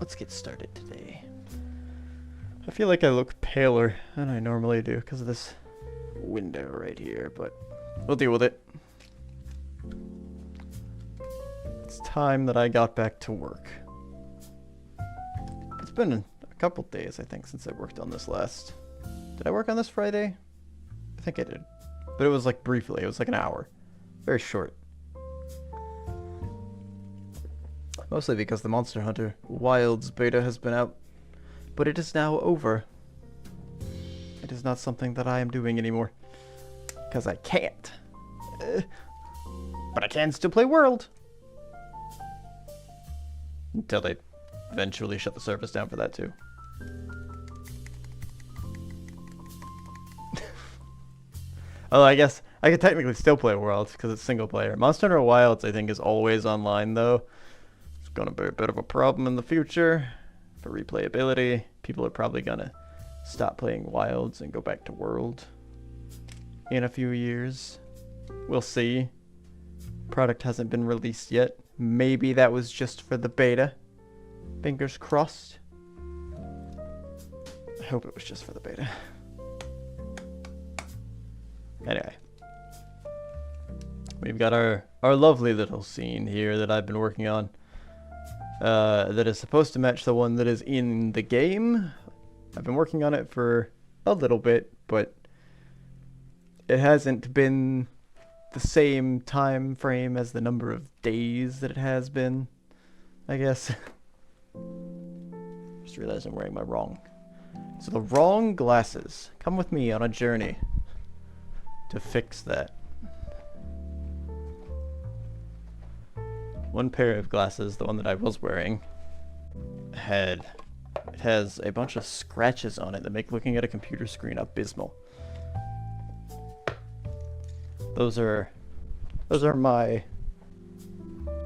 let's get started today. I feel like I look paler than I normally do because of this window right here, but we'll deal with it. It's time that I got back to work. It's been a couple days, I think, since I worked on this last. Did I work on this Friday? I think I did. But it was like briefly, it was like an hour. Very short. Mostly because the Monster Hunter Wilds beta has been out, but it is now over. It is not something that I am doing anymore, because I can't. But I can still play World. Until they eventually shut the service down for that too. Well, I guess I could technically still play World because it's single player. Monster Hunter Wilds, I think, is always online though. It's gonna be a bit of a problem in the future for replayability. People are probably gonna stop playing Wilds and go back to World in a few years. We'll see. Product hasn't been released yet. Maybe that was just for the beta. Fingers crossed. I hope it was just for the beta. Anyway. We've got our lovely little scene here that I've been working on. That is supposed to match the one that is in the game. I've been working on it for a little bit, but it hasn't been the same time frame as the number of days that it has been, I guess. Just realized I'm wearing my wrong. So the wrong glasses. Come with me on a journey to fix that. One pair of glasses, the one that I was wearing, it has a bunch of scratches on it that make looking at a computer screen abysmal. Those are my,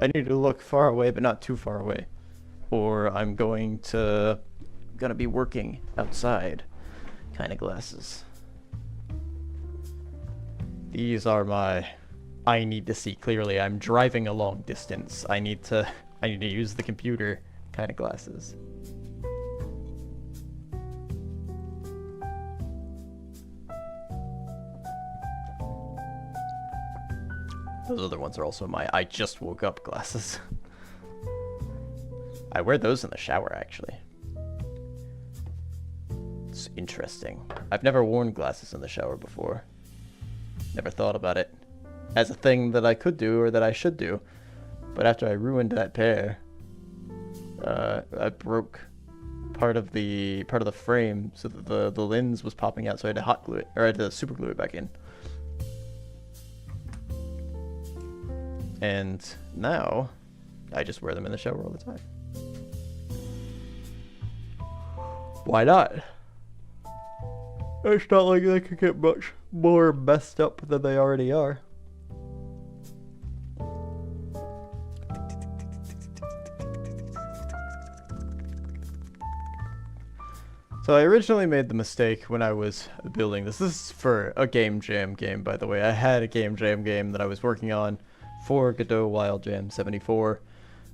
I need to look far away but not too far away, or I'm gonna be working outside kind of glasses. These are my I need to see clearly. I'm driving a long distance. I need to use the computer kind of glasses. Those other ones are also my I just woke up glasses. I wear those in the shower actually. It's interesting. I've never worn glasses in the shower before. Never thought about it as a thing that I could do or that I should do. But after I ruined that pair, I broke part of the frame so that the lens was popping out, so I had to hot glue it, or I had to super glue it back in. And now I just wear them in the shower all the time. Why not? It's not like they could get much more messed up than they already are. So I originally made the mistake when I was building this. This is for a Game Jam game, by the way. I had a Game Jam game that I was working on for Godot Wild Jam 74.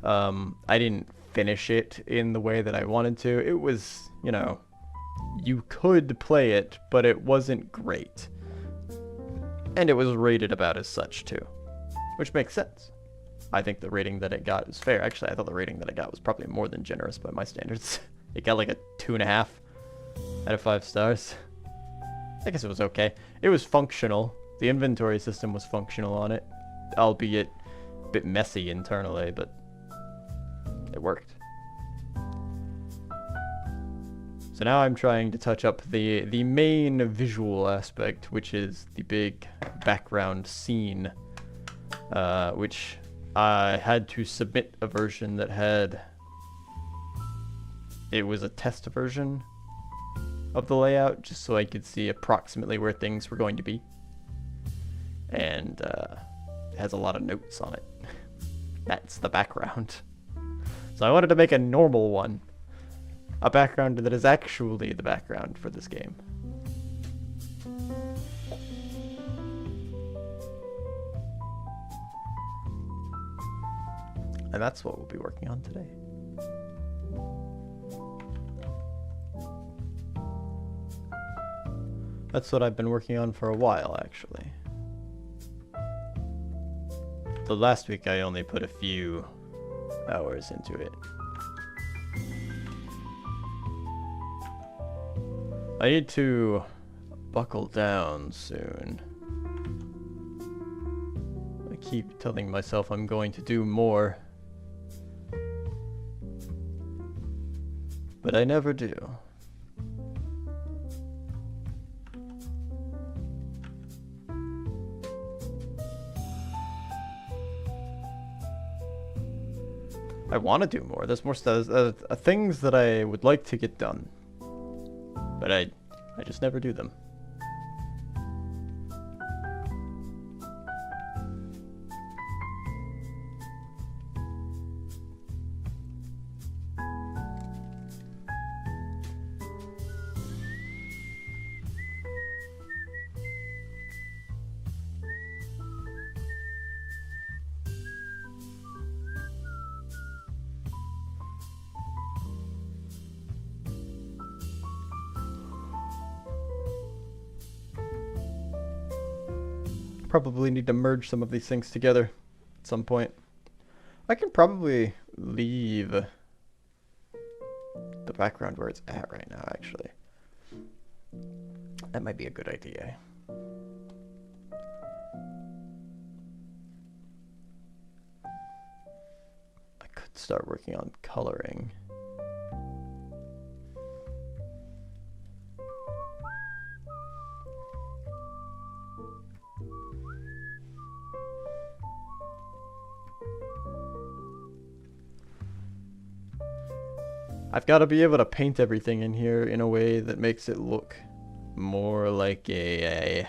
I didn't finish it in the way that I wanted to. It was, you know, you could play it, but it wasn't great. And it was rated about as such, too. Which makes sense. I think the rating that it got is fair. Actually, I thought the rating that it got was probably more than generous by my standards. It got like a 2.5 out of 5 stars. I guess it was okay. It was functional. The inventory system was functional on it. Albeit a bit messy internally, but it worked. So now I'm trying to touch up the main visual aspect, which is the big background scene, which I had to submit a version that had... It was a test version of the layout, just so I could see approximately where things were going to be. And it has a lot of notes on it. That's the background. So I wanted to make a normal one. A background that is actually the background for this game. And that's what we'll be working on today. That's what I've been working on for a while, actually. The last week I only put a few hours into it. I need to buckle down soon. I keep telling myself I'm going to do more, but I never do. I want to do more. There's more stuff, things that I would like to get done, but I just never do them. Probably need to merge some of these things together at some point. I can probably leave the background where it's at right now, actually. That might be a good idea. I could start working on coloring. I've got to be able to paint everything in here in a way that makes it look more like I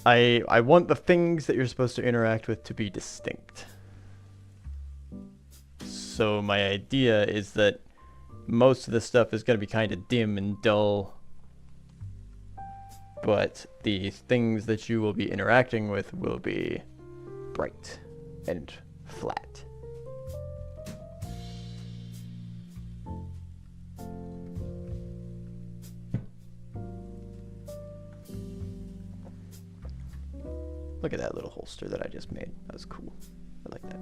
want the things that you're supposed to interact with to be distinct. So my idea is that most of this stuff is going to be kind of dim and dull, but the things that you will be interacting with will be bright and flat. Look at that little holster that I just made. That was cool. I like that.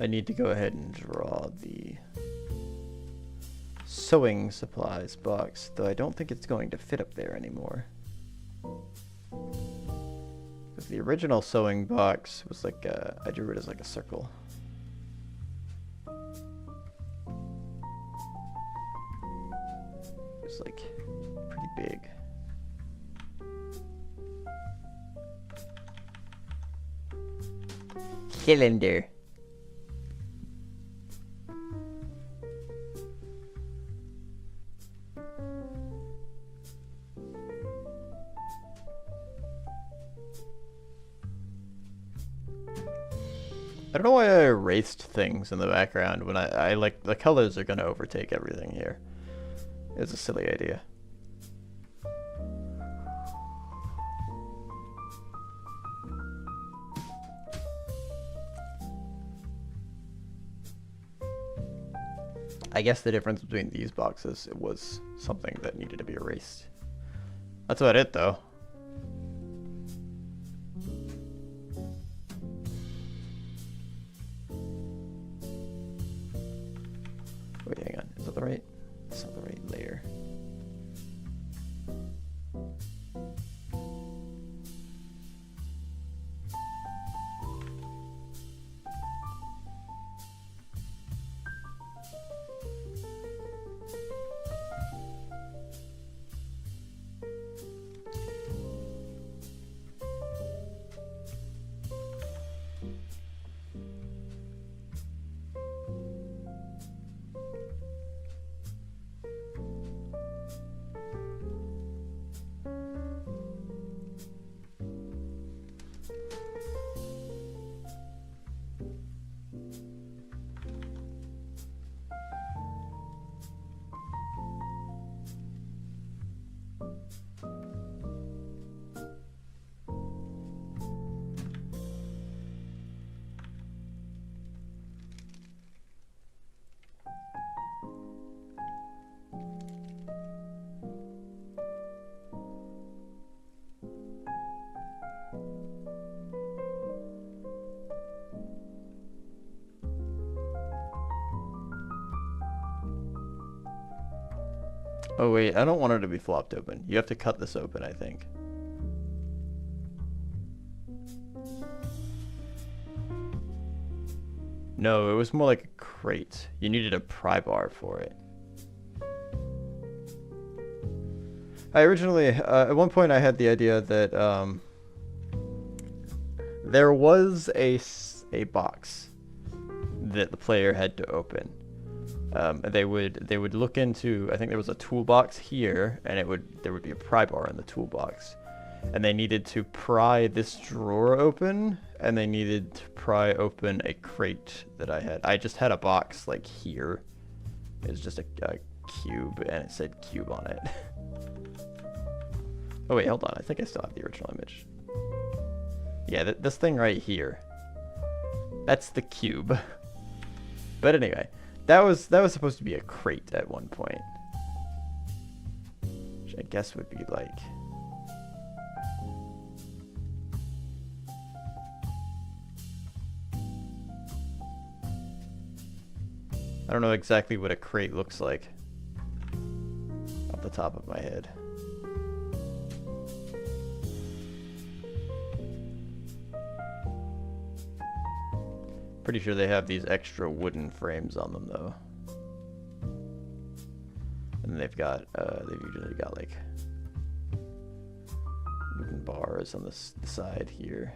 I need to go ahead and draw the sewing supplies box, though I don't think it's going to fit up there anymore. Because the original sewing box was like I drew it as like a circle. It's like pretty big. Cylinder. I don't know why I erased things in the background when I like the colors are gonna overtake everything here. It's a silly idea. I guess the difference between these boxes, it was something that needed to be erased. That's about it though. Wait, hang on. Is that the right? That's not the right layer. Oh wait, I don't want it to be flopped open. You have to cut this open, I think. No, it was more like a crate. You needed a pry bar for it. I originally, at one point I had the idea that there was a box that the player had to open. They would look into, I think there was a toolbox here, and there would be a pry bar in the toolbox, and they needed to pry this drawer open, and they needed to pry open a crate that I had. I just had a box like here. It was just a cube, and it said cube on it. Oh wait, hold on. I think I still have the original image. Yeah, this thing right here. That's the cube. But anyway, that was supposed to be a crate at one point, which I guess would be like. I don't know exactly what a crate looks like off the top of my head. Pretty sure they have these extra wooden frames on them though. And they've usually got like wooden bars on the side here.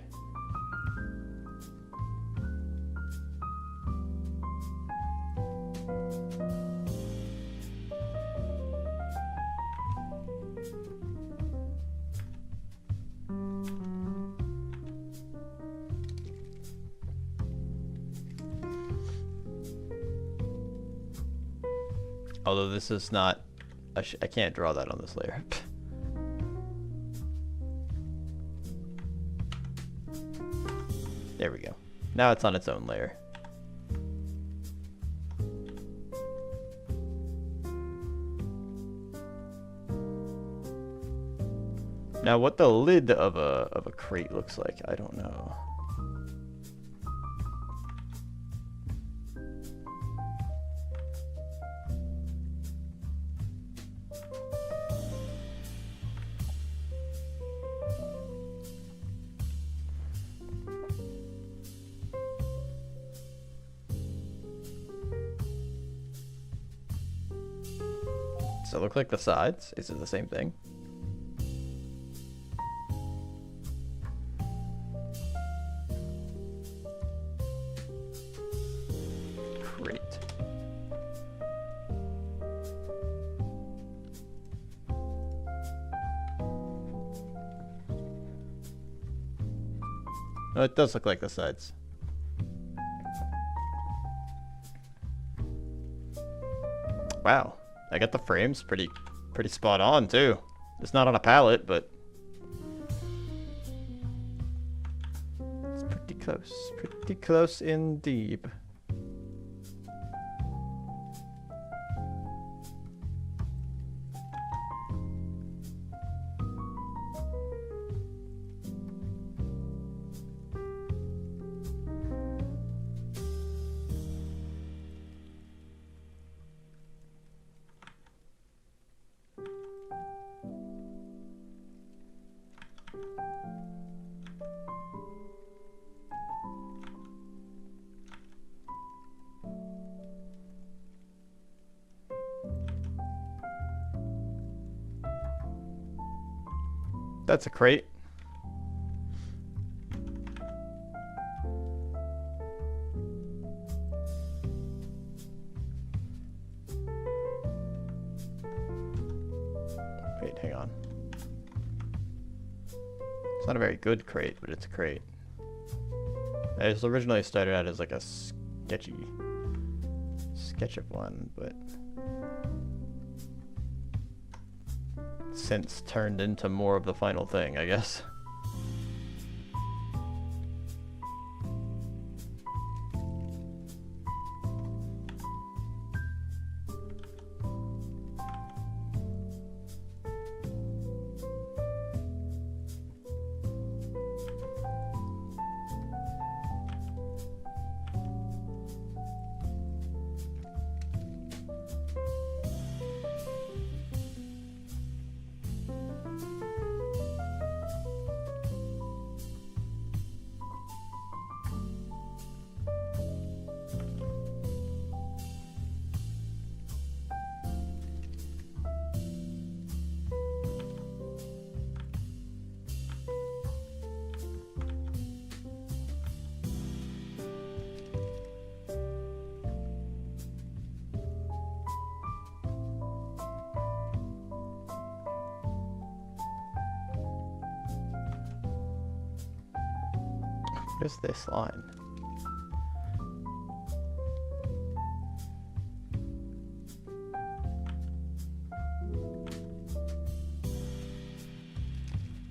Although this is not, I can't draw that on this layer. There we go. Now it's on its own layer. Now what the lid of a crate looks like, I don't know. Does it look like the sides? Is it the same thing? Great. Oh, it does look like the sides. Wow. I got the frames pretty spot on too. It's not on a pallet, but it's pretty close indeed. That's a crate. Wait, hang on. It's not a very good crate, but it's a crate. It was originally started out as like a sketch of one, but since turned into more of the final thing, I guess. What is this line?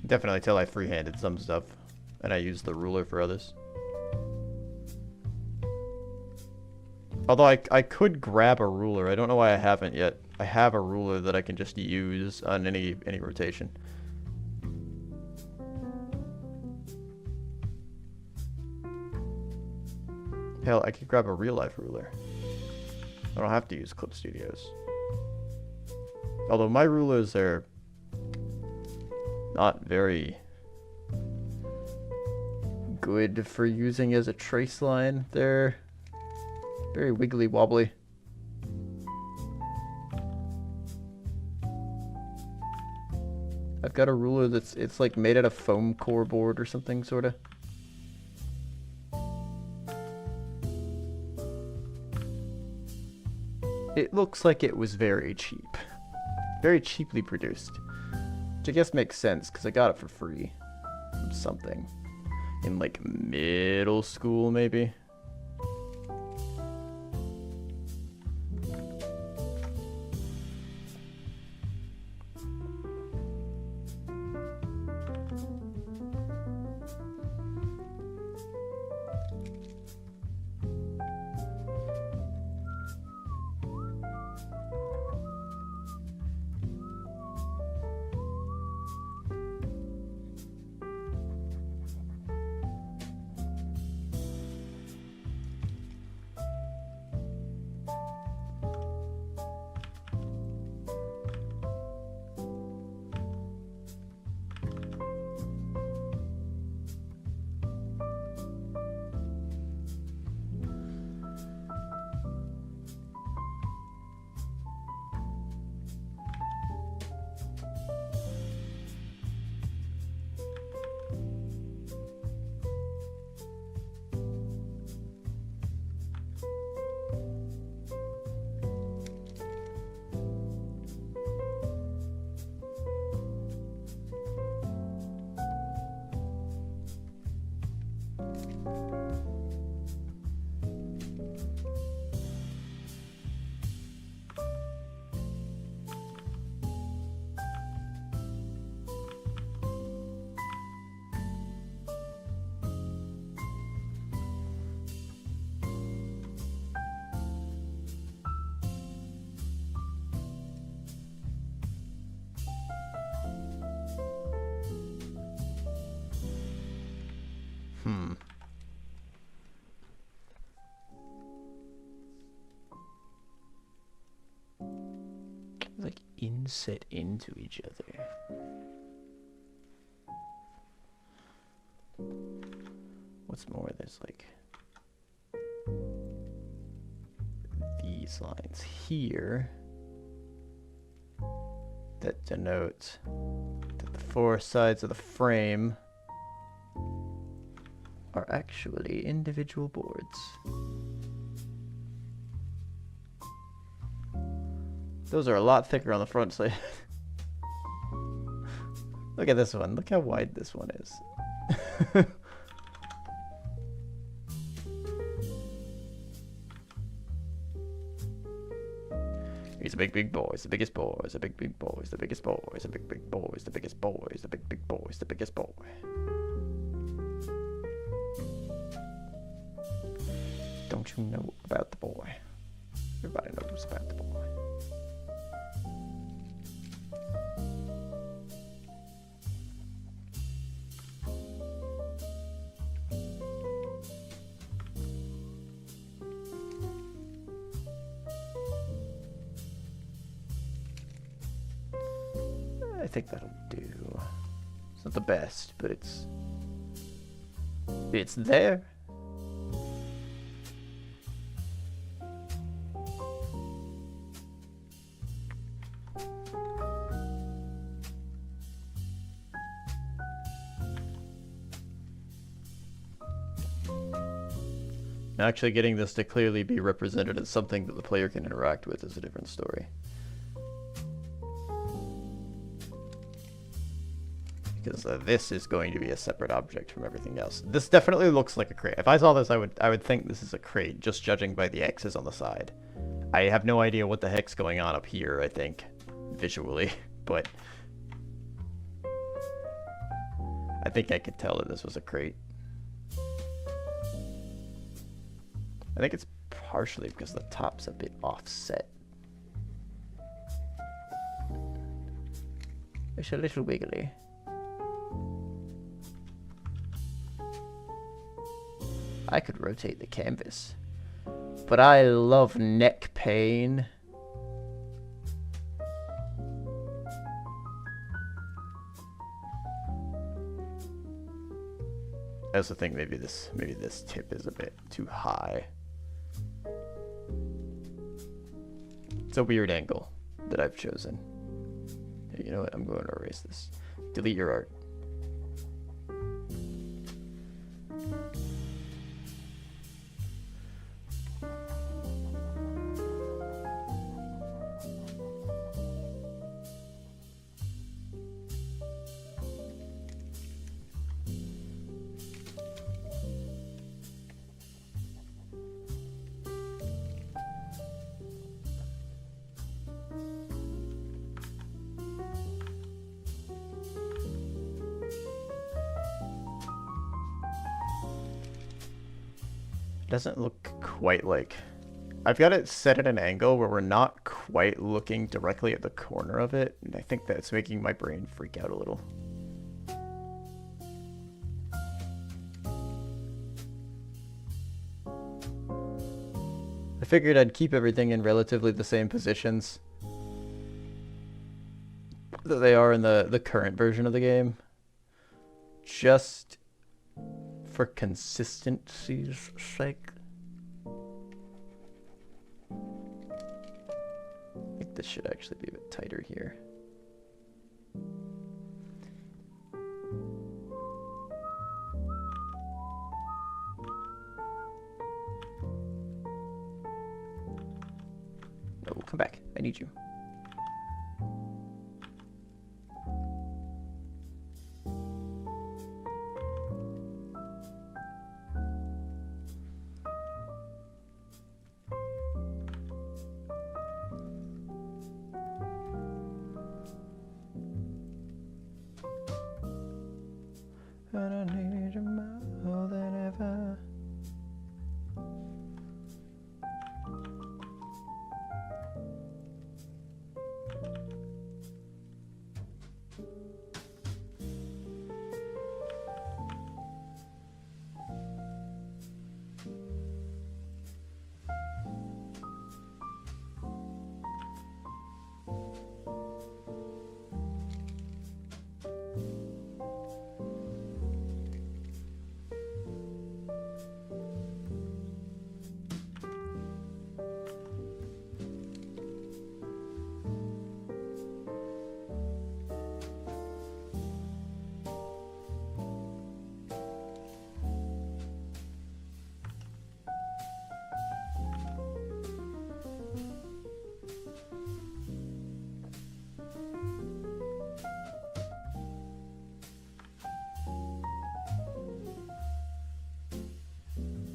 Definitely tell I freehanded some stuff, and I used the ruler for others. Although I could grab a ruler. I don't know why I haven't yet. I have a ruler that I can just use on any rotation. Hell, I could grab a real life ruler. I don't have to use Clip Studios. Although my rulers are not very good for using as a trace line. They're very wiggly wobbly. I've got a ruler it's like made out of foam core board or something, sorta. It looks like it was very cheap. Very cheaply produced. Which I guess makes sense, because I got it for free. From something. In like middle school, maybe. Like inset into each other. What's more, there's like these lines here that denote that the four sides of the frame are actually individual boards. Those are a lot thicker on the front side. Look at this one. Look how wide this one is. He's a big boy. He's the biggest boy. He's a big boy. He's the biggest boy. He's a big boy. He's the biggest boy. He's the big boy. He's the biggest boy. Don't you know about the boy? Everybody knows about the boy. I think that'll do. It's not the best, but it's there. Actually getting this to clearly be represented as something that the player can interact with is a different story. because this is going to be a separate object from everything else. This definitely looks like a crate. If I saw this, I would think this is a crate, just judging by the X's on the side. I have no idea what the heck's going on up here, I think, visually, but I think I could tell that this was a crate. I think it's partially because the top's a bit offset. It's a little wiggly. I could rotate the canvas, but I love neck pain. I also think maybe this tip is a bit too high. It's a weird angle that I've chosen. Hey, you know what? I'm going to erase this. Delete your art. Doesn't look quite like... I've got it set at an angle where we're not quite looking directly at the corner of it, and I think that's making my brain freak out a little. I figured I'd keep everything in relatively the same positions that they are in the current version of the game, just for consistency's sake. I think this should actually be a bit tighter here. No, come back. I need you. I don't need you more than ever.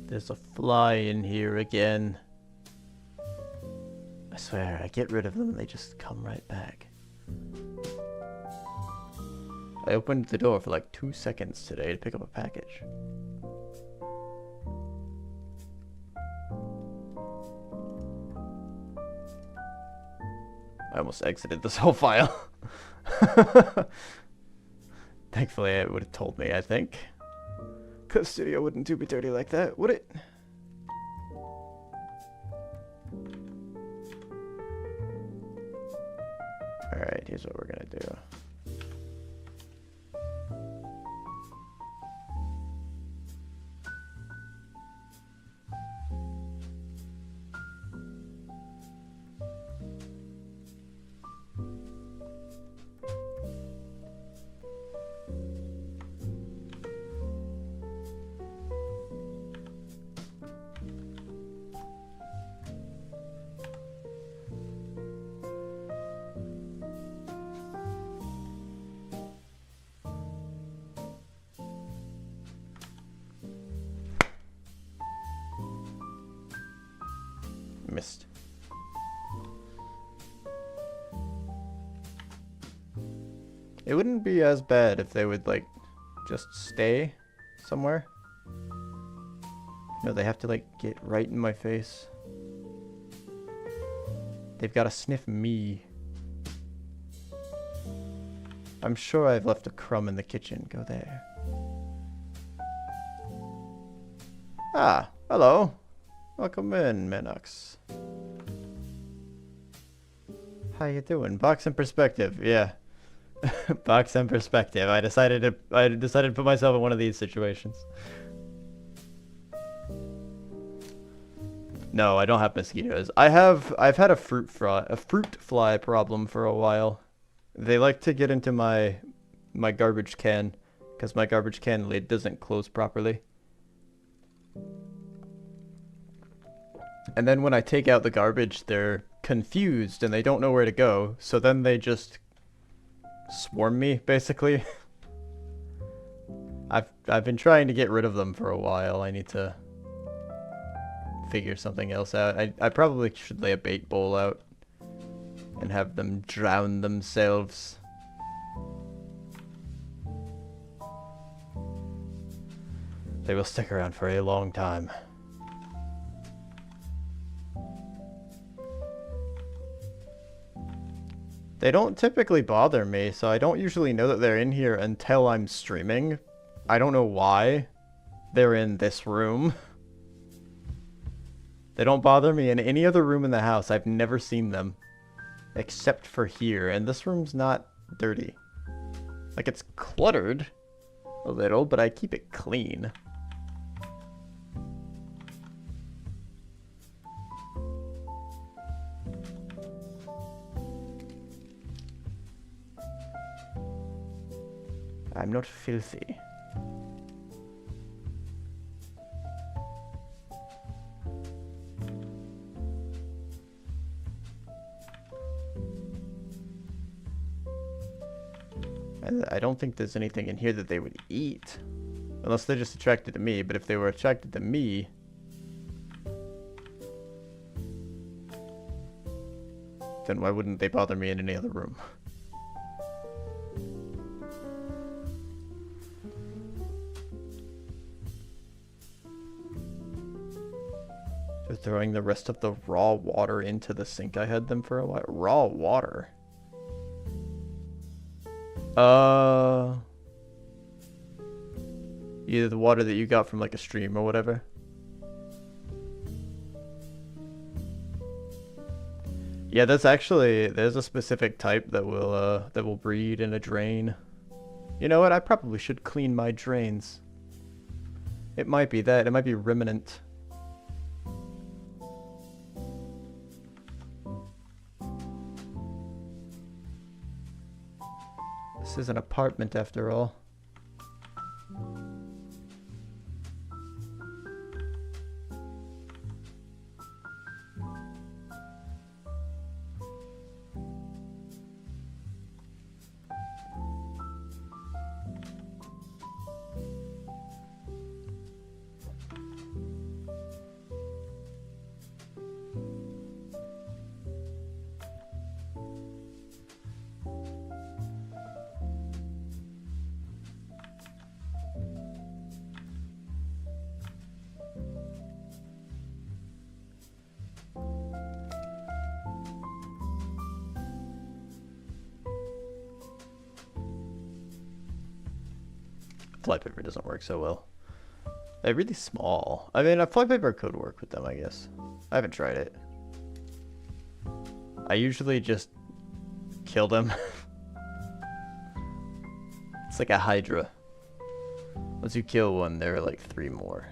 There's a fly in here again. I swear, I get rid of them and they just come right back. I opened the door for like 2 seconds today to pick up a package. I almost exited this whole file. Thankfully, it would have told me, I think. Cause Studio wouldn't do me dirty like that, would it? Alright, here's what we're gonna do. missed. It wouldn't be as bad if they would, like, just stay somewhere. No, they have to, like, get right in my face. They've got to sniff me. I'm sure I've left a crumb in the kitchen. Go there. Ah, hello. Welcome in, Minox. How you doing? Box and perspective, yeah. Box and perspective. I decided to put myself in one of these situations. No, I don't have mosquitoes. I've had a fruit fly problem for a while. They like to get into my garbage can because my garbage can lid doesn't close properly. And then when I take out the garbage, they're confused and they don't know where to go. So then they just swarm me, basically. I've been trying to get rid of them for a while. I need to figure something else out. I probably should lay a bait bowl out and have them drown themselves. They will stick around for a long time. They don't typically bother me, so I don't usually know that they're in here until I'm streaming. I don't know why they're in this room. They don't bother me in any other room in the house. I've never seen them. Except for here, and this room's not dirty. Like, it's cluttered a little, but I keep it clean. I'm not filthy. I don't think there's anything in here that they would eat. Unless they're just attracted to me, but if they were attracted to me... then why wouldn't they bother me in any other room? They're throwing the rest of the raw water into the sink I had them for a while. Raw water? Either the water that you got from like a stream or whatever. Yeah, there's a specific type that will breed in a drain. You know what? I probably should clean my drains. It might be that. It might be Remnant. This is an apartment after all. Flypaper doesn't work so well. They're really small. I mean, a flypaper could work with them, I guess. I haven't tried it. I usually just kill them. It's like a Hydra. Once you kill one, there are like 3 more.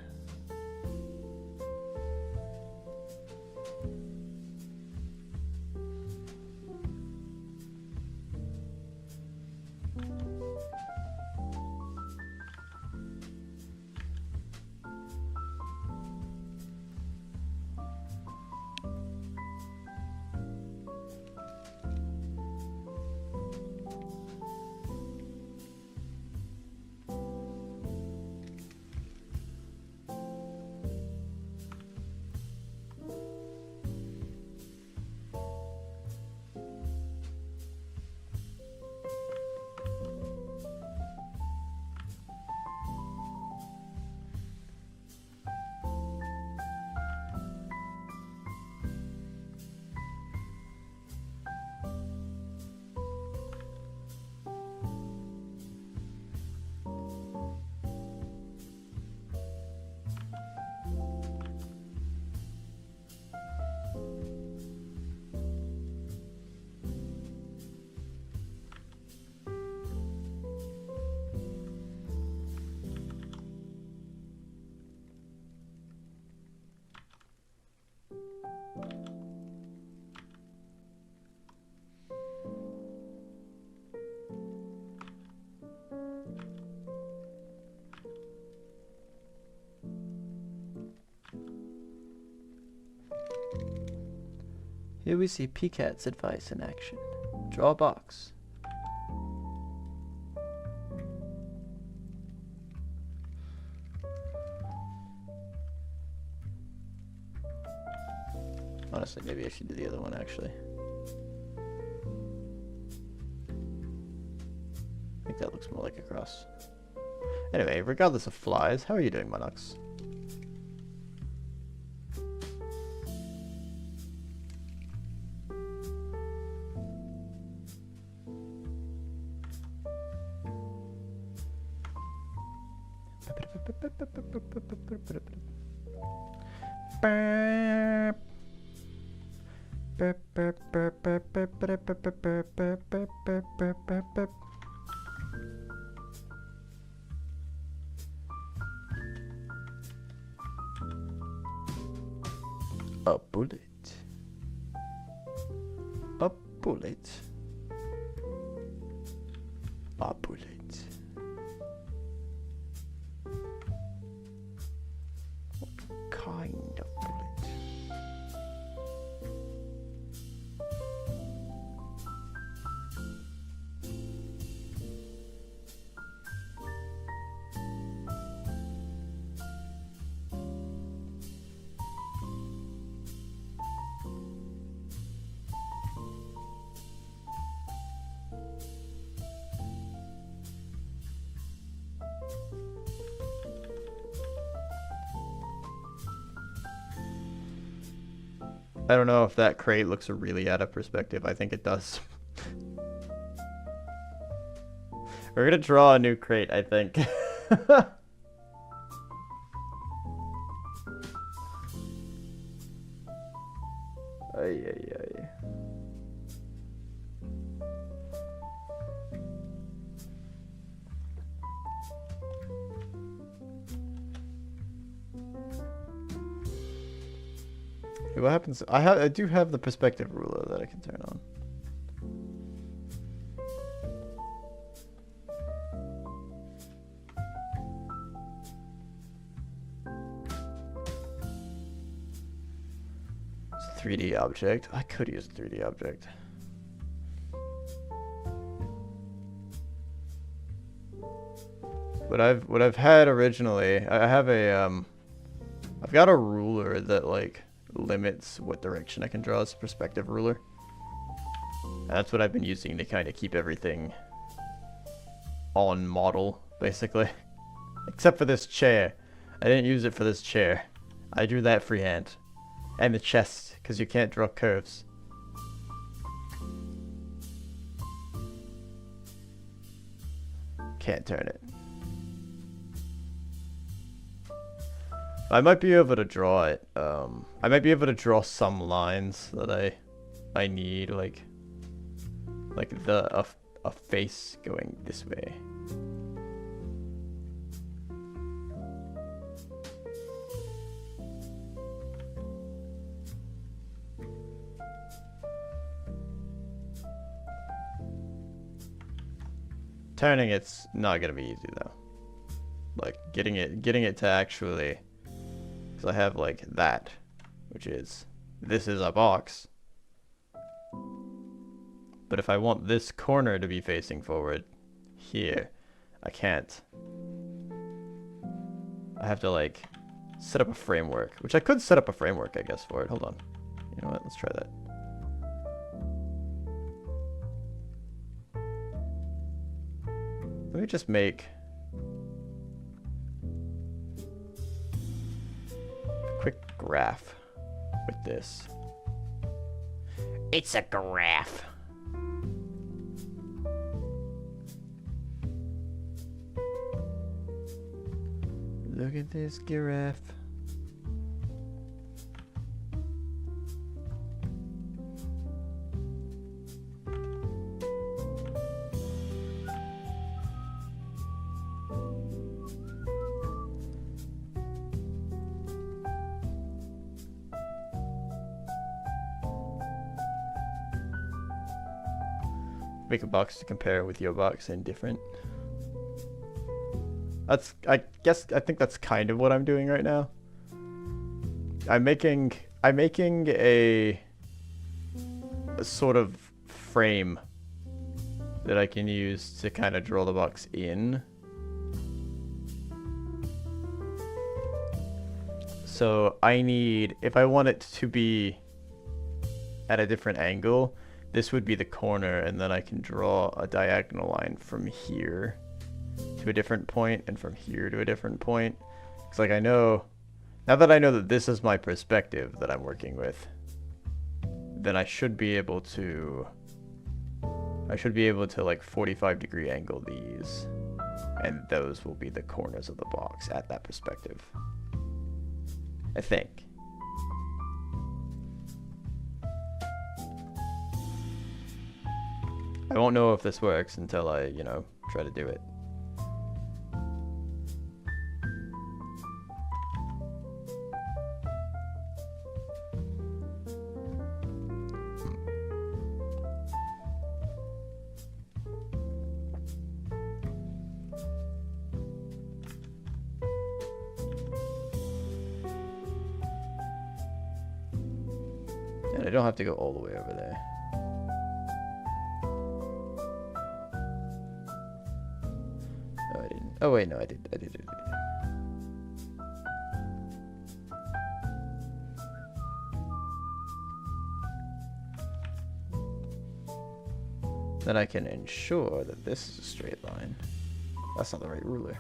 Here we see PCAT's advice in action. Draw a box. Honestly, maybe I should do the other one, actually. I think that looks more like a cross. Anyway, regardless of flies, how are you doing, Monox? A bullet. A bullet. A bullet. What kind of bullet? I don't know if that crate looks really out of perspective. I think it does. We're gonna draw a new crate, I think. Ay, ay, ay. What happens? I do have the perspective ruler that I can turn on. It's a 3D object. I could use a 3D object. What I've had originally, I have a I've got a ruler that like limits what direction I can draw as a perspective ruler. And that's what I've been using to kind of keep everything on model, basically. Except for this chair. I didn't use it for this chair. I drew that freehand. And the chest, because you can't draw curves. Can't turn it. I might be able to draw it. I might be able to draw some lines that I need, like a face going this way. Turning it's not gonna be easy though. Like getting it to actually. Because I have like that, which is, this is a box. But if I want this corner to be facing forward, here, I can't. I have to like set up a framework, which I could set up a framework, I guess, for it. Hold on. You know what? Let's try that. Let me just make quick graph with this. It's a graph. Look at this giraffe. Make a box to compare with your box and different. I think that's kind of what I'm doing right now. I'm making a a sort of frame that I can use to kind of draw the box in. So I need, if I want it to be at a different angle, this would be the corner, and then I can draw a diagonal line from here to a different point and from here to a different point. It's like I know, now that I know that this is my perspective that I'm working with, then I should be able to like 45-degree angle these, and those will be the corners of the box at that perspective, I think. I won't know if this works until I, you know, try to do it. And I don't have to go all the way over there. Oh, I didn't. Oh wait, no, I did. Then I can ensure that this is a straight line. That's not the right ruler.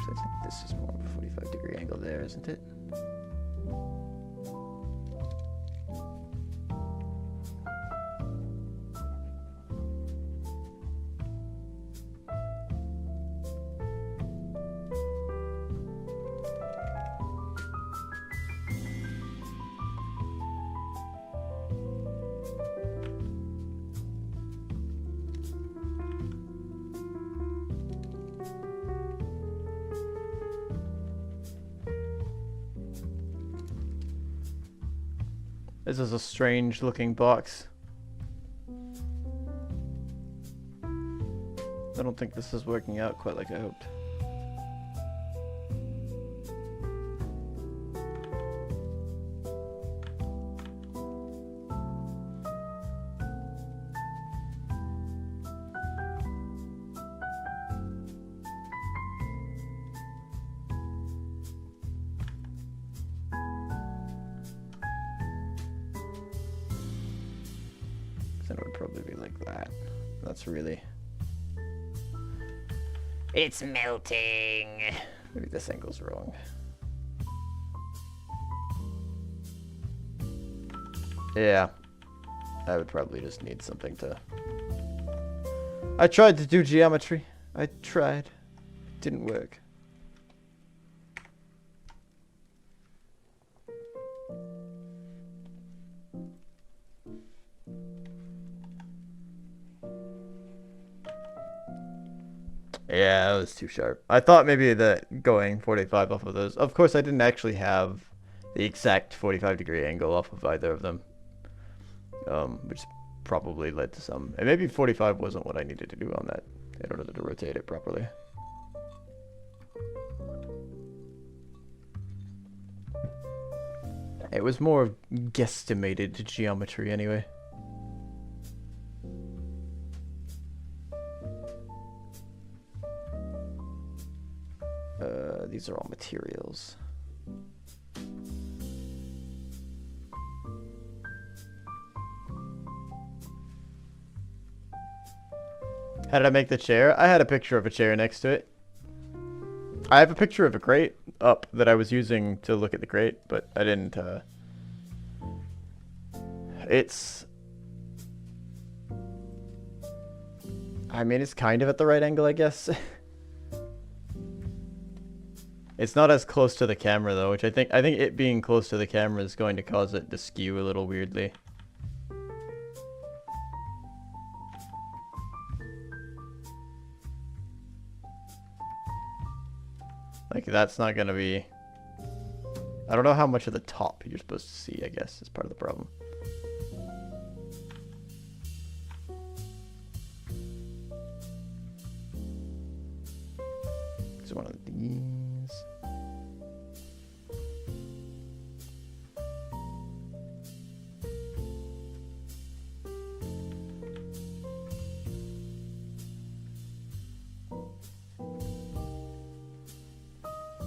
I think this is more of a 45-degree angle there, isn't it? This is a strange looking box. I don't think this is working out quite like I hoped. Then it would probably be like that. That's really... It's melting! Maybe this angle's wrong. Yeah. I would probably just need something to... I tried to do geometry. I tried. It didn't work. Yeah, it was too sharp. I thought maybe that going 45 off of those. Of course, I didn't actually have the exact 45-degree angle off of either of them, which probably led to some. And maybe 45 wasn't what I needed to do on that in order to rotate it properly. It was more guesstimated geometry anyway. These are all materials. How did I make the chair? I had a picture of a chair next to it. I have a picture of a crate up that I was using to look at the crate, but I didn't, It's... I mean, it's kind of at the right angle, I guess. It's not as close to the camera though, which I think it being close to the camera is going to cause it to skew a little weirdly. Like, that's not gonna be... I don't know how much of the top you're supposed to see, I guess, is part of the problem. So one of these.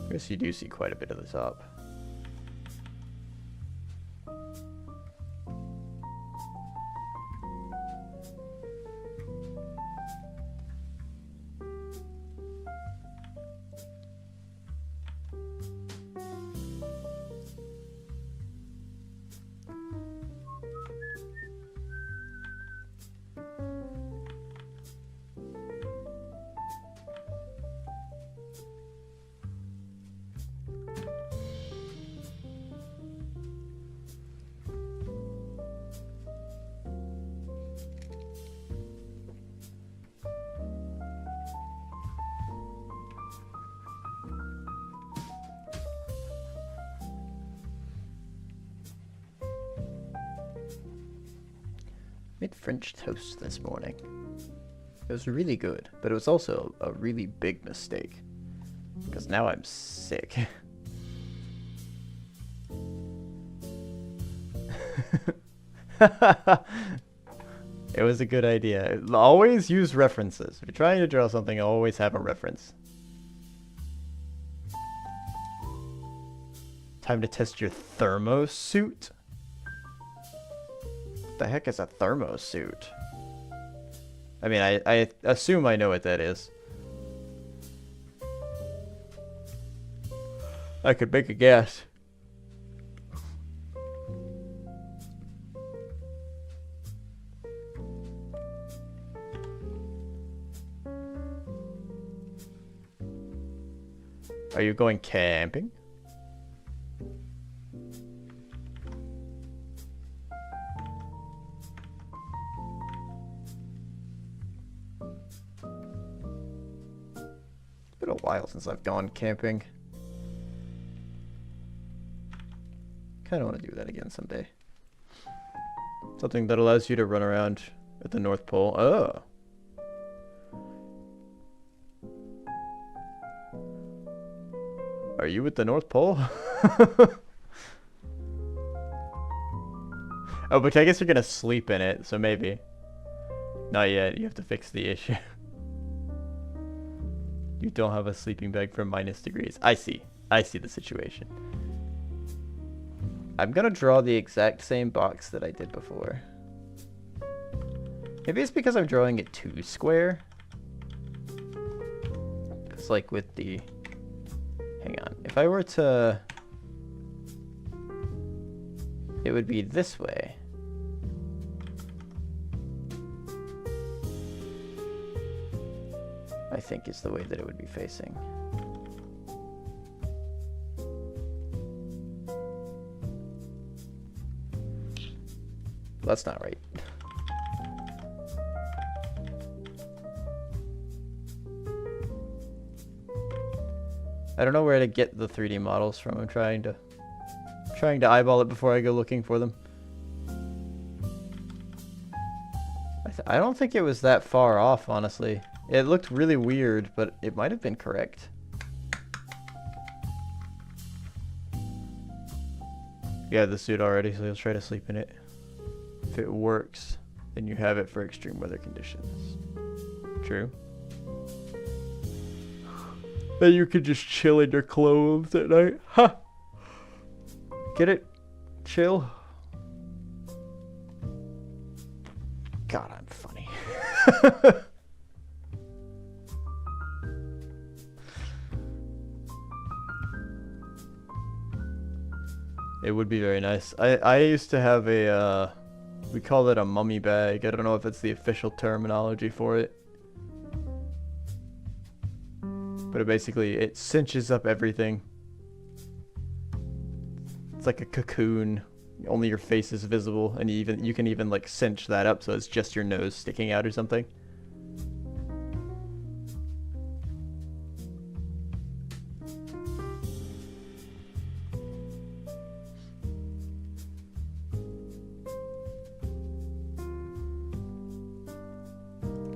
I guess you do see quite a bit of the top. Made French toast this morning. It was really good, but it was also a really big mistake. Because now I'm sick. It was a good idea. Always use references. If you're trying to draw something, always have a reference. Time to test your thermosuit? What the heck is a thermosuit? I mean, I assume I know what that is. I could make a guess. Are you going camping? It's been a while since I've gone camping. Kind of want to do that again someday. Something that allows you to run around at the North Pole. Oh. Are you at the North Pole? Oh, but I guess you're gonna sleep in it, so maybe. Not yet, you have to fix the issue. You don't have a sleeping bag for -degrees. I see the situation. I'm gonna draw the exact same box that I did before. Maybe it's because I'm drawing it too square. It's like with the... Hang on. If I were to... It would be this way. I think is the way that it would be facing. That's not right. I don't know where to get the 3D models from. I'm trying to eyeball it before I go looking for them. I don't think it was that far off, honestly. It looked really weird, but it might have been correct. You have the suit already, so you'll try to sleep in it. If it works, then you have it for extreme weather conditions. True. Then you could just chill in your clothes at night. Ha! Get it? Chill. God, I'm funny. It would be very nice. I used to have a, we call it a mummy bag. I don't know if it's the official terminology for it. But it cinches up everything. It's like a cocoon. Only your face is visible, and you can even like cinch that up so it's just your nose sticking out or something.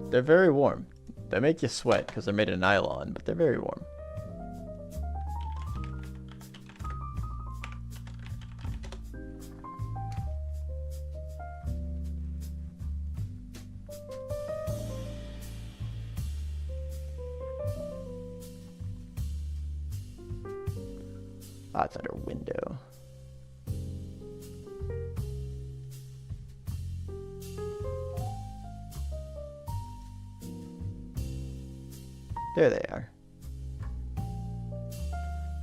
They're very warm. They make you sweat because they're made of nylon, but they're very warm. Ah, it's under window. There they are.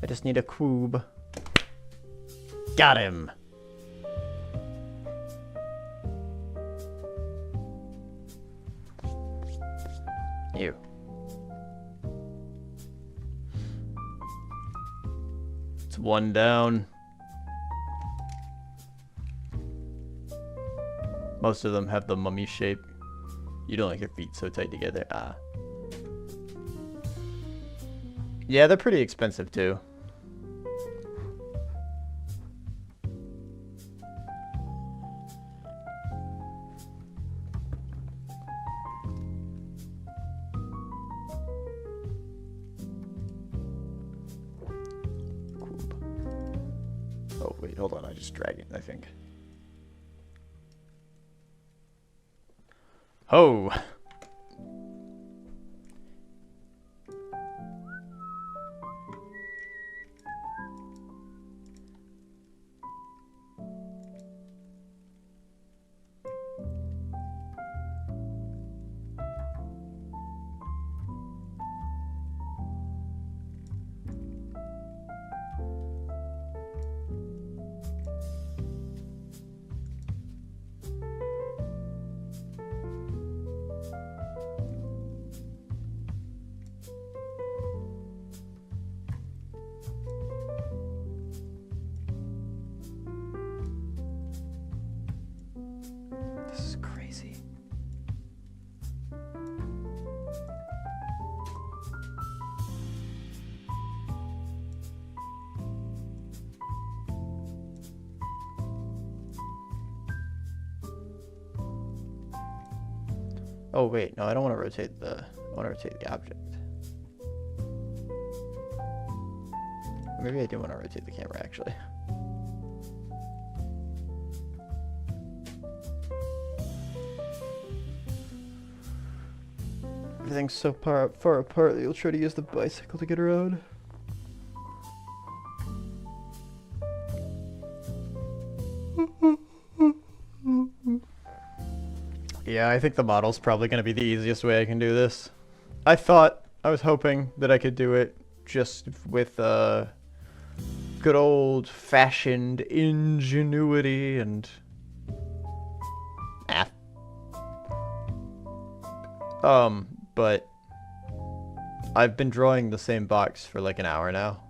I just need a cube. Got him! You. It's one down. Most of them have the mummy shape. You don't like your feet so tight together. Ah. Yeah, they're pretty expensive too. Oh, wait, hold on. I just dragged it, I think. Oh! This is crazy. Oh wait, no, I don't want to rotate the, I want to rotate the object. Maybe I do want to rotate the camera actually. Everything's so far apart that you'll try to use the bicycle to get around. Yeah, I think the model's probably going to be the easiest way I can do this. I was hoping that I could do it just with good old-fashioned ingenuity and math. But I've been drawing the same box for like an hour now,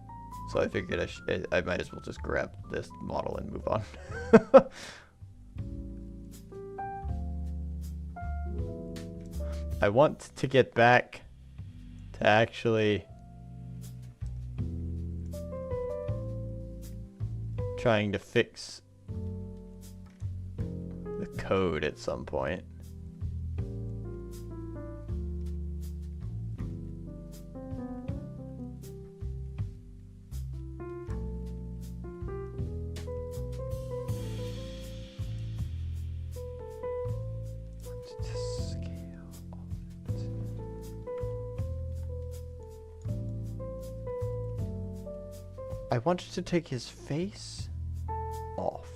so I figured I might as well just grab this model and move on. I want to get back to actually trying to fix the code at some point. I wanted to take his face off.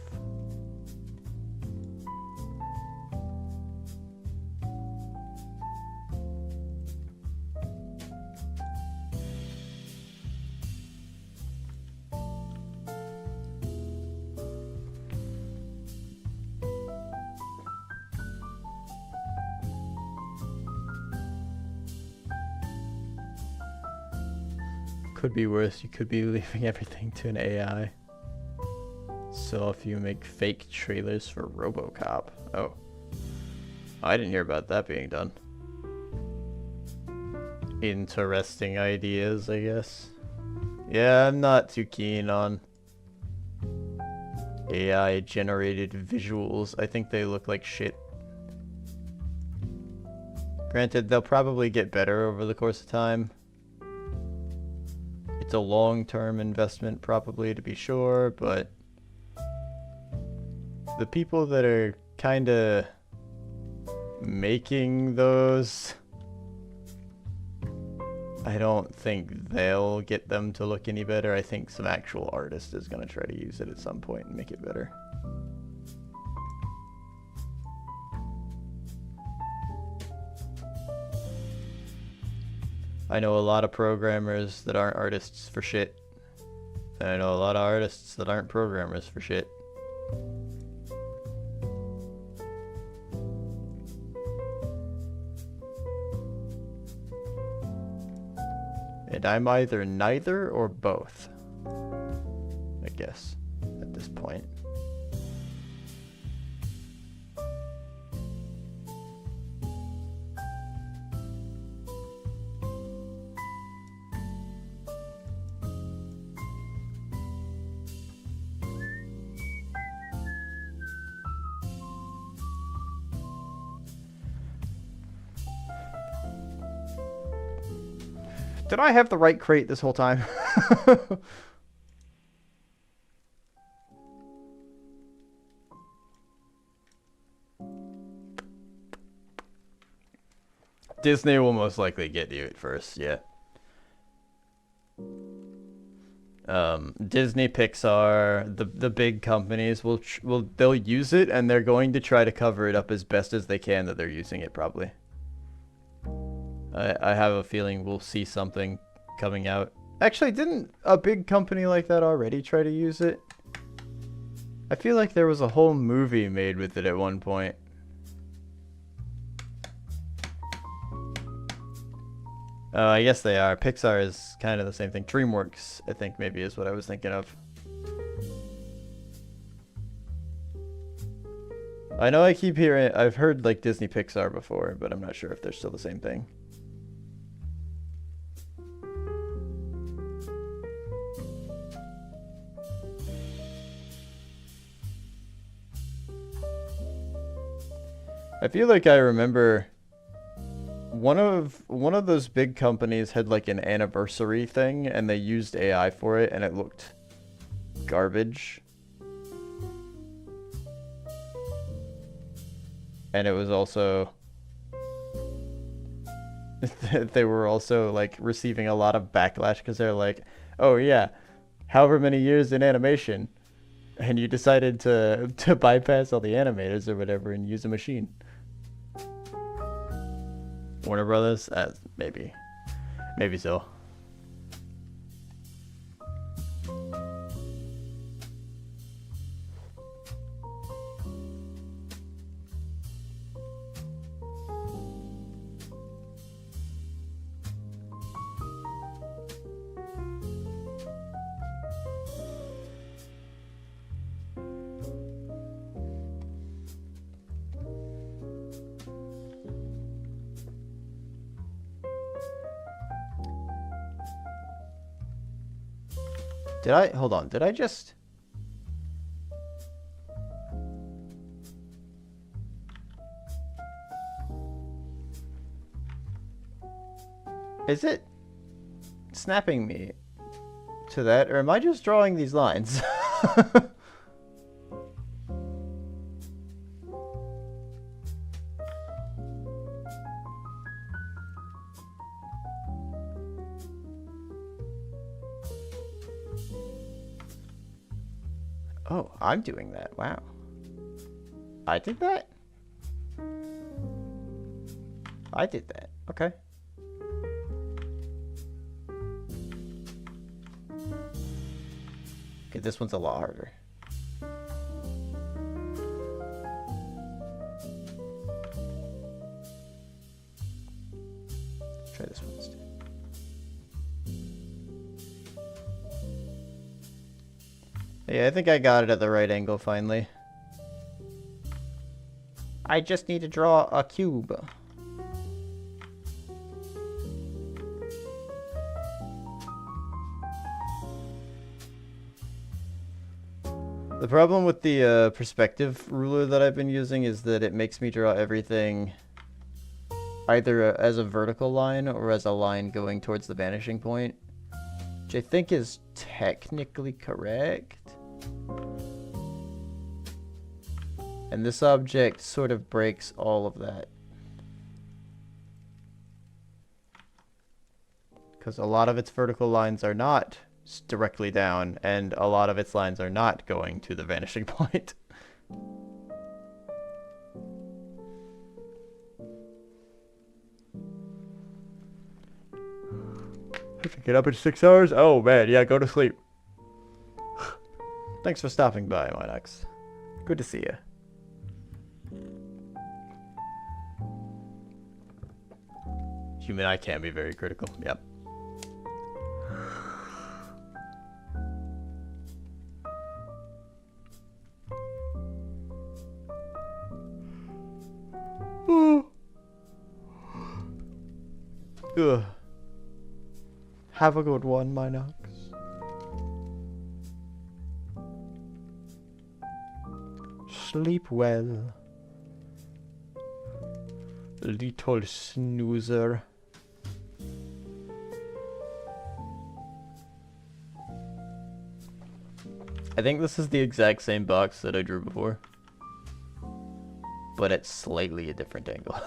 Could be worse. You could be leaving everything to an AI. So if you make fake trailers for RoboCop. Oh. I didn't hear about that being done. Interesting ideas, I guess. Yeah, I'm not too keen on AI generated visuals. I think they look like shit. Granted, they'll probably get better over the course of time. It's a long-term investment probably, to be sure, but the people that are kind of making those, I don't think they'll get them to look any better. I think some actual artist is going to try to use it at some point and make it better. I know a lot of programmers that aren't artists for shit. And I know a lot of artists that aren't programmers for shit. And I'm either neither or both, I guess, at this point. Did I have the right crate this whole time? Disney will most likely get you at first, yeah. Disney, Pixar, the big companies they'll use it, and they're going to try to cover it up as best as they can that they're using it, probably. I have a feeling we'll see something coming out. Actually, didn't a big company like that already try to use it? I feel like there was a whole movie made with it at one point. I guess they are. Pixar is kind of the same thing. DreamWorks, I think, maybe is what I was thinking of. I know I keep hearing... I've heard, like, Disney Pixar before, but I'm not sure if they're still the same thing. I feel like I remember... One of those big companies had like an anniversary thing, and they used AI for it, and it looked garbage. And it was also they were also like receiving a lot of backlash because they're like, oh yeah, however many years in animation, and you decided to bypass all the animators or whatever and use a machine. Warner Brothers? Maybe so. Hold on, did I just... Is it snapping me to that, or am I just drawing these lines? Oh, I'm doing that. Wow. I did that? I did that. Okay. Okay, this one's a lot harder. Let's try this one instead. Yeah, I think I got it at the right angle finally. I just need to draw a cube. The problem with the perspective ruler that I've been using is that it makes me draw everything... either as a vertical line or as a line going towards the vanishing point, which I think is technically correct. And this object sort of breaks all of that. Because a lot of its vertical lines are not directly down, and a lot of its lines are not going to the vanishing point. I have to get up in 6 hours? Oh man, yeah, go to sleep. Thanks for stopping by, Minox. Good to see you. Human eye can be very critical, yep. Ugh. Have a good one, Minox. Sleep well, little snoozer. I think this is the exact same box that I drew before, but at slightly a different angle.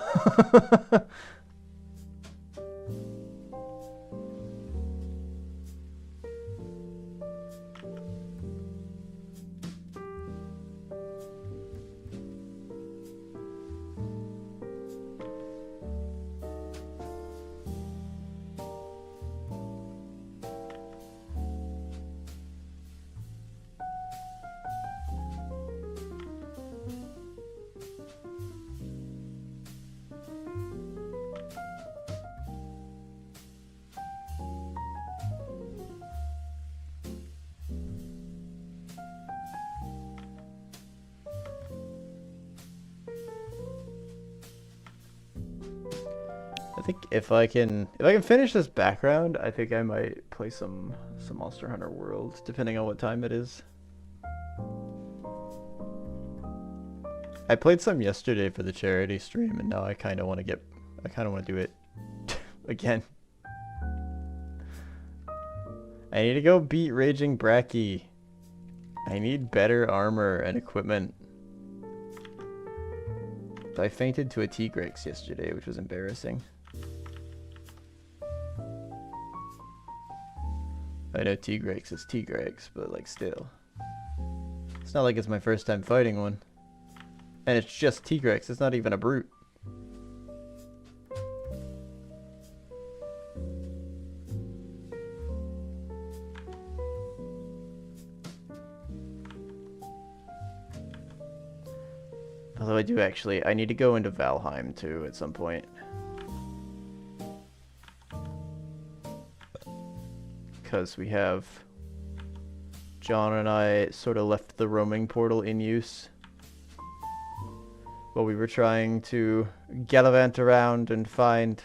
I think if I can finish this background, I think I might play some Monster Hunter World, depending on what time it is. I played some yesterday for the charity stream, and now I kind of want to do it again. I need to go beat Raging Bracky. I need better armor and equipment. I fainted to a Tigrex yesterday, which was embarrassing. I know Tigrex is Tigrex, but like still. It's not like it's my first time fighting one. And it's just Tigrex, it's not even a brute. Although I need to go into Valheim too at some point. Because John and I sort of left the roaming portal in use while we were trying to gallivant around and find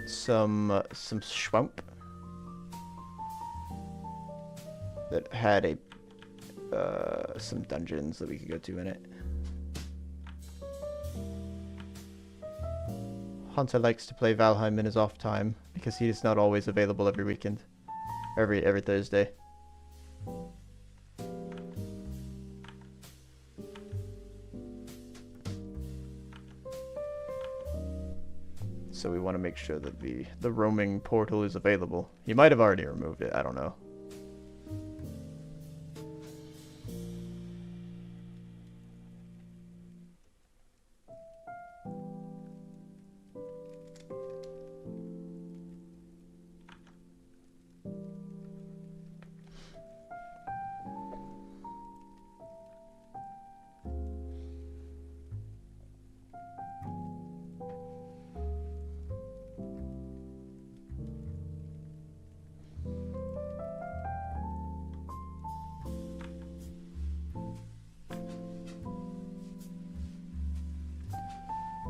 some swamp that had some dungeons that we could go to in it. Hunter likes to play Valheim in his off time because he is not always available every weekend, every Thursday. So we want to make sure that the roaming portal is available. He might have already removed it, I don't know.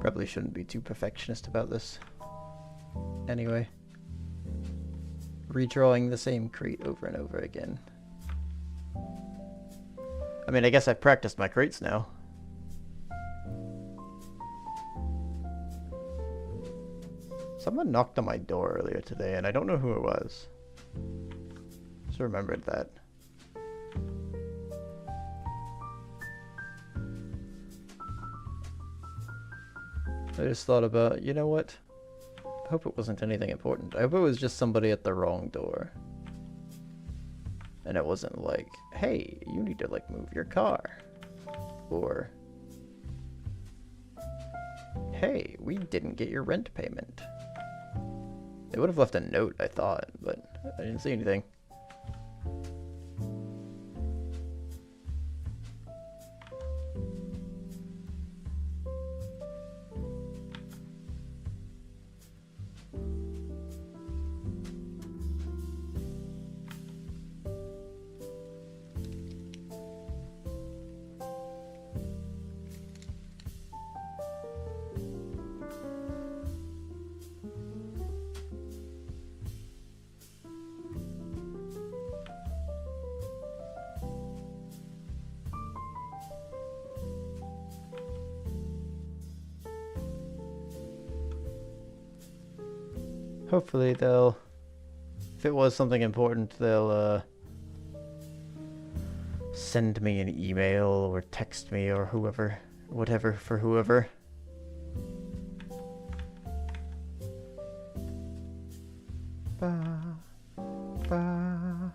Probably shouldn't be too perfectionist about this. Anyway. Redrawing the same crate over and over again. I mean, I guess I've practiced my crates now. Someone knocked on my door earlier today, and I don't know who it was. Just remembered that. I just thought about, you know what? I hope it wasn't anything important. I hope it was just somebody at the wrong door. And it wasn't like, hey, you need to, like, move your car. Or, hey, we didn't get your rent payment. They would have left a note, I thought, but I didn't see anything. Hopefully they'll, if it was something important, they'll send me an email or text me or whoever, whatever for whoever. Ba, ba.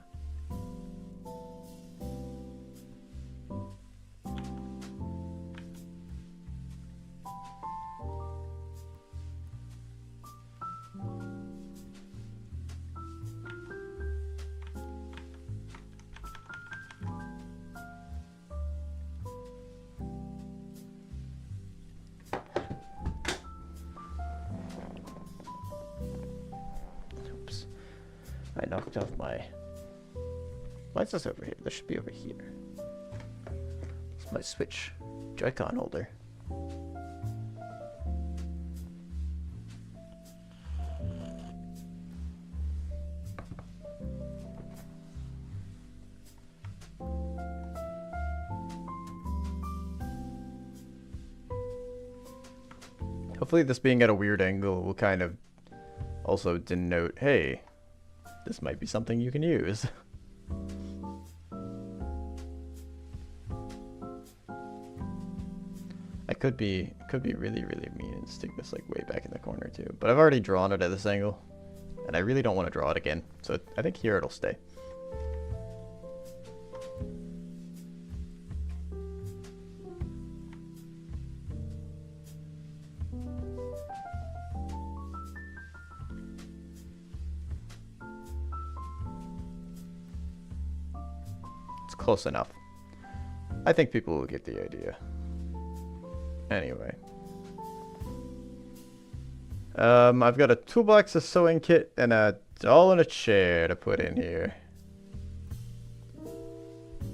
Oops. I knocked off my... Why is this over here? This should be over here. It's my Switch Joy-Con holder. Hopefully this being at a weird angle will kind of also denote, hey, this might be something you can use. I could be really, really mean and stick this like way back in the corner too, but I've already drawn it at this angle, and I really don't want to draw it again, so I think here it'll stay. It's close enough. I think people will get the idea. Anyway. I've got a toolbox, a sewing kit, and a doll and a chair to put in here.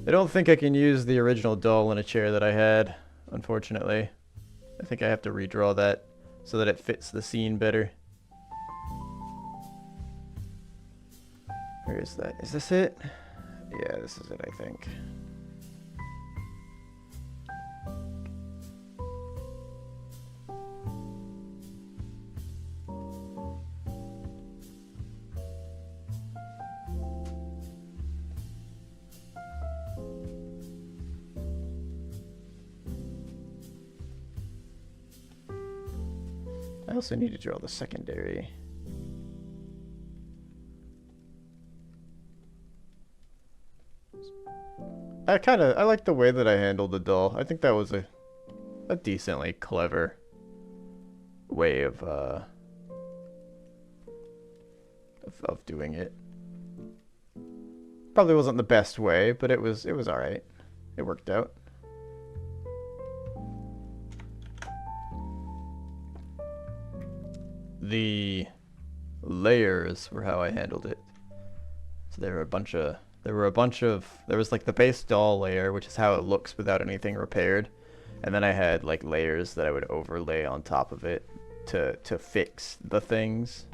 I don't think I can use the original doll and a chair that I had, unfortunately. I think I have to redraw that so that it fits the scene better. Where is that? Is this it? Yeah, this is it, I think. I also need to draw the secondary. I like the way that I handled the doll. I think that was a decently clever way of doing it. Probably wasn't the best way, but it was all right. It worked out. The layers were how I handled it. So there was like the base doll layer, which is how it looks without anything repaired. And then I had like layers that I would overlay on top of it to fix the things.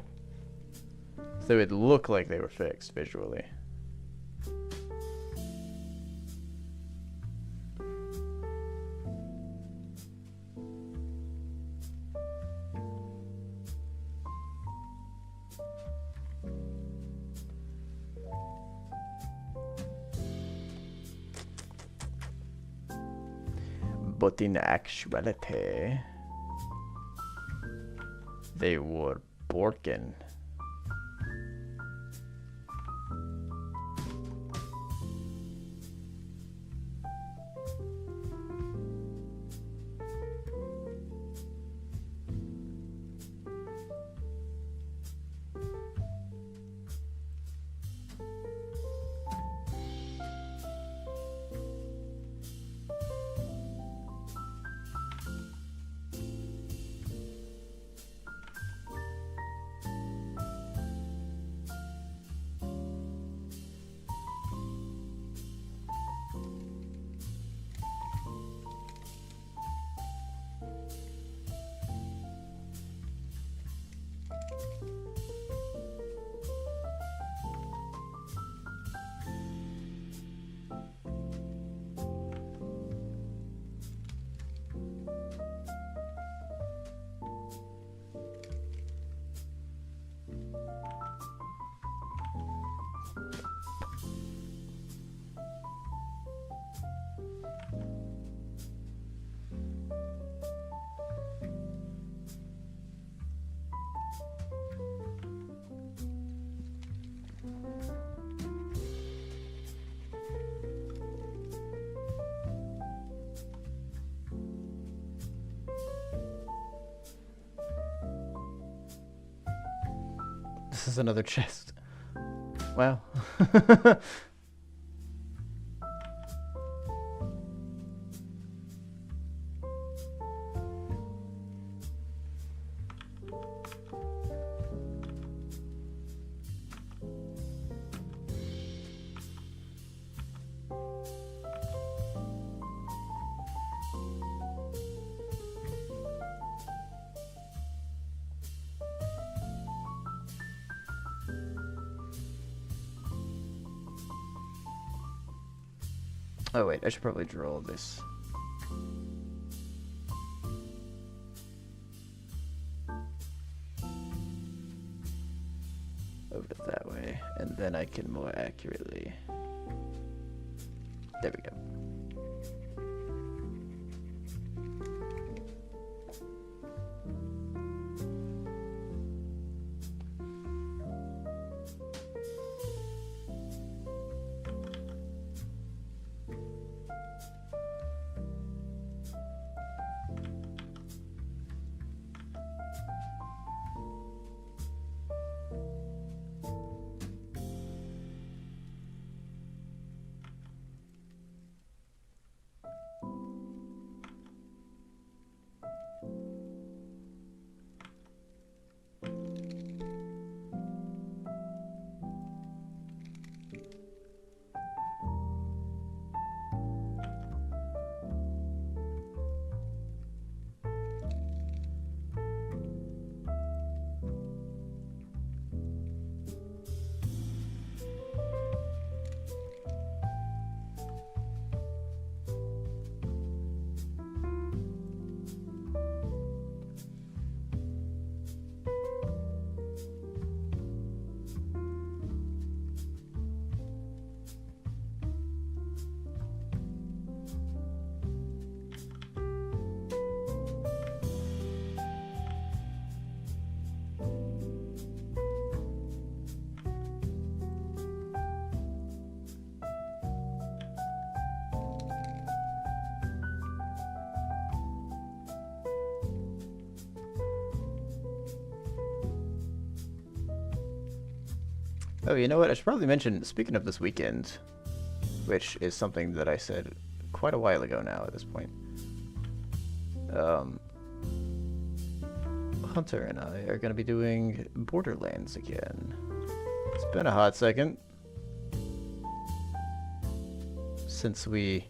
So it would look like they were fixed visually. But in actuality, they were broken. This is another chest. Wow. Oh wait, I should probably draw this. Over that way, and then I can more accurately. There we go. Oh, you know what? I should probably mention, speaking of this weekend, which is something that I said quite a while ago now at this point. Hunter and I are going to be doing Borderlands again. It's been a hot second since we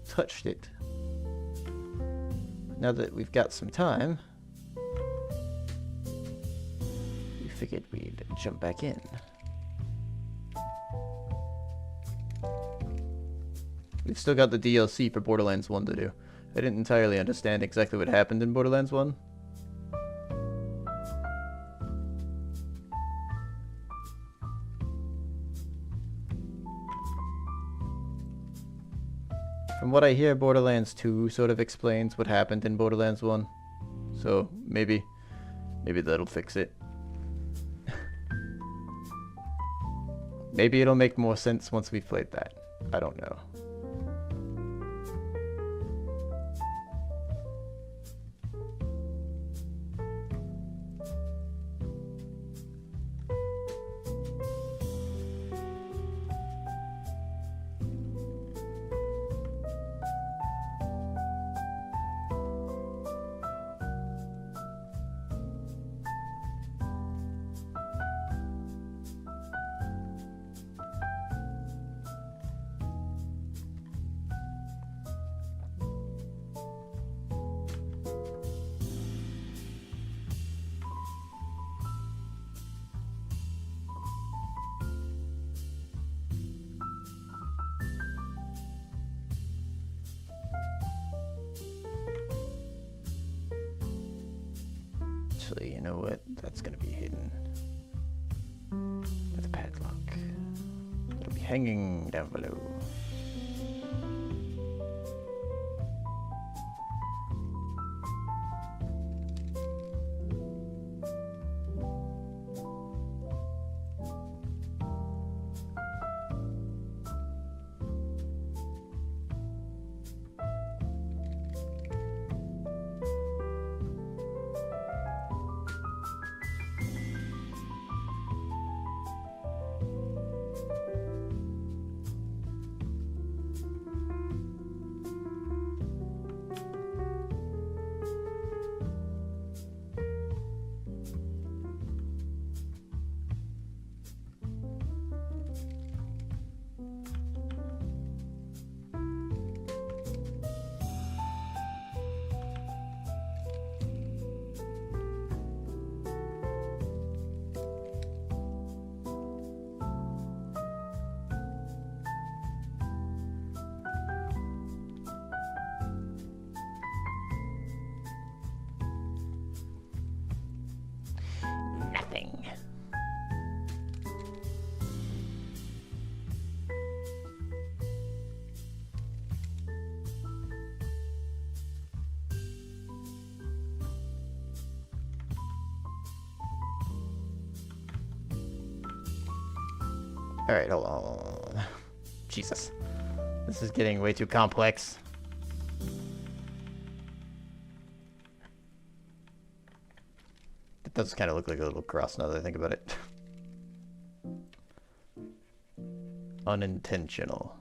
touched it. Now that we've got some time, we figured we'd jump back in. We've still got the DLC for Borderlands 1 to do. I didn't entirely understand exactly what happened in Borderlands 1. From what I hear, Borderlands 2 sort of explains what happened in Borderlands 1. So maybe that'll fix it. Maybe it'll make more sense once we've played that. I don't know. Actually, you know what? That's gonna be hidden with a padlock. It'll be hanging down below. Nothing. Alright, hold on. Jesus. This is getting way too complex. It does kind of look like a little cross now that I think about it. Unintentional.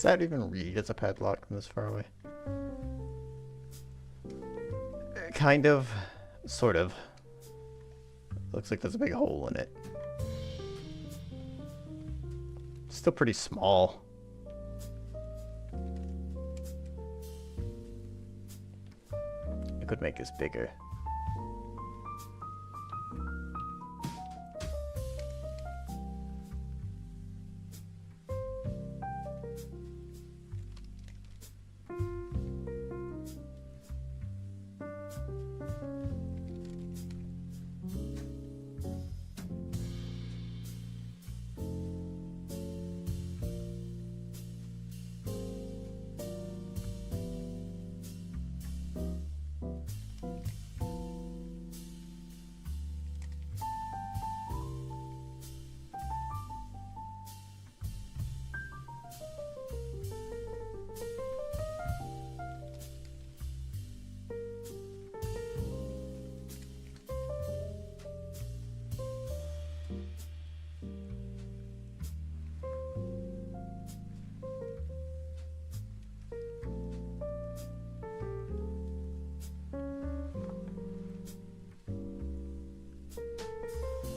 Does that even read as a padlock from this far away? Kind of. Sort of. Looks like there's a big hole in it. Still pretty small. I could make this bigger.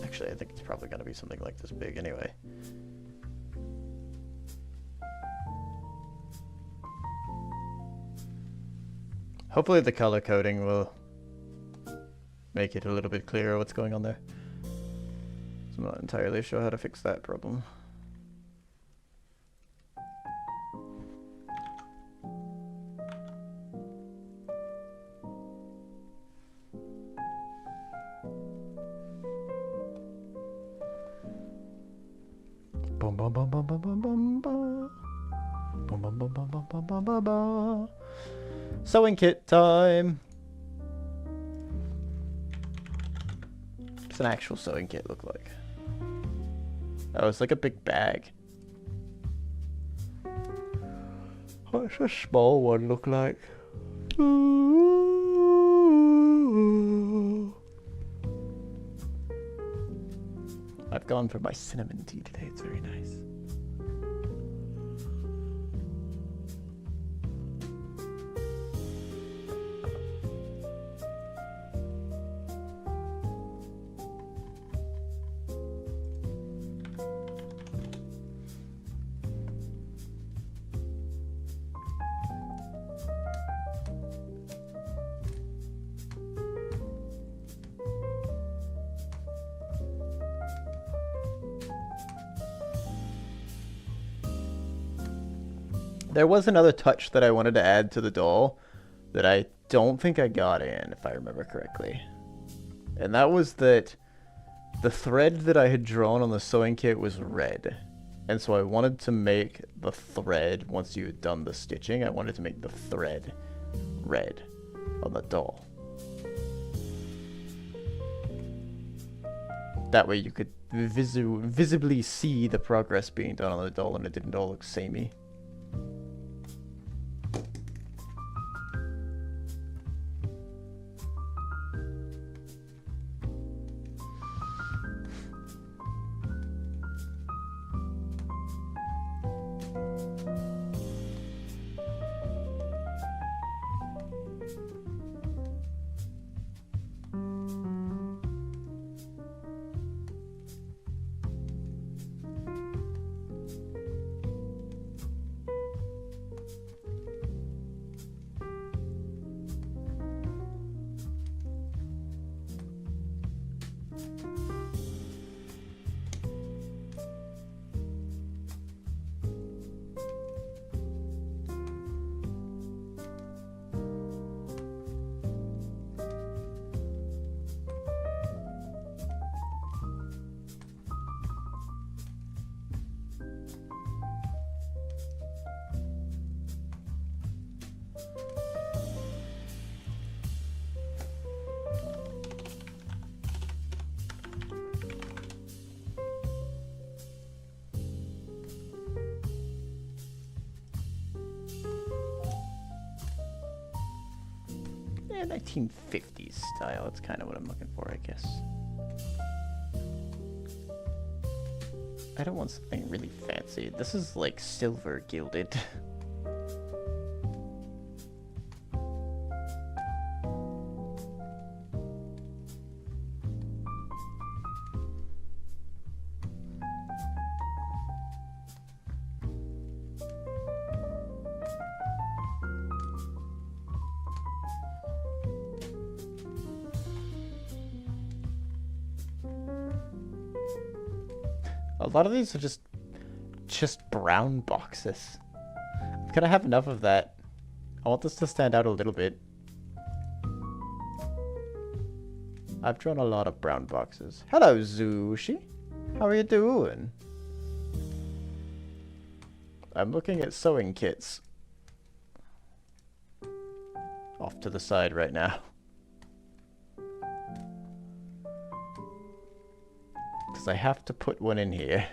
Actually, I think it's probably going to be something like this big anyway. Hopefully the color coding will make it a little bit clearer what's going on there. So I'm not entirely sure how to fix that problem. Bum bum bum bum bum bum bum bum. Bum bum bum bum bum bum bum bum bum. Sewing kit time. What's an actual sewing kit look like? Oh, it's like a big bag. What's a small one look like? I've gone for my cinnamon tea today. It's very nice. There was another touch that I wanted to add to the doll that I don't think I got in, if I remember correctly. And that was that the thread that I had drawn on the sewing kit was red. And so I wanted to make the thread, once you had done the stitching, I wanted to make the thread red on the doll. That way you could visibly see the progress being done on the doll and it didn't all look samey. Yeah, 1950s style. That's kind of what I'm looking for, I guess. I don't want something really fancy. This is like silver gilded. A lot of these are just brown boxes. Can I have enough of that? I want this to stand out a little bit. I've drawn a lot of brown boxes. Hello, Zushi. How are you doing? I'm looking at sewing kits. Off to the side right now. Because I have to put one in here.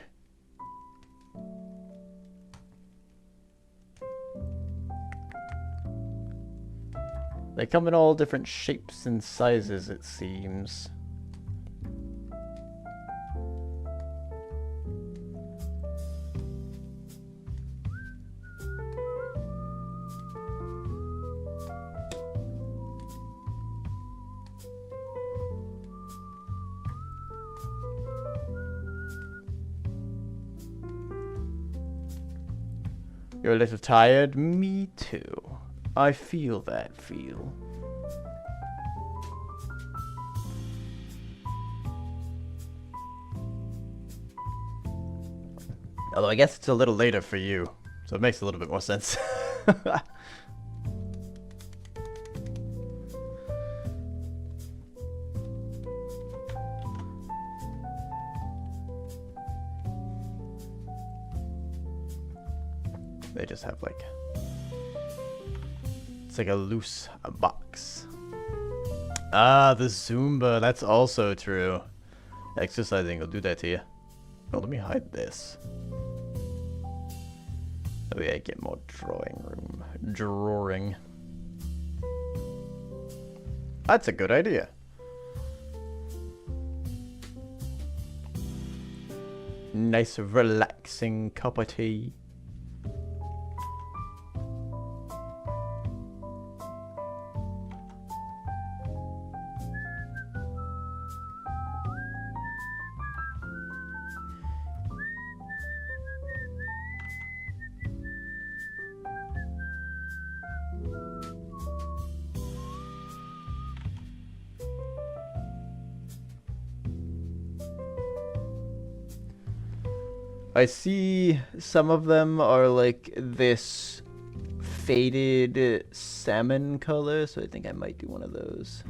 They come in all different shapes and sizes, it seems. You're a little tired? Me too. I feel that feel. Although I guess it's a little later for you, so it makes a little bit more sense. They just have like... It's like a loose box. Ah, the Zumba. That's also true. Exercising will do that to you. Oh, let me hide this. That way I get more drawing room. Drawing. That's a good idea. Nice relaxing cup of tea. I see some of them are like this faded salmon color, so I think I might do one of those.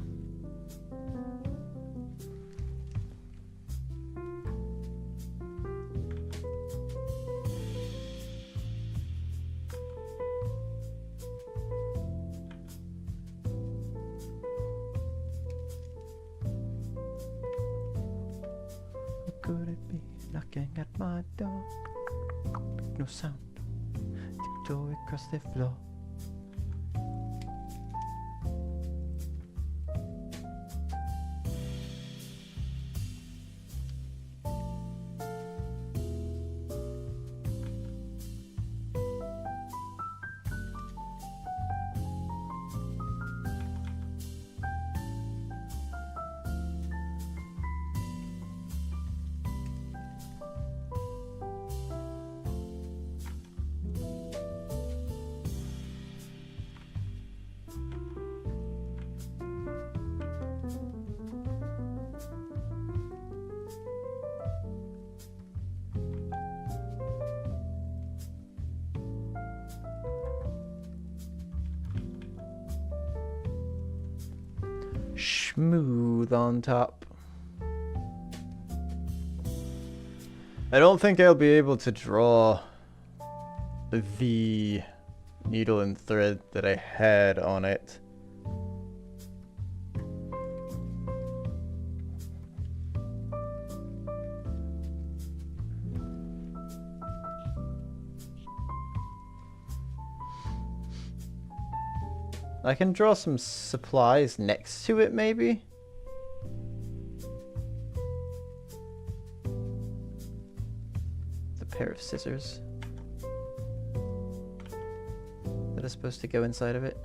Could it be knocking at my door? No sound. Tiptoe across the floor. Smooth on top. I don't think I'll be able to draw the needle and thread that I had on it. I can draw some supplies next to it, maybe? pair of scissors that are supposed to go inside of it.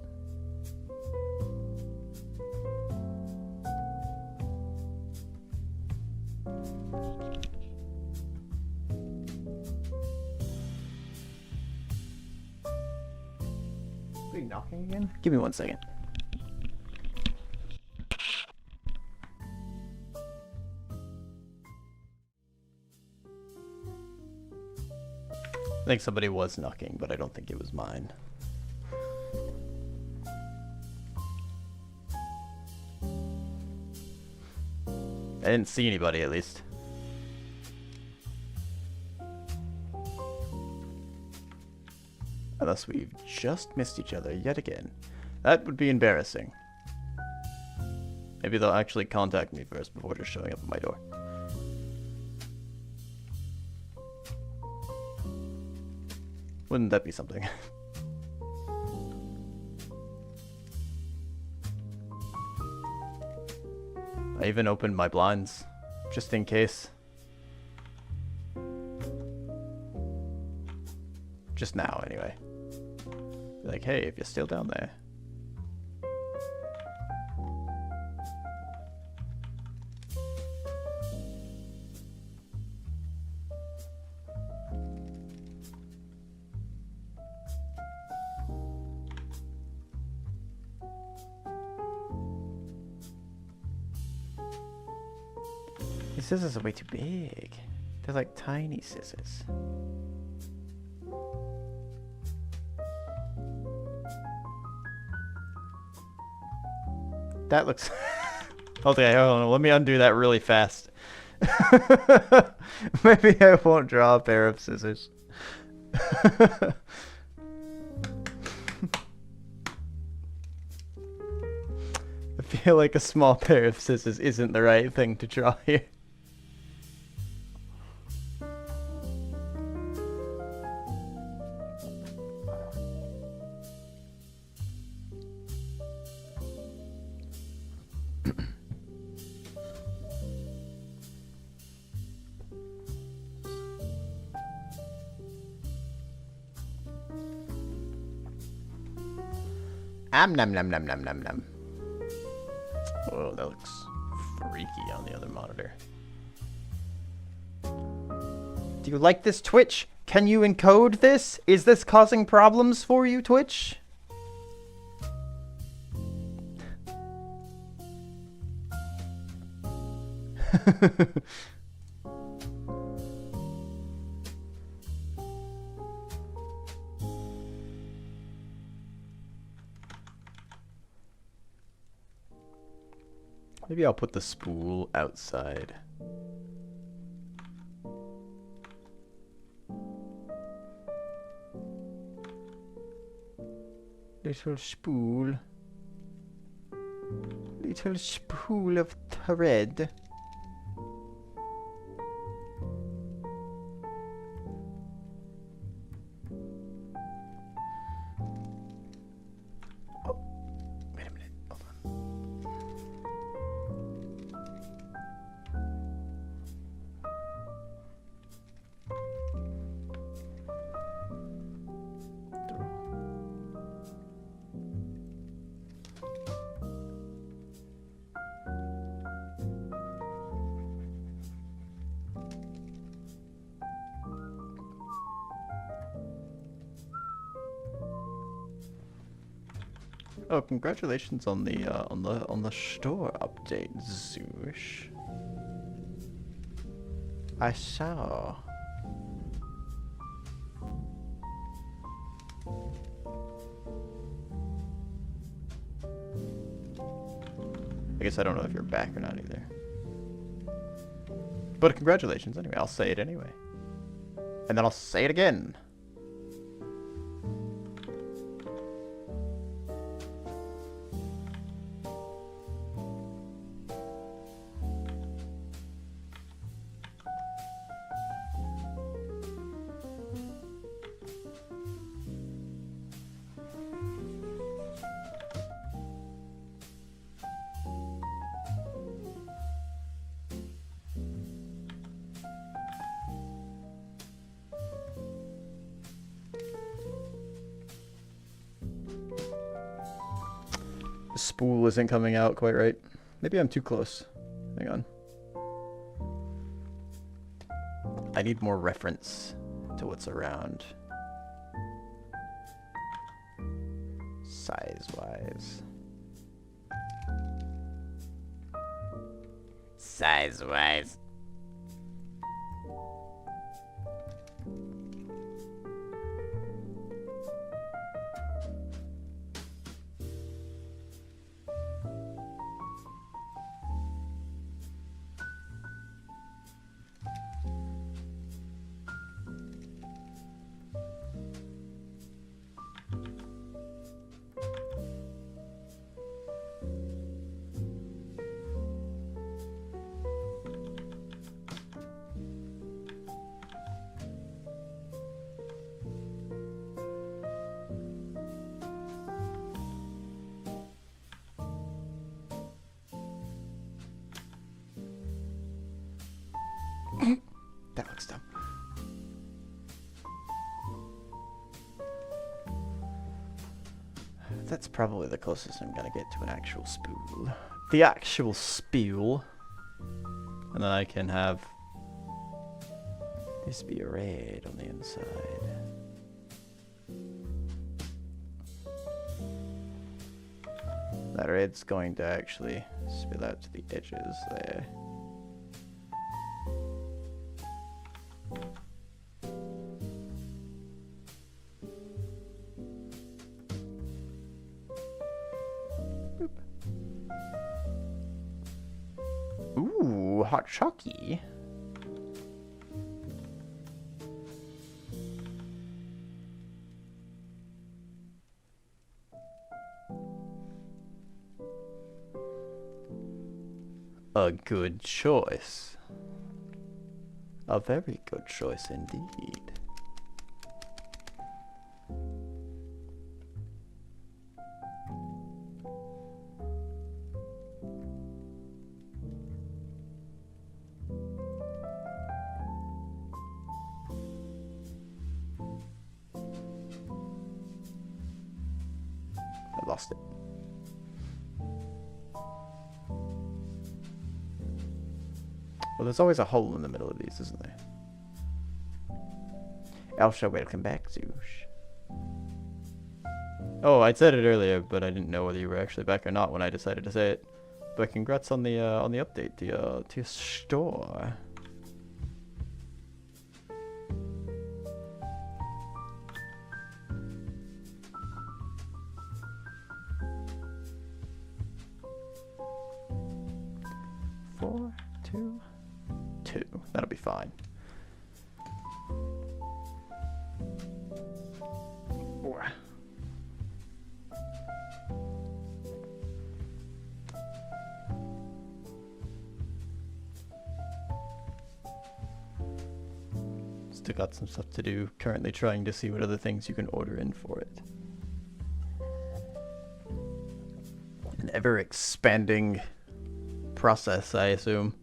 Are you knocking again? Give me 1 second. I think somebody was knocking, but I don't think it was mine. I didn't see anybody, at least. Unless we've just missed each other yet again. That would be embarrassing. Maybe they'll actually contact me first before just showing up at my door. Wouldn't that be something? I even opened my blinds, just in case. Just now, anyway. Be like, hey, if you're still down there. These scissors are way too big. They're like tiny scissors. That looks... Okay, hold on. Let me undo that really fast. Maybe I won't draw a pair of scissors. I feel like a small pair of scissors isn't the right thing to draw here. Nom nom nom nom nom nom. Oh, that looks freaky on the other monitor. Do you like this, Twitch? Can you encode this? Is this causing problems for you, Twitch? Maybe I'll put the spool outside. Little spool. Little spool of thread. Oh, wait a minute. Hold on. Oh, congratulations on the store update, Zoosh. I saw. I guess I don't know if you're back or not either. But congratulations anyway. I'll say it anyway. And then I'll say it again. The spool isn't coming out quite right. Maybe I'm too close. Hang on. I need more reference to what's around. Size-wise. Size-wise. That looks dumb. That's probably the closest I'm gonna get to an actual spool. The actual spool. And then I can have this be a red on the inside. That red's going to actually spill out to the edges there. Ooh, hot chalky. A good choice. A very good choice indeed. I lost it. Well, there's always a hole in the middle of these, isn't there? Elsha, welcome back, Zeus. Oh, I said it earlier, but I didn't know whether you were actually back or not when I decided to say it. But congrats on the update to your store. Four, two. That'll be fine. Still got some stuff to do. Currently trying to see what other things you can order in for it. An ever expanding process, I assume.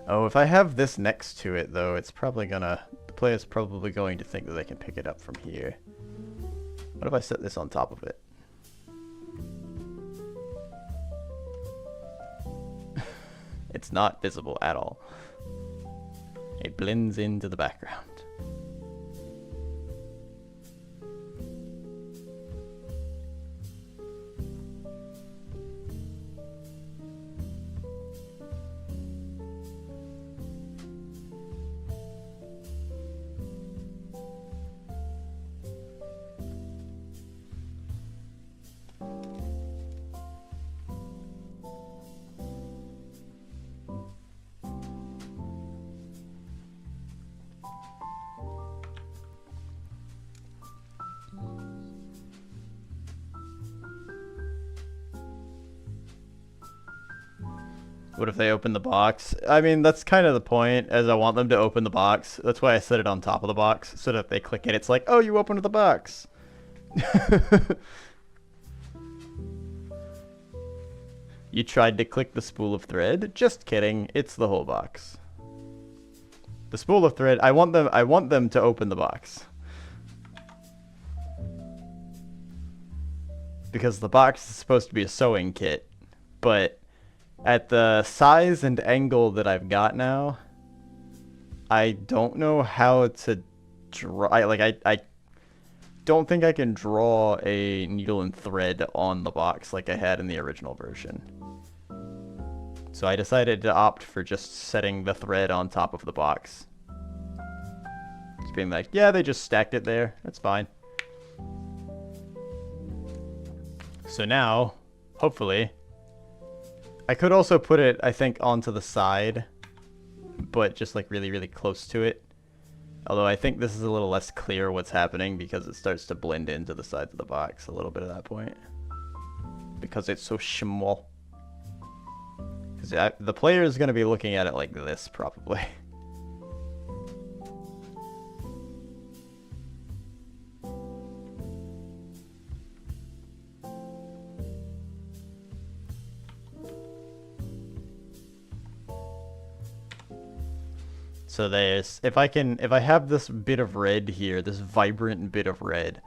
Oh, if I have this next to it, though, it's probably gonna... The player's probably going to think that they can pick it up from here. What if I set this on top of it? It's not visible at all. It blends into the background. What if they open the box? I mean, that's kind of the point, as I want them to open the box. That's why I set it on top of the box, so that if they click it, it's like, oh, you opened the box. You tried to click the spool of thread? Just kidding, it's the whole box. The spool of thread, I want them to open the box. because the box is supposed to be a sewing kit, but at the size and angle that I've got now, I don't know how to draw. I don't think I can draw a needle and thread on the box like I had in the original version. So I decided to opt for just setting the thread on top of the box. Just being like, yeah, they just stacked it there. That's fine. So now, hopefully, I could also put it, I think, onto the side, but just like really, really close to it. Although I think this is a little less clear what's happening because it starts to blend into the sides of the box a little bit at that point. Because it's so small. Because the player is going to be looking at it like this, probably. So there's, if I have this bit of red here, this vibrant bit of red,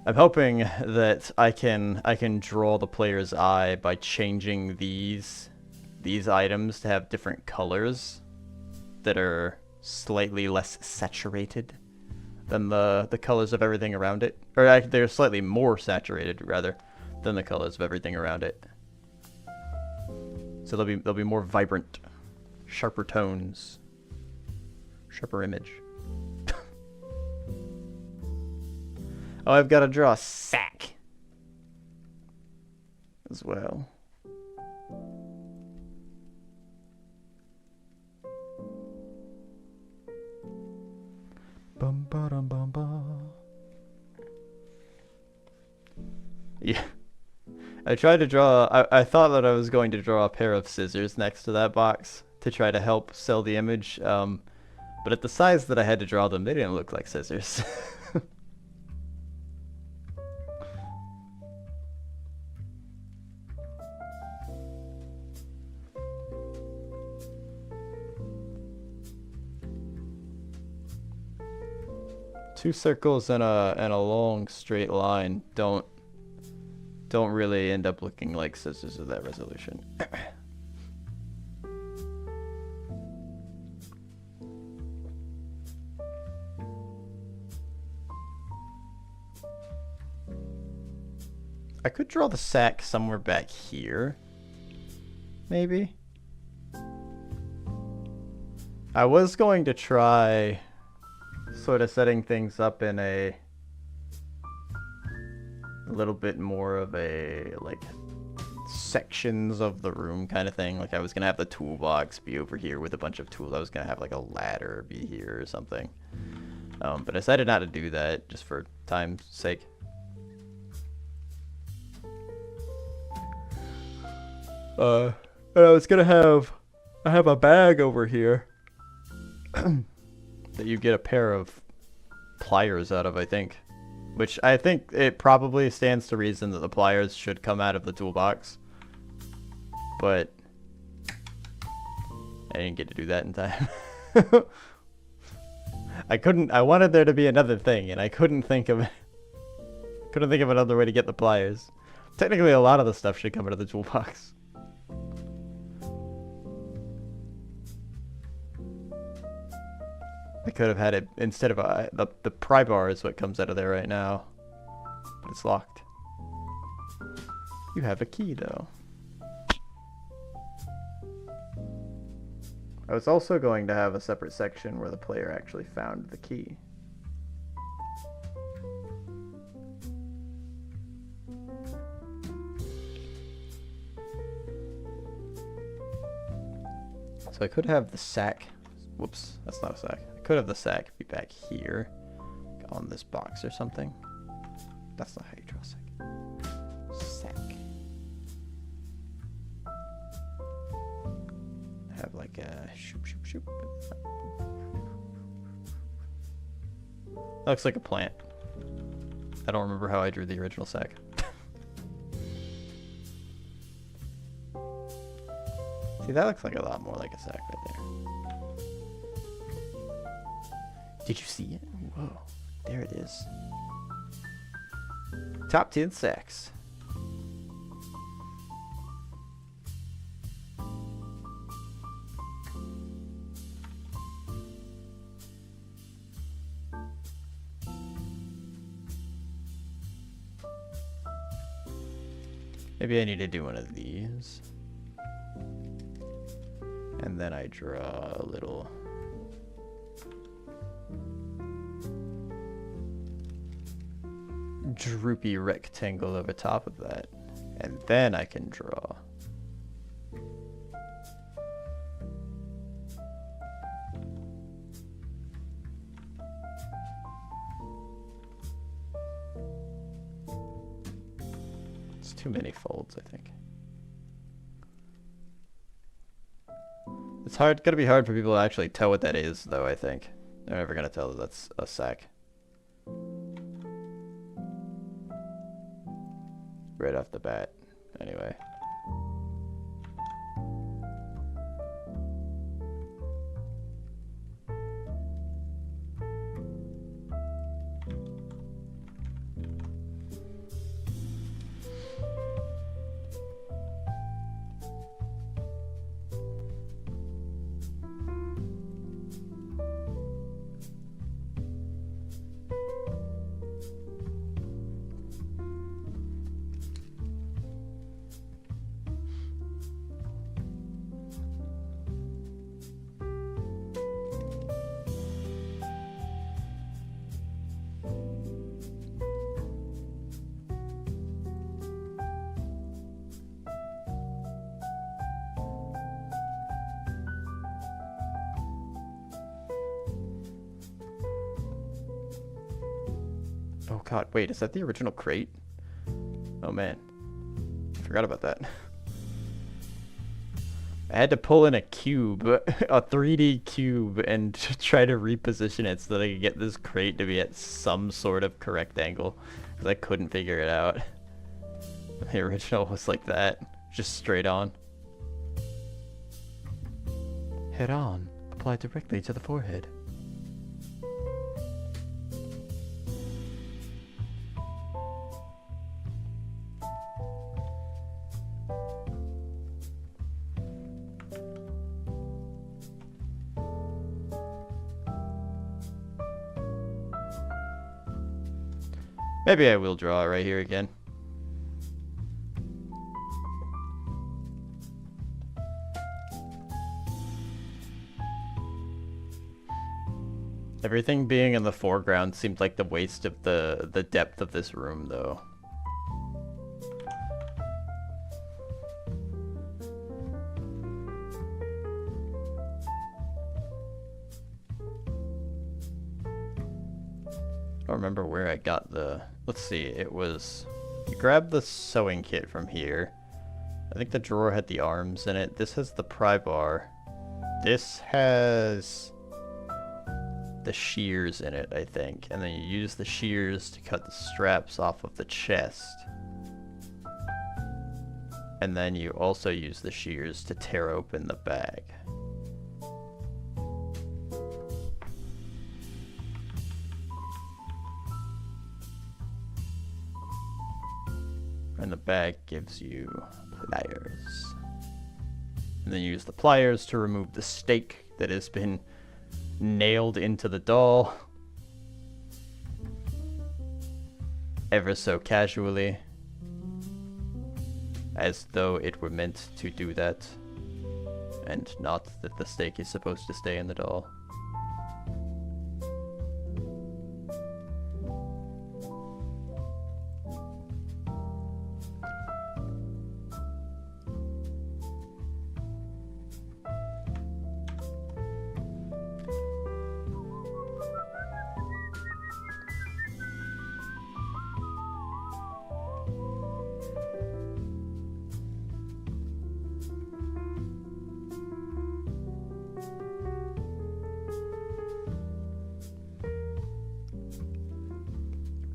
I'm hoping that I can draw the player's eye by changing these items to have different colors that are slightly less saturated than the colors of everything around it. Or actually, they're slightly more saturated, rather, than the colors of everything around it. So they'll be more vibrant, sharper tones. Sharper image. Oh, I've got to draw a sack as well. Bum ba dum bum ba. Yeah. I tried to draw. I thought that I was going to draw a pair of scissors next to that box to try to help sell the image. But at the size that I had to draw them, they didn't look like scissors. Two circles and a long straight line don't really end up looking like scissors of that resolution. I could draw the sack somewhere back here, maybe. I was going to try sort of setting things up in a little bit more of a, like, sections of the room kind of thing. Like, I was going to have the toolbox be over here with a bunch of tools. I was going to have, like, a ladder be here or something. But I decided not to do that, just for time's sake. And I was going to I have a bag over here that you get a pair of pliers out of, I think. Which I think it probably stands to reason that the pliers should come out of the toolbox. But I didn't get to do that in time. I wanted there to be another thing, and I couldn't think of another way to get the pliers. Technically, a lot of the stuff should come out of the toolbox. I could have had it instead of the pry bar is what comes out of there right now, but it's locked. You have a key though. I was also going to have a separate section where the player actually found the key. So I could have the sack. Whoops, that's not a sack. I could have the sack be back here on this box or something. That's not how you draw a sack. Sack. Have like a shoop, shoop, shoop. That looks like a plant. I don't remember how I drew the original sack. See, that looks like a lot more like a sack right there. Did you see it? Whoa, there it is. top 10 sacks. Maybe I need to do one of these. And then I draw a little droopy rectangle over top of that. And then I can draw. It's too many folds, I think. It's gonna be hard for people to actually tell what that is, though, I think. They're never gonna tell that that's a sack. Right off the bat, anyway. Oh god, wait, is that the original crate? Oh man, forgot about that. I had to pull in a cube, a 3D cube, and try to reposition it so that I could get this crate to be at some sort of correct angle, because I couldn't figure it out. The original was like that, just straight on. Head on, apply directly to the forehead. Maybe I will draw it right here again. Everything being in the foreground seemed like the waste of the depth of this room, though. I don't remember where I got the... Let's see, it was... You grab the sewing kit from here. I think the drawer had the arms in it. This has the pry bar. This has the shears in it, I think. And then you use the shears to cut the straps off of the chest. And then you also use the shears to tear open the bag. And the bag gives you pliers. And then you use the pliers to remove the stake that has been nailed into the doll. Ever so casually. As though it were meant to do that. And not that the stake is supposed to stay in the doll.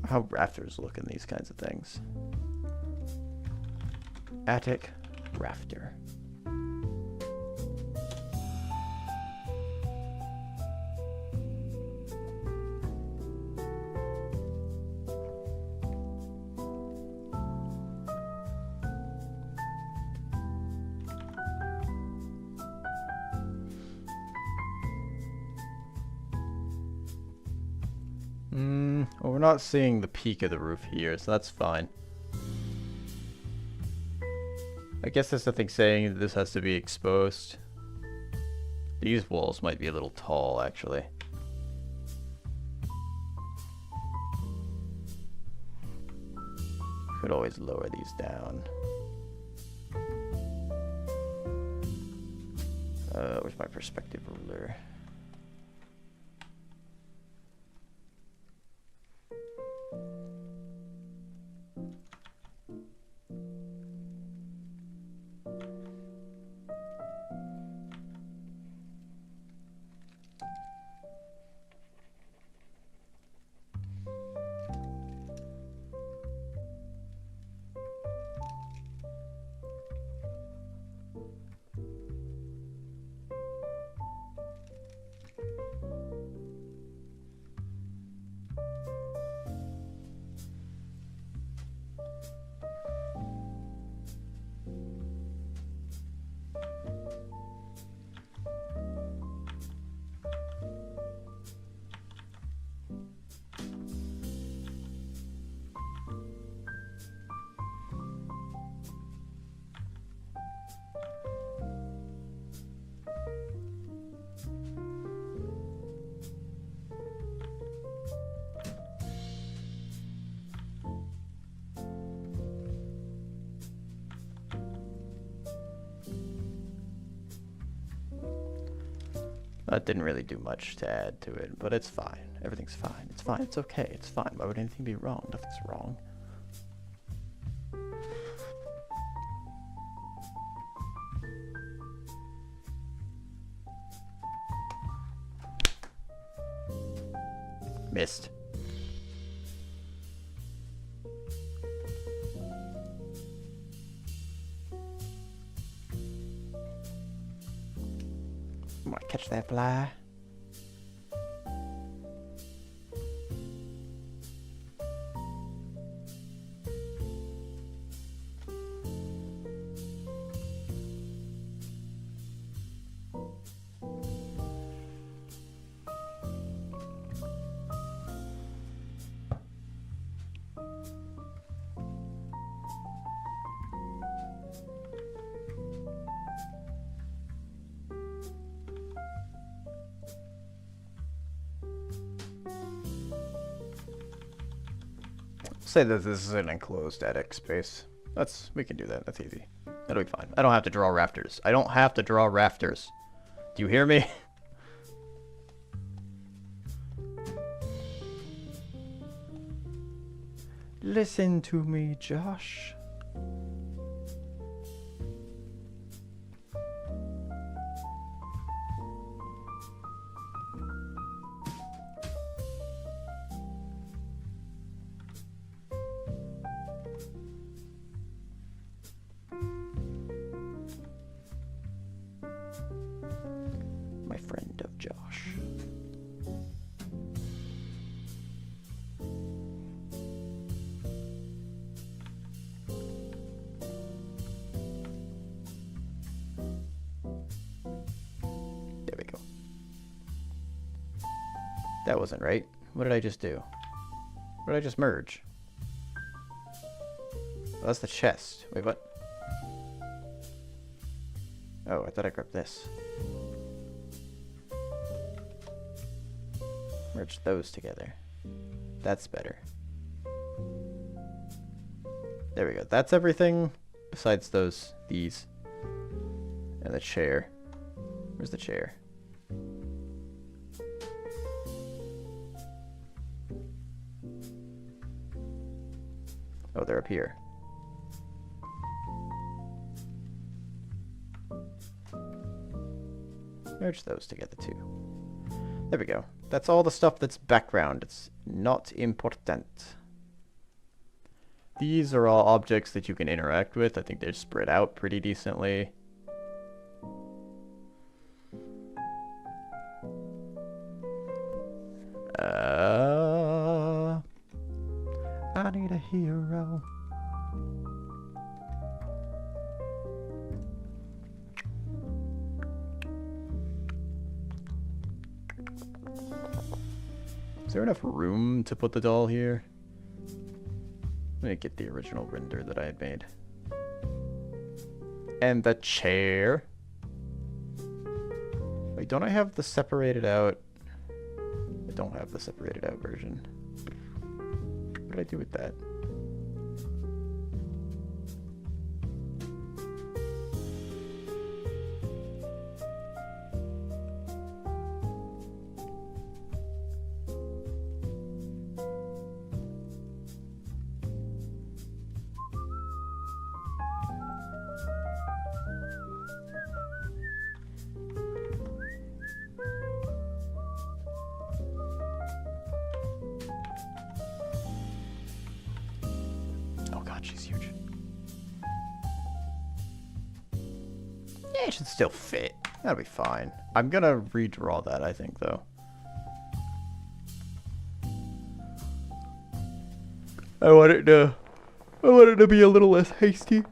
How rafters look in these kinds of things. Attic rafter. Well, we're not seeing the peak of the roof here, so that's fine. I guess there's nothing saying that this has to be exposed. These walls might be a little tall, actually. Could always lower these down. Where's my perspective ruler? That didn't really do much to add to it, but it's fine. Everything's fine. It's fine. It's okay. It's fine. Why would anything be wrong? Nothing's wrong. Missed. I'm gonna catch that fly. Say that this is an enclosed attic space. We can do that. That's easy. That'll be fine. I don't have to draw rafters. I don't have to draw rafters. Do you hear me? Listen to me, Josh. My friend of Josh. There we go. That wasn't right. What did I just do? What did I just merge? Oh, that's the chest. Wait, what? Oh, I thought I grabbed this. Merge those together. That's better. There we go. That's everything besides these, and the chair. Where's the chair? Oh, they're up here. Merge those together too. There we go. That's all the stuff that's background. It's not important. These are all objects that you can interact with. I think they're spread out pretty decently. I need a hero. Is there enough room to put the doll here? Let me get the original render that I had made. And the chair. Wait, don't I have the separated out? I don't have the separated out version. What did I do with that? She's huge. Yeah, it should still fit. That'll be fine. I'm gonna redraw that, I think, though. I want it to be a little less hasty.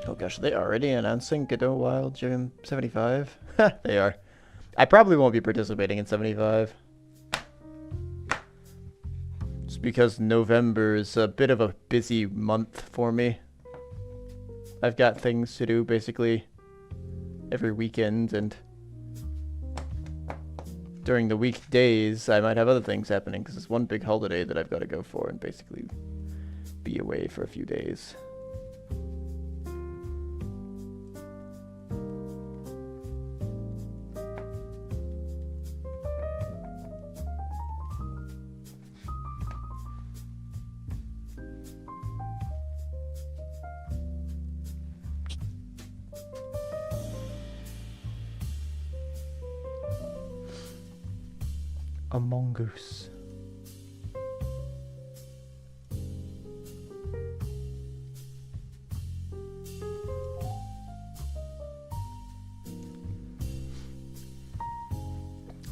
Oh gosh, are they already announcing Godot Wild Gym 75? They are. I probably won't be participating in 75. Just because November is a bit of a busy month for me. I've got things to do basically every weekend, and during the weekdays I might have other things happening because it's one big holiday that I've got to go for and basically be away for a few days. A mongoose.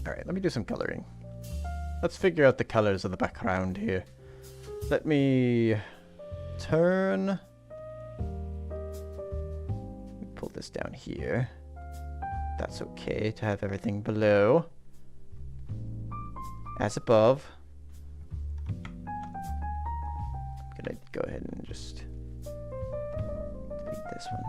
Alright, let me do some coloring. Let's figure out the colors of the background here. Let me turn... pull this down here. That's okay to have everything below. As above. I'm gonna go ahead and just delete this one.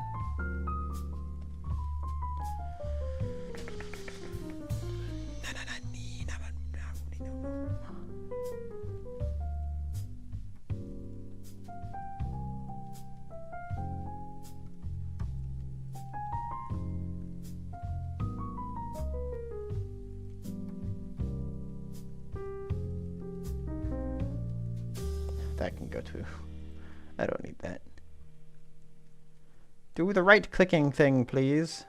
That can go too. I don't need that. Do the right clicking thing, please.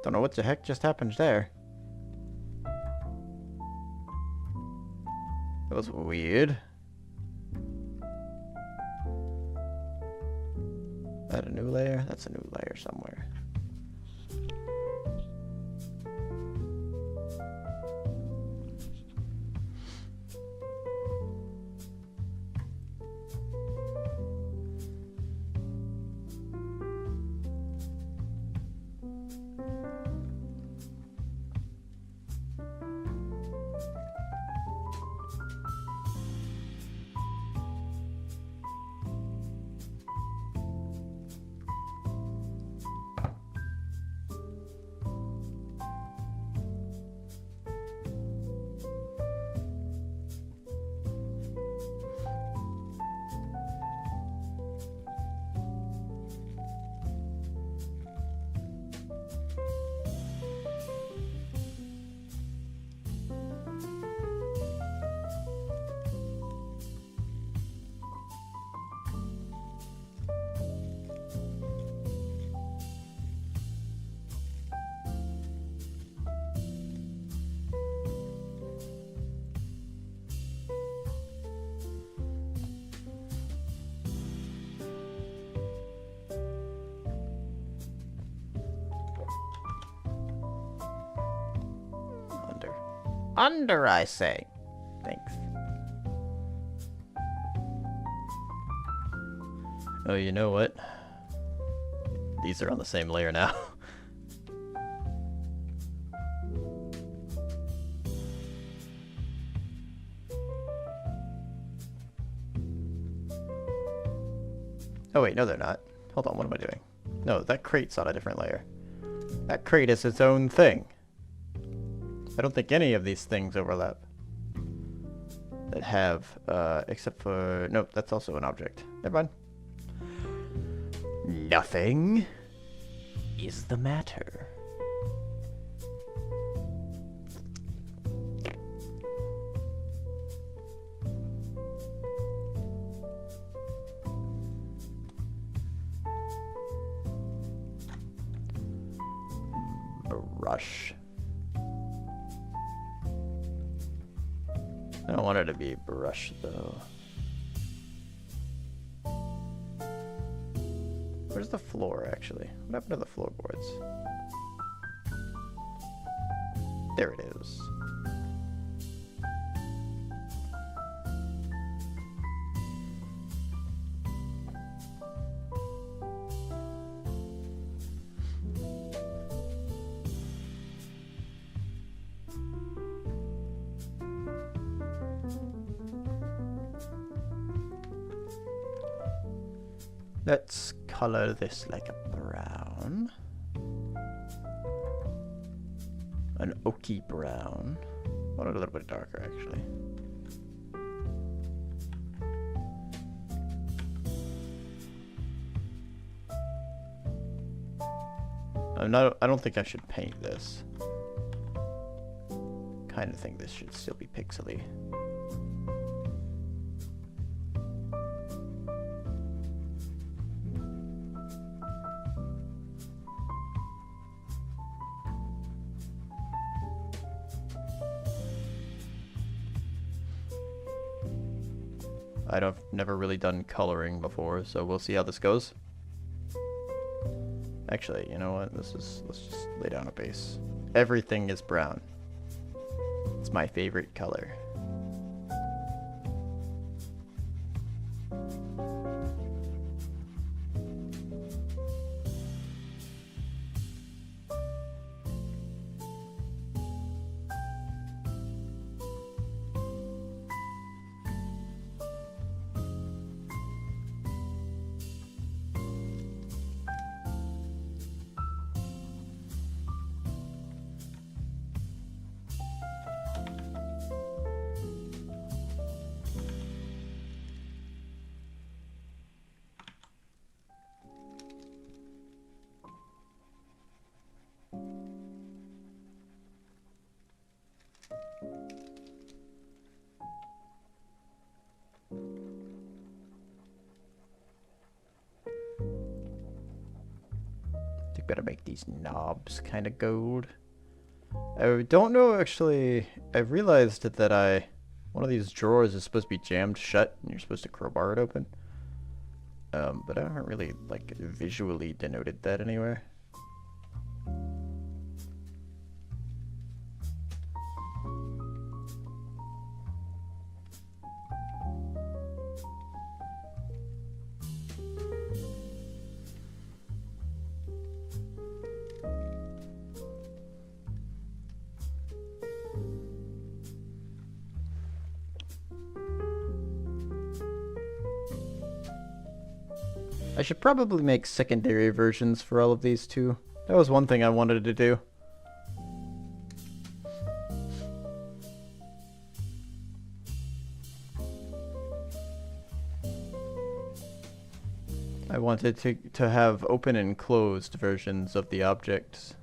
Don't know what the heck just happened there. That was weird. Is that a new layer? That's a new layer somewhere. Under, I say. Thanks. Oh, you know what? These are on the same layer now. Oh wait, no they're not. Hold on, what am I doing? No, that crate's on a different layer. That crate is its own thing. I don't think any of these things overlap. That have, except for... Nope, that's also an object. Never mind. Nothing is the matter. Brush. I don't want it to be brush though. Where's the floor actually? What happened to the floorboards? There it is. Let's color this like a brown. An oaky brown. I want it a little bit darker actually. I don't think I should paint this. Kind of think this should still be pixely. I've never really done coloring before, so we'll see how this goes. Actually, you know what? Let's just lay down a base. Everything is brown. It's my favorite color. Better make these knobs kind of gold. I don't know actually. I realized that one of these drawers is supposed to be jammed shut and you're supposed to crowbar it open. But I haven't really like visually denoted that anywhere. I should probably make secondary versions for all of these too. That was one thing I wanted to do. I wanted to have open and closed versions of the objects.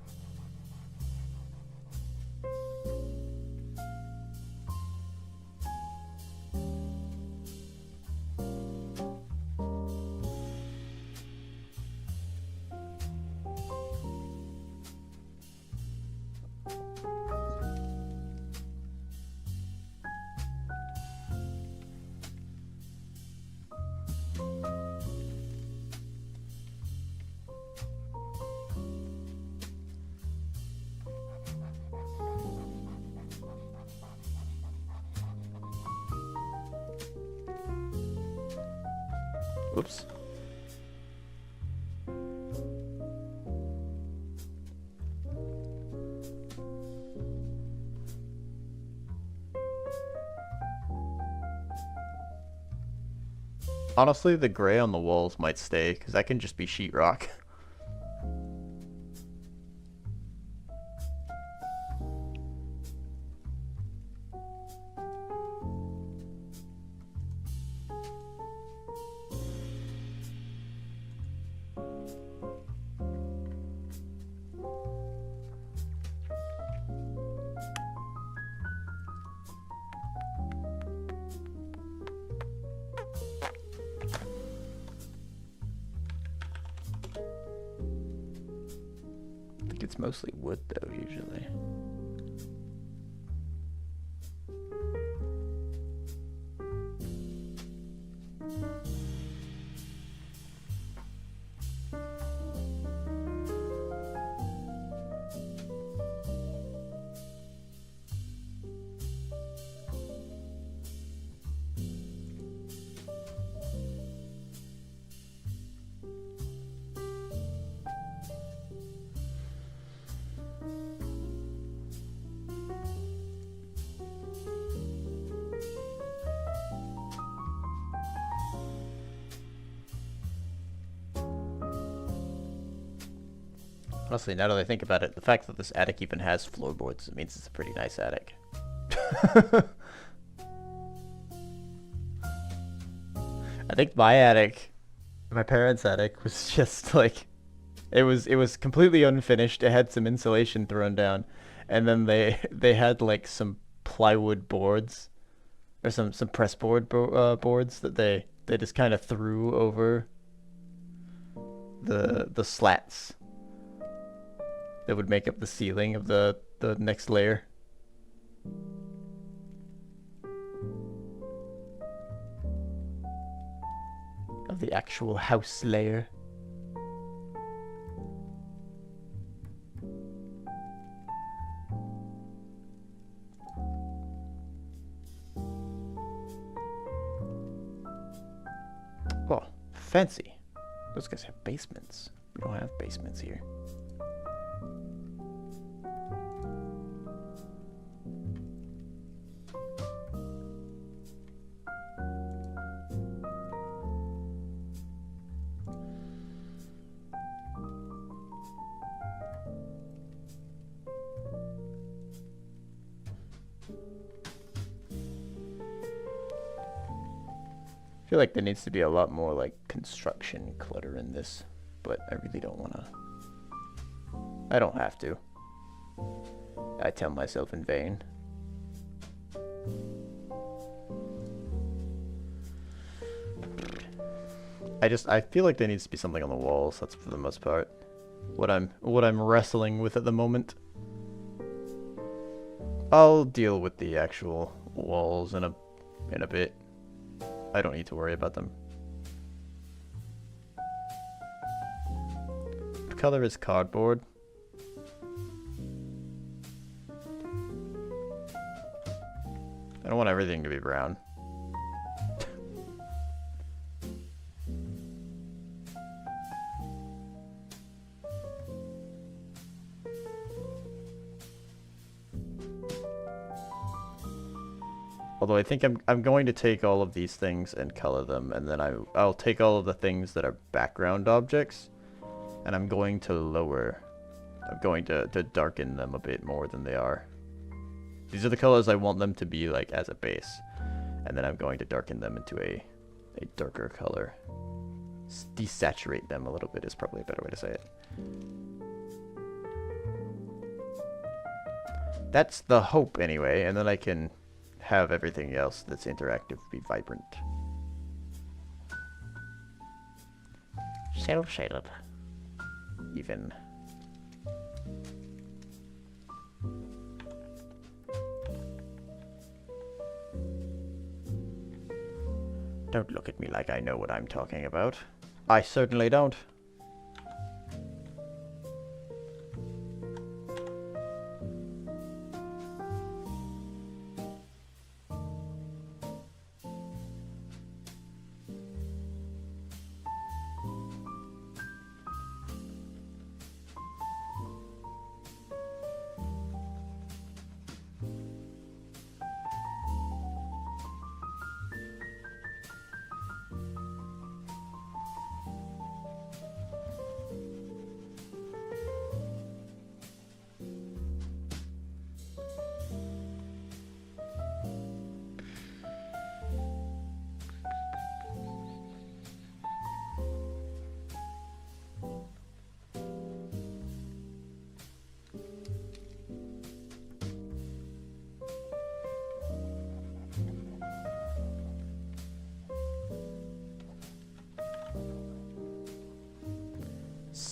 Whoops. Honestly, the gray on the walls might stay, because that can just be sheetrock. I think it's mostly wood, though, usually. Honestly, now that I think about it, the fact that this attic even has floorboards, it means it's a pretty nice attic. I think my attic, my parents' attic, was just like, it was completely unfinished. It had some insulation thrown down, and then they had like some plywood boards, or some press boards that they just kind of threw over the slats that would make up the ceiling of the next layer. Of the actual house layer. Oh, fancy. Those guys have basements. We don't have basements here. I feel like there needs to be a lot more like construction clutter in this, but I really don't want to. I don't have to. I tell myself in vain. I feel like there needs to be something on the walls. That's for the most part what I'm wrestling with at the moment. I'll deal with the actual walls in a bit. I don't need to worry about them. What color is cardboard? I don't want everything to be brown. Although I think I'm going to take all of these things and color them, and then I'll take all of the things that are background objects, and I'm going to darken them a bit more than they are. These are the colors I want them to be like as a base, and then I'm going to darken them into a darker color. Desaturate them a little bit is probably a better way to say it. That's the hope anyway, and then I can have everything else that's interactive be vibrant. Cel-shaded. Even. Don't look at me like I know what I'm talking about. I certainly don't.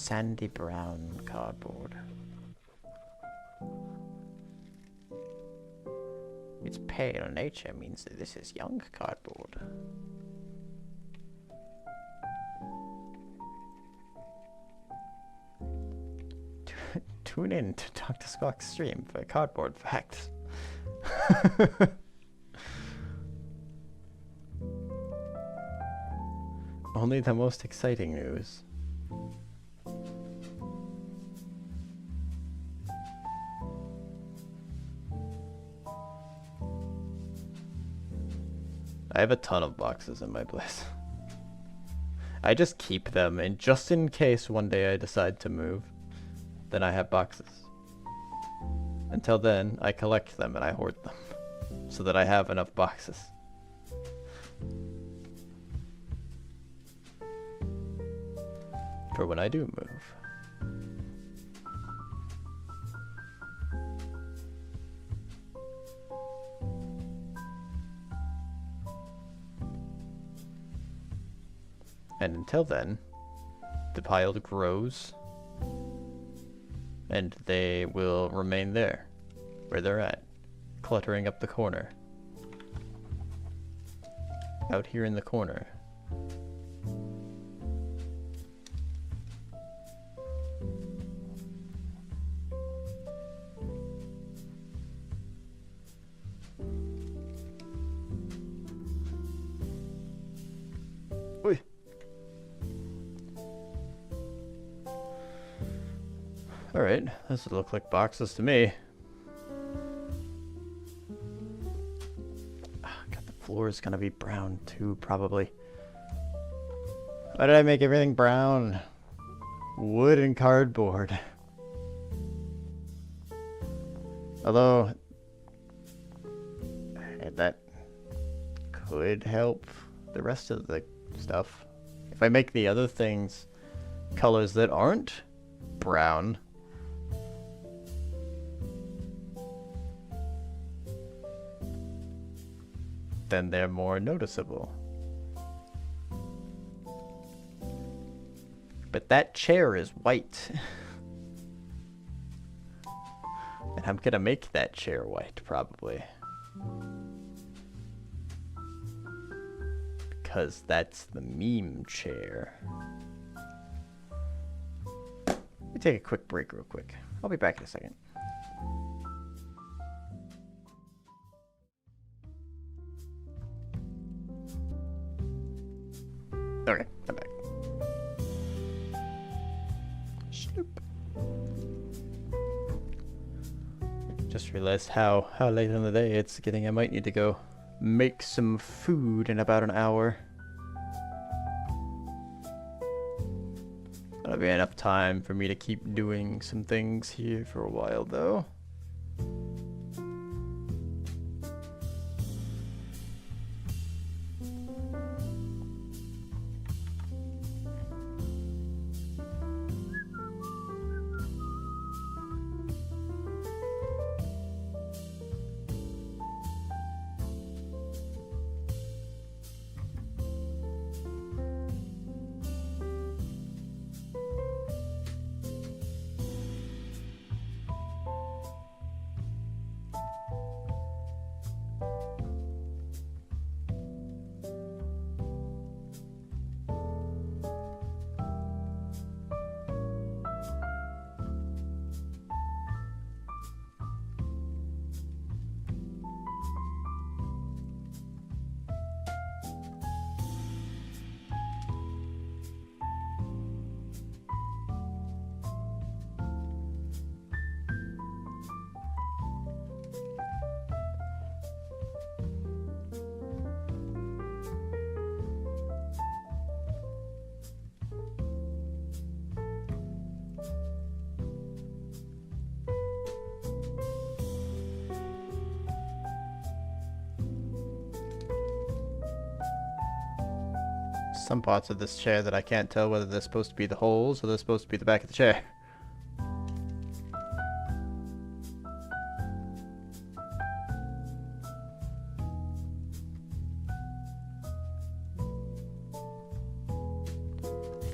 sandy brown cardboard. Its pale nature means that this is young cardboard. Tune in to Dr. Squawk's stream for cardboard facts. Only the most exciting news. I have a ton of boxes in my place. I just keep them, and just in case one day I decide to move, then I have boxes. Until then, I collect them and I hoard them, so that I have enough boxes. For when I do move. And until then, the pile grows, and they will remain there, where they're at, cluttering up the corner. Out here in the corner. Oi. Alright, this would look like boxes to me. God, the floor is gonna be brown too, probably. Why did I make everything brown? Wood and cardboard. Although, that could help the rest of the stuff. If I make the other things colors that aren't brown, then they're more noticeable. But that chair is white. And I'm gonna make that chair white, probably. Because that's the meme chair. Let me take a quick break real quick. I'll be back in a second. Okay, I'm back. Sloop. Just realized how late in the day it's getting. I might need to go make some food in about an hour. That'll be enough time for me to keep doing some things here for a while, though. Some parts of this chair that I can't tell whether they're supposed to be the holes or they're supposed to be the back of the chair. I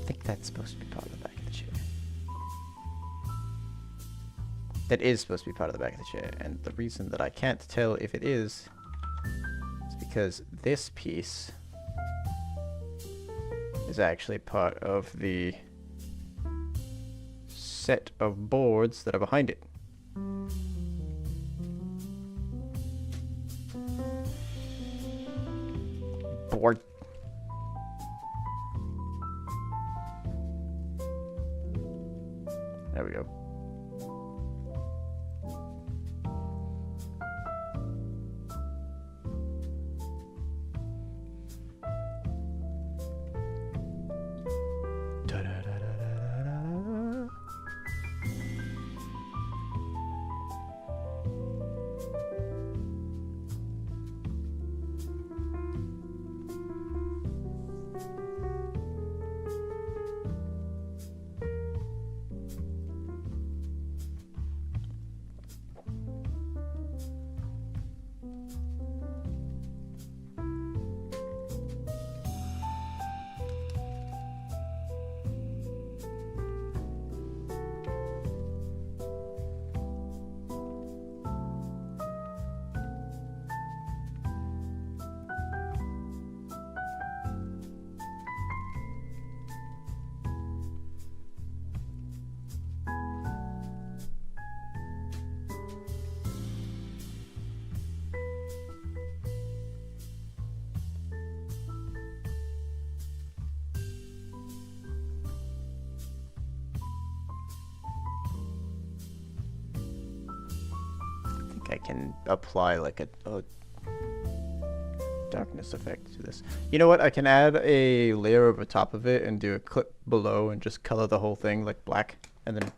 think that's supposed to be part of the back of the chair. That is supposed to be part of the back of the chair, and the reason that I can't tell if it is because this piece is actually part of the set of boards that are behind it. Board. There we go. I can apply like a darkness effect to this. You know what? I can add a layer over top of it and do a clip below and just color the whole thing like black, and then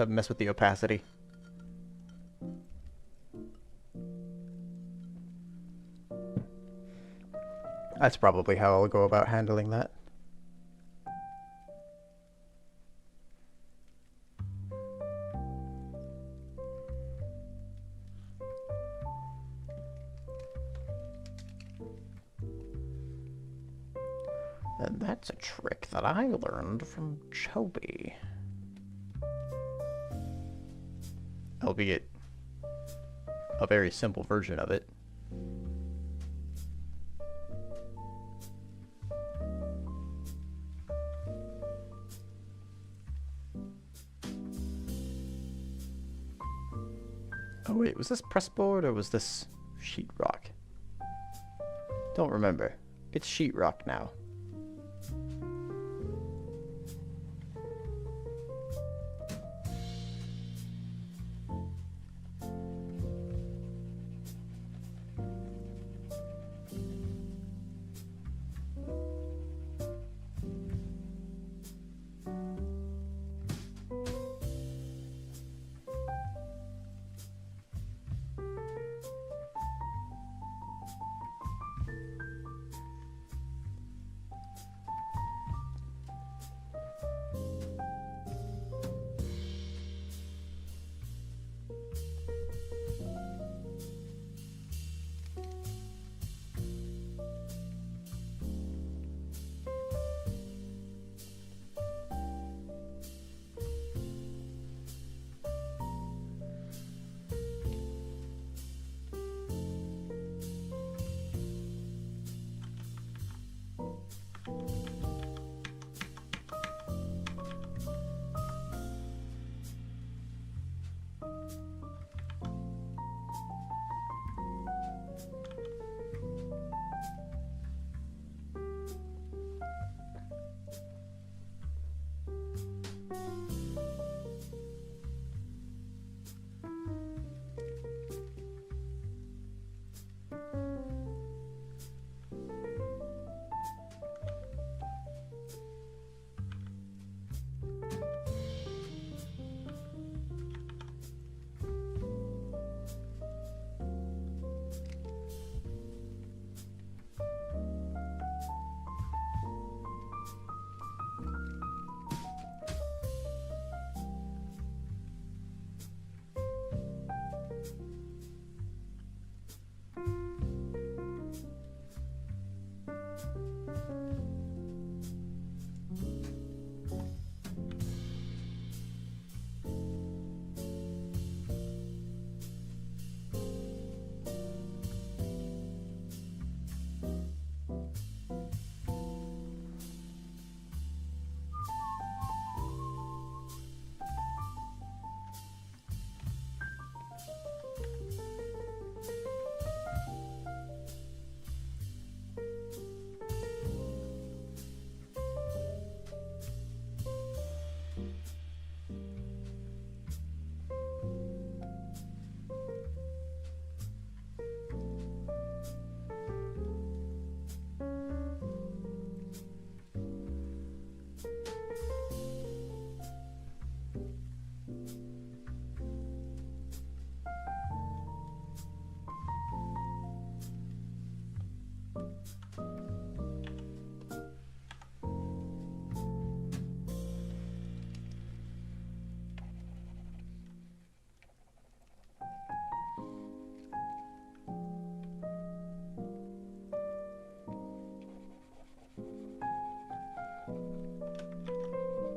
mess with the opacity. That's probably how I'll go about handling that. And that's a trick that I learned from Chobi. Albeit a very simple version of it. Oh wait, was this pressboard or was this sheetrock? Don't remember. It's sheetrock now.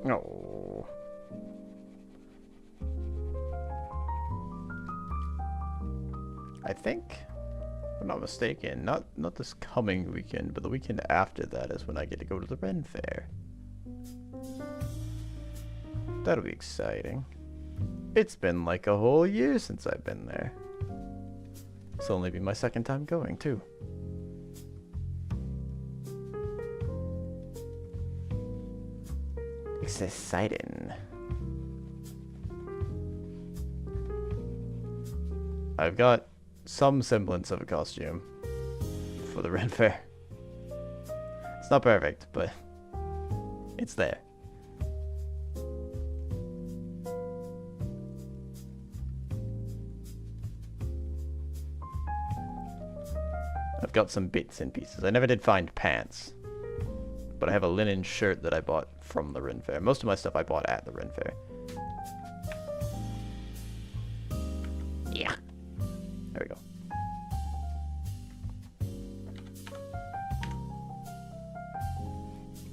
Oh. I think, if I'm not mistaken, not this coming weekend, but the weekend after that is when I get to go to the Ren Fair. That'll be exciting. It's been like a whole year since I've been there. This will only be my second time going, too. It's exciting. I've got some semblance of a costume for the Ren Fair. It's not perfect, but it's there. I've got some bits and pieces. I never did find pants, but I have a linen shirt that I bought from the Ren Fair. Most of my stuff I bought at the Ren Fair. Yeah. There we go.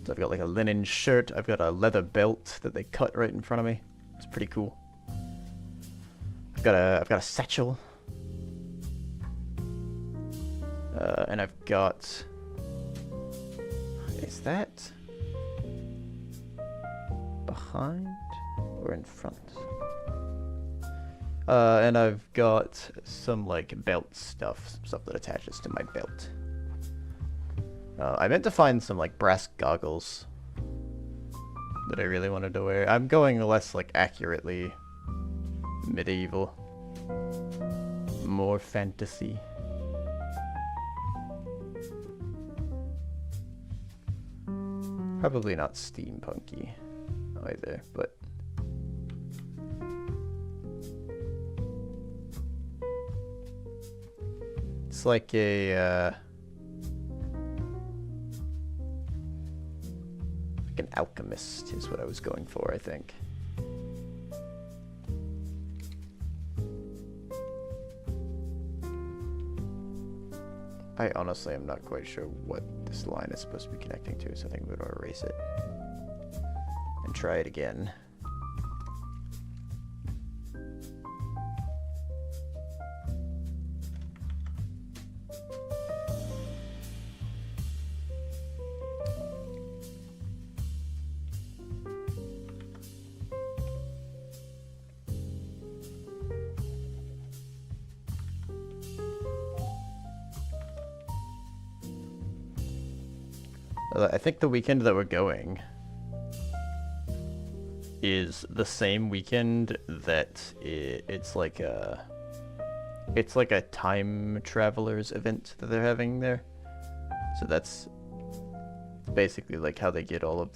So I've got like a linen shirt. I've got a leather belt that they cut right in front of me. It's pretty cool. I've got a satchel. And I've got... Is that behind or in front? And I've got some like belt stuff, some stuff that attaches to my belt. I meant to find some like brass goggles that I really wanted to wear. I'm going less like accurately medieval, more fantasy. Probably not steampunky either, but it's like a like an alchemist is what I was going for, I think. I honestly am not quite sure what this line is supposed to be connecting to, so I think I'm going to erase it and try it again. I think the weekend that we're going is the same weekend that it's like a time travelers event that they're having there. So that's basically like how they get all of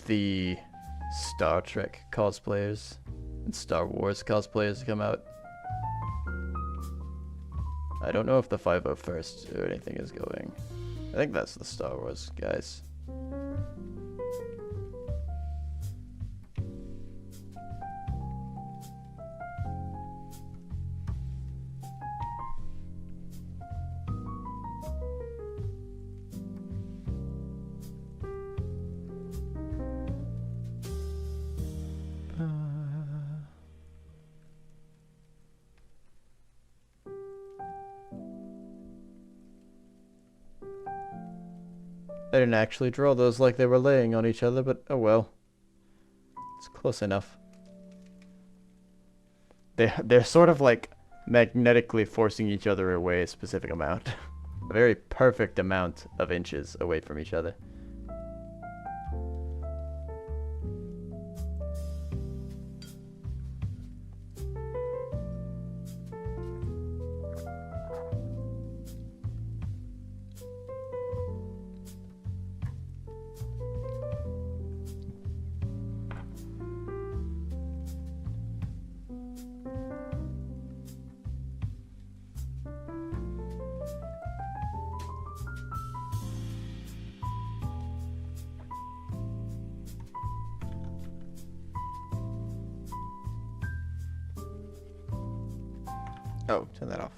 the Star Trek cosplayers and Star Wars cosplayers to come out. I don't know if the 501st or anything is going. I think that's the Star Wars guys. I didn't actually draw those like they were laying on each other, but oh well. It's close enough. They're sort of like magnetically forcing each other away a specific amount. A very perfect amount of inches away from each other. Oh, turn that off.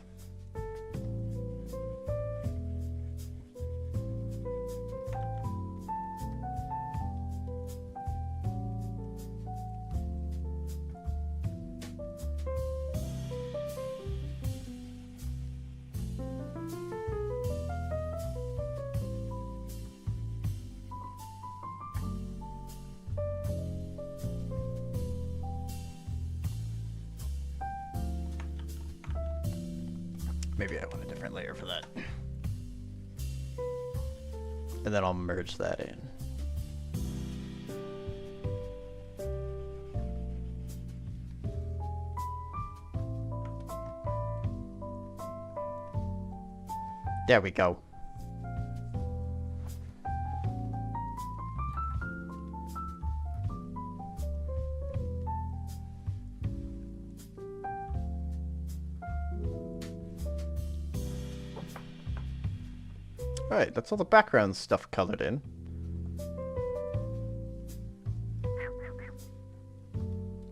Maybe I want a different layer for that. And then I'll merge that in. There we go. Alright, that's all the background stuff colored in.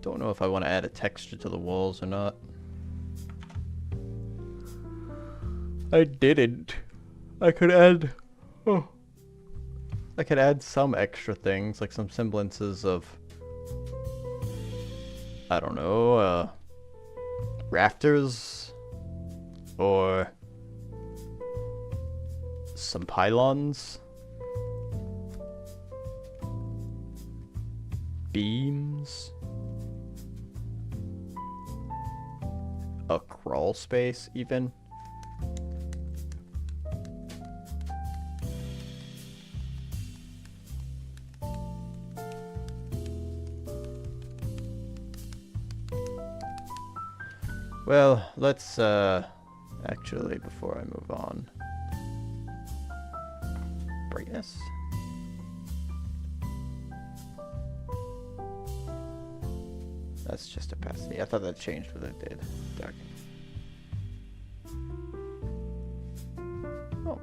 Don't know if I want to add a texture to the walls or not. I didn't. I could add... Oh. I could add some extra things, like some semblances of... I don't know, rafters? Or... some pylons? Beams? A crawl space, even? Well, let's, actually, before I move on. Brightness? That's just opacity. I thought that changed, but it did. Dark. Oh.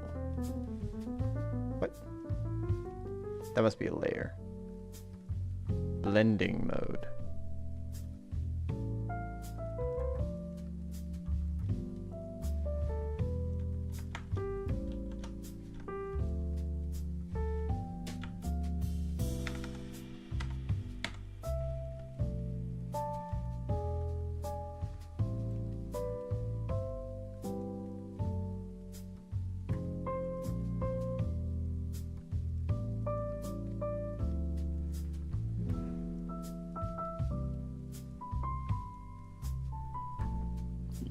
What? That must be a layer. Blending mode.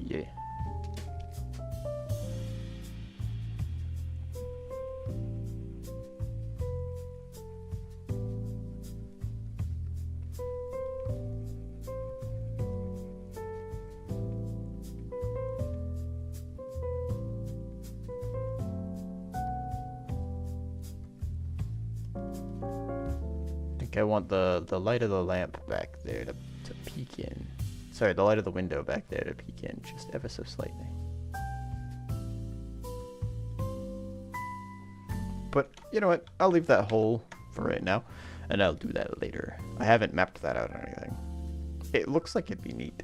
Yeah. I think I want the light of the lamp back there to peek in. Sorry, the light of the window back there to peek in just ever so slightly. But, you know what? I'll leave that hole for right now, and I'll do that later. I haven't mapped that out or anything. It looks like it'd be neat.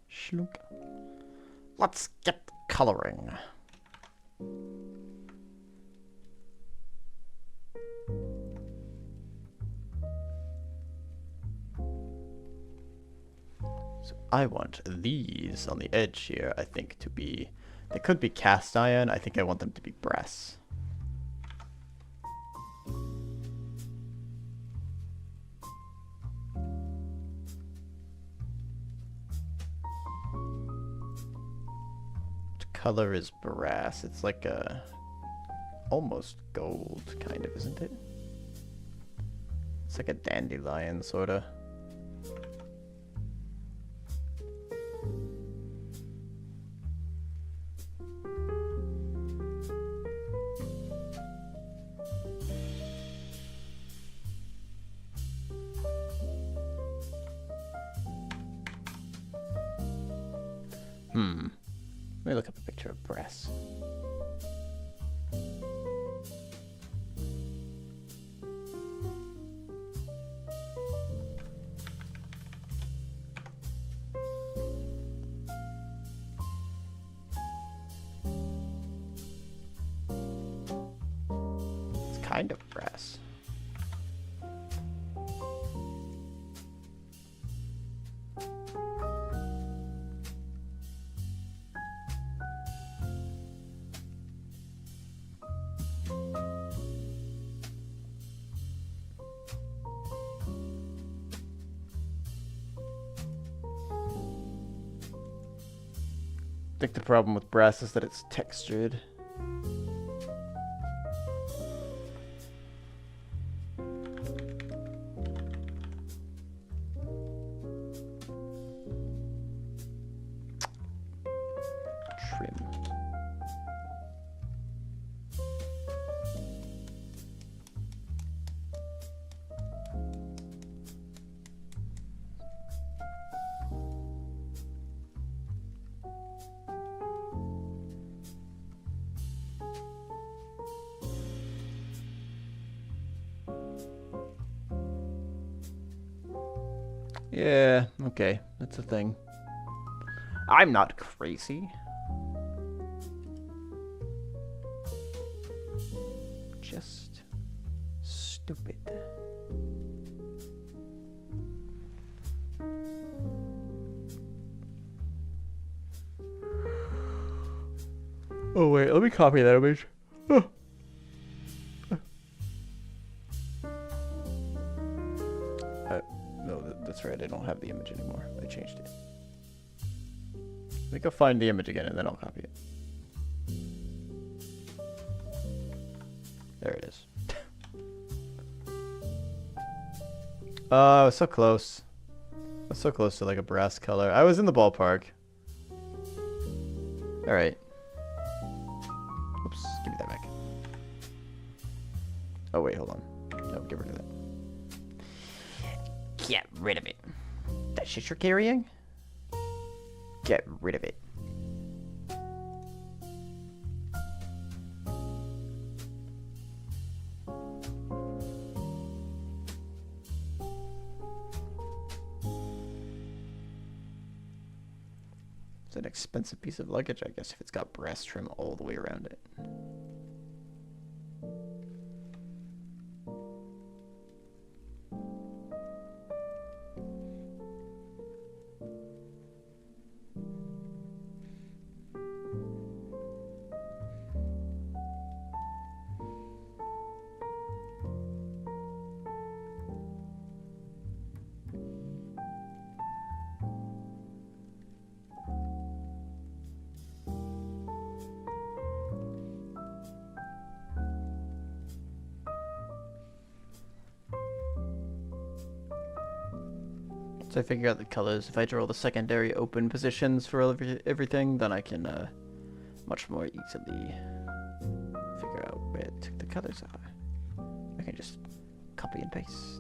Schlook. Let's get coloring. So I want these on the edge here, I think, to be... They could be cast iron. I think I want them to be brass. Color is brass. It's like a almost gold, kind of, isn't it? It's like a dandelion, sorta. Let me look up a picture of brass. It's kind of brass. think the problem with brass is that it's textured. Trim. Yeah, okay, that's a thing. I'm not crazy. Just stupid. Oh wait, let me copy that image. No, that's right, I don't have the image anymore. I changed it. Let me go find the image again and then I'll copy it. There it is. Oh, I was so close. I was so close to like a brass color. I was in the ballpark. Alright. Oops, give me that back. Oh wait, hold on. No, get rid of that. Get rid of it. That shit you're carrying? Get rid of it. It's an expensive piece of luggage, I guess, if it's got brass trim all the way around it. So I figure out the colors. If I draw the secondary open positions for everything, then I can much more easily figure out where the colors are. I can just copy and paste.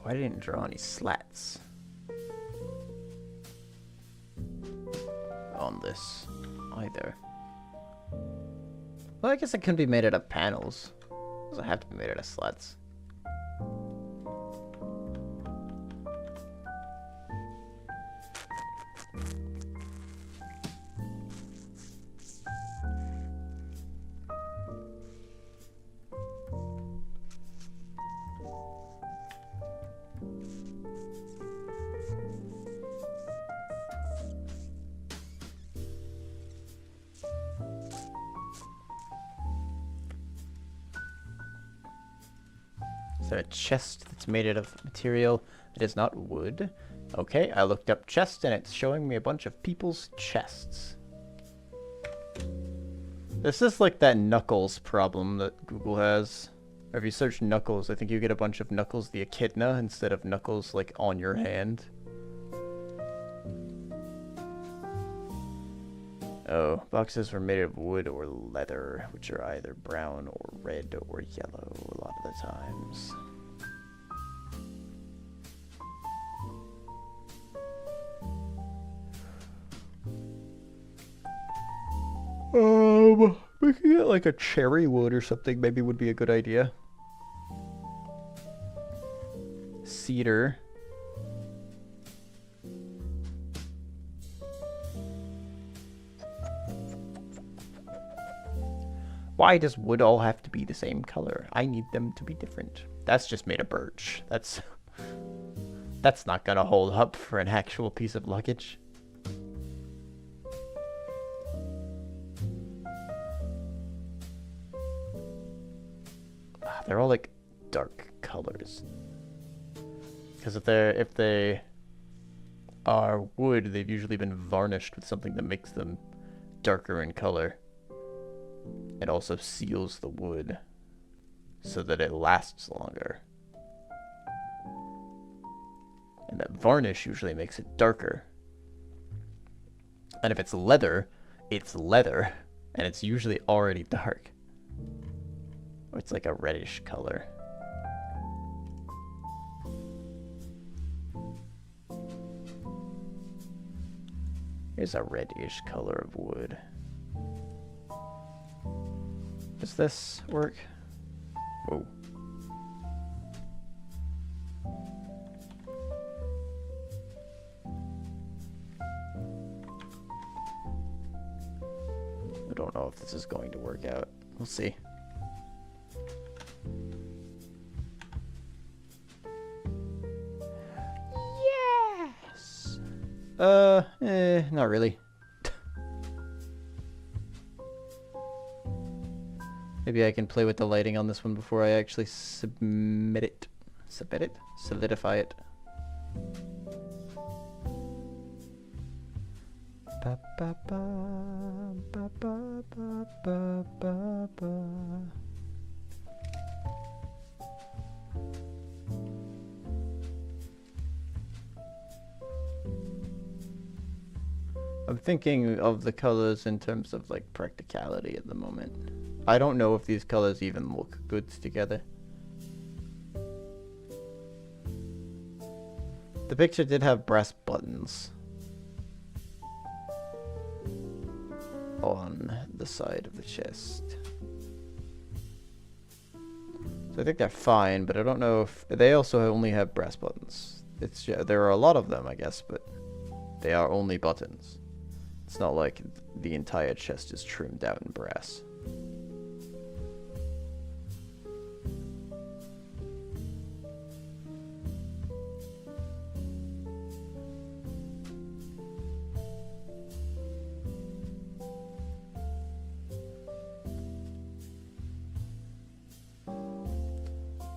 I didn't draw any slats on this either. Well, I guess it can be made out of panels. It doesn't have to be made out of slats. Is there a chest that's made out of material that is not wood? Okay, I looked up chest and it's showing me a bunch of people's chests. This is like that Knuckles problem that Google has. Or if you search Knuckles, I think you get a bunch of Knuckles the Echidna instead of Knuckles like on your hand. Oh, boxes were made of wood or leather, which are either brown or red or yellow a lot of the times. Making it like a cherry wood or something maybe would be a good idea. Cedar. Why does wood all have to be the same color? I need them to be different. That's just made of birch. That's not gonna hold up for an actual piece of luggage. They're all like dark colors. Because if they are wood, they've usually been varnished with something that makes them darker in color. It also seals the wood so that it lasts longer. And that varnish usually makes it darker. And if it's leather, and it's usually already dark. Or it's like a reddish color. Here's a reddish color of wood. Does this work? Whoa. I don't know if this is going to work out. We'll see. Yes! Not really. Maybe I can play with the lighting on this one before I actually submit it. Submit it? Solidify it. Ba, ba, ba, ba, ba, ba, ba, ba, ba. I'm thinking of the colors in terms of like practicality at the moment. I don't know if these colors even look good together. The picture did have brass buttons on the side of the chest. So I think they're fine, but I don't know if they also only have brass buttons. It's there are a lot of them, I guess, but they are only buttons. It's not like the entire chest is trimmed out in brass.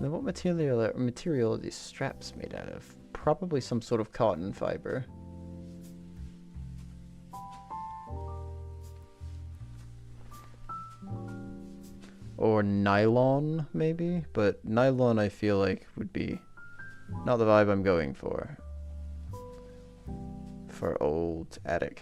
Then what material are these straps made out of? Probably some sort of cotton fiber. Or nylon, maybe? But nylon, I feel like, would be not the vibe I'm going for. For old attic.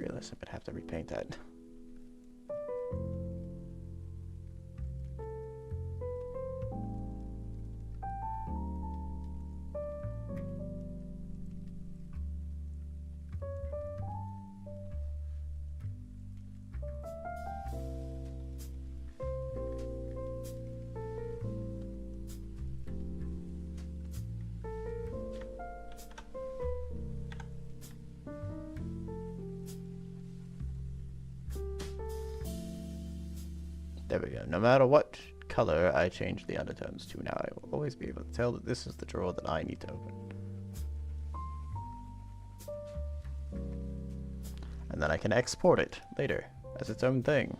realized I'm gonna have to repaint that. There we go. No matter what color I change the undertones to, now I will always be able to tell that this is the drawer that I need to open. And then I can export it later as its own thing.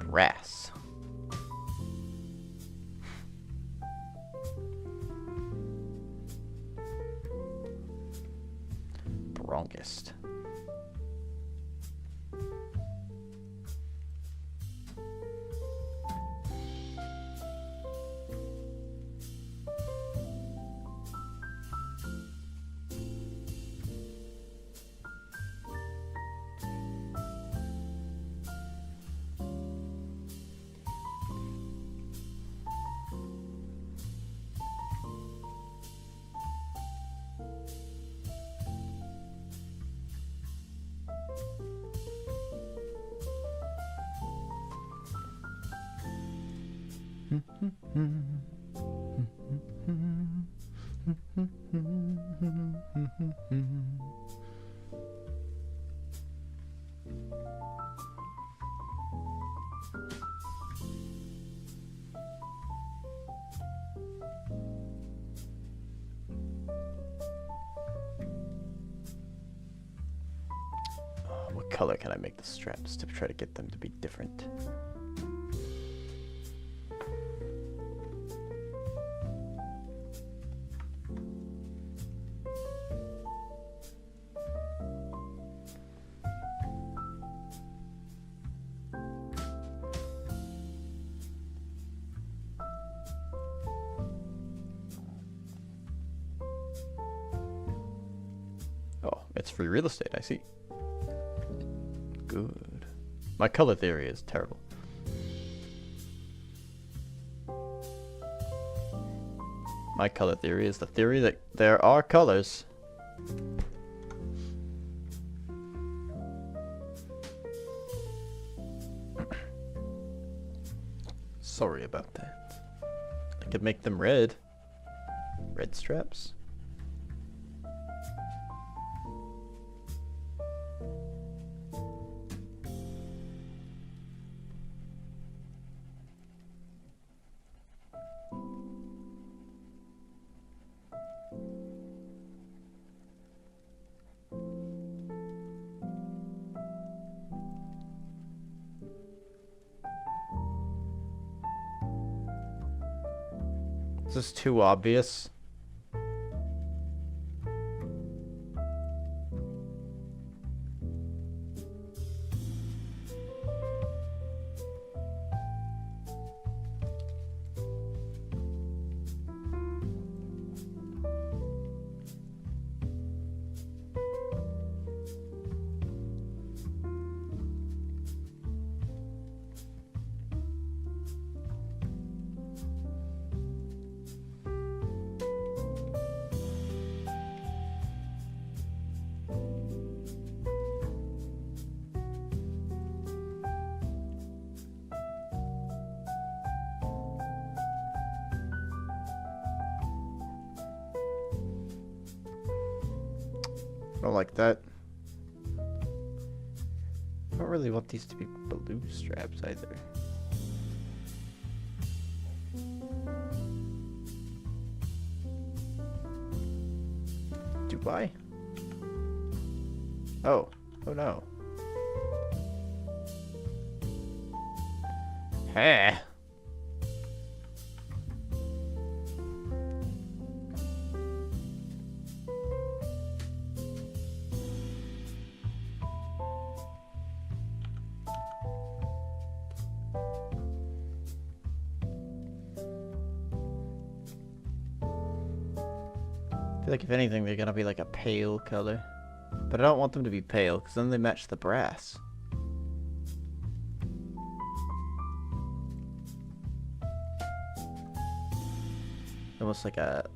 Brass. Brongest. What color can I make the straps to try to get them to be different? Oh, it's free real estate, I see. Good. My color theory is terrible. My color theory is the theory that there are colors. Sorry about that. I could make them red. Red straps? Is this too obvious? I don't like that. I don't really want these to be blue straps either. Do I? Oh. Oh no. Hey. feel like if anything, they're gonna be like a pale color. But I don't want them to be pale, because then they match the brass. Almost like a,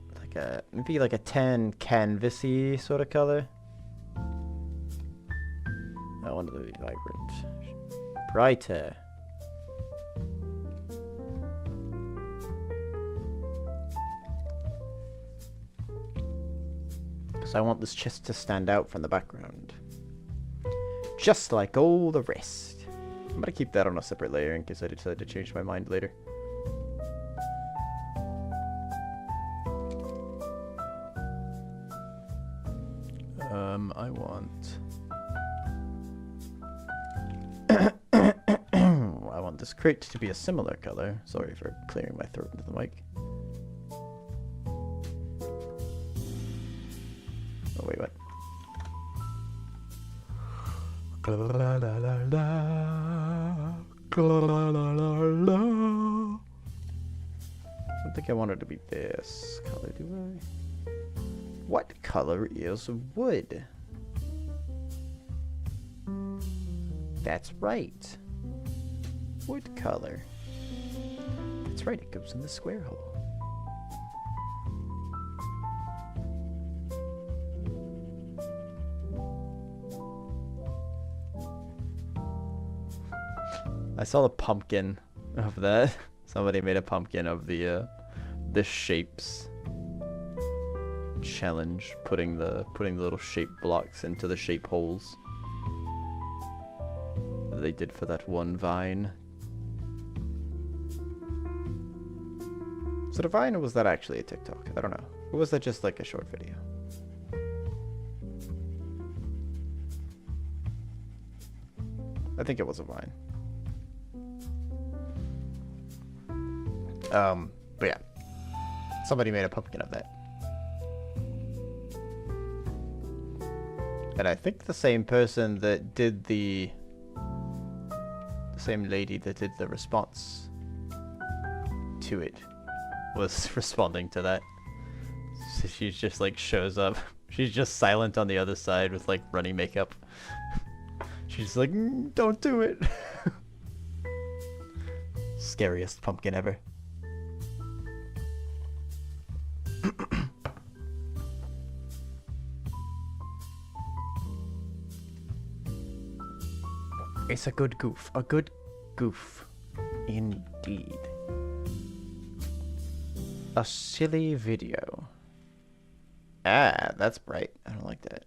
maybe like a tan canvasy sort of color. I want it to be vibrant. Brighter. Because I want this chest to stand out from the background. Just like all the rest. I'm gonna keep that on a separate layer in case I decide to change my mind later. I want... I want this crate to be a similar color. Sorry for clearing my throat into the mic. Oh, wait, what? I don't think I want it to be this color, do I? What color is wood? That's right. Wood color. That's right, it goes in the square hole. I saw the pumpkin of that. Somebody made a pumpkin of the shapes challenge, putting the little shape blocks into the shape holes that they did for that one vine. Was it a vine or was that actually a TikTok? I don't know. Or was that just like a short video? I think it was a vine. But yeah. Somebody made a pumpkin of that. And I think the same person that did the same lady that did the response to it was responding to that. So she just like shows up. She's just silent on the other side with like runny makeup. She's like, don't do it. Scariest pumpkin ever. It's a good goof. A good goof. Indeed. A silly video. Ah, that's bright. I don't like that.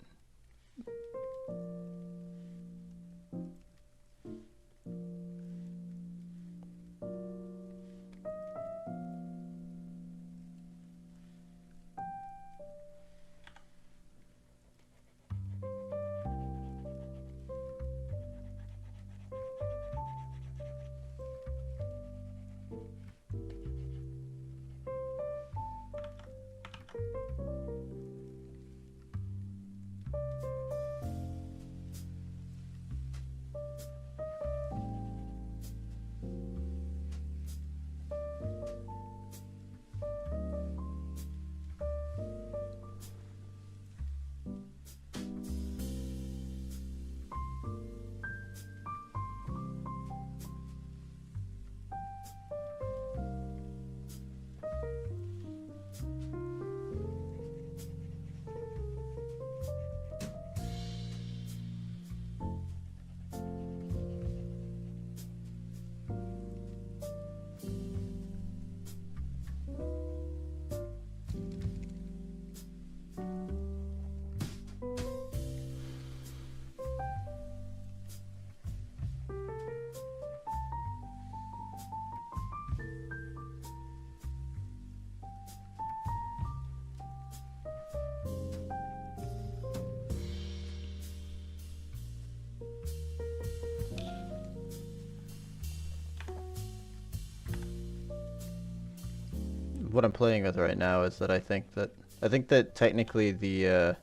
What I'm playing with right now is that I think that technically the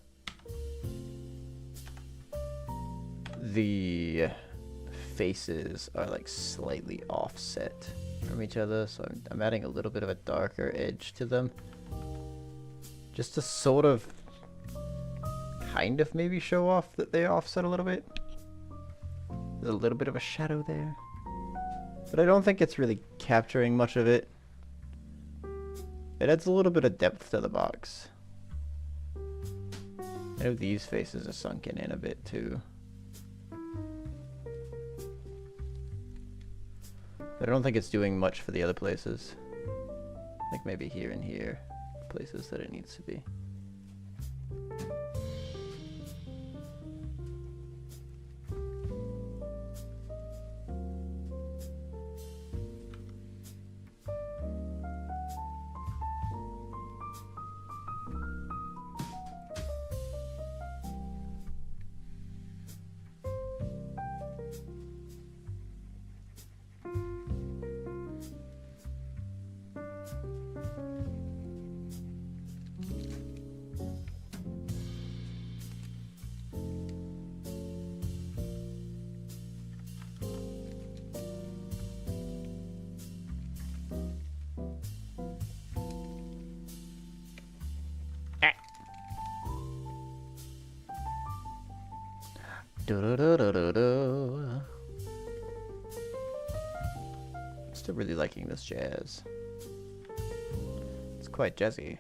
faces are like slightly offset from each other, so I'm adding a little bit of a darker edge to them just to sort of kind of maybe show off that they offset a little bit. There's a little bit of a shadow there, but I don't think it's really capturing much of it. It adds a little bit of depth to the box. I know these faces are sunken in a bit too, but I don't think it's doing much for the other places. Like maybe here and here, places that it needs to be. Still really liking this jazz. It's quite jazzy.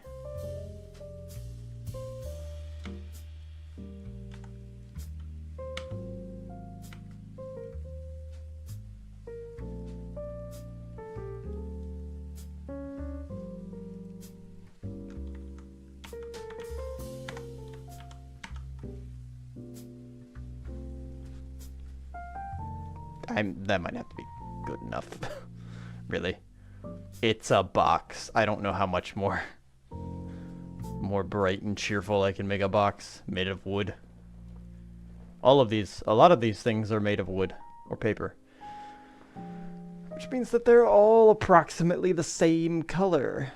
That might have to be good enough. Really. It's a box. I don't know how much more bright and cheerful I can make a box made of wood. A lot of these things are made of wood or paper. Which means that they're all approximately the same color.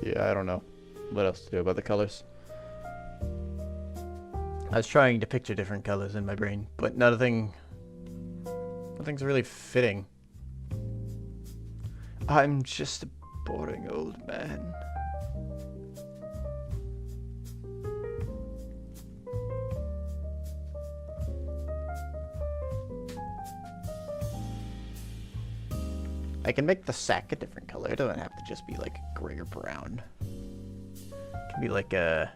Yeah, I don't know what else to do about the colors. I was trying to picture different colors in my brain, but nothing's really fitting. I'm just a boring old man. I can make the sack a different color. It doesn't have to just be like gray or brown. It can be like a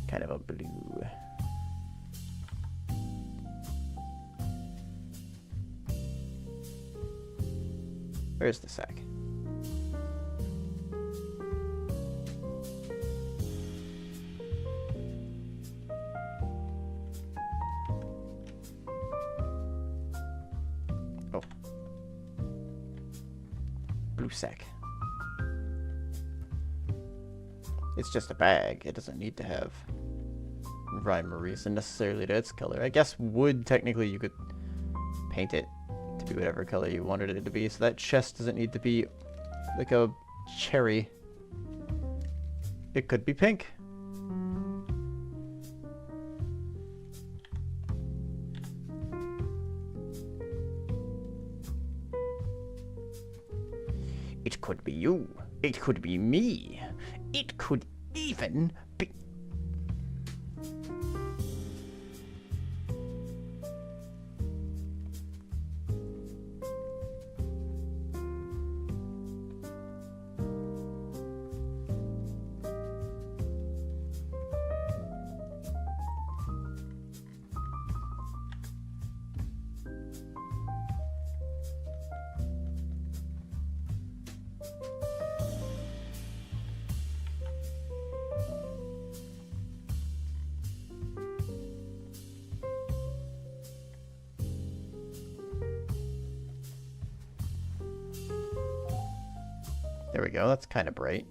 kind of a blue. Where's the sack? Oh. Blue sack. It's just a bag. It doesn't need to have rhyme or reason necessarily to its color. I guess wood, technically, you could paint it to be whatever color you wanted it to be. So that chest doesn't need to be like a cherry. It could be pink. It could be you. It could be me. It could even be... There we go, that's kind of bright.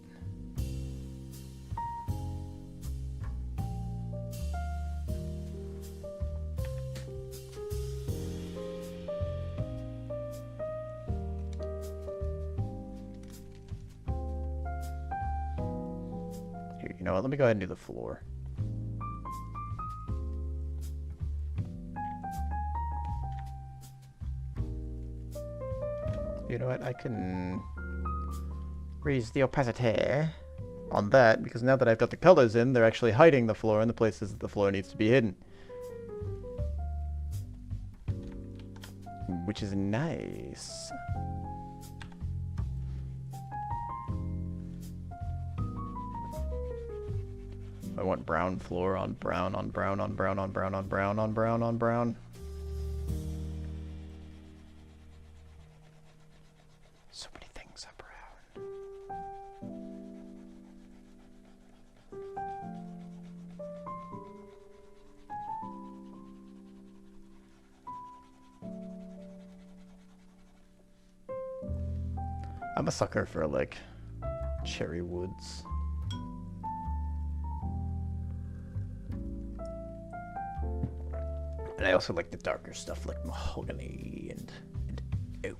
Here, you know what, let me go ahead and do the floor. You know what, I can raise the opacity on that, because now that I've got the colors in, they're actually hiding the floor in the places that the floor needs to be hidden. Which is nice. I want brown floor on brown on brown on brown on brown on brown on brown on brown. So many things are brown. I'm a sucker for like cherry woods. And I also like the darker stuff like mahogany and oak.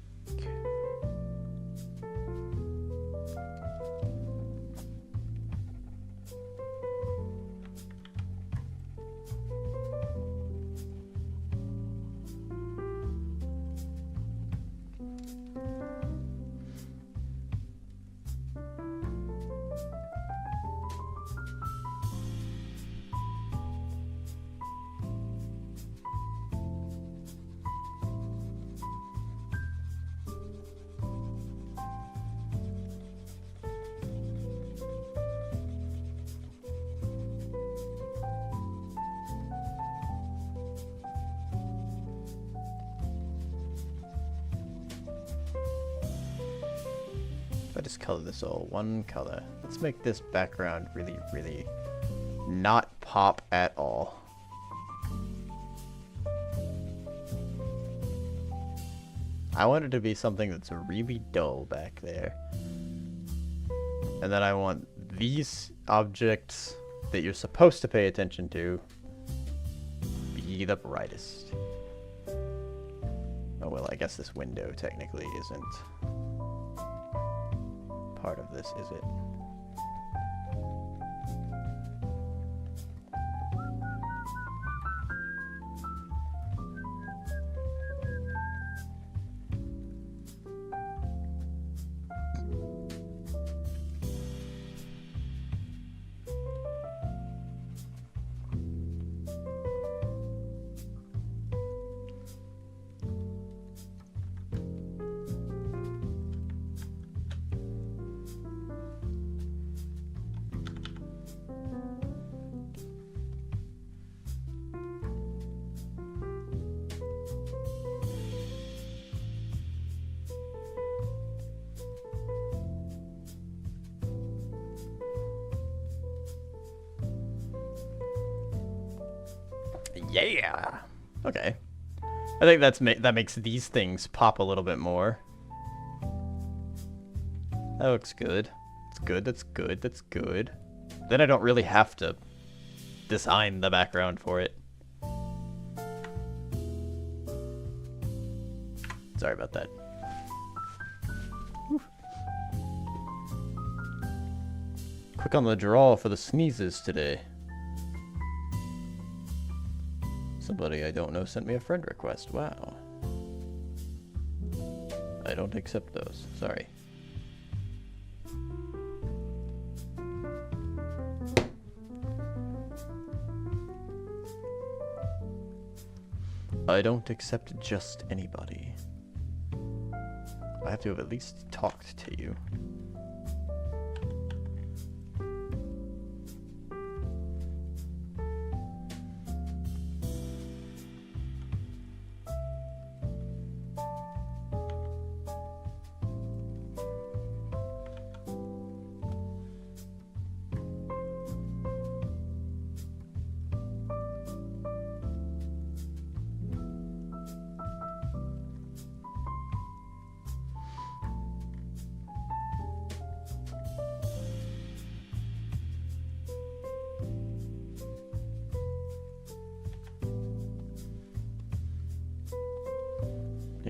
I just color this all one color. Let's make this background really, really not pop at all. I want it to be something that's really dull back there. And then I want these objects that you're supposed to pay attention to be the brightest. Oh well, I guess this window technically isn't part of this, is it? Yeah. Okay. I think that makes these things pop a little bit more. That looks good. It's good. That's good. That's good. Then I don't really have to design the background for it. Sorry about that. Whew. Quick on the draw for the sneezes today. Somebody I don't know sent me a friend request. Wow. I don't accept those. Sorry. I don't accept just anybody. I have to have at least talked to you.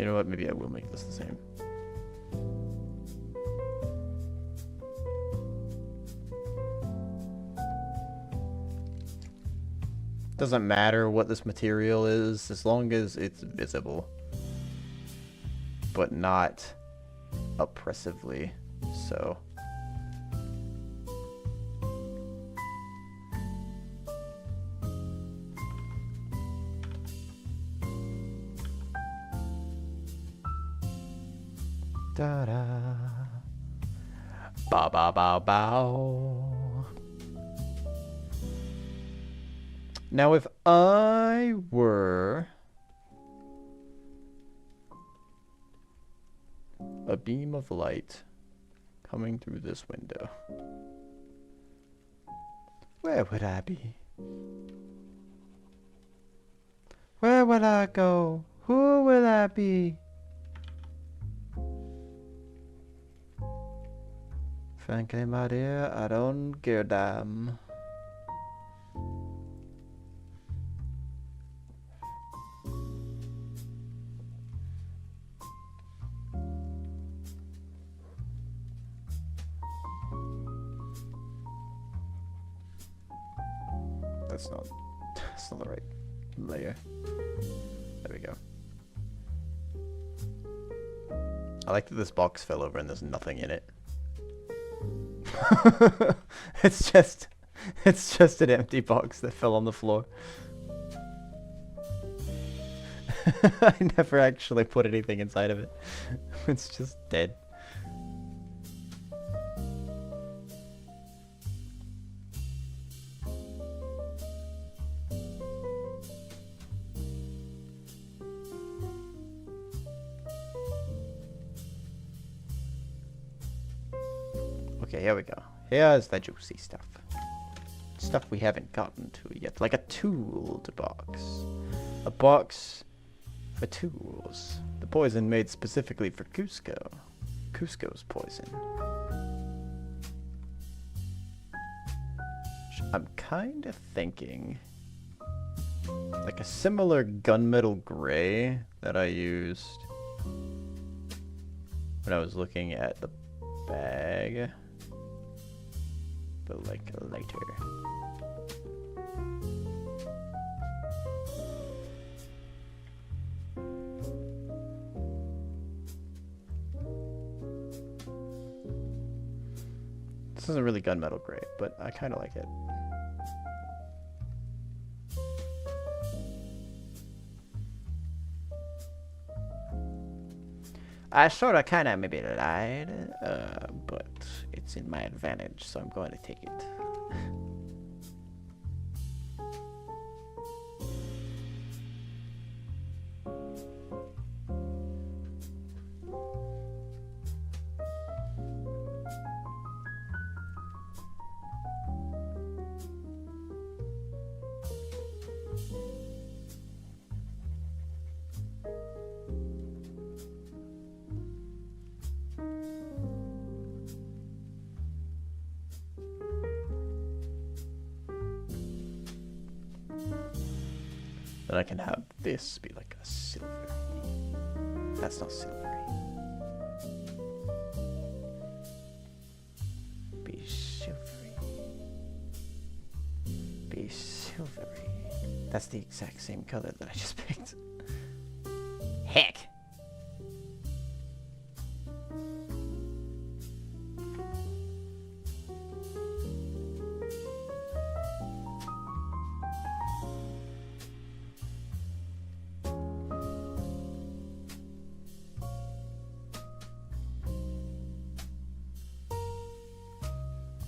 You know what? Maybe I will make this the same. Doesn't matter what this material is, as long as it's visible. But not oppressively so. Da-da. Bow, bow, bow, bow. Now, if I were a beam of light coming through this window, where would I be? Where would I go? Who will I be? Frankly, my dear, I don't give a damn. That's not the right layer. There we go. I like that this box fell over and there's nothing in it. It's just an empty box that fell on the floor. I never actually put anything inside of it. It's just dead. Okay, here we go. Here's the juicy stuff. Stuff we haven't gotten to yet. Like a tooled box. A box for tools. The poison made specifically for Cusco. Cusco's poison. I'm kind of thinking like a similar gunmetal gray that I used when I was looking at the bag. But like lighter. This isn't really gunmetal gray, but I kind of like it. I sort of kind of maybe lied, but it's in my advantage, so I'm going to take it. Then I can have this be like a silver. That's not silvery. Be silvery. Be silvery. That's the exact same color that I just picked. Heck!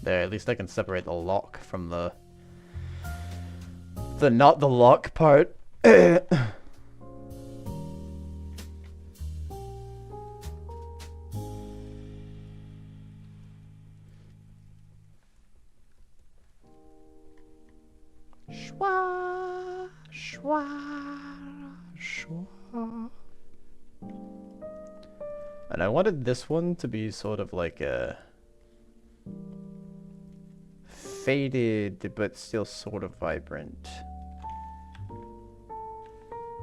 There, at least I can separate the lock from the not the lock part. Shwa, shwa, shwa. And I wanted this one to be sort of like a faded but still sort of vibrant.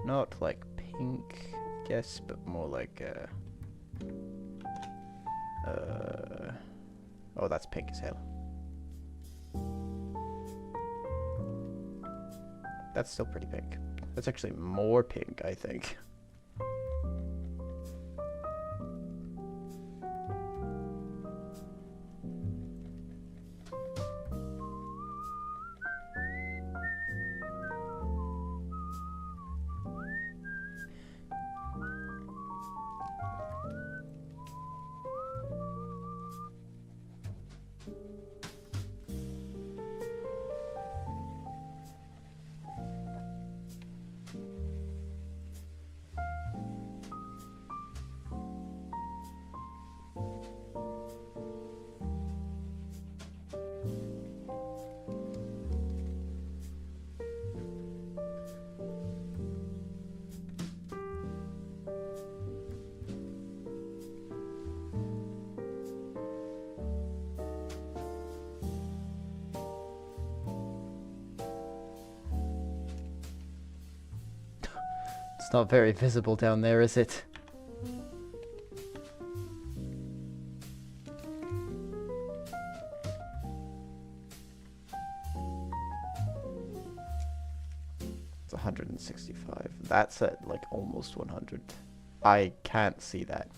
Not like pink. guess, but more like oh, that's pink as hell. That's still pretty pink. That's actually more pink, I think. It's not very visible down there, is it? It's 165. That's at like almost 100. I can't see that.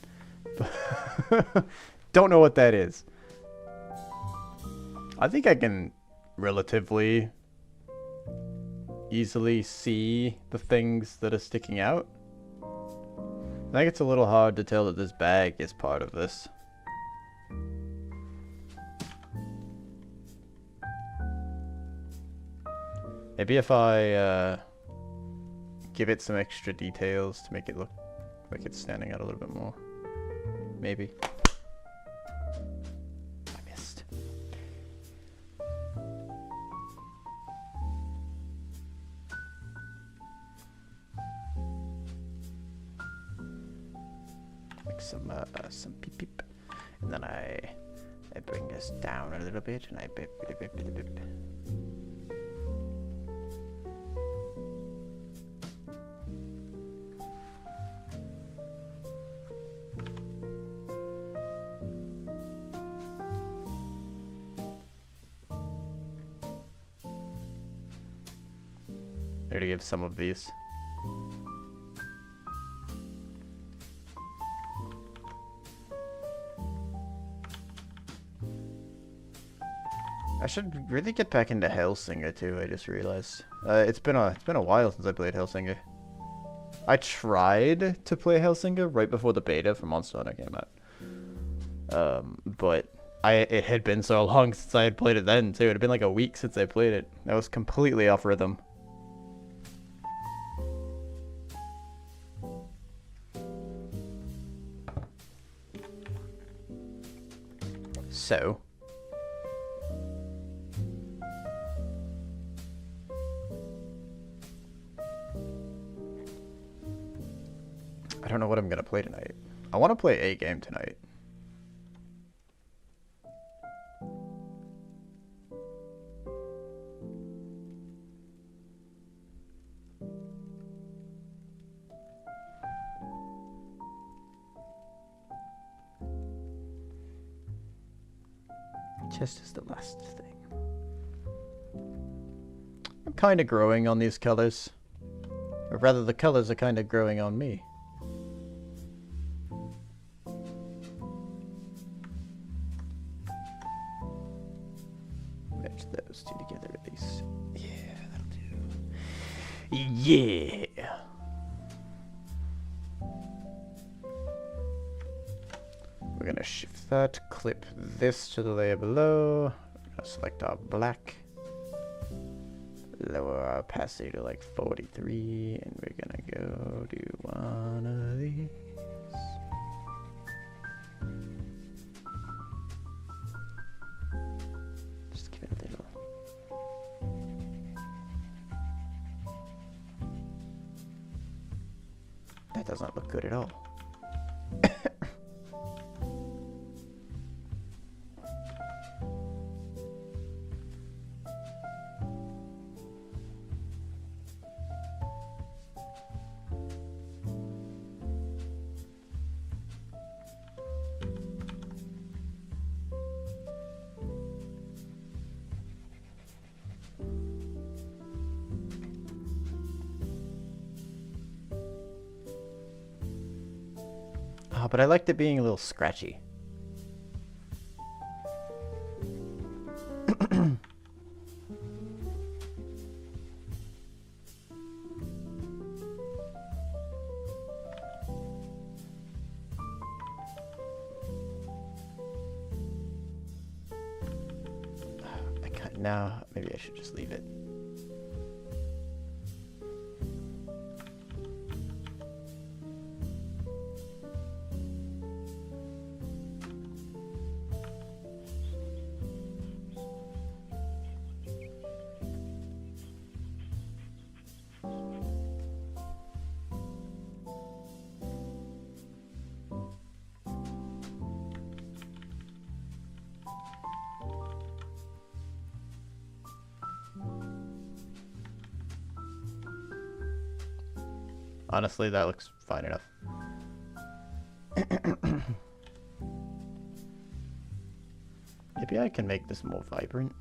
Don't know what that is. I think I can relatively easily see the things that are sticking out. I think it's a little hard to tell that this bag is part of this. Maybe if I give it some extra details to make it look like it's standing out a little bit more. Maybe. I missed. Like some peep peep. And then I bring this down a little bit and I bip bip bip bip bip. There to give some of these. I should really get back into Hellsinger too. I just realized it's been a while since I played Hellsinger. I tried to play Hellsinger right before the beta for Monster Hunter came out, but it had been so long since I had played it then too. It had been like a week since I played it. I was completely off rhythm. So. I don't know what I'm gonna play tonight. I want to play a game tonight. Chest is the last thing. I'm kind of growing on these colors. Or rather, the colors are kind of growing on me. Match those two together at least. Yeah, that'll do. Yeah! We're gonna shift that, clip this to the layer below. We're gonna select our black. Lower our opacity to like 43, and we're gonna go do one of these. Just give it a little. That does not look good at all. but I liked it being a little scratchy. Now, maybe I should just leave it. Honestly, that looks fine enough. Maybe I can make this more vibrant.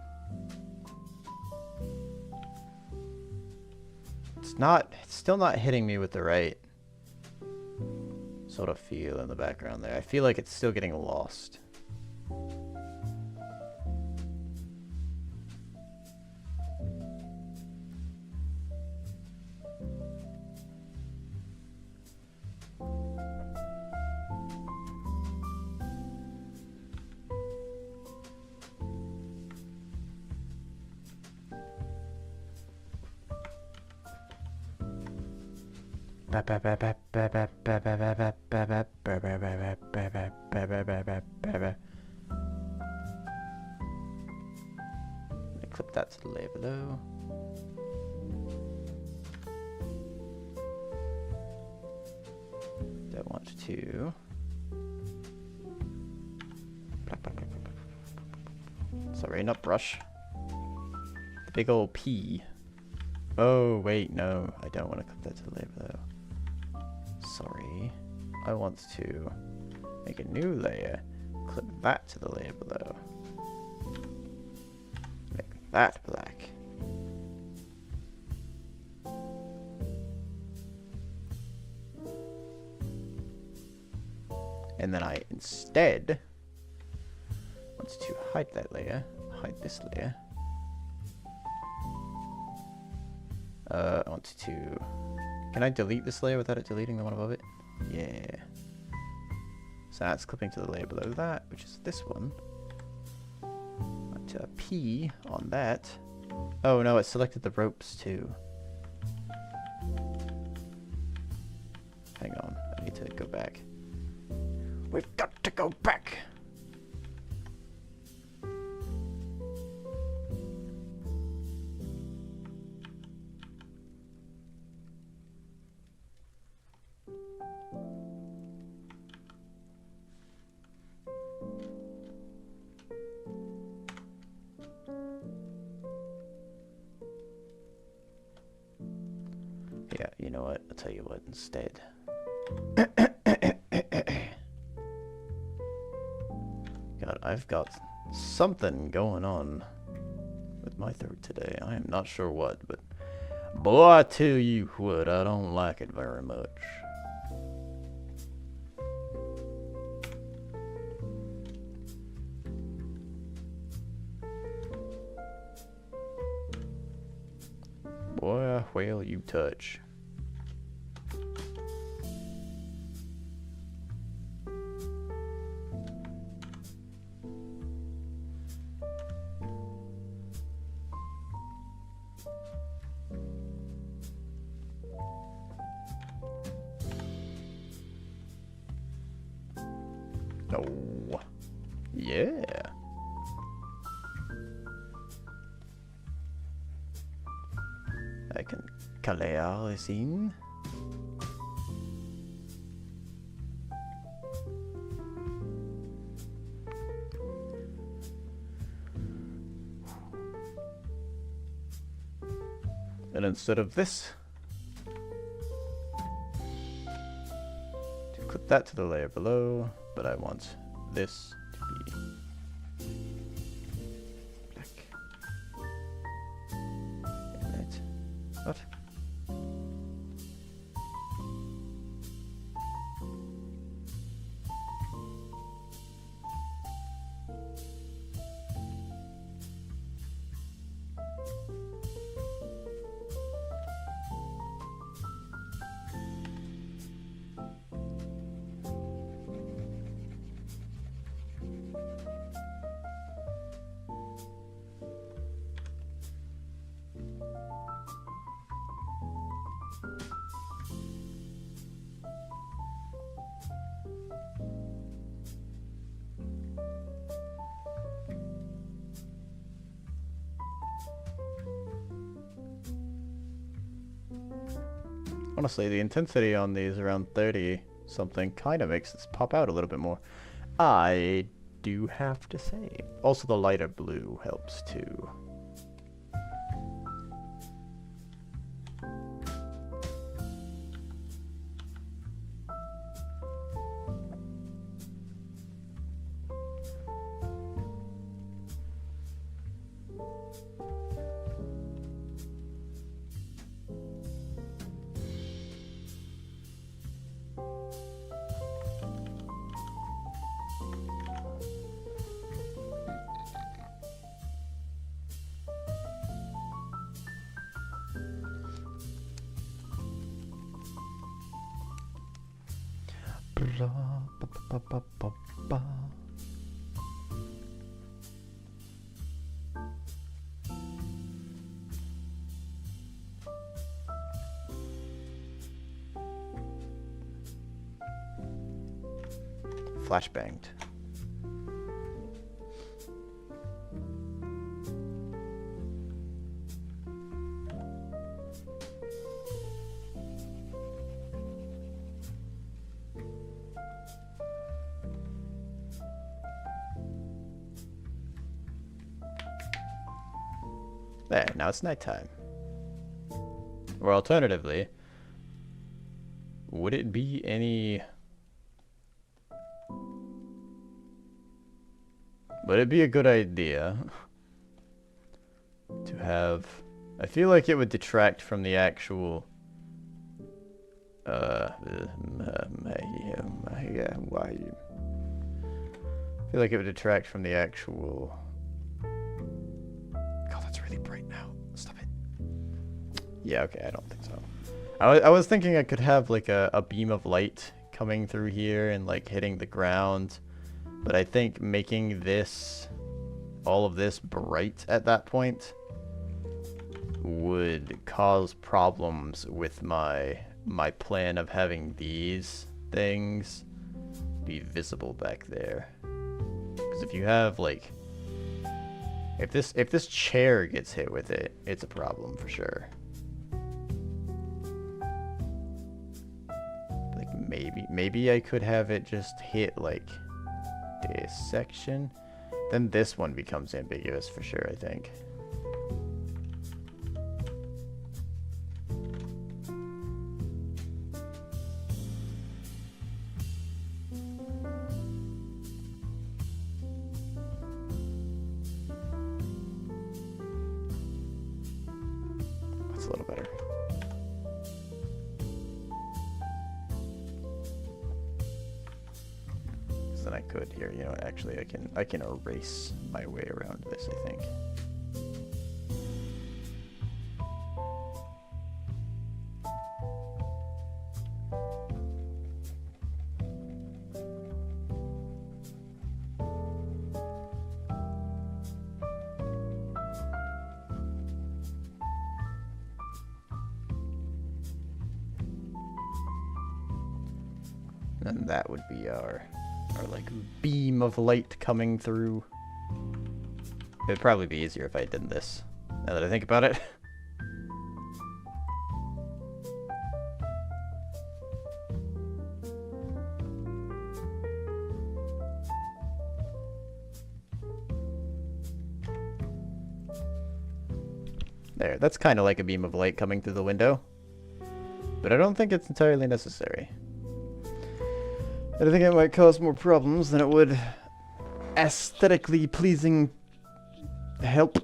It's still not hitting me with the right sort of feel in the background there. I feel like it's still getting lost. Clip that to the layer below. Don't want to. Sorry, not brush. The big old P. Oh, wait, no. I don't want to clip that to the layer below. Sorry. I want to make a new layer. Clip that to the layer below. Make that black. And then I instead want to hide that layer. Hide this layer. I want to... Can I delete this layer without it deleting the one above it? Yeah. So that's clipping to the layer below that, which is this one. Want a P on that. Oh no, it selected the ropes too. Hang on, I need to go back. We've got to go back! Yeah, you know what? I'll tell you what instead. God, I've got something going on with my throat today. I am not sure what, but boy, I tell you what, I don't like it very much. Boy, whale you touch. Oh, yeah. I can color the scene. And instead of this, to clip that to the layer below, but I want this to be black. And that. What? Honestly, the intensity on these around 30 something kind of makes this pop out a little bit more. I do have to say. Also, the lighter blue helps too. Flashbanged. There, now it's nighttime. Or alternatively, would it be any... Would it be a good idea to have... I feel like it would detract from the actual... I feel like it would detract from the actual... God, that's really bright now. Stop it. Yeah, okay, I don't think so. I was thinking I could have like a beam of light coming through here and like hitting the ground. But I think making this, all of this bright at that point would cause problems with my plan of having these things be visible back there. Because if you have like, if this chair gets hit with it, it's a problem for sure. Like maybe I could have it just hit like this section, then this one becomes ambiguous for sure, I think. That's a little better. Then I could here, you know, actually I can erase my way around this, I think. And that would be our like beam of light coming through. It'd probably be easier if I did this, now that I think about it. There, that's kind of like a beam of light coming through the window. But I don't think it's entirely necessary. I think it might cause more problems than it would aesthetically pleasing help.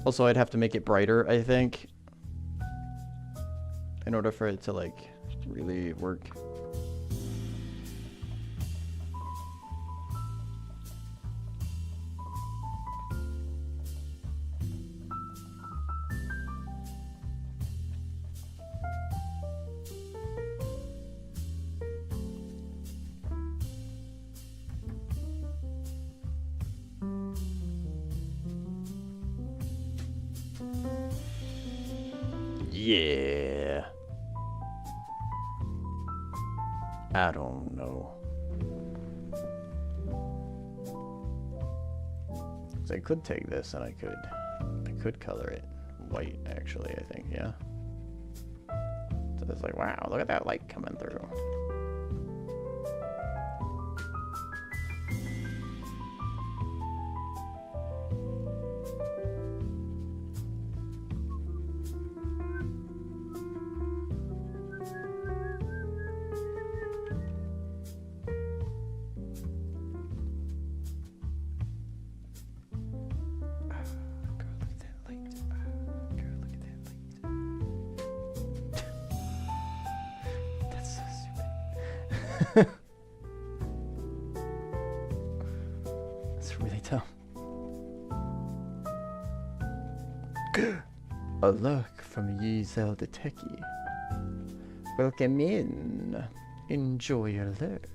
Also, I'd have to make it brighter, I think, in order for it to, like, really work. Yeah. I don't know. So I could take this and I could could color it white, actually, I think, yeah. So it's like, wow, look at that light coming through. It's really dumb. A look from ye Zelda Techie. Welcome in. Enjoy your lurk.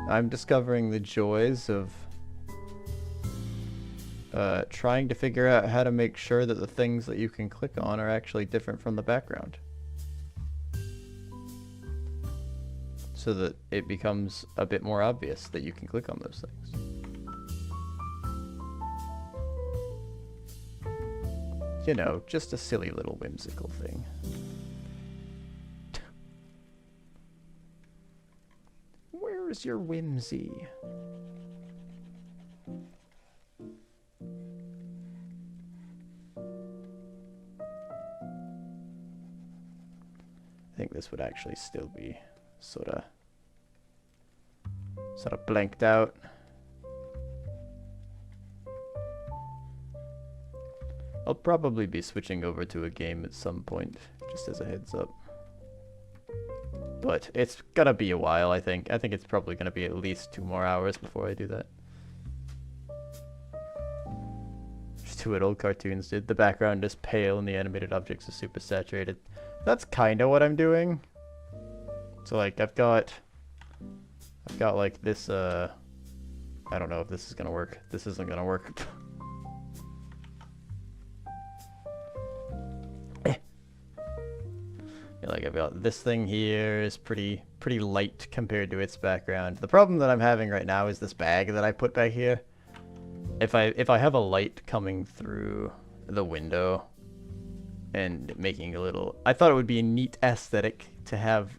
I'm discovering the joys of trying to figure out how to make sure that the things that you can click on are actually different from the background. So that it becomes a bit more obvious that you can click on those things. You know, just a silly little whimsical thing. Where's your whimsy? I think this would actually still be sort of blanked out. I'll probably be switching over to a game at some point, just as a heads up. But it's gonna be a while, I think. I think it's probably gonna be at least 2 more hours before I do that. Just 2 old cartoons, dude. The background is pale and the animated objects are super saturated. That's kind of what I'm doing. So like I've got like this I don't know if this is gonna work. This isn't gonna work. Yeah, like I've got this thing here is pretty light compared to its background. The problem that I'm having right now is this bag that I put back here. If I have a light coming through the window and making a little, I thought it would be a neat aesthetic to have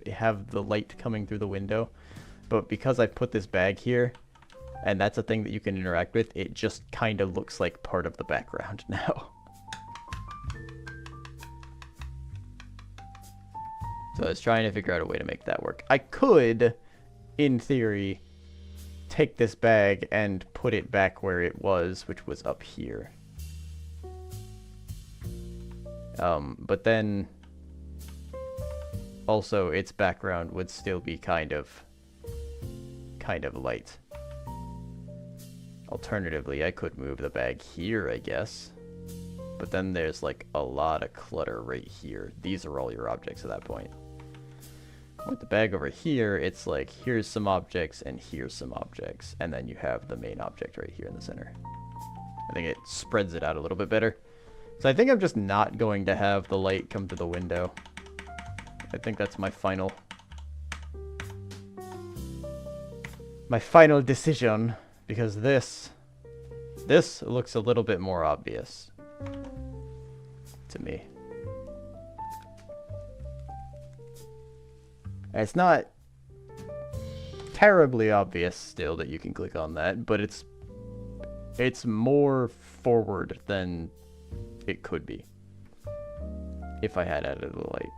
the light coming through the window, but because I put this bag here and that's a thing that you can interact with, it just kind of looks like part of the background now. So I was trying to figure out a way to make that work. I could, in theory, take this bag and put it back where it was, which was up here. But then also its background would still be kind of light. Alternatively, I could move the bag here, I guess. But then there's like a lot of clutter right here. These are all your objects at that point. With the bag over here, it's like, here's some objects and here's some objects. And then you have the main object right here in the center. I think it spreads it out a little bit better. So I think I'm just not going to have the light come to the window. I think that's my final decision, because this looks a little bit more obvious to me. It's not terribly obvious still that you can click on that, but it's more forward than it could be if I had added the light.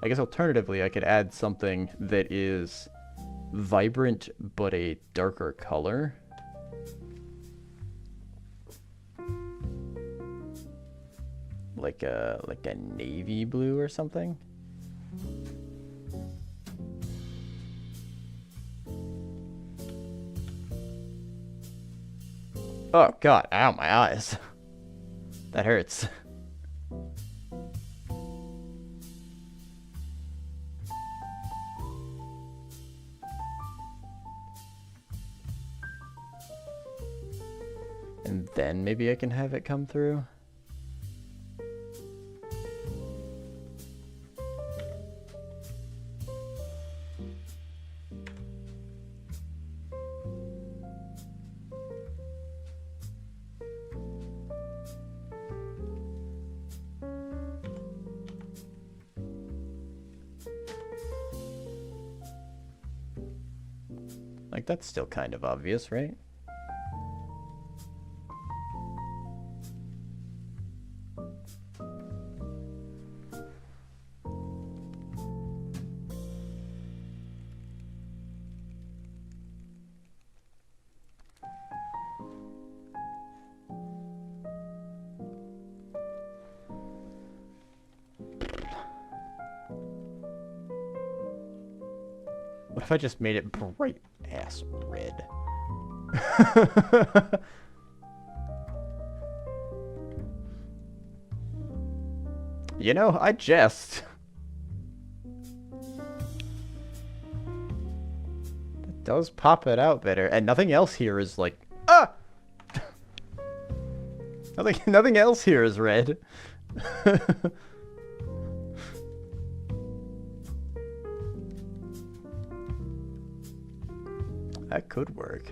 I guess alternatively, I could add something that is vibrant but a darker color. Like a navy blue or something. Oh god, ow, my eyes. That hurts. And then maybe I can have it come through. Like, that's still kind of obvious, right? What if I just made it bright ass red? You know, I jest. That does pop it out better, and nothing else here is like, ah! Nothing else here is red. That could work.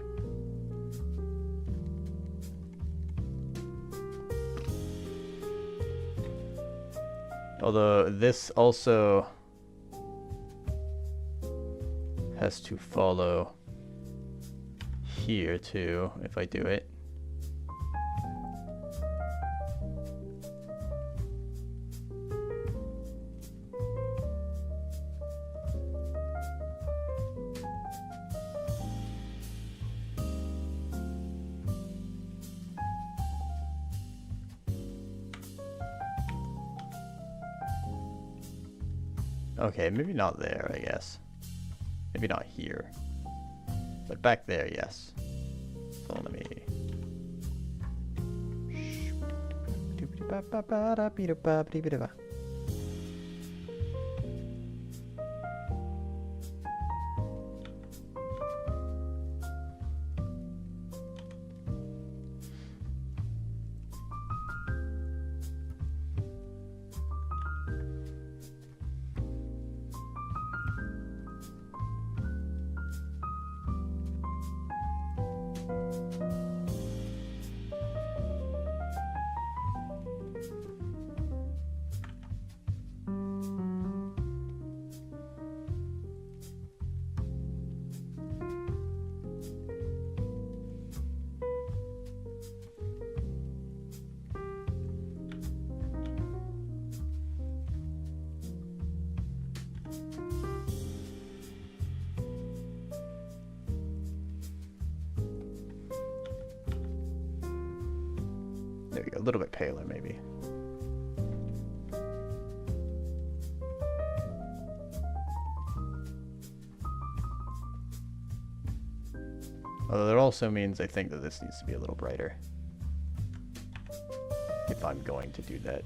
Although this also has to follow here too, if I do it. Okay, maybe not there, I guess. Maybe not here. But back there, yes. So let me... There we go, a little bit paler maybe. Although that also means I think that this needs to be a little brighter. If I'm going to do that.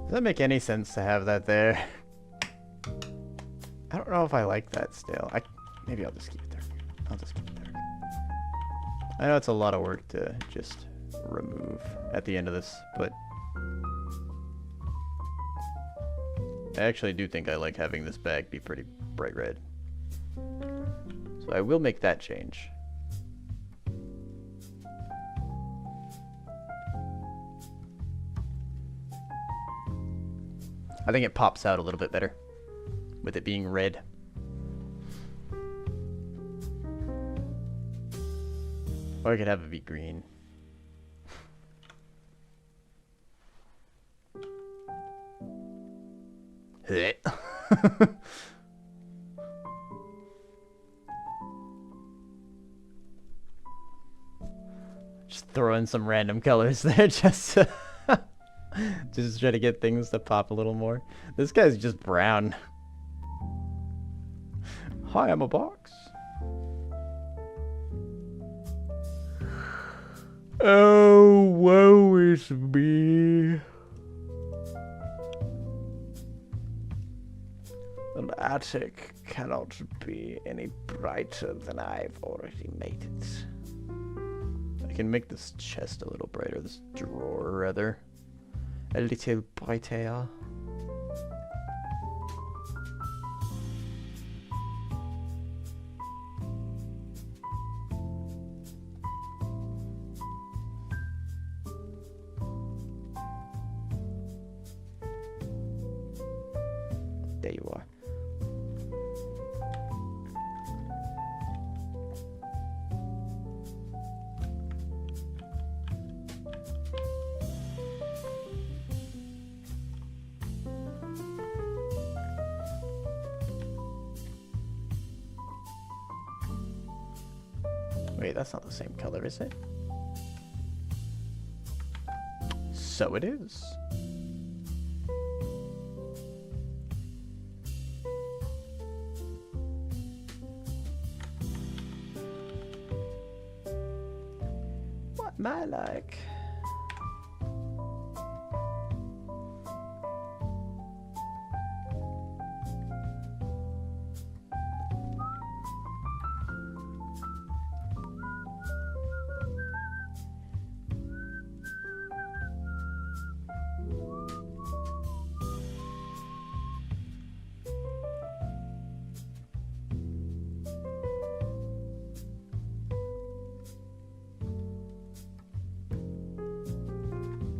Does that make any sense to have that there? I don't know if I like that still. Maybe I'll just keep it there. I'll just keep it there. I know it's a lot of work to just remove at the end of this, but I actually do think I like having this bag be pretty bright red. So I will make that change. I think it pops out a little bit better with it being red. Or I could have it be green. Just throw in some random colors there just to just try to get things to pop a little more. This guy's just brown. Hi, I'm a box. Oh, woe is me. An attic cannot be any brighter than I've already made it. can make this chest a little brighter, this drawer rather. A little brighter. There you are. Wait, that's not the same color, is it? So it is. What am I like?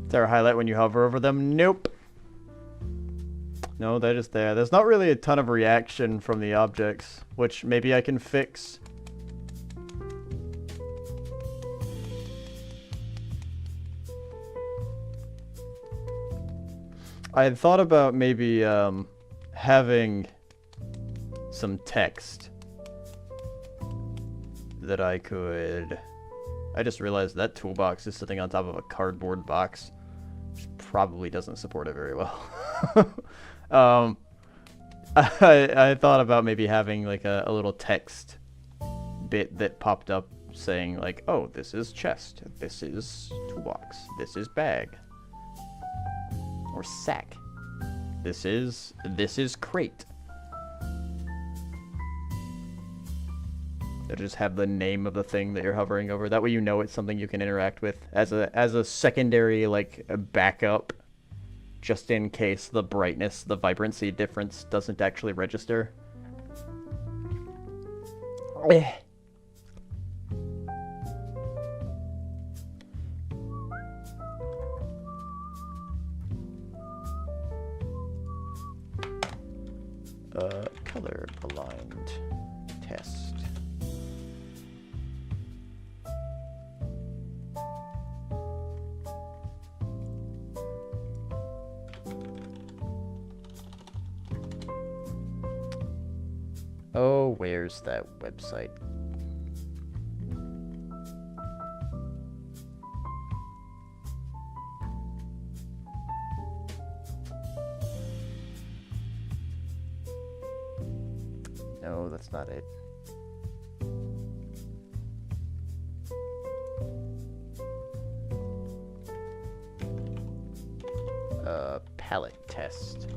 Is there a highlight when you hover over them? Nope. No, they're just there. There's not really a ton of reaction from the objects, which maybe I can fix. I had thought about maybe having some text that I could... I just realized that toolbox is sitting on top of a cardboard box, which probably doesn't support it very well. I thought about maybe having like a little text bit that popped up saying like, oh, this is chest, this is toolbox, this is bag, or sack, this is crate. Or just have the name of the thing that you're hovering over. That way you know it's something you can interact with as a secondary, like, a backup, just in case the brightness, the vibrancy difference doesn't actually register. Color aligned test. Oh, where's that website? No, that's not it. Palette test.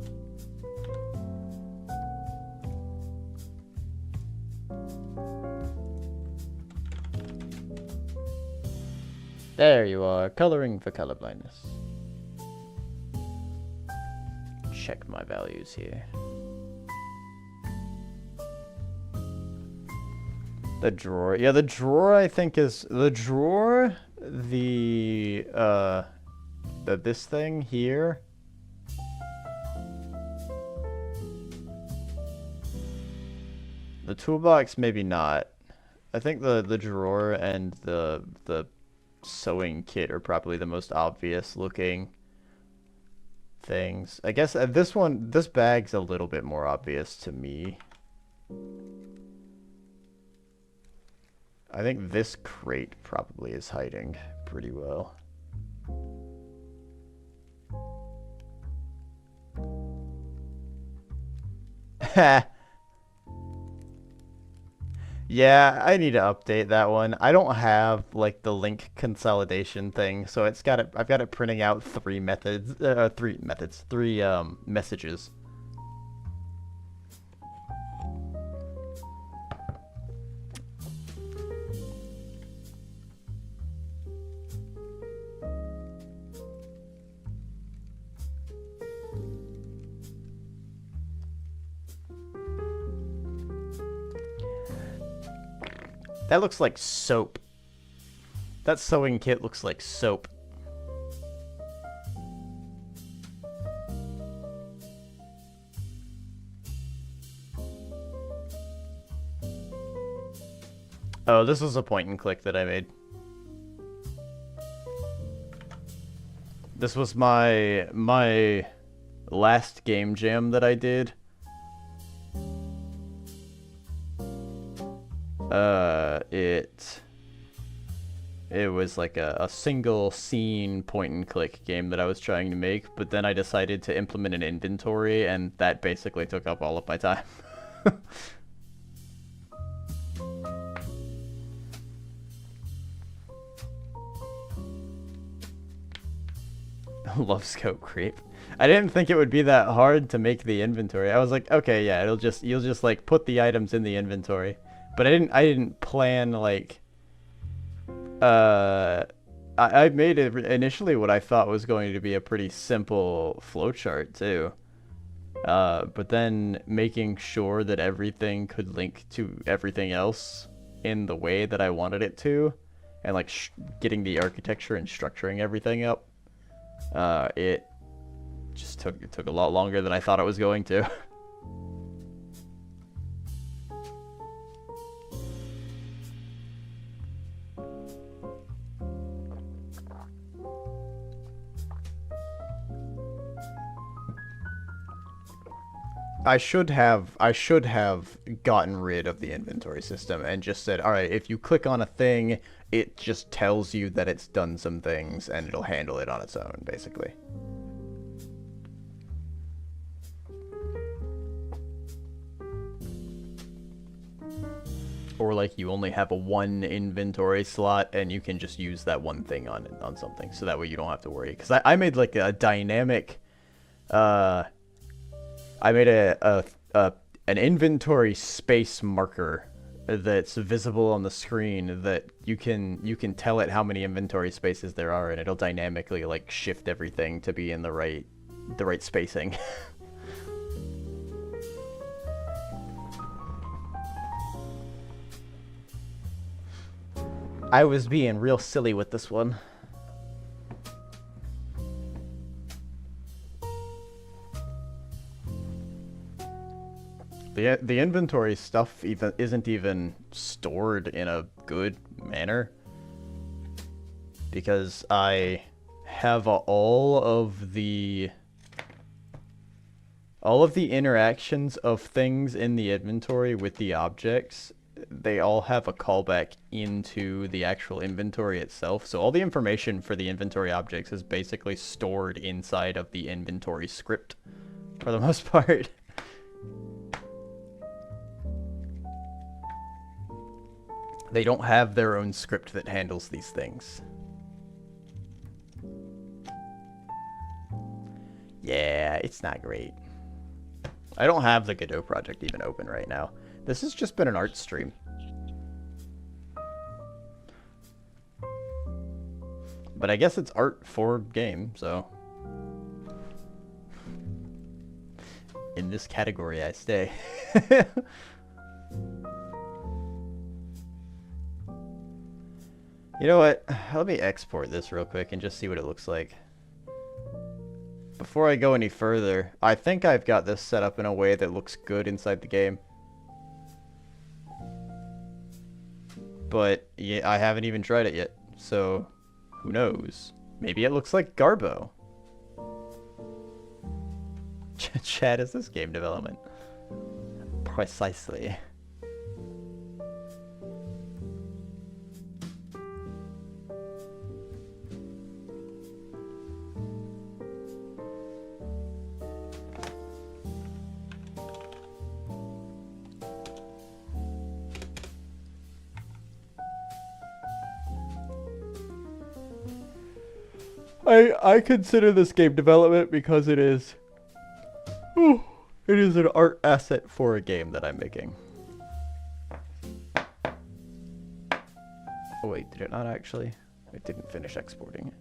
There you are, coloring for colorblindness. Check my values here. The drawer. Yeah, the drawer I think is the drawer, this thing here. The toolbox maybe not. I think the drawer and the sewing kit are probably the most obvious looking things. I guess this bag's a little bit more obvious to me. I think this crate probably is hiding pretty well. Yeah, I need to update that one. I don't have like the link consolidation thing, so I've got it printing out three messages. That looks like soap. That sewing kit looks like soap. Oh, this was a point and click that I made. This was my last game jam that I did. It was like a single scene point and click game that I was trying to make, but then I decided to implement an inventory, and that basically took up all of my time. Love scope creep. I didn't think it would be that hard to make the inventory. I was like, okay, yeah, you'll just like put the items in the inventory. But I didn't plan like I made it initially what I thought was going to be a pretty simple flowchart too. But then making sure that everything could link to everything else in the way that I wanted it to, and like getting the architecture and structuring everything up, it just took a lot longer than I thought it was going to. I should have gotten rid of the inventory system and just said, all right, if you click on a thing, it just tells you that it's done some things and it'll handle it on its own, basically. Or like you only have a one inventory slot and you can just use that one thing on something, so that way you don't have to worry. Because I made like a dynamic, I made an inventory space marker that's visible on the screen that you can tell it how many inventory spaces there are, and it'll dynamically like shift everything to be in the right spacing. I was being real silly with this one. The inventory stuff isn't even stored in a good manner, because I have all of the interactions of things in the inventory with the objects. They all have a callback into the actual inventory itself, so all the information for the inventory objects is basically stored inside of the inventory script for the most part. They don't have their own script that handles these things. Yeah, it's not great. I don't have the Godot project even open right now. This has just been an art stream. But I guess it's art for game, so... in this category I stay. You know what? Let me export this real quick and just see what it looks like. Before I go any further, I think I've got this set up in a way that looks good inside the game. But yeah, I haven't even tried it yet, so who knows? Maybe it looks like Garbo. Chad, is this game development? Precisely. I consider this game development because it is an art asset for a game that I'm making. Oh wait, did it not actually? It didn't finish exporting it.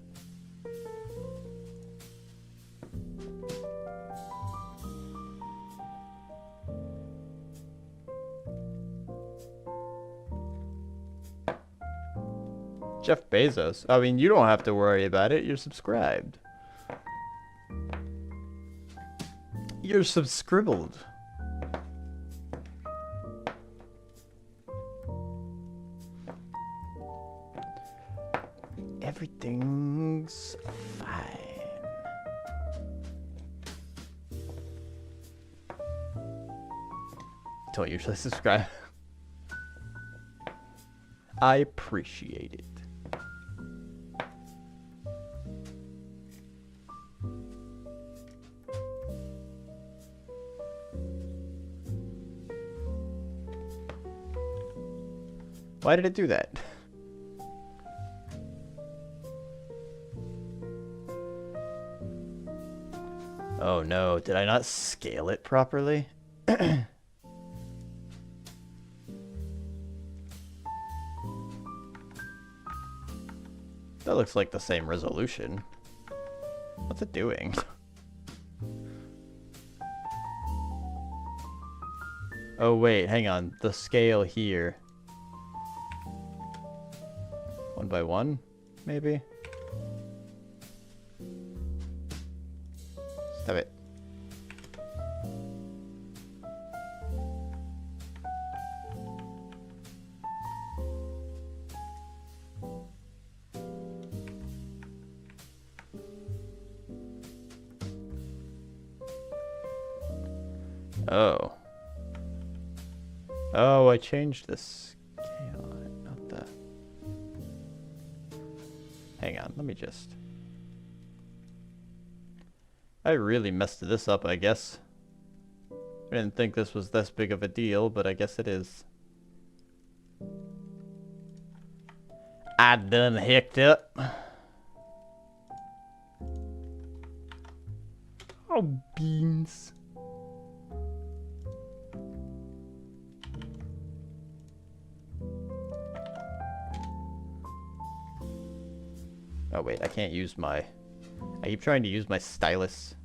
Jeff Bezos. I mean, you don't have to worry about it. You're subscribed. You're subscribbled. Everything's fine. Don't usually subscribe. I appreciate it. Why did it do that? Oh no, did I not scale it properly? That looks like the same resolution. What's it doing? Oh wait, hang on. The scale here. 1 by 1, maybe? Stop it. Oh. Oh, I changed the scale on it, not the... Hang on, let me just... I really messed this up, I guess. I didn't think this was this big of a deal, but I guess it is. I done hicked up. Oh, beans. Oh wait, I can't use my... I keep trying to use my stylus.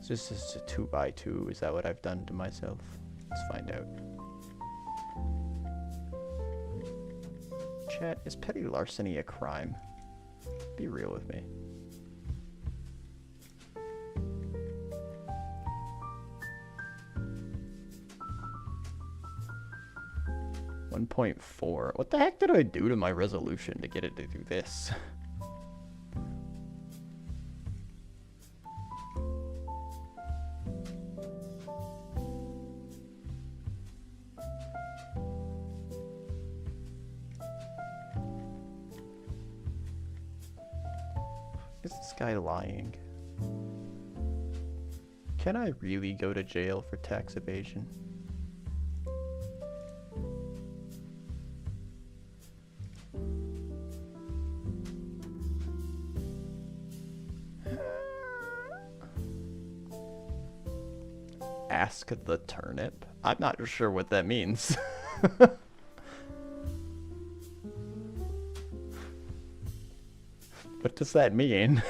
It's just a 2 by 2. Is that what I've done to myself? Let's find out. Chat, is petty larceny a crime? Be real with me. 1.4. What the heck did I do to my resolution to get it to do this? Is this guy lying? Can I really go to jail for tax evasion? Ask the turnip? I'm not sure what that means. What does that mean?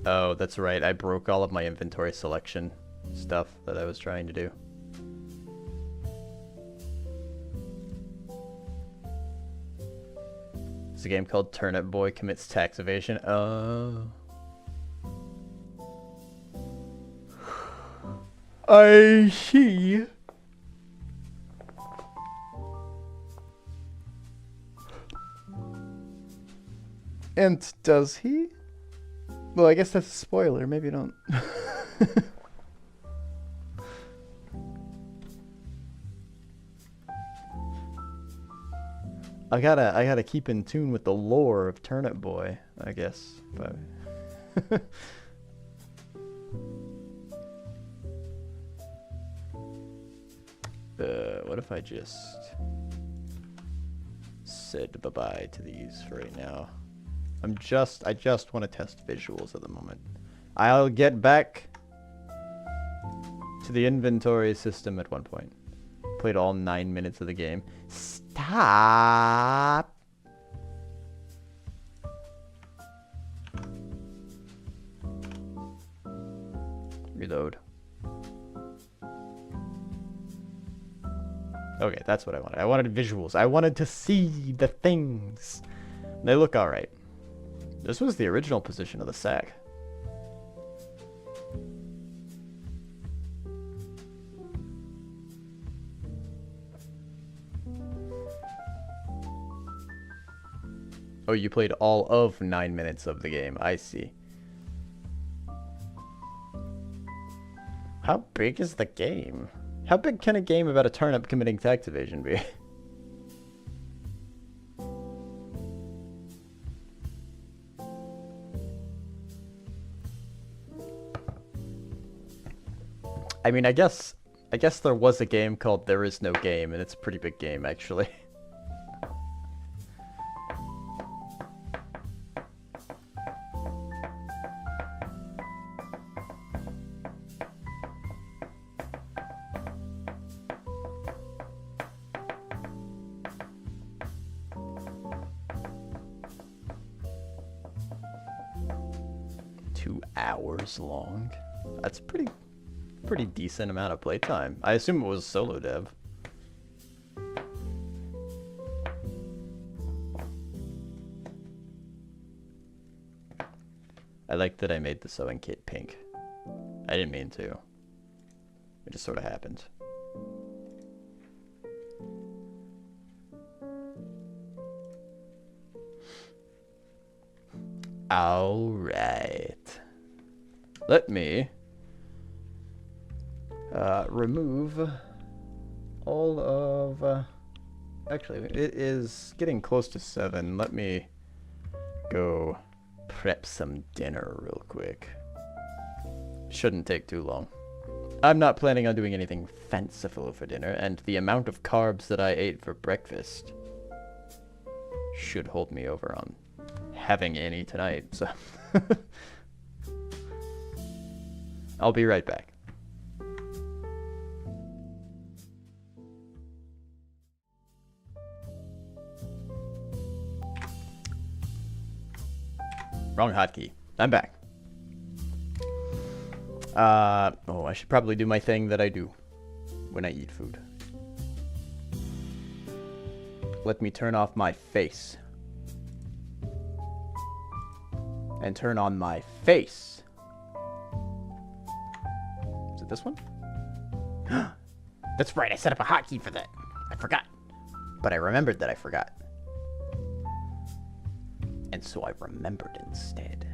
Oh, that's right. I broke all of my inventory selection stuff that I was trying to do. It's a game called Turnip Boy Commits Tax Evasion. Oh. I see. And does he? Well, I guess that's a spoiler. Maybe don't. I gotta keep in tune with the lore of Turnip Boy, I guess. But what if I just said bye-bye to these for right now? I just want to test visuals at the moment. I'll get back to the inventory system at one point. Played all 9 minutes of the game. Stop! Reload. Okay, that's what I wanted. I wanted visuals. I wanted to see the things. They look alright. This was the original position of the sack. Oh, you played all of 9 minutes of the game. I see. How big is the game? How big can a game about a turnip committing tax evasion be? I mean, I guess there was a game called There Is No Game, and it's a pretty big game, actually. Long. That's pretty decent amount of playtime. I assume it was solo dev. I like that I made the sewing kit pink. I didn't mean to. It just sort of happened. All right. Let me remove all of... actually, it is getting close to 7. Let me go prep some dinner real quick. Shouldn't take too long. I'm not planning on doing anything fanciful for dinner, and the amount of carbs that I ate for breakfast should hold me over on having any tonight, so... I'll be right back. Wrong hotkey. I'm back. Oh, I should probably do my thing that I do when I eat food. Let me turn off my face. And turn on my face. This one? That's right, I set up a hotkey for that. I forgot. But I remembered that I forgot. And so I remembered instead.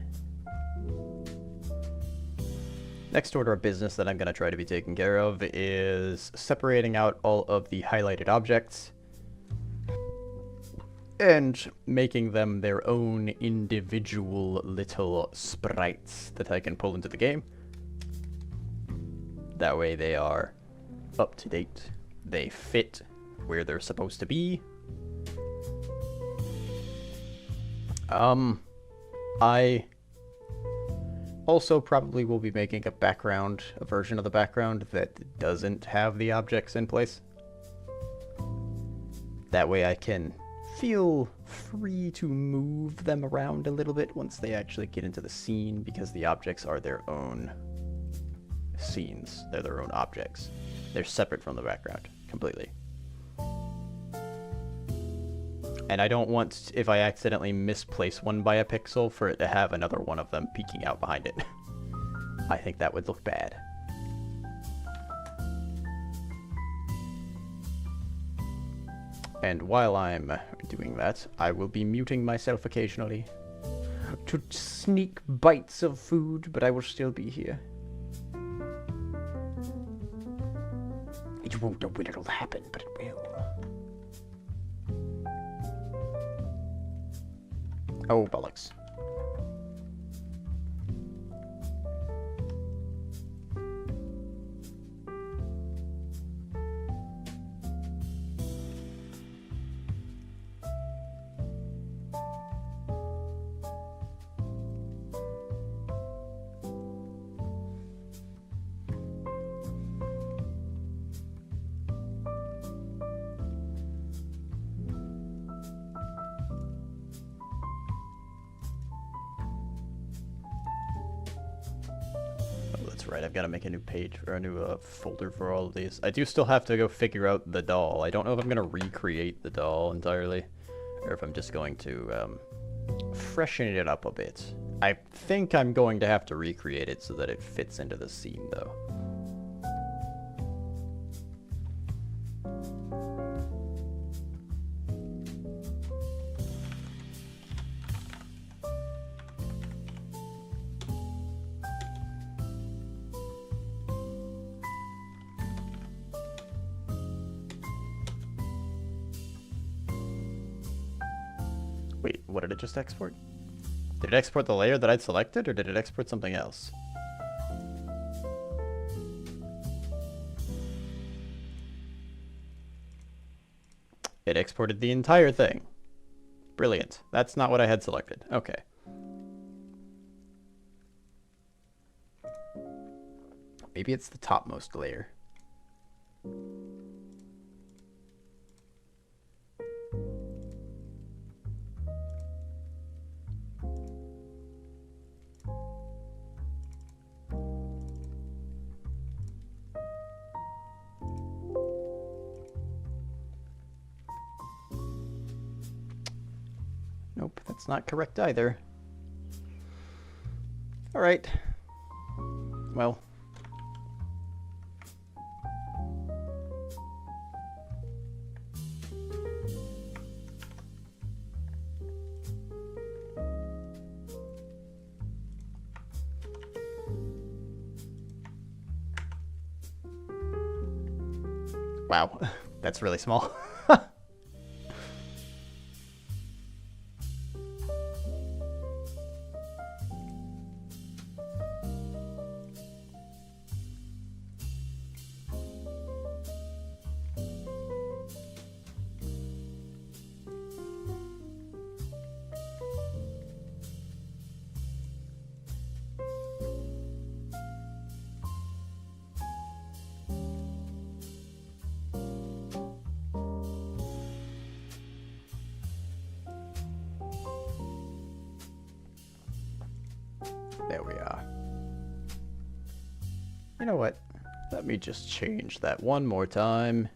Next order of business that I'm going to try to be taking care of is separating out all of the highlighted objects and making them their own individual little sprites that I can pull into the game. That way they are up to date. They fit where they're supposed to be. I also probably will be making a version of the background that doesn't have the objects in place. That way I can feel free to move them around a little bit once they actually get into the scene, because the objects are their own scenes. They're their own objects. They're separate from the background completely. And I don't want, if I accidentally misplace one by a pixel, for it to have another one of them peeking out behind it. I think that would look bad. And while I'm doing that, I will be muting myself occasionally to sneak bites of food, but I will still be here. You won't know when it'll happen, but it will. Oh, bollocks. right. I've got to make a new page or a new folder for all of these. I do still have to go figure out the doll. I don't know if I'm going to recreate the doll entirely, or if I'm just going to freshen it up a bit. I think I'm going to have to recreate it so that it fits into the scene, though. Wait, what did it just export? Did it export the layer that I'd selected, or did it export something else? It exported the entire thing. Brilliant. That's not what I had selected. Okay. Maybe it's the topmost layer. Nope, that's not correct either. All right. Well. Wow, that's really small. There we are. You know what? Let me just change that one more time.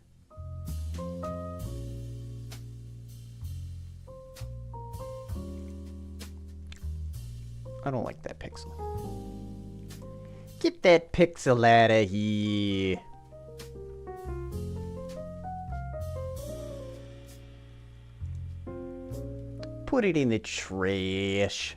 I don't like that pixel. Get that pixel out of here. Put it in the trash.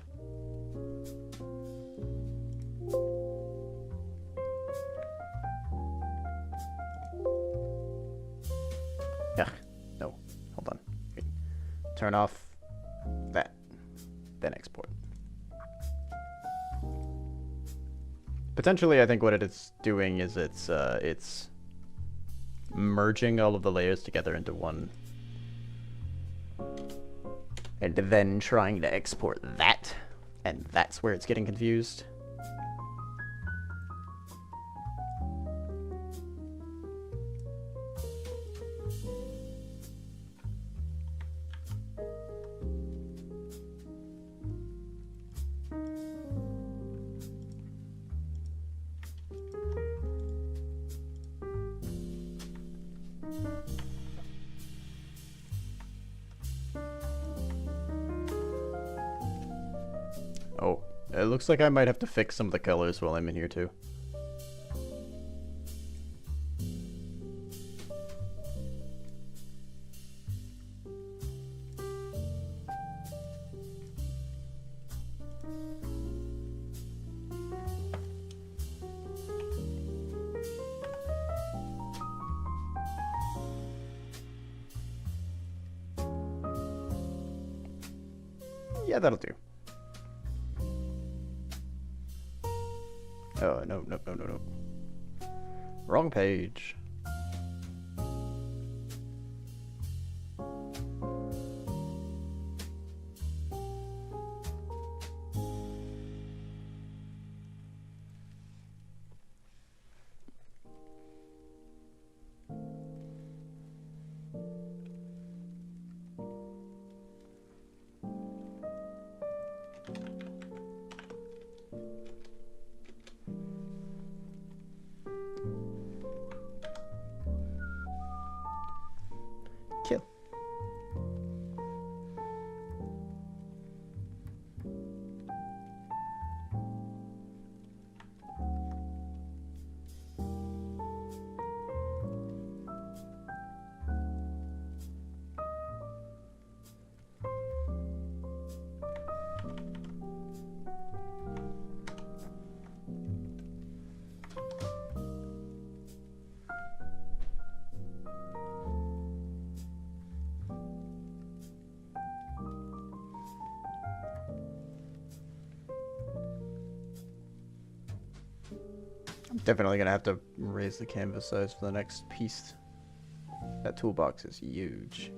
Ugh, no, hold on. Wait. Turn off that, then export. Potentially, I think what it is doing is it's merging all of the layers together into one, and then trying to export that, and that's where it's getting confused. Oh, it looks like I might have to fix some of the colors while I'm in here too. Yeah, that'll do. Oh, no. Wrong page. Definitely gonna have to raise the canvas size for the next piece. That toolbox is huge.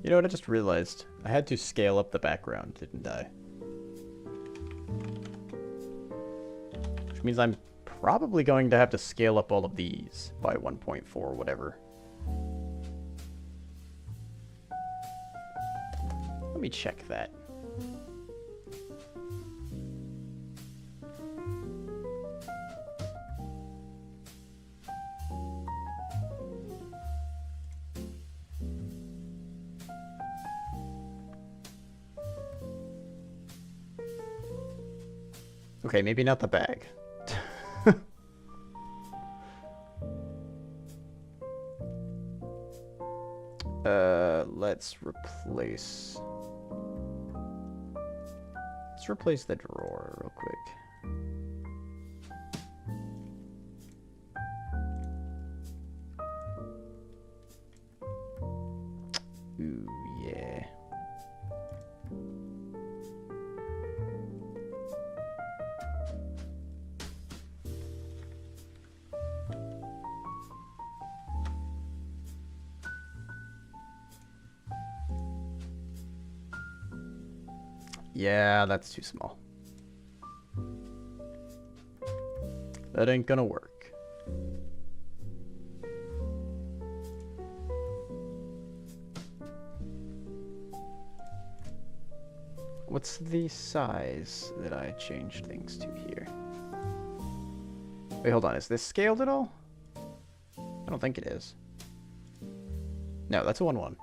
You know what I just realized? I had to scale up the background, didn't I? Which means I'm probably going to have to scale up all of these by 1.4 or whatever. Let me check that. Okay, maybe not the bag. Let's replace... Let's replace the drawer real quick. Ooh, yeah. Yeah, that's too small. That ain't gonna work. What's the size that I changed things to here? Wait, hold on. Is this scaled at all? I don't think it is. No, that's a 1-1.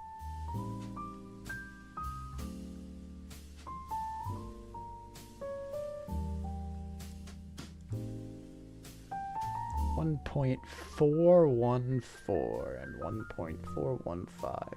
.414 and 1.415.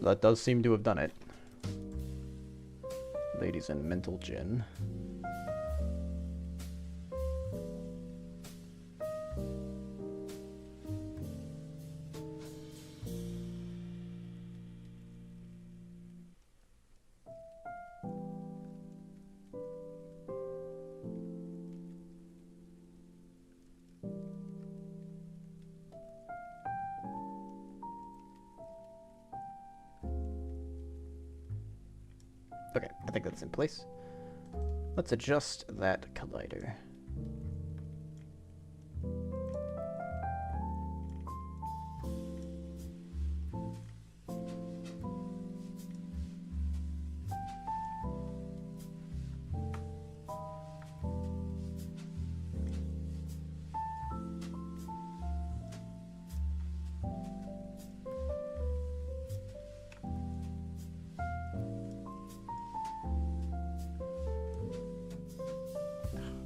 That does seem to have done it. Ladies and mental gin. Okay, I think that's in place. Let's adjust that collider.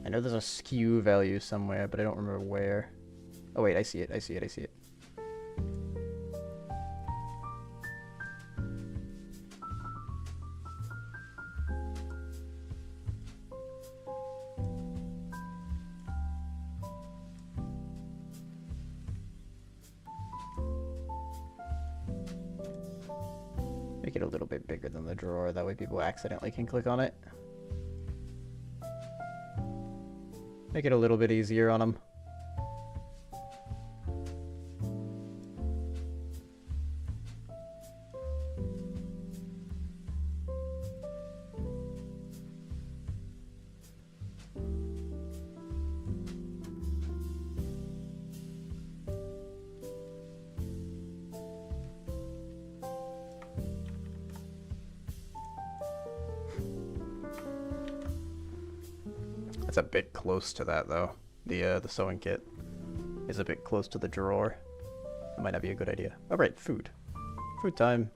I know there's a skew value somewhere, but I don't remember where. Oh wait, I see it, I see it, I see it. Make it a little bit bigger than the drawer, that way people accidentally can click on it. Make it a little bit easier on them. That's a bit close to that though. The sewing kit is a bit close to the drawer. It might not be a good idea. All right, food. Food time.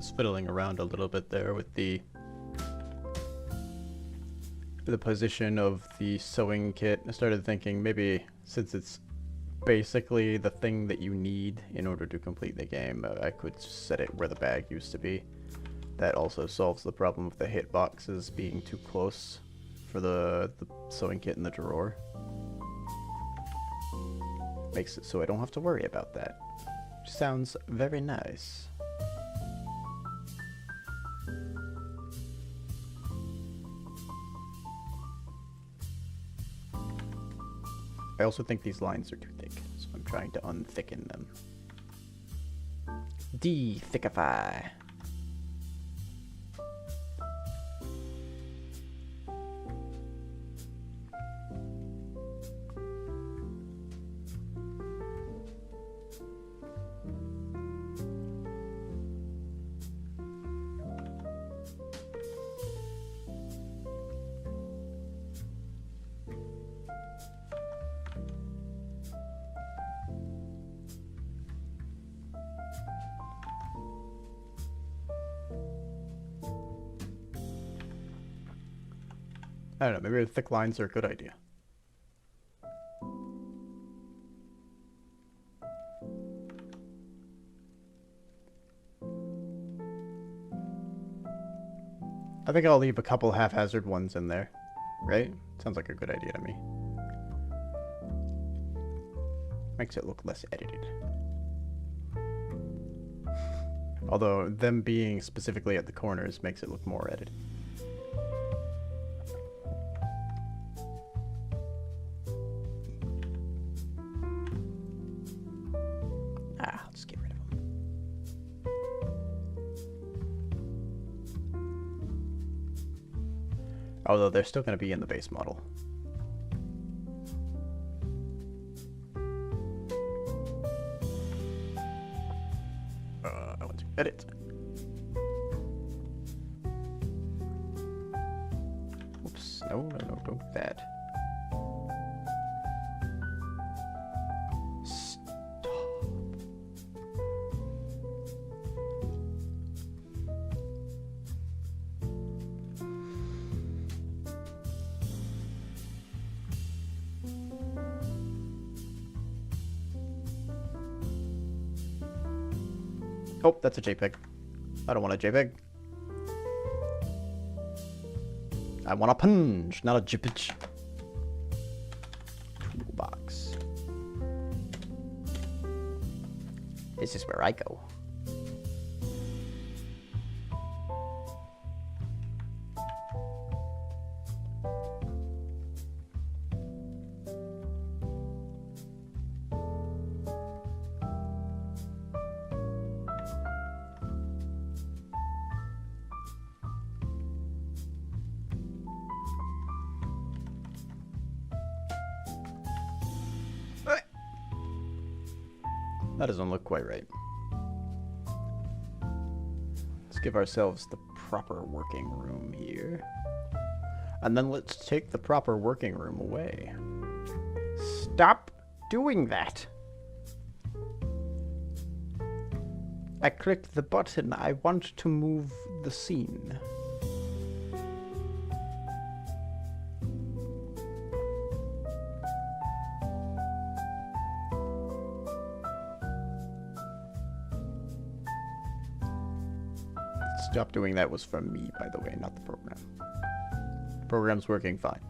was fiddling around a little bit there with the position of the sewing kit. I started thinking maybe since it's basically the thing that you need in order to complete the game, I could set it where the bag used to be. That also solves the problem of the hitboxes being too close for the sewing kit in the drawer. Makes it so I don't have to worry about that. Which sounds very nice. I also think these lines are too thick, so I'm trying to unthicken them. De-thickify. I don't know, maybe the thick lines are a good idea. I think I'll leave a couple haphazard ones in there, right? Sounds like a good idea to me. Makes it look less edited. Although them being specifically at the corners makes it look more edited. I'll just get rid of them. Although they're still going to be in the base model. I want to edit. Oops. No, don't do that. Oh, that's a JPEG. I don't want a JPEG. I want a punch, not a JPEG. Toolbox. This is where I go. That doesn't look quite right. Let's give ourselves the proper working room here. And then let's take the proper working room away. Stop doing that! I clicked the button. I want to move the scene. Stop doing that was from me, by the way, not the program. The program's working fine.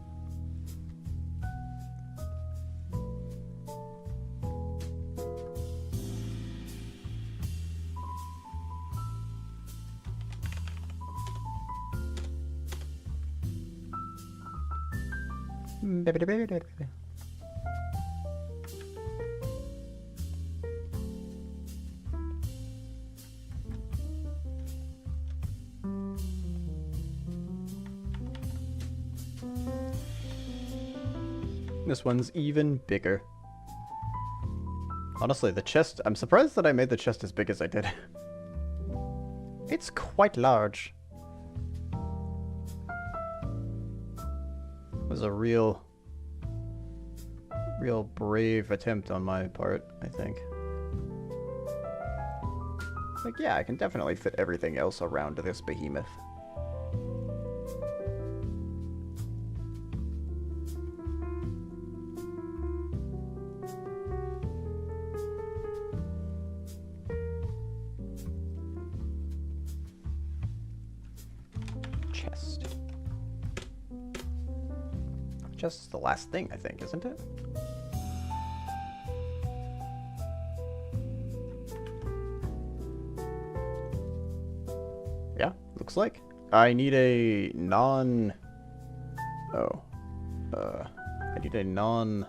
This one's even bigger. Honestly, the chest, I'm surprised that I made the chest as big as I did. It's quite large. It was a real brave attempt on my part, I think. Like, yeah, I can definitely fit everything else around this behemoth. Chest. Chest is the last thing, I think, isn't it? Yeah, looks like. I need a non... Oh. I need a non-filled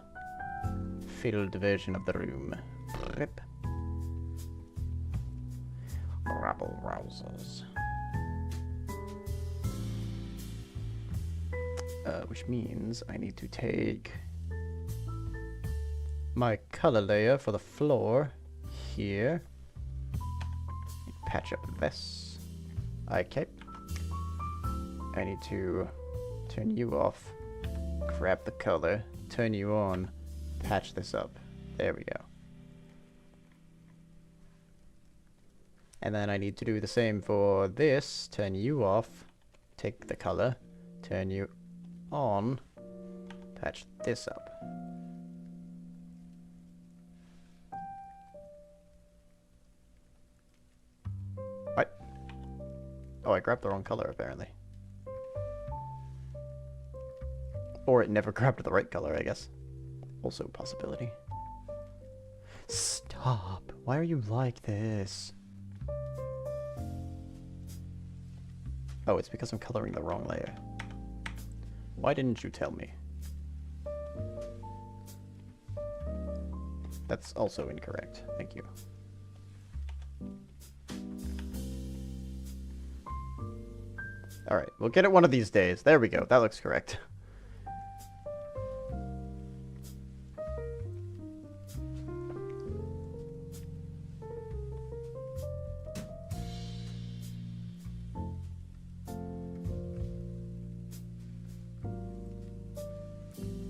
version of the room. Rip. Rabble rousers. Which means I need to take my color layer for the floor here. Patch up this. Okay. I need to turn you off, grab the color, turn you on, patch this up. There we go. And then I need to do the same for this, turn you off, take the color, turn you on, patch this up. What? Oh, I grabbed the wrong color apparently. Or it never grabbed the right color, I guess. Also a possibility. Stop! Why are you like this? Oh, it's because I'm coloring the wrong layer. Why didn't you tell me? That's also incorrect. Thank you. Alright, we'll get it one of these days. There we go. That looks correct.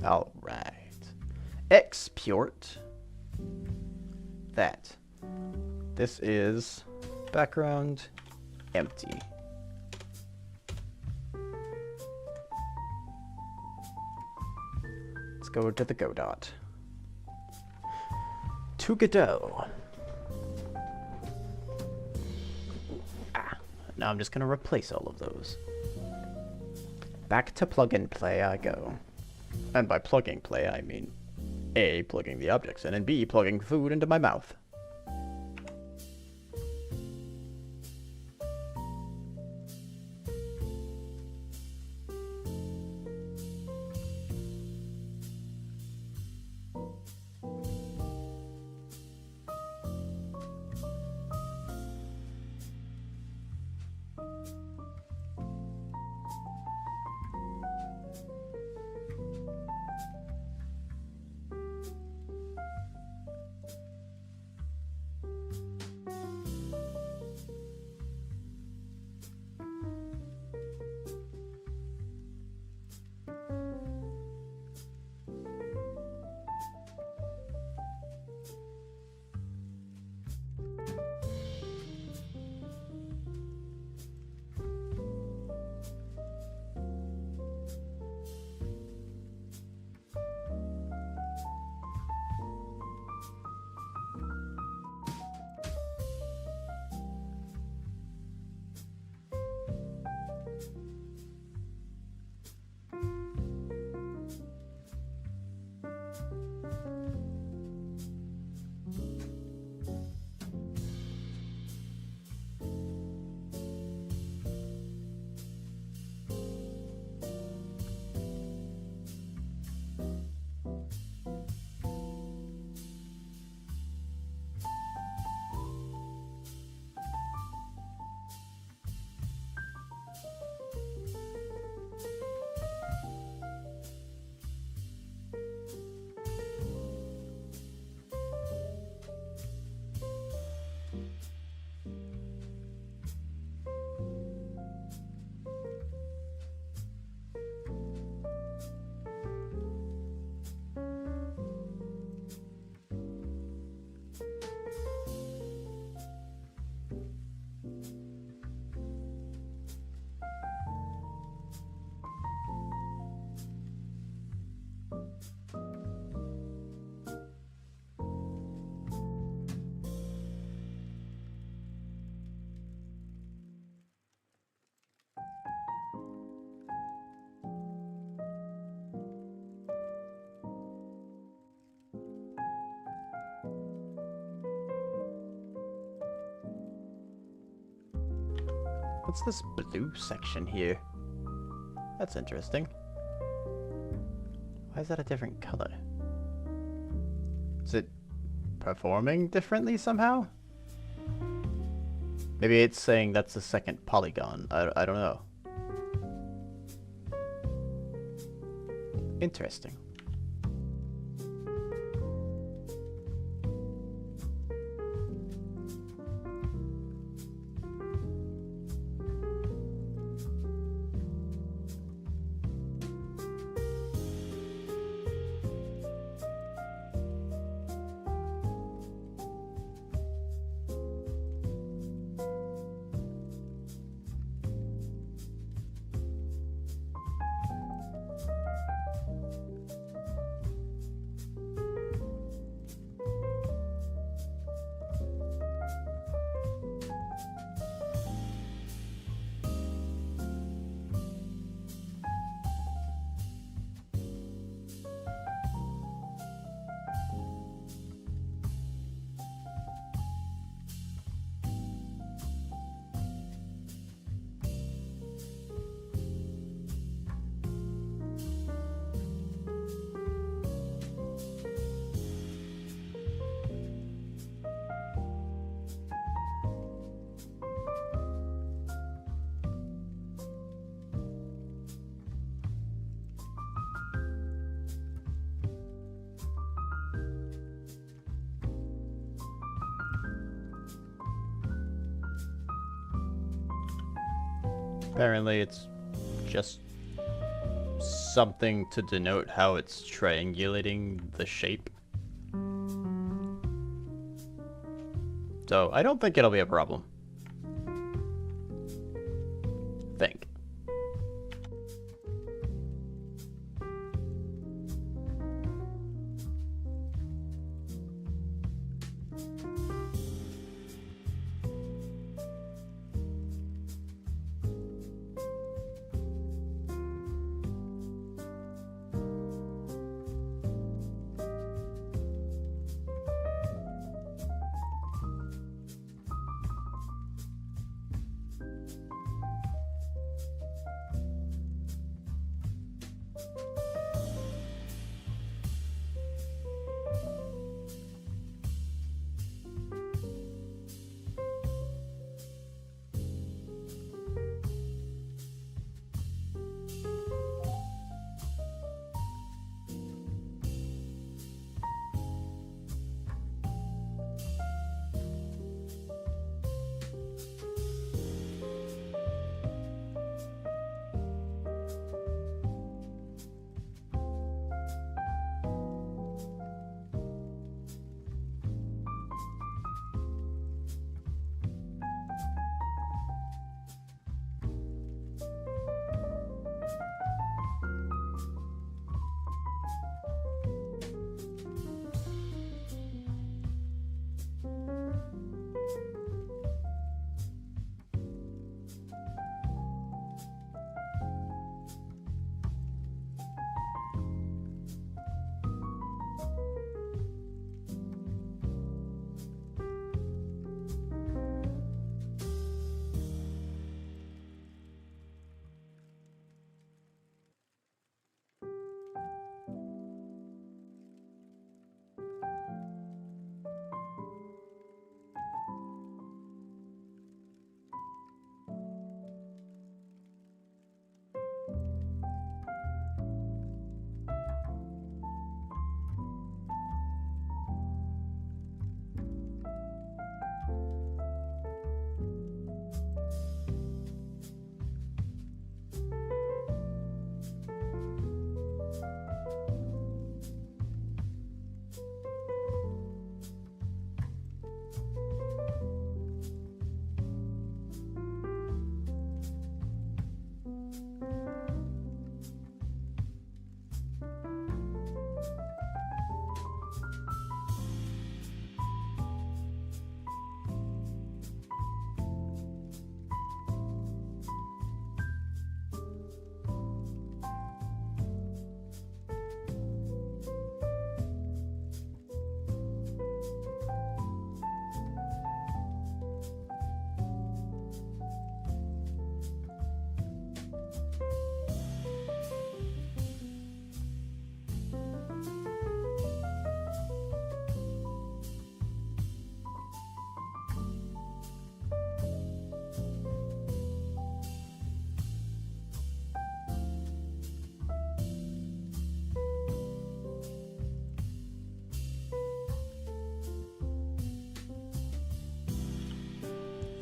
Alright. Export that. This is background empty. Let's go to the Godot. To Godot. Now I'm just going to replace all of those. Back to plug and play I go. And by plugging play, I mean A, plugging the objects in, and B, plugging food into my mouth. What's this blue section here? That's interesting. Why is that a different color? Is it performing differently somehow? Maybe it's saying that's the second polygon. I don't know. Interesting. Apparently it's just something to denote how it's triangulating the shape. So I don't think it'll be a problem. Think.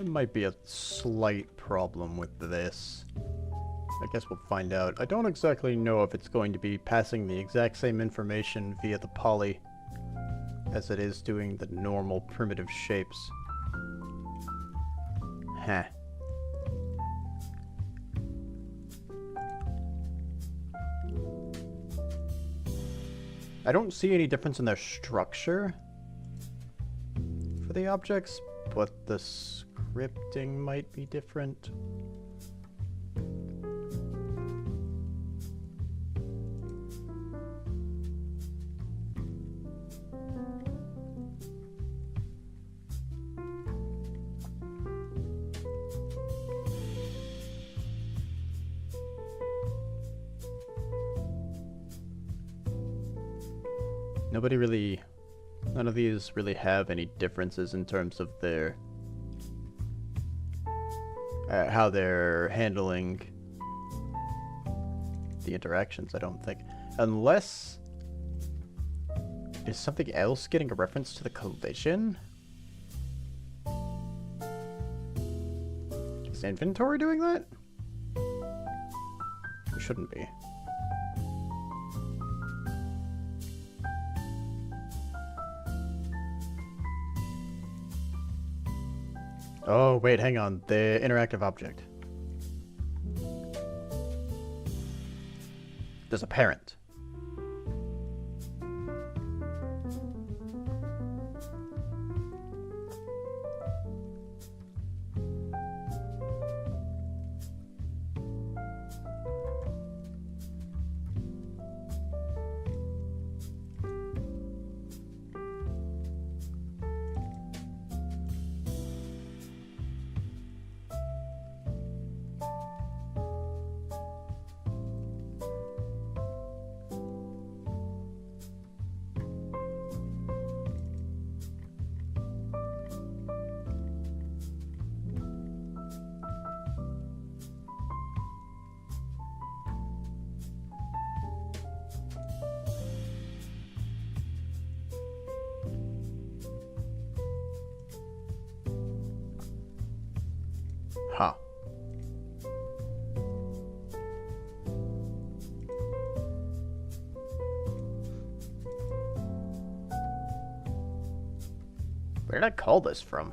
There might be a slight problem with this. I guess we'll find out. I don't exactly know if it's going to be passing the exact same information via the poly as it is doing the normal primitive shapes. Huh. I don't see any difference in their structure for the objects, but the scripting might be different. None of these really have any differences in terms of their, how they're handling the interactions, I don't think. Unless, is something else getting a reference to the collision? Is inventory doing that? It shouldn't be. Oh, wait, hang on. The interactive object. There's a parent. Huh. Where did I call this from?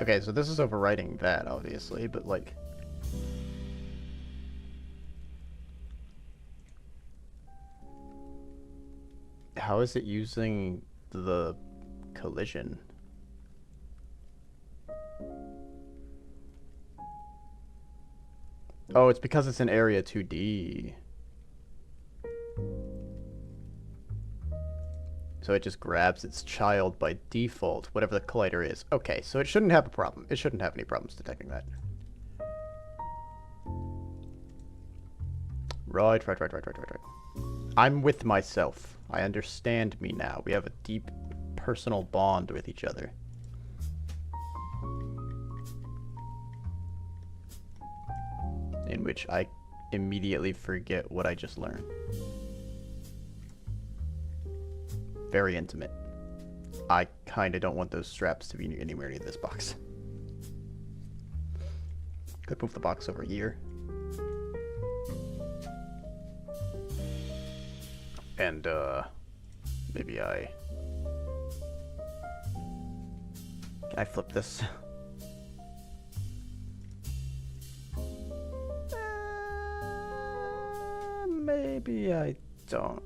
Okay, so this is overwriting that, obviously, but like... How is it using the collision? Oh, it's because it's in Area 2D. So it just grabs its child by default, whatever the collider is. Okay, so it shouldn't have a problem. It shouldn't have any problems detecting that. Right. I'm with myself. I understand me now. We have a deep personal bond with each other. In which I immediately forget what I just learned. Very intimate. I kinda don't want those straps to be anywhere near this box. Could move the box over here. And, maybe can I flip this? Maybe I don't.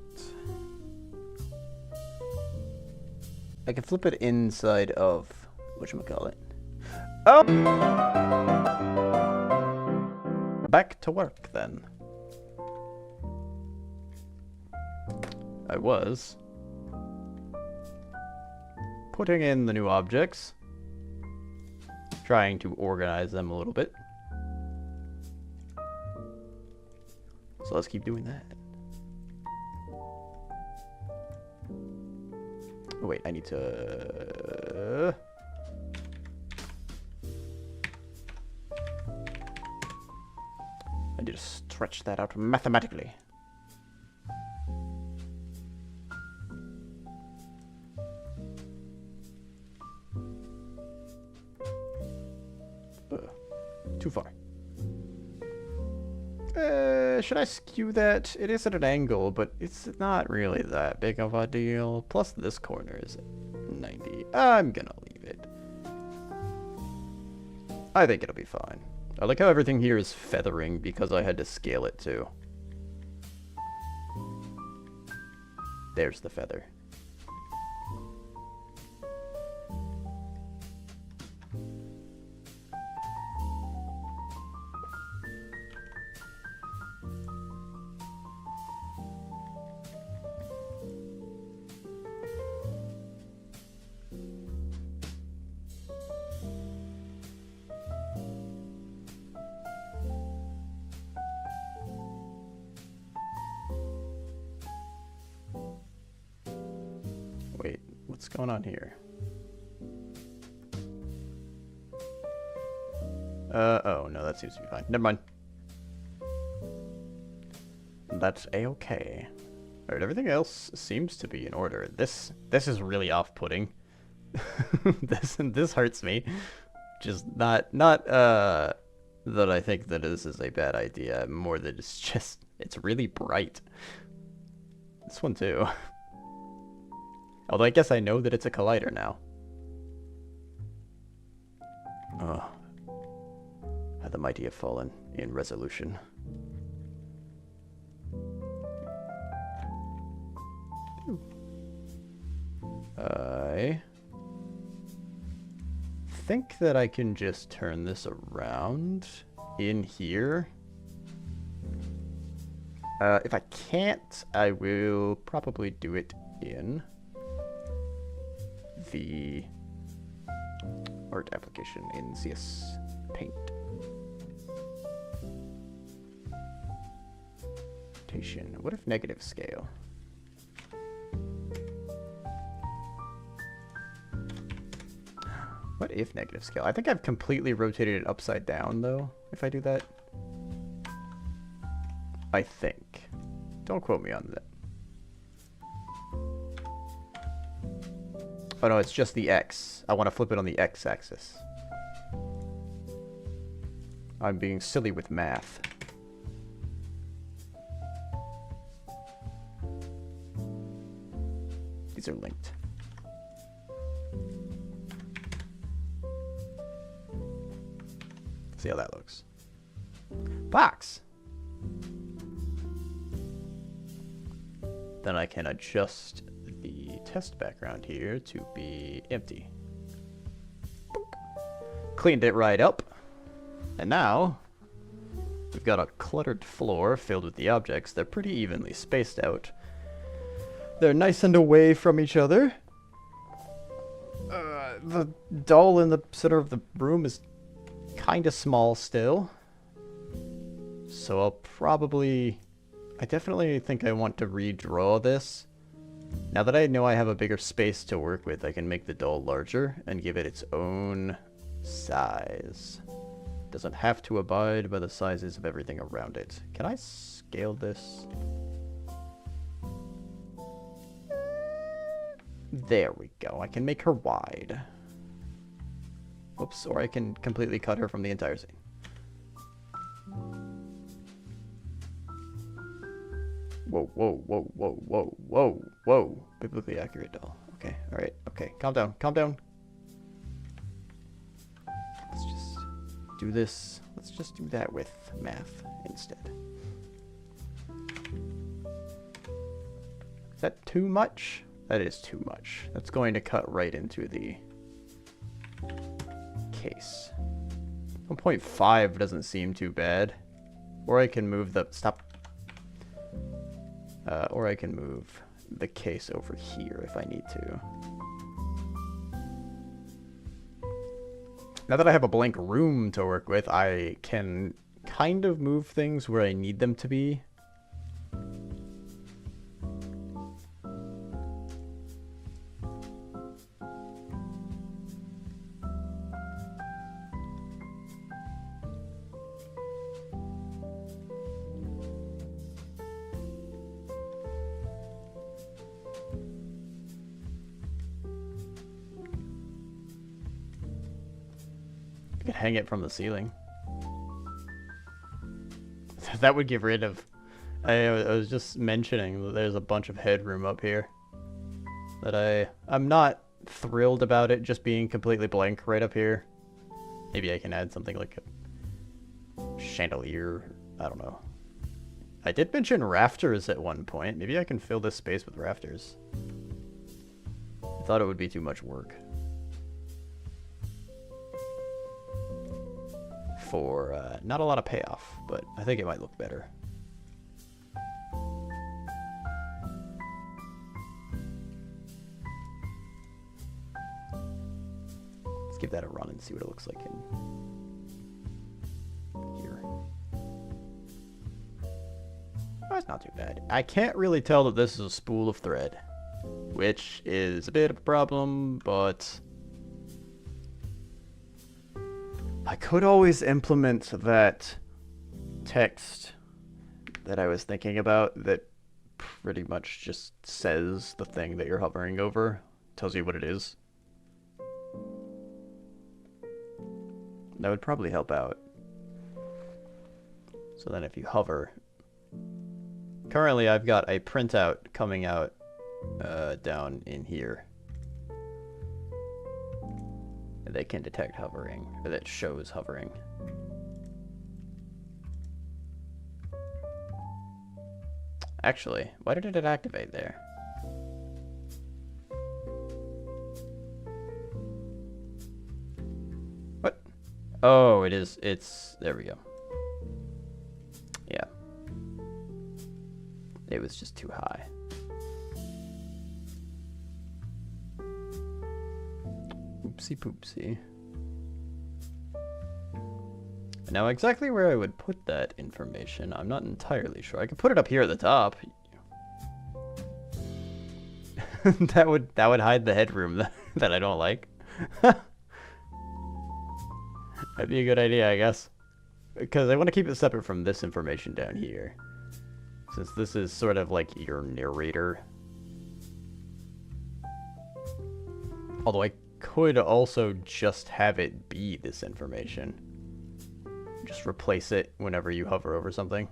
I can flip it inside of whatchamacallit. Oh! Back to work then. I was putting in the new objects, trying to organize them a little bit. So let's keep doing that. Oh, wait, I need to... I need to stretch that out mathematically. Too far. Should I skew that? It is at an angle, but it's not really that big of a deal. Plus this corner is 90. I'm gonna leave it. I think it'll be fine. I like how everything here is feathering because I had to scale it too. There's the feather. Wait, what's going on here? Oh, no, that seems to be fine. Never mind. That's a-okay. Alright, everything else seems to be in order. This is really off-putting. This hurts me. Just not that I think that this is a bad idea, more that it's really bright. This one too. Although I guess I know that it's a collider now. Oh. How the mighty have fallen in resolution. I think that I can just turn this around in here. If I can't, I will probably do it in the art application in CS Paint. What if negative scale? What if negative scale? I think I've completely rotated it upside down though, if I do that. I think. Don't quote me on that. Oh no, it's just the X. I want to flip it on the X axis. I'm being silly with math. These are linked. See how that looks. Box! Then I can adjust the test background here to be empty. Boop. Cleaned it right up. And now, we've got a cluttered floor filled with the objects. They're pretty evenly spaced out. They're nice and away from each other. The doll in the center of the room is kind of small still. So I'll probably... I definitely think I want to redraw this. Now that I know I have a bigger space to work with, I can make the doll larger and give it its own size. Doesn't have to abide by the sizes of everything around it. Can I scale this? There we go. I can make her wide. Oops, or I can completely cut her from the entire scene. Whoa, whoa, whoa, whoa, whoa, whoa, whoa. Biblically accurate doll. Okay, alright, okay. Calm down, calm down. Let's just do this. Let's just do that with math instead. Is that too much? That is too much. That's going to cut right into the case. 1.5 doesn't seem too bad. Or I can move the... Stop. Or I can move the case over here if I need to. Now that I have a blank room to work with, I can kind of move things where I need them to be. You could hang it from the ceiling. That would get rid of... I was just mentioning that there's a bunch of headroom up here. That I'm not thrilled about it just being completely blank right up here. Maybe I can add something like a chandelier. I don't know. I did mention rafters at one point. Maybe I can fill this space with rafters. I thought it would be too much work. For not a lot of payoff, but I think it might look better. Let's give that a run and see what it looks like in here. Oh, it's not too bad. I can't really tell that this is a spool of thread, which is a bit of a problem, but I could always implement that text that I was thinking about that pretty much just says the thing that you're hovering over, tells you what it is. That would probably help out. So then if you hover... Currently I've got a printout coming out down in here. That can detect hovering, or that shows hovering. Actually, why did it activate there? What? Oh, it's, there we go. Yeah. It was just too high. Oopsie poopsie. Now exactly where I would put that information, I'm not entirely sure. I could put it up here at the top. that would hide the headroom that I don't like. That'd be a good idea, I guess. Because I want to keep it separate from this information down here. Since this is sort of like your narrator. Although I could also just have it be this information. Just replace it whenever you hover over something.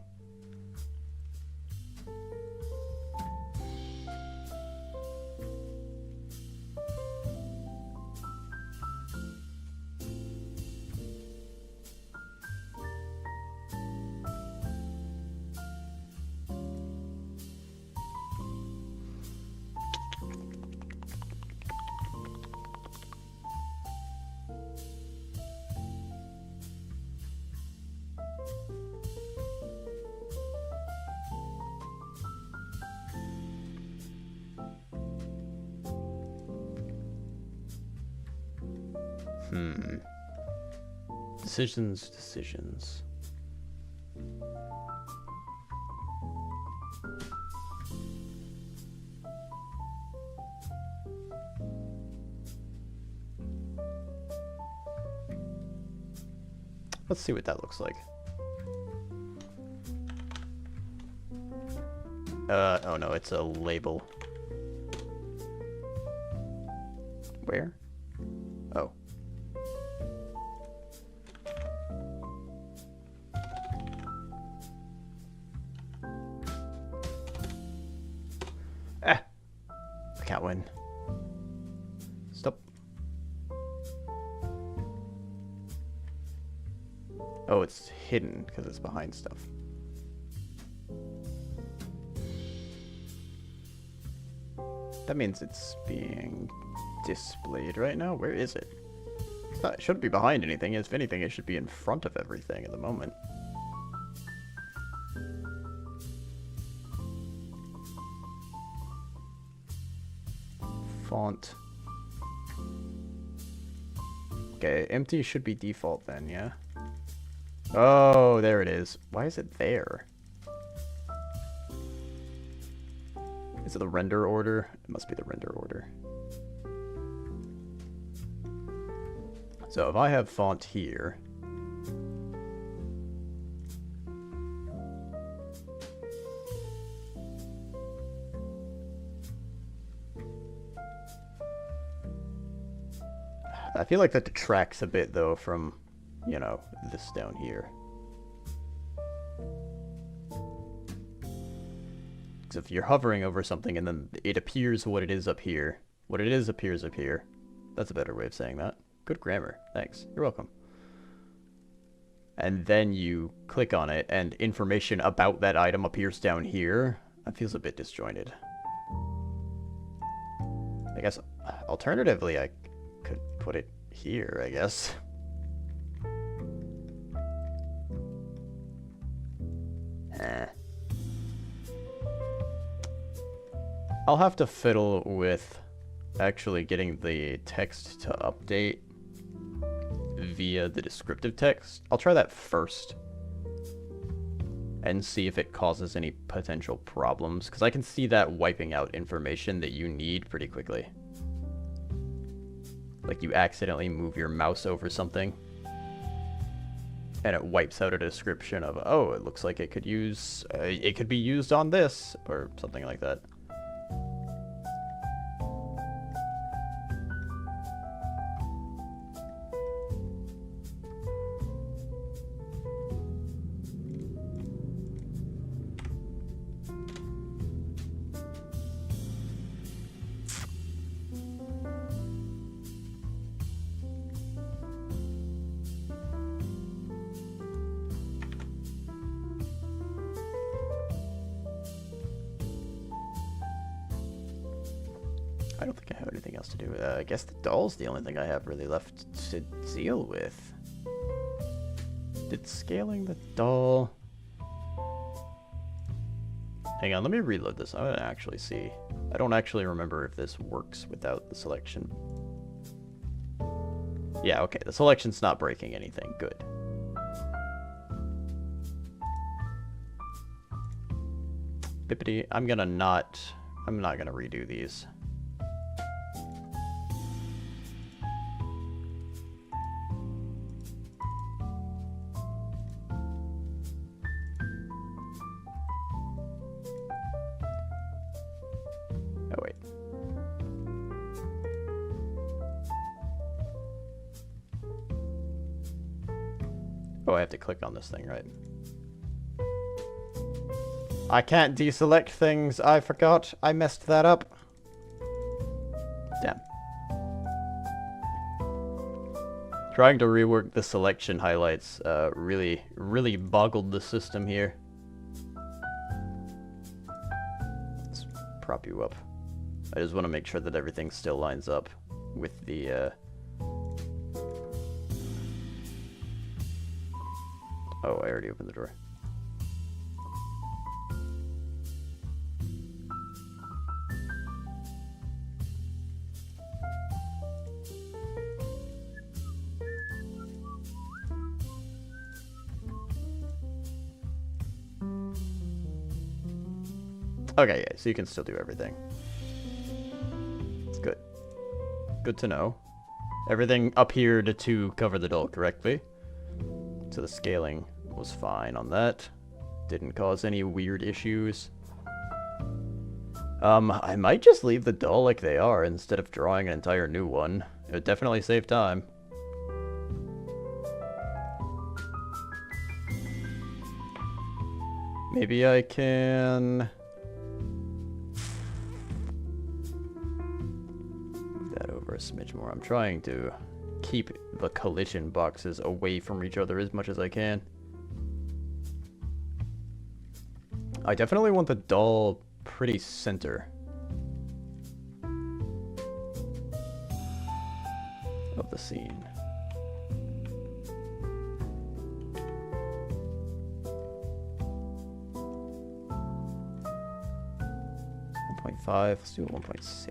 Decisions. Let's see what that looks like. Oh no, it's a label. Where? Oh. I can't win. Stop. Oh, it's hidden because it's behind stuff. That means it's being displayed right now. Where is it? It shouldn't be behind anything. If anything, it should be in front of everything at the moment. Font. Okay, empty should be default then, yeah? Oh, there it is. Why is it there? Is it the render order? It must be the render order. So if I have font here, I feel like that detracts a bit though from you know, this down here. Because if you're hovering over something and then it appears what it is up here, what it is appears up here. That's a better way of saying that. Good grammar. Thanks. You're welcome. And then you click on it and information about that item appears down here. That feels a bit disjointed. I guess alternatively I could put it here, I guess. I'll have to fiddle with actually getting the text to update via the descriptive text. I'll try that first and see if it causes any potential problems, because I can see that wiping out information that you need pretty quickly. Like you accidentally move your mouse over something and it wipes out a description of, oh, it looks like it could use, it could be used on this, or something like that. I don't think I have anything else to do with that. I guess the doll's the only thing I have really left to deal with. Did scaling the doll... Hang on, let me reload this. I want to actually see. I don't actually remember if this works without the selection. Yeah, okay, the selection's not breaking anything. Good. Bippity, I'm not gonna redo these. Oh, wait. Oh, I have to click on this thing, right? I can't deselect things. I forgot. I messed that up. Damn. Trying to rework the selection highlights really boggled the system here. Let's prop you up. I just want to make sure that everything still lines up with the Oh, I already opened the door. Okay, yeah, so you can still do everything. It's good. Good to know. Everything appeared to cover the doll correctly. So the scaling was fine on that. Didn't cause any weird issues. I might just leave the doll like they are instead of drawing an entire new one. It would definitely save time. Maybe I can... move that over a smidge more. I'm trying to keep the collision boxes away from each other as much as I can. I definitely want the doll pretty center of the scene. .5, let's do 1.6.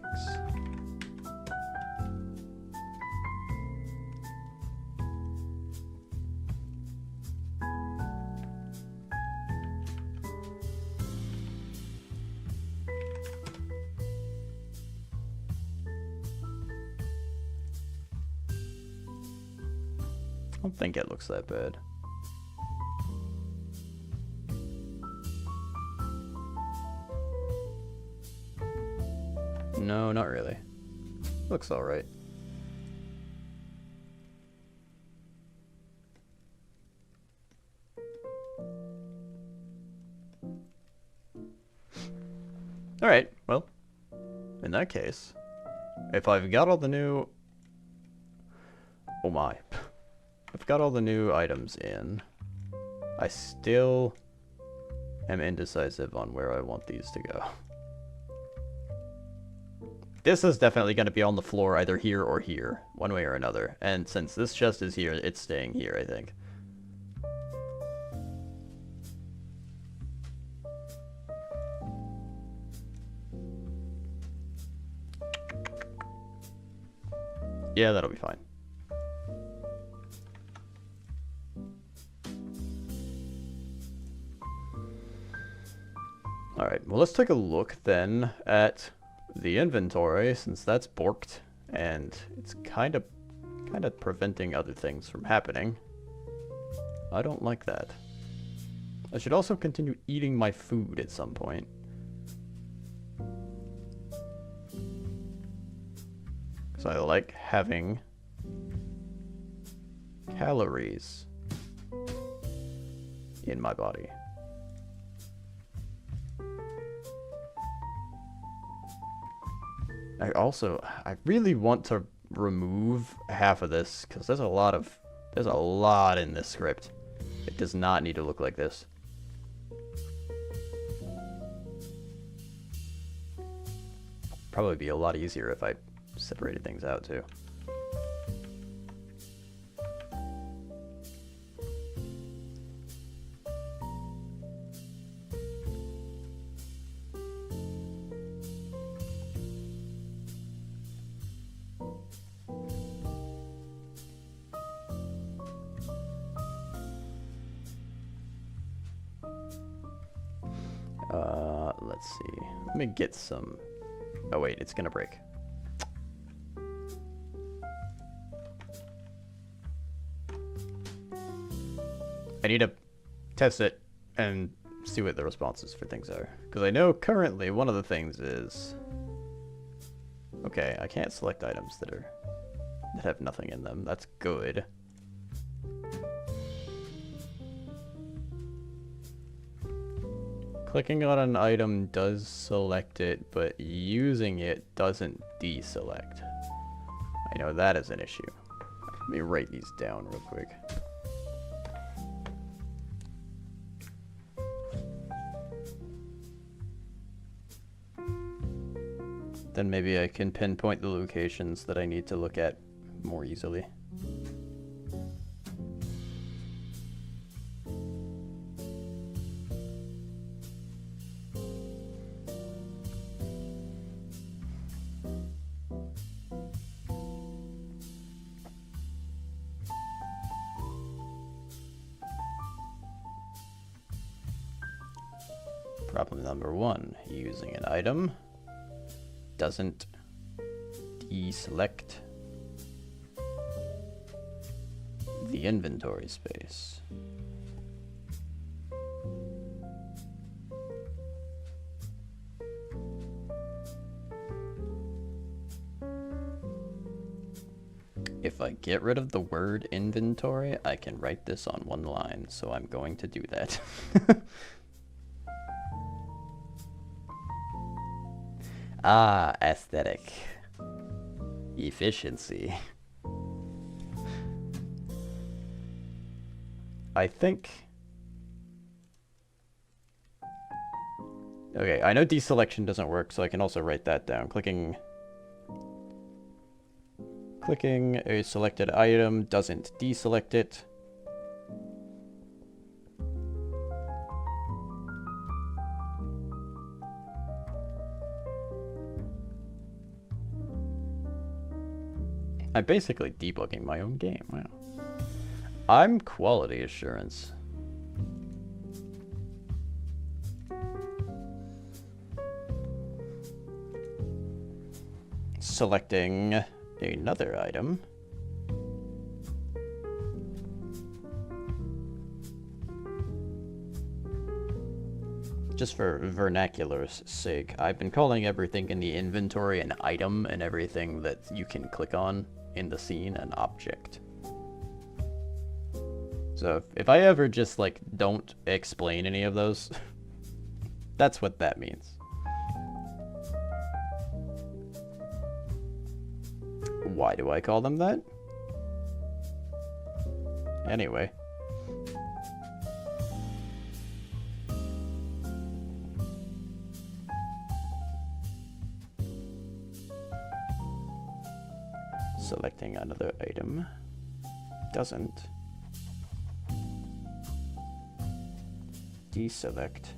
I don't think it looks that bad. No, not really. Looks alright. Alright, well, in that case, if I've got all the new... Oh my. I've got all the new items in. I still am indecisive on where I want these to go. This is definitely going to be on the floor either here or here, one way or another. And since this chest is here, it's staying here, I think. Yeah, that'll be fine. Alright, well let's take a look then at the inventory, since that's borked, and it's kind of preventing other things from happening. I don't like that. I should also continue eating my food at some point. So I like having calories in my body. I really want to remove half of this because there's a lot in this script. It does not need to look like this. Probably be a lot easier if I separated things out too. Let's see. Let me get some... Oh wait, it's gonna break. I need to test it and see what the responses for things are. Because I know currently one of the things is... Okay, I can't select items that have nothing in them. That's good. Clicking on an item does select it, but using it doesn't deselect. I know that is an issue. Let me write these down real quick. Then maybe I can pinpoint the locations that I need to look at more easily. Problem number 1, using an item doesn't deselect the inventory space. If I get rid of the word inventory, I can write this on one line, so I'm going to do that. Ah, aesthetic. Efficiency. I think... Okay, I know deselection doesn't work, so I can also write that down. Clicking a selected item doesn't deselect it. I'm basically debugging my own game. Wow. I'm quality assurance. Selecting another item. Just for vernacular's sake, I've been calling everything in the inventory an item and everything that you can click on in the scene an object. So if I ever just like don't explain any of those, that's what that means. Why do I call them that? Anyway. Selecting another item doesn't deselect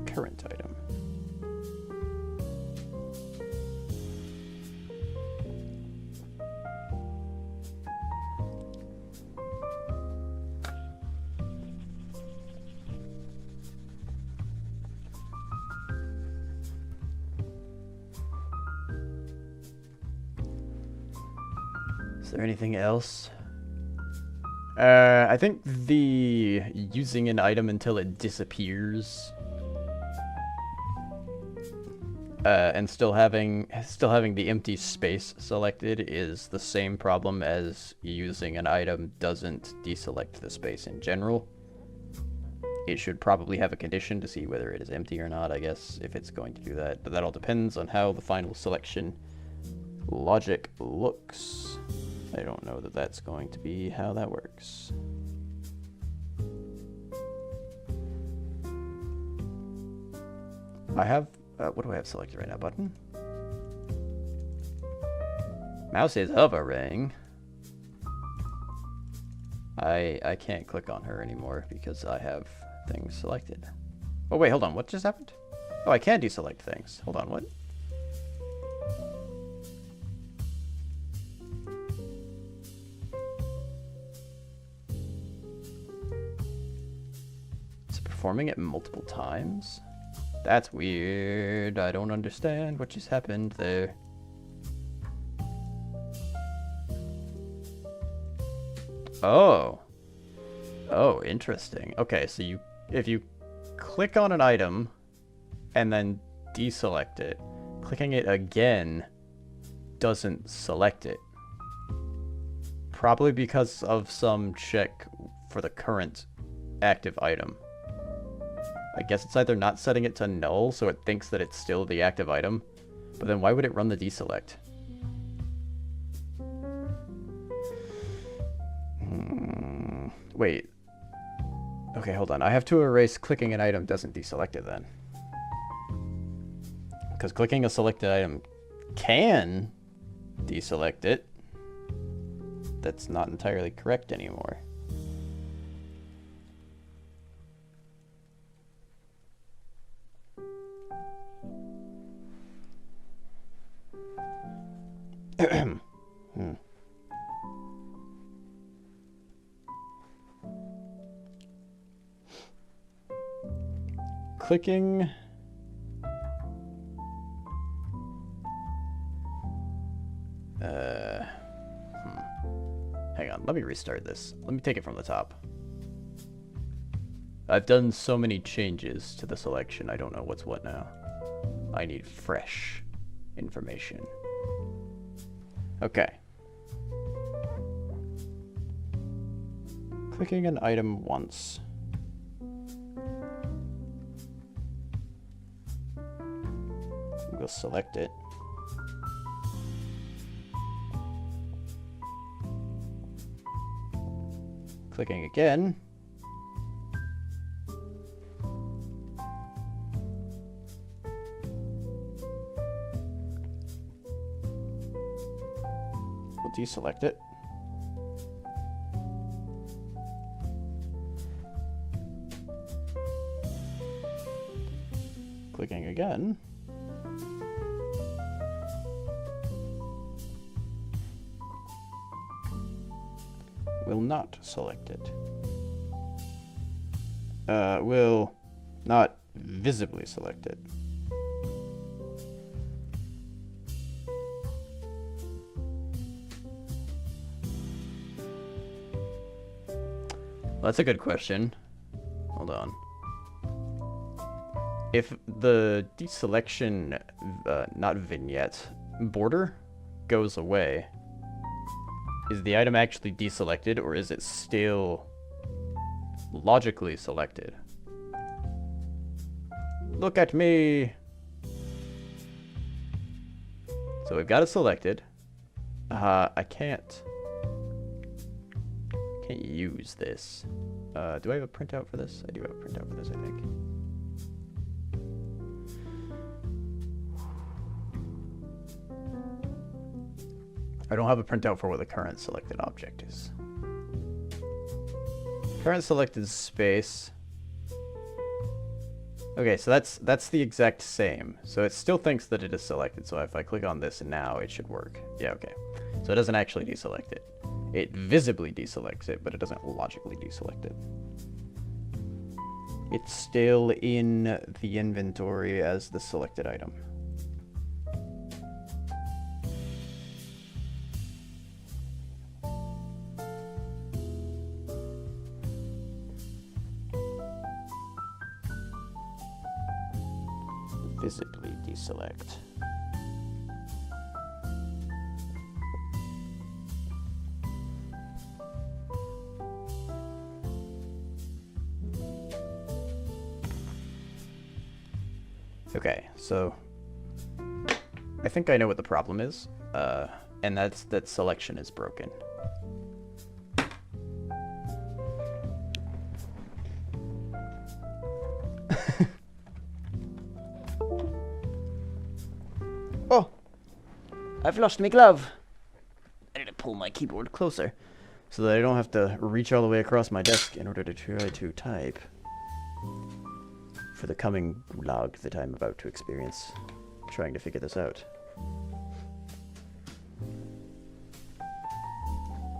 current item. Is there anything else? I think the using an item until it disappears, and still having the empty space selected is the same problem as using an item doesn't deselect the space in general. It should probably have a condition to see whether it is empty or not, I guess, if it's going to do that. But that all depends on how the final selection logic looks. I don't know that that's going to be how that works. I have, what do I have selected right now? Button? Mouse is hovering. I can't click on her anymore because I have things selected. Oh wait, hold on, what just happened? Oh, I can deselect things. Hold on, what? Performing it multiple times? That's weird. I don't understand what just happened there. Oh. Oh, interesting. Okay, so if you click on an item and then deselect it, clicking it again doesn't select it. Probably because of some check for the current active item. I guess it's either not setting it to null, so it thinks that it's still the active item. But then why would it run the deselect? Wait. Okay, hold on. I have to erase clicking an item doesn't deselect it then. Because clicking a selected item can deselect it. That's not entirely correct anymore. Clicking hang on, let me restart this. Let me take it from the top. I've done so many changes to the selection, I don't know what's what now. I need fresh information. Okay. Clicking an item once. We'll select it. Clicking again. We'll deselect it. Clicking again. Will not select it. Will not visibly select it. Well, that's a good question. Hold on. If the deselection, not vignette, border goes away, is the item actually deselected, or is it still logically selected? Look at me! So we've got it selected. I can't use this. Do I have a printout for this? I do have a printout for this, I think. I don't have a printout for what the current selected object is. Current selected space. Okay, so that's the exact same. So it still thinks that it is selected. So if I click on this now, it should work. Yeah, okay. So it doesn't actually deselect it. It visibly deselects it, but it doesn't logically deselect it. It's still in the inventory as the selected item. Visibly deselect. Okay, so I think I know what the problem is, and that's that selection is broken. Oh, I've lost my glove. I need to pull my keyboard closer so that I don't have to reach all the way across my desk in order to try to type for the coming gulag that I'm about to experience trying to figure this out.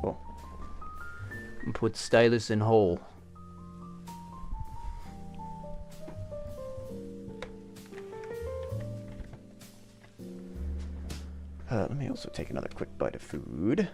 Oh. And put stylus in hole. Let me also take another quick bite of food.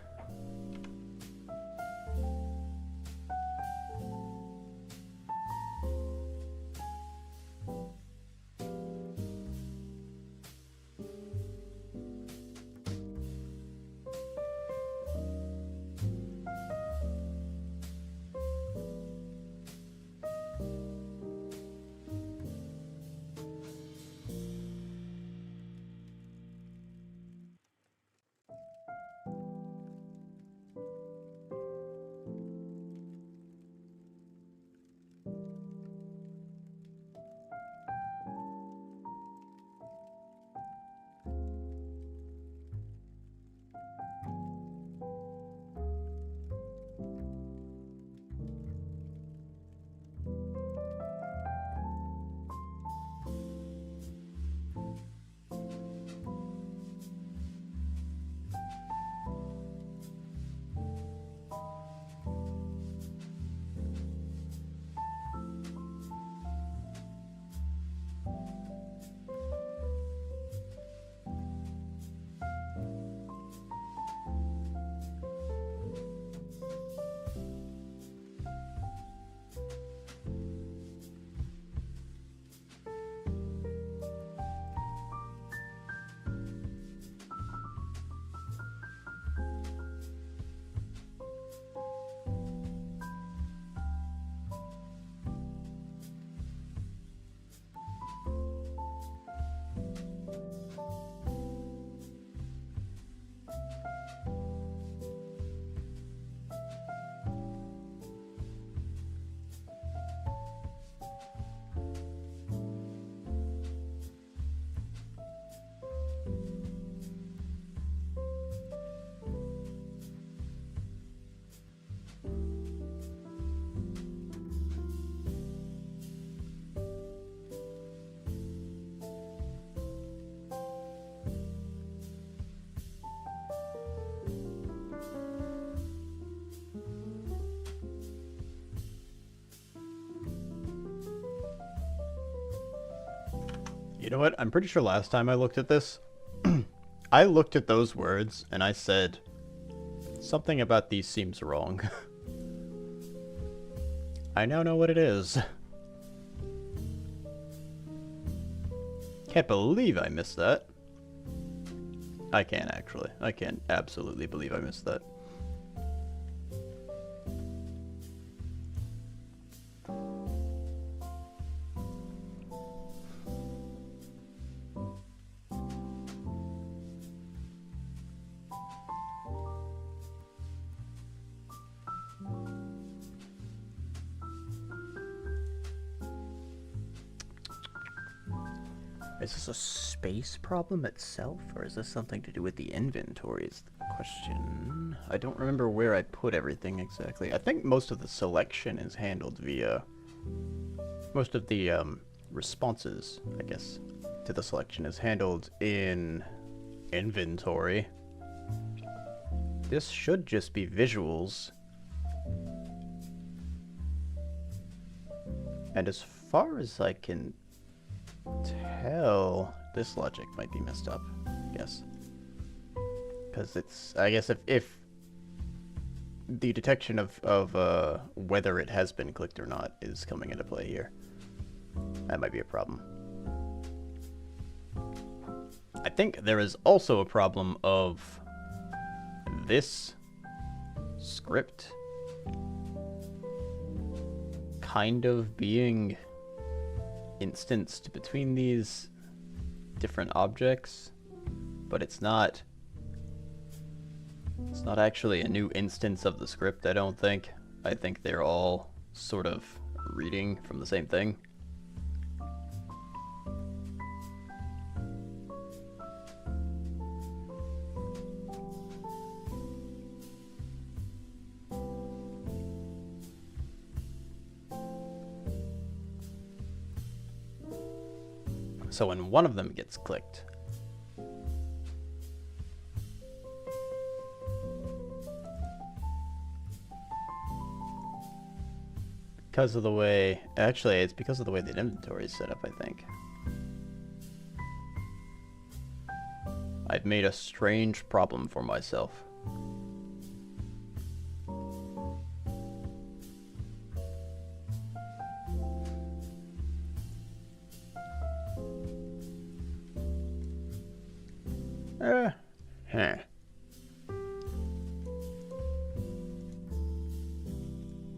You know what? I'm pretty sure last time I looked at this, I looked at those words and I said, something about these seems wrong. I now know what it is. Can't believe I missed that. I can actually. I can absolutely believe I missed that. Is this a space problem itself, or is this something to do with the inventory is the question. I don't remember where I put everything exactly. I think most of the selection is handled via... Most of the responses, I guess, to the selection is handled in inventory. This should just be visuals. And as far as I can tell, this logic might be messed up, I guess. Because it's, I guess if the detection of whether it has been clicked or not is coming into play here, that might be a problem. I think there is also a problem of this script kind of being instanced between these different objects, but it's not actually a new instance of the script, I don't think. I think they're all sort of reading from the same thing. So when one of them gets clicked, because of the way, actually it's because of the way the inventory is set up, I think. I've made a strange problem for myself.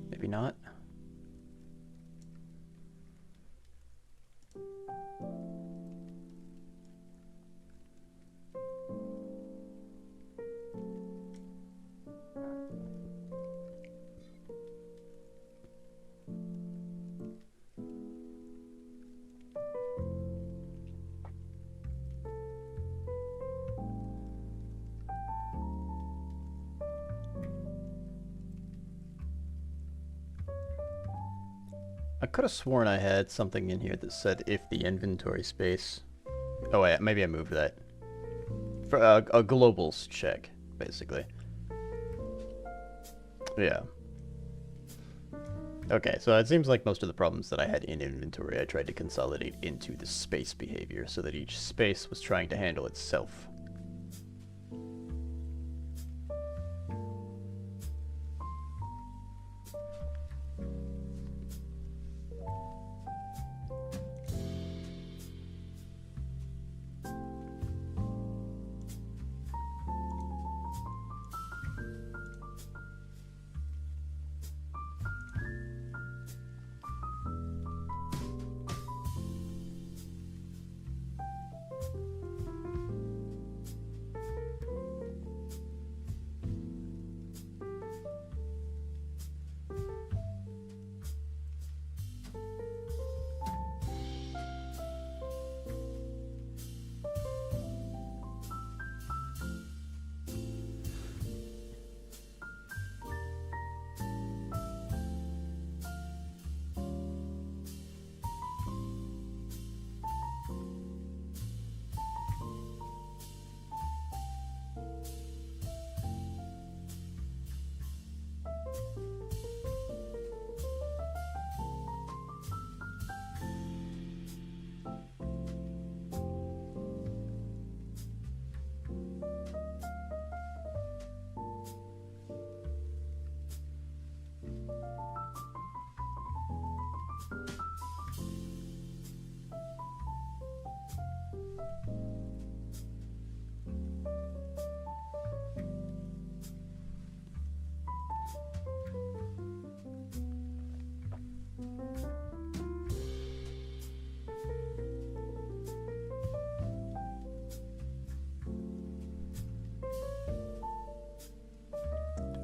Maybe not. I could have sworn I had something in here that said if the inventory space... Oh wait, maybe I moved that. For a globals check, basically. Yeah. Okay, so it seems like most of the problems that I had in inventory I tried to consolidate into the space behavior so that each space was trying to handle itself.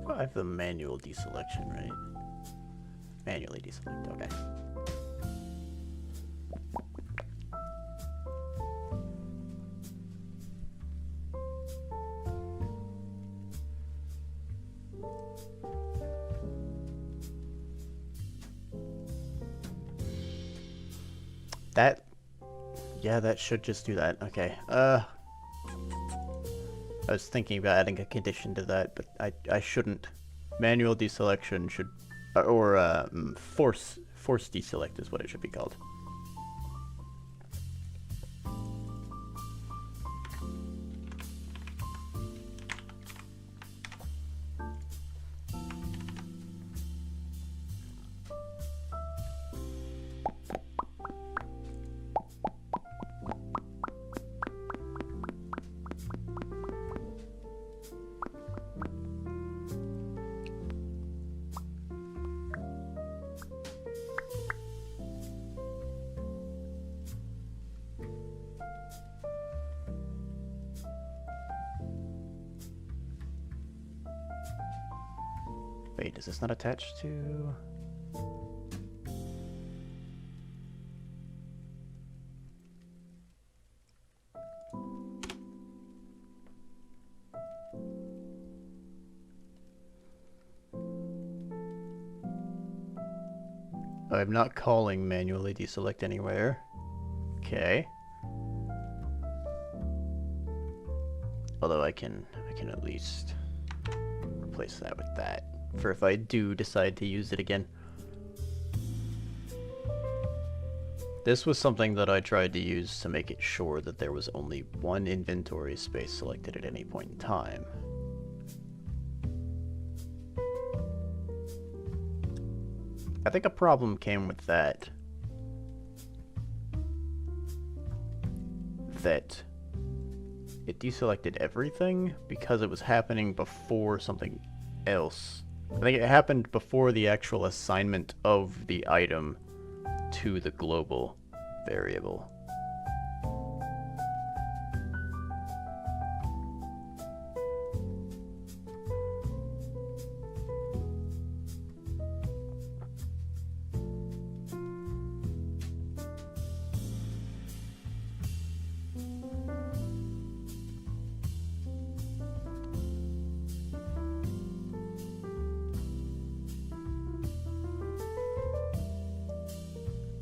I have the manual deselection, right? Manually deselect, okay. That... Yeah, that should just do that. Okay. I was thinking about adding a condition to that, but I shouldn't. Manual deselection should... force deselect is what it should be called. Wait, is this not attached to... I'm not calling manually deselect anywhere. Okay. Although I can at least replace that with that for if I do decide to use it again. This was something that I tried to use to make it sure that there was only one inventory space selected at any point in time. I think a problem came with that. That it deselected everything because it was happening before something else. I think it happened before the actual assignment of the item to the global variable.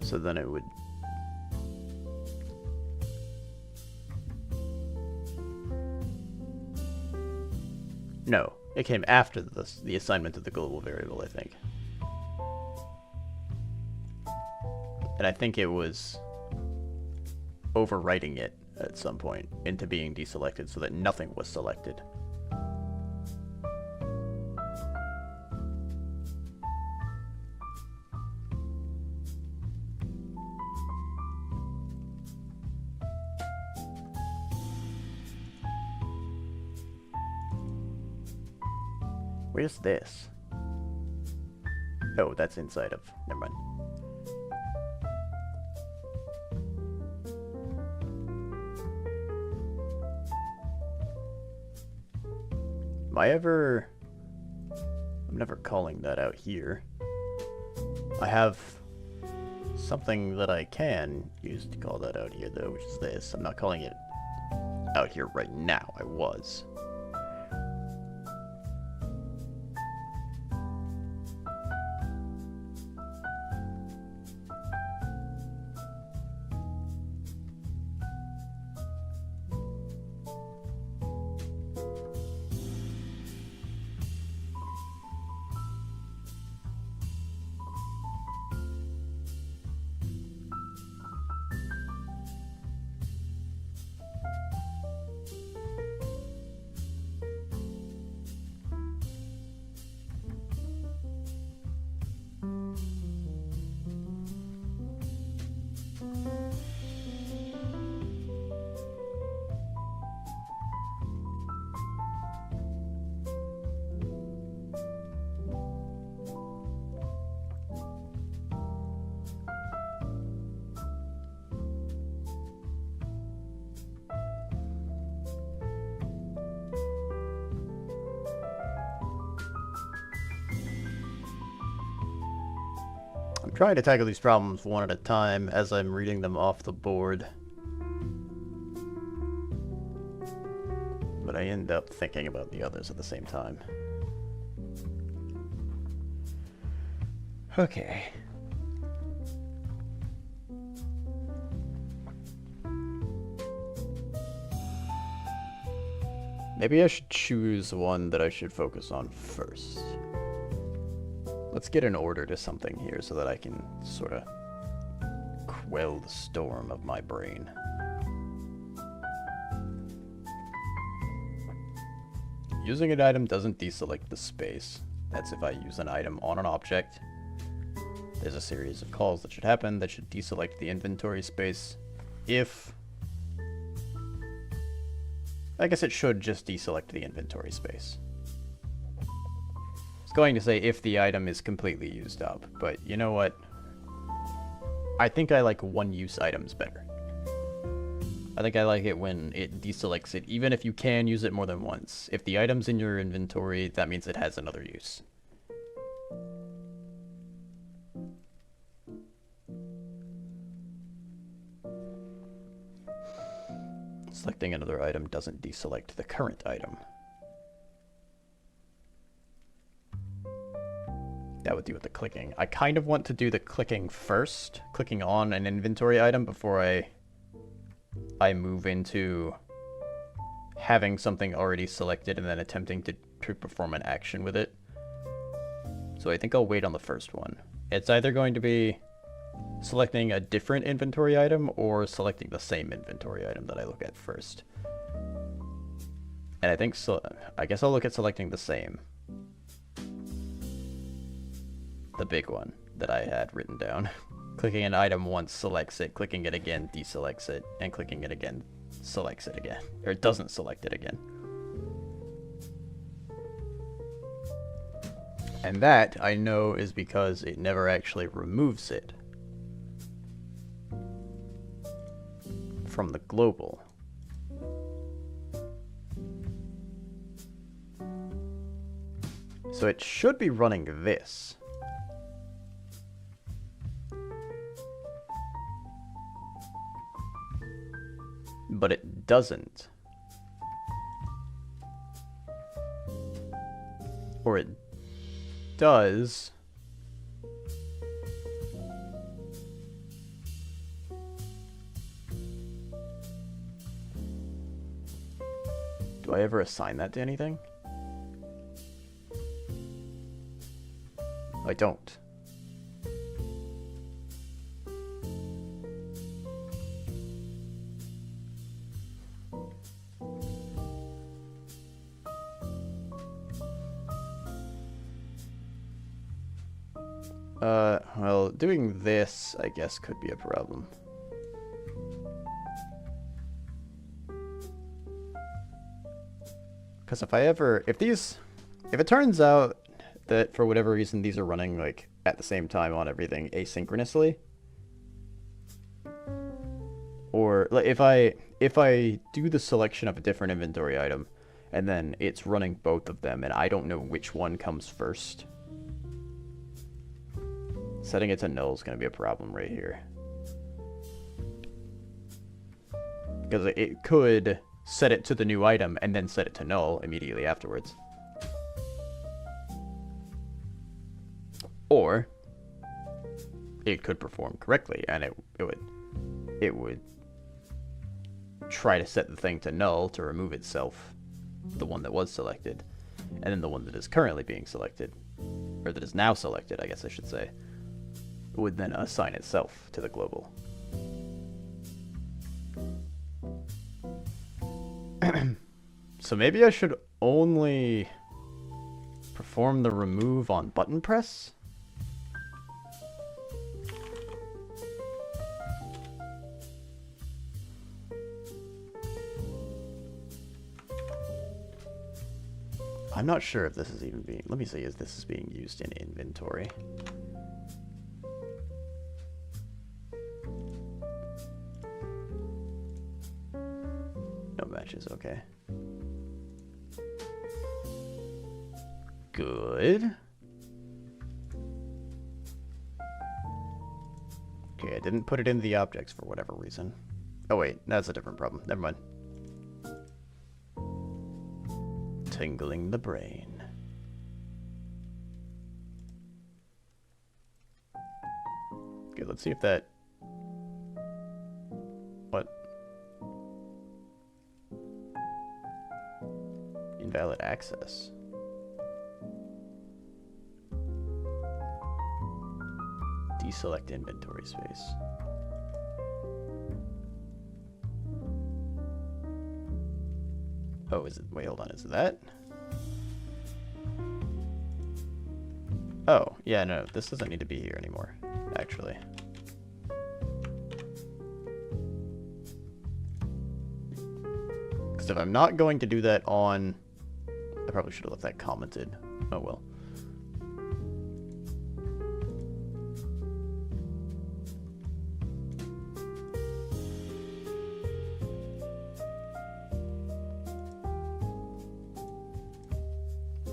So then it would... No, it came after the assignment of the global variable, I think. And I think it was overwriting it at some point into being deselected so that nothing was selected. Where's this? Oh, that's inside of... Never mind. Am I ever... I'm never calling that out here. I have something that I can use to call that out here, though, which is this. I'm not calling it out here right now. I was. I'm trying to tackle these problems one at a time as I'm reading them off the board. But I end up thinking about the others at the same time. Okay. Maybe I should choose one that I should focus on first. Let's get an order to something here so that I can sort of quell the storm of my brain. Using an item doesn't deselect the space. That's if I use an item on an object. There's a series of calls that should happen that should deselect the inventory space. If... I guess it should just deselect the inventory space. I was going to say if the item is completely used up, but you know what? I think I like one-use items better. I think I like it when it deselects it, even if you can use it more than once. If the item's in your inventory, that means it has another use. Selecting another item doesn't deselect the current item. That would do with the clicking. I kind of want to do the clicking first, clicking on an inventory item before I move into having something already selected and then attempting to perform an action with it. So I think I'll wait on the first one. It's either going to be selecting a different inventory item or selecting the same inventory item that I look at first. And I think so. I guess I'll look at selecting the same. The big one that I had written down. Clicking an item once selects it, clicking it again deselects it, and clicking it again selects it again. Or it doesn't select it again. And that, I know, is because it never actually removes it from the global. So it should be running this. But it doesn't. Or it does. Do I ever assign that to anything? I don't. Well, doing this, I guess, could be a problem. Because if it turns out that for whatever reason these are running like at the same time on everything asynchronously, or like if I do the selection of a different inventory item and then it's running both of them and I don't know which one comes first, setting it to null is going to be a problem right here. Because it could set it to the new item and then set it to null immediately afterwards. Or it could perform correctly and it would try to set the thing to null to remove itself, the one that was selected, and then the one that is currently being selected, or that is now selected, I guess I should say, would then assign itself to the global. So maybe I should only perform the remove on button press? I'm not sure if this is even being... Let me see if this is being used in inventory. No matches, okay. Good. Okay, I didn't put it in the objects for whatever reason. Oh wait, that's a different problem. Never mind. Tingling the brain. Okay, let's see if that... What? Invalid access. Deselect inventory space. Oh, is it? Wait, hold on. Is it that? Oh, yeah, no. This doesn't need to be here anymore, actually. Because if I'm not going to do that on... I probably should have left that commented. Oh, well.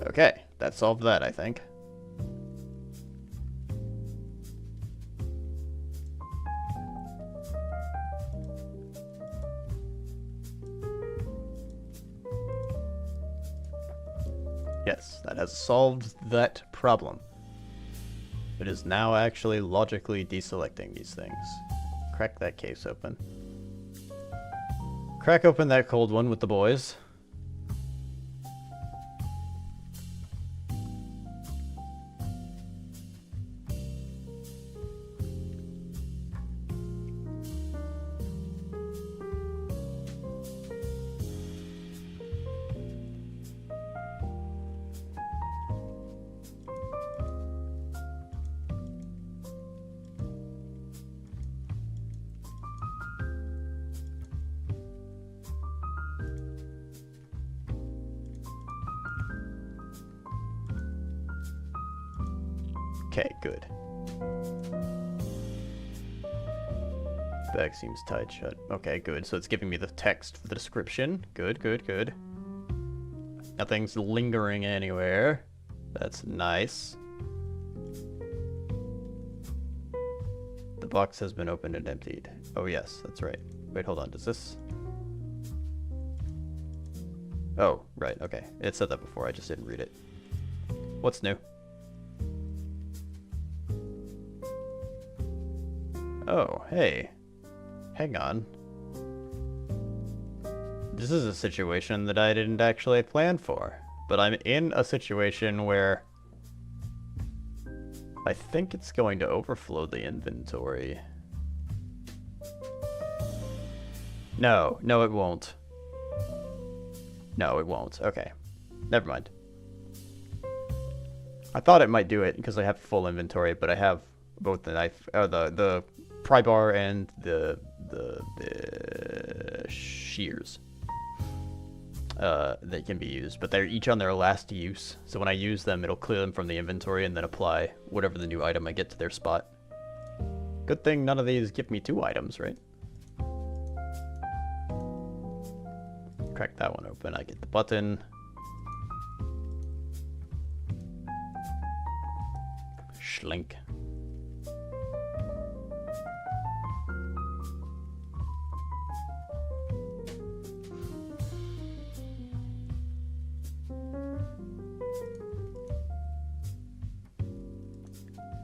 Okay, that solved that, I think. Yes, that has solved that problem. It is now actually logically deselecting these things. Crack that case open. Crack open that cold one with the boys. Okay, good. Bag seems tight shut. Okay, good. So it's giving me the text for the description. Good, good, good. Nothing's lingering anywhere. That's nice. The box has been opened and emptied. Oh yes, that's right. Wait, hold on. Does this... Oh, right, okay. It said that before, I just didn't read it. What's new? Oh, hey. Hang on. This is a situation that I didn't actually plan for. But I'm in a situation where I think it's going to overflow the inventory. No, no it won't. No, it won't. Okay. Never mind. I thought it might do it because I have full inventory, but I have both the knife, the pry bar and the shears that can be used, but they're each on their last use. So when I use them, it'll clear them from the inventory and then apply whatever the new item I get to their spot. Good thing none of these give me 2 items, right? Crack that one open. I get the button. Schlink.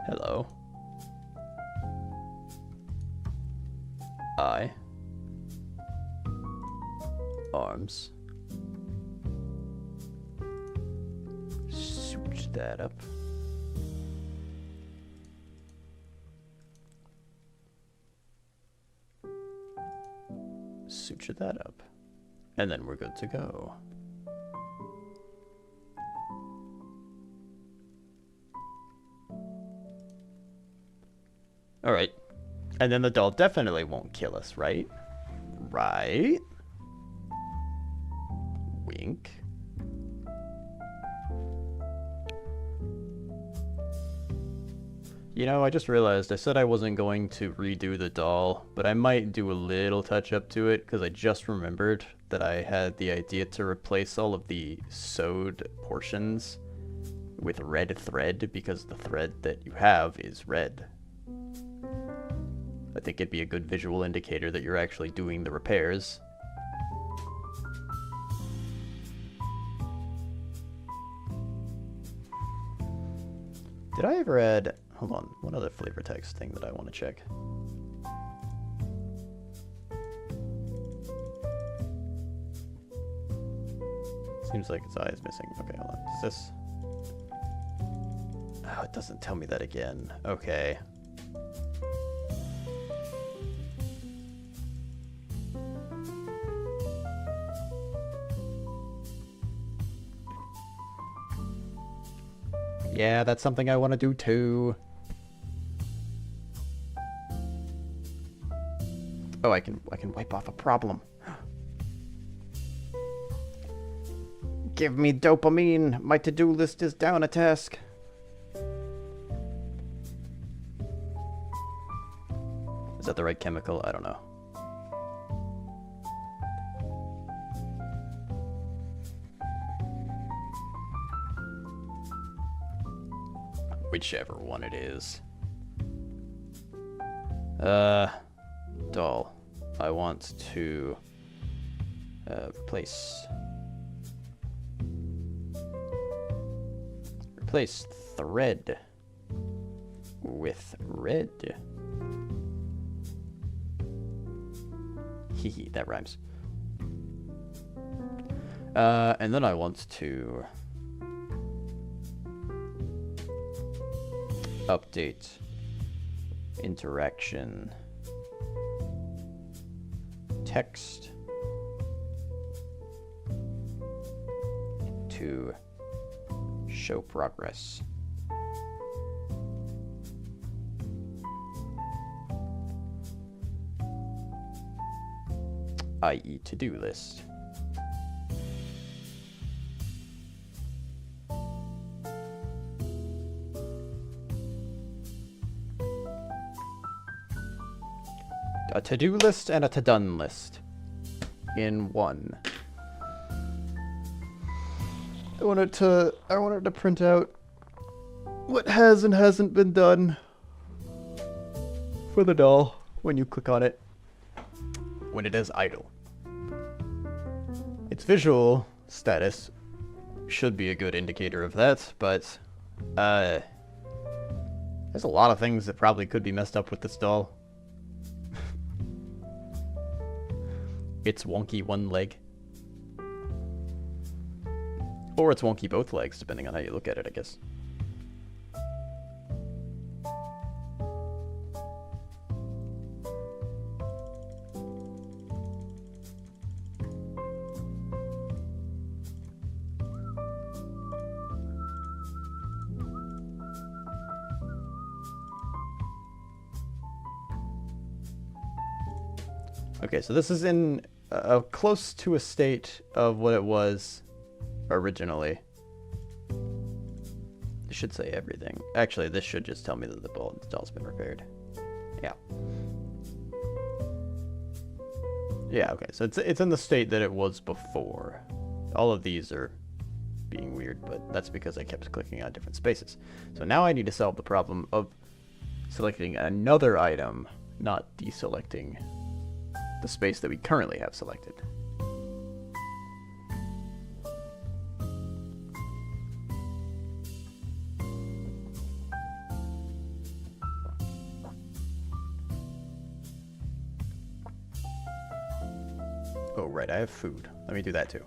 Hello. Eye. Arms. Switch that up. Suture that up. And then we're good to go. Alright. And then the doll definitely won't kill us, right? Right? Wink. You know, I just realized I said I wasn't going to redo the doll, but I might do a little touch up to it because I just remembered that I had the idea to replace all of the sewed portions with red thread because the thread that you have is red. I think it'd be a good visual indicator that you're actually doing the repairs. Did I ever add... Hold on, one other flavor text thing that I want to check. Seems like its eye is missing. Okay, hold on. Is this... Oh, it doesn't tell me that again. Okay. Yeah, that's something I want to do too. Oh, I can wipe off a problem. Give me dopamine. My to-do list is down a task. Is that the right chemical? I don't know. Whichever one it is. Doll. I want to replace thread with red. Hehe, that rhymes. And then I want to update interaction text to show progress. i.e. to-do list. A to-do list and a to-done list in one. I want it to print out what has and hasn't been done for the doll when you click on it when it is idle. Its visual status should be a good indicator of that, but there's a lot of things that probably could be messed up with this doll. It's wonky one leg. Or it's wonky both legs, depending on how you look at it, I guess. Okay, so this is in close to a state of what it was originally. It should say everything. Actually, this should just tell me that the doll's been repaired. Yeah. Yeah, okay, so it's in the state that it was before. All of these are being weird, but that's because I kept clicking on different spaces. So now I need to solve the problem of selecting another item, not deselecting the space that we currently have selected. Oh, right, I have food. Let me do that too.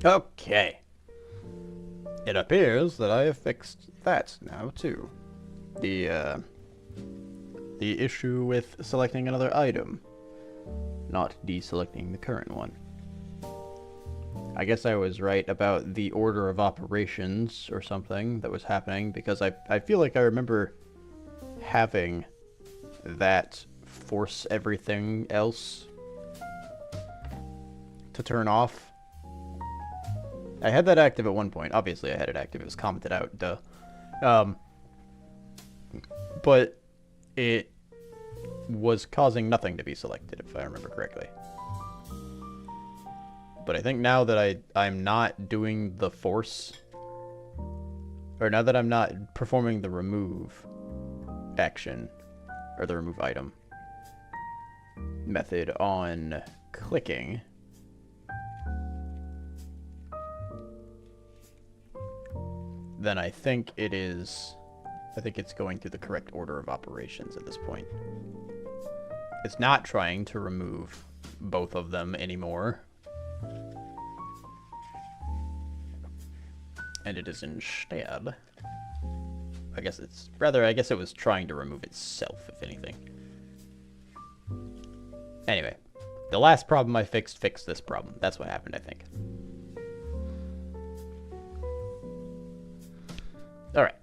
Okay. It appears that I have fixed that now, too. The issue with selecting another item, not deselecting the current one. I guess I was right about the order of operations or something that was happening, because I feel like I remember having that force everything else to turn off. I had that active at one point. Obviously I had it active. It was commented out, duh. But it was causing nothing to be selected, if I remember correctly. But I think now that I'm not doing the force, or now that I'm not performing the remove action, or the remove item method on clicking, then I think it's going through the correct order of operations at this point. It's not trying to remove both of them anymore. And it is instead, I guess it was trying to remove itself, if anything. Anyway, the last problem I fixed this problem. That's what happened, I think. Alright.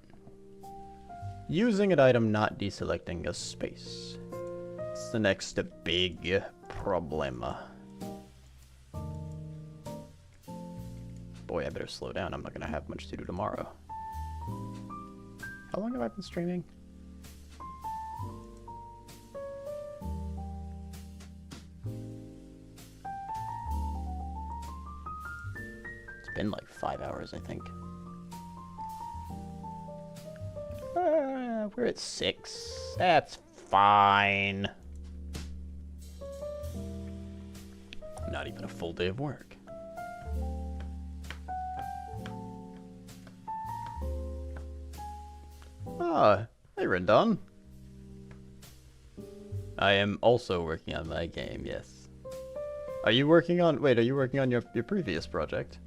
Using an item, not deselecting a space. It's the next big problem. Boy, I better slow down. I'm not gonna have much to do tomorrow. How long have I been streaming? It's been like 5 hours, I think. We're at 6. That's fine. Not even a full day of work. Ah, hey Rendon. I am also working on my game, yes. Are you working on your previous project?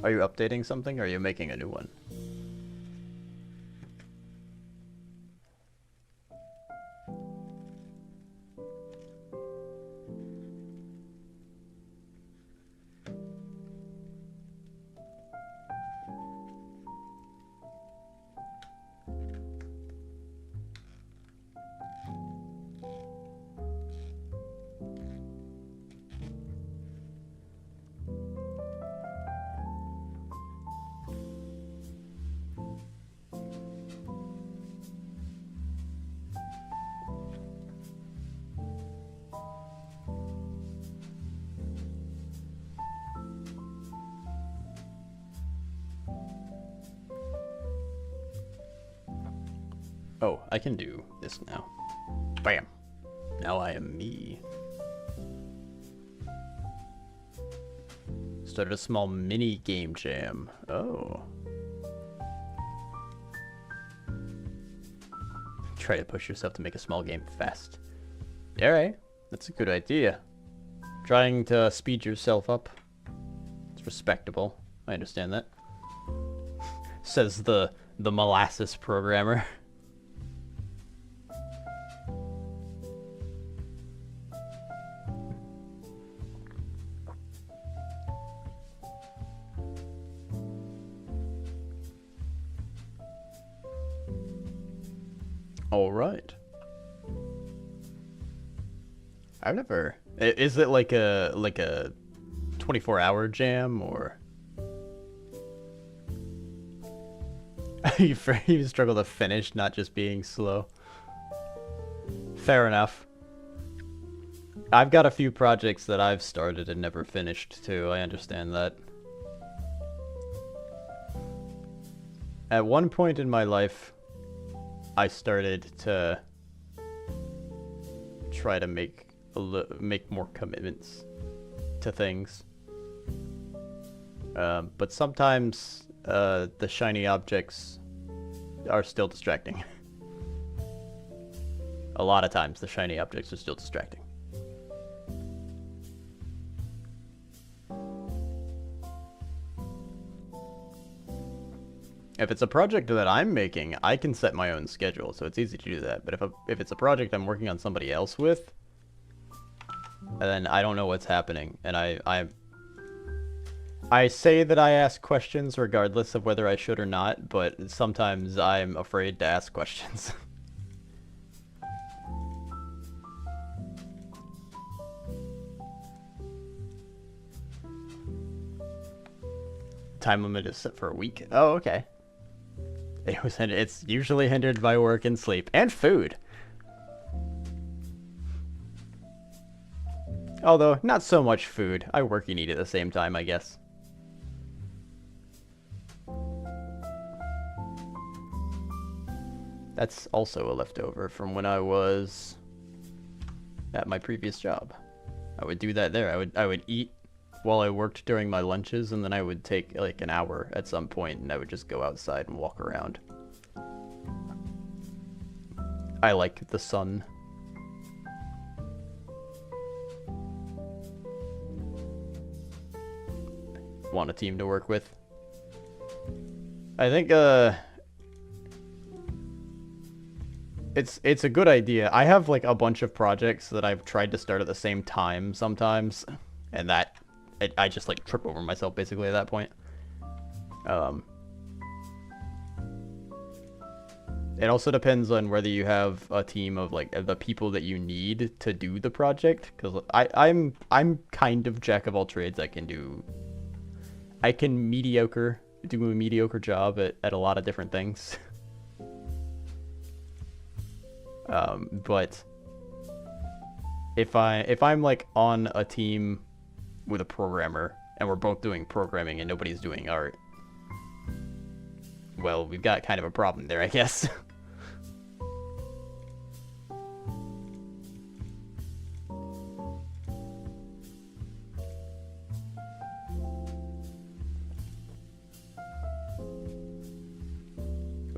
Are you updating something or are you making a new one? Oh, I can do this now. Bam. Now I am me. Started a small mini game jam. Oh. Try to push yourself to make a small game fast. Alright, that's a good idea. Trying to speed yourself up. It's respectable. I understand that. Says the molasses programmer. All right. I've never. Is it like a 24-hour jam or? You struggle to finish, not just being slow. Fair enough. I've got a few projects that I've started and never finished too. I understand that. At one point in my life, I started to try to make more commitments to things. But sometimes the shiny objects are still distracting. A lot of times the shiny objects are still distracting. If it's a project that I'm making, I can set my own schedule, so it's easy to do that. But if it's a project I'm working on somebody else with, then I don't know what's happening, and I say that I ask questions regardless of whether I should or not, but sometimes I'm afraid to ask questions. Time limit is set for a week. Oh, okay. It's usually hindered by work and sleep and food. Although, not so much food. I work and eat at the same time, I guess. That's also a leftover from when I was at my previous job. I would do that there. I would eat while I worked during my lunches, and then I would take like an hour at some point, and I would just go outside and walk around. I like the sun. Want a team to work with. I think it's a good idea. I have like a bunch of projects that I've tried to start at the same time sometimes, and I just like trip over myself basically at that point. It also depends on whether you have a team of like the people that you need to do the project, because I'm kind of jack of all trades. I can do a mediocre job at a lot of different things. But if I'm like on a team with a programmer and we're both doing programming and nobody's doing art, well, we've got kind of a problem there, I guess.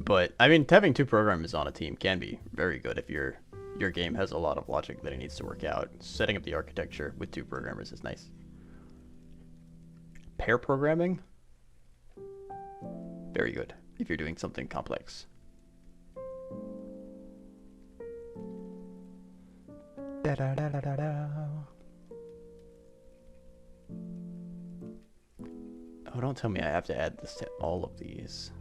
But I mean, having two programmers on a team can be very good if your game has a lot of logic that it needs to work out. Setting up the architecture with two programmers is nice. Pair programming? Very good, if you're doing something complex. Da da da da da da. Oh, don't tell me I have to add this to all of these.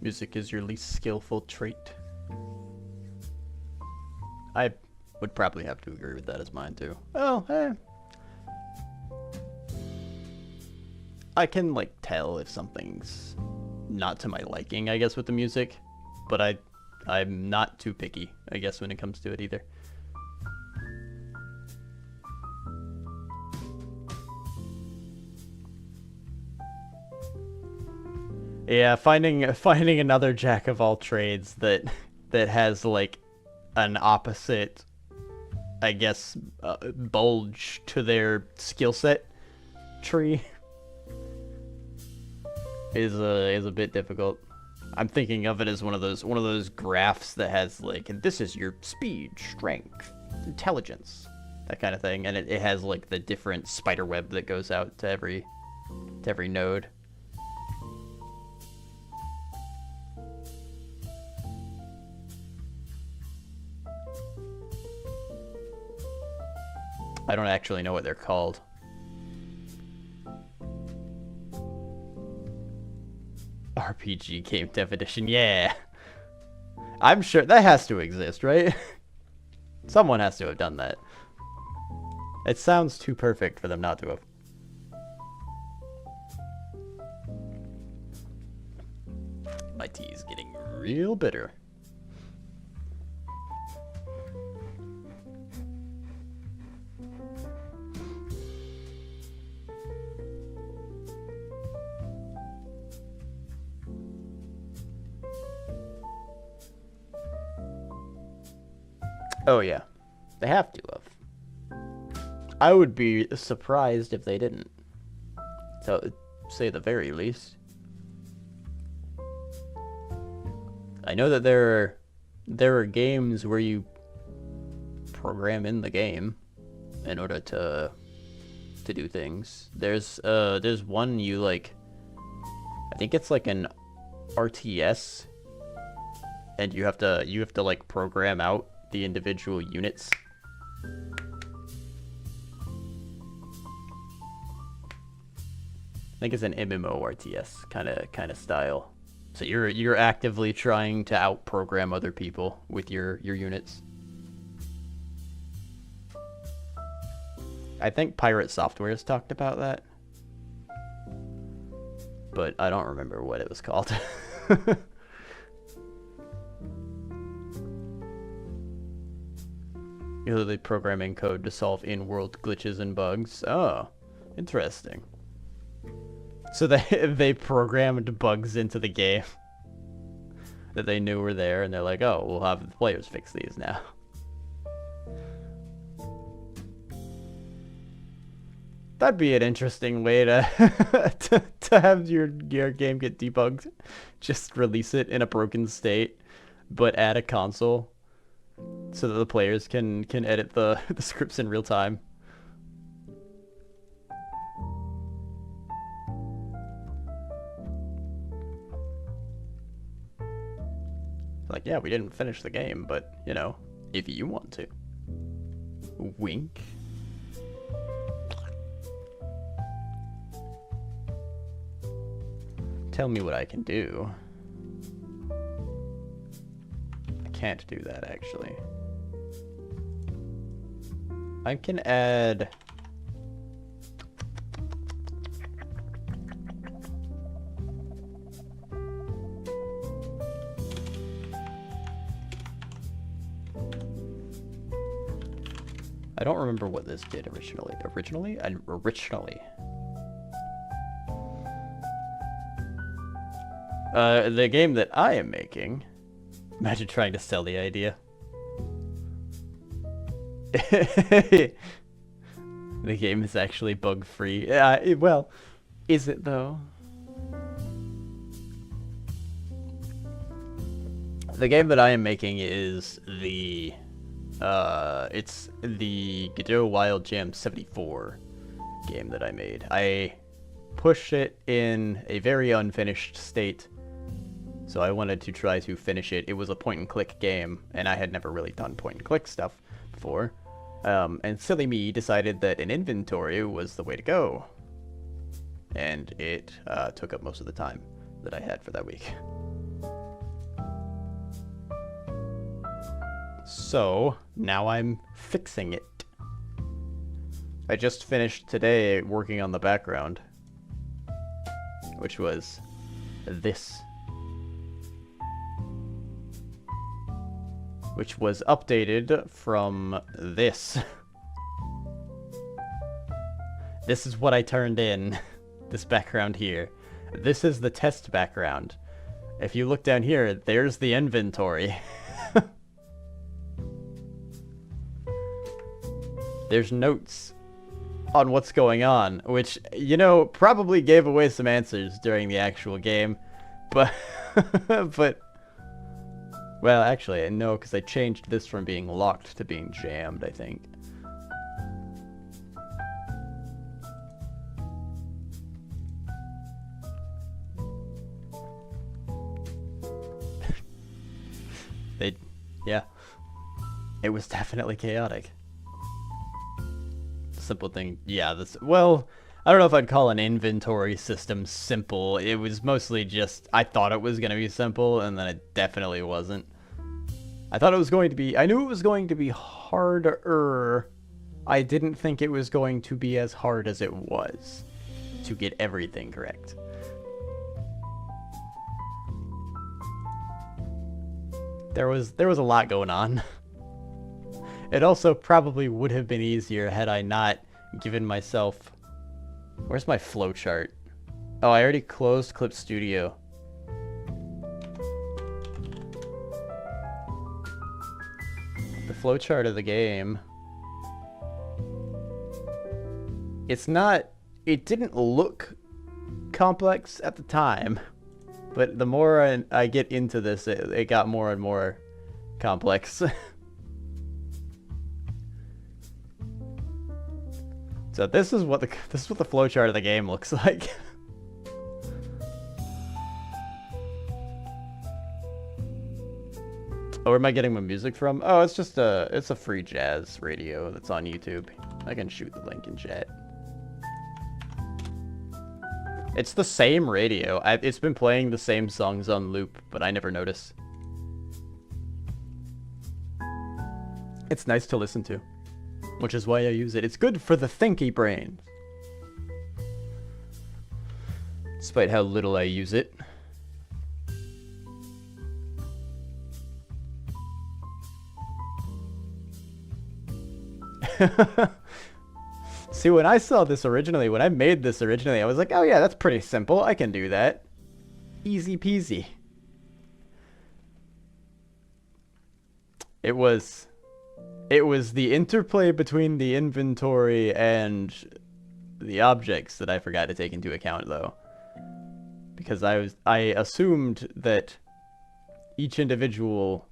Music is your least skillful trait. I would probably have to agree with that as mine too. Well, I can like tell if something's not to my liking, I guess, with the music, but I'm not too picky, I guess, when it comes to it either. Yeah, finding another jack of all trades that has like an opposite, I guess, bulge to their skill set tree is a bit difficult. I'm thinking of it as one of those graphs that has like, and this is your speed, strength, intelligence, that kind of thing, and it has like the different spider web that goes out to every node. I don't actually know what they're called. RPG game definition, yeah. I'm sure that has to exist, right? Someone has to have done that. It sounds too perfect for them not to have. My tea is getting real bitter. Oh yeah, they have to have. I would be surprised if they didn't. So, say the very least. I know that there are games where you program in the game in order to do things. There's one you like. I think it's like an RTS, and you have to like program out the individual units. I think it's an MMORTS kind of style. So you're actively trying to out-program other people with your units. I think Pirate Software has talked about that, but I don't remember what it was called. Usually programming code to solve in-world glitches and bugs. Oh, interesting. So they programmed bugs into the game that they knew were there, and they're like, oh, we'll have the players fix these now. That'd be an interesting way to to have your game get debugged. Just release it in a broken state, but add a console so that the players can edit the scripts in real time. Like, yeah, we didn't finish the game, but, you know, if you want to. Wink. Tell me what I can do. I can't do that, actually. I can add... I don't remember what this did originally. Originally? The game that I am making. Imagine trying to sell the idea. The game is actually bug-free. Well, is it though? The game that I am making is it's the Godot Wild Jam 74 game that I made. I pushed it in a very unfinished state, so I wanted to try to finish it. It was a point-and-click game, and I had never really done point-and-click stuff before. And silly me decided that an inventory was the way to go. And it took up most of the time that I had for that week. So, now I'm fixing it. I just finished today working on the background, which was this. Which was updated from this. This is what I turned in, this background here. This is the test background. If you look down here, there's the inventory. There's notes on what's going on, which, you know, probably gave away some answers during the actual game, but, well, actually, no, because I changed this from being locked to being jammed, I think. Yeah. It was definitely chaotic. Simple thing, yeah, well, I don't know if I'd call an inventory system simple. It was mostly just, I thought it was going to be simple, and then it definitely wasn't. I thought it was going to be, I knew it was going to be harder. I didn't think it was going to be as hard as it was to get everything correct. There was a lot going on. It also probably would have been easier had I not given myself... Where's my flowchart? Oh, I already closed Clip Studio. The flowchart of the game. It's not... It didn't look complex at the time, but the more I get into this, it got more and more complex. So this is what the flowchart of the game looks like. Oh, where am I getting my music from? Oh, it's just it's a free jazz radio that's on YouTube. I can shoot the link in chat. It's the same radio. It's been playing the same songs on loop, but I never notice. It's nice to listen to, which is why I use it. It's good for the thinky brain. Despite how little I use it. See, when I saw this originally, when I made this originally, I was like, oh yeah, that's pretty simple. I can do that. Easy peasy. It was the interplay between the inventory and the objects that I forgot to take into account, though. Because I assumed that each individual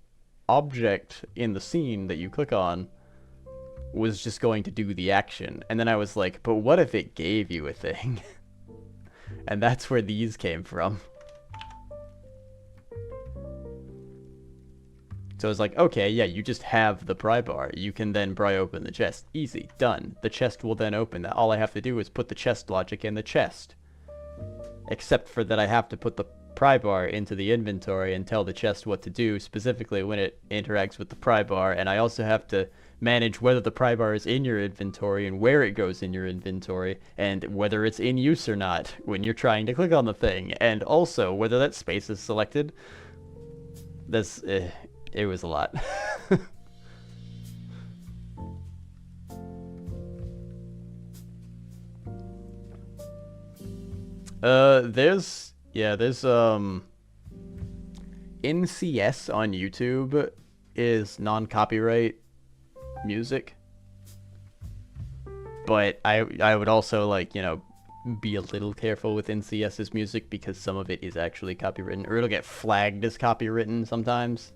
object in the scene that you click on was just going to do the action. And then I was like, but what if it gave you a thing? And that's where these came from. So I was like, okay, yeah, you just have the pry bar. You can then pry open the chest. Easy, done. The chest will then open. All I have to do is put the chest logic in the chest. Except for that I have to put the pry bar into the inventory and tell the chest what to do, specifically when it interacts with the pry bar. And I also have to manage whether the pry bar is in your inventory and where it goes in your inventory, and whether it's in use or not when you're trying to click on the thing, and also whether that space is selected. It was a lot. There's NCS on YouTube is non-copyright music. But I would also, like, you know, be a little careful with NCS's music because some of it is actually copywritten, or it'll get flagged as copywritten sometimes.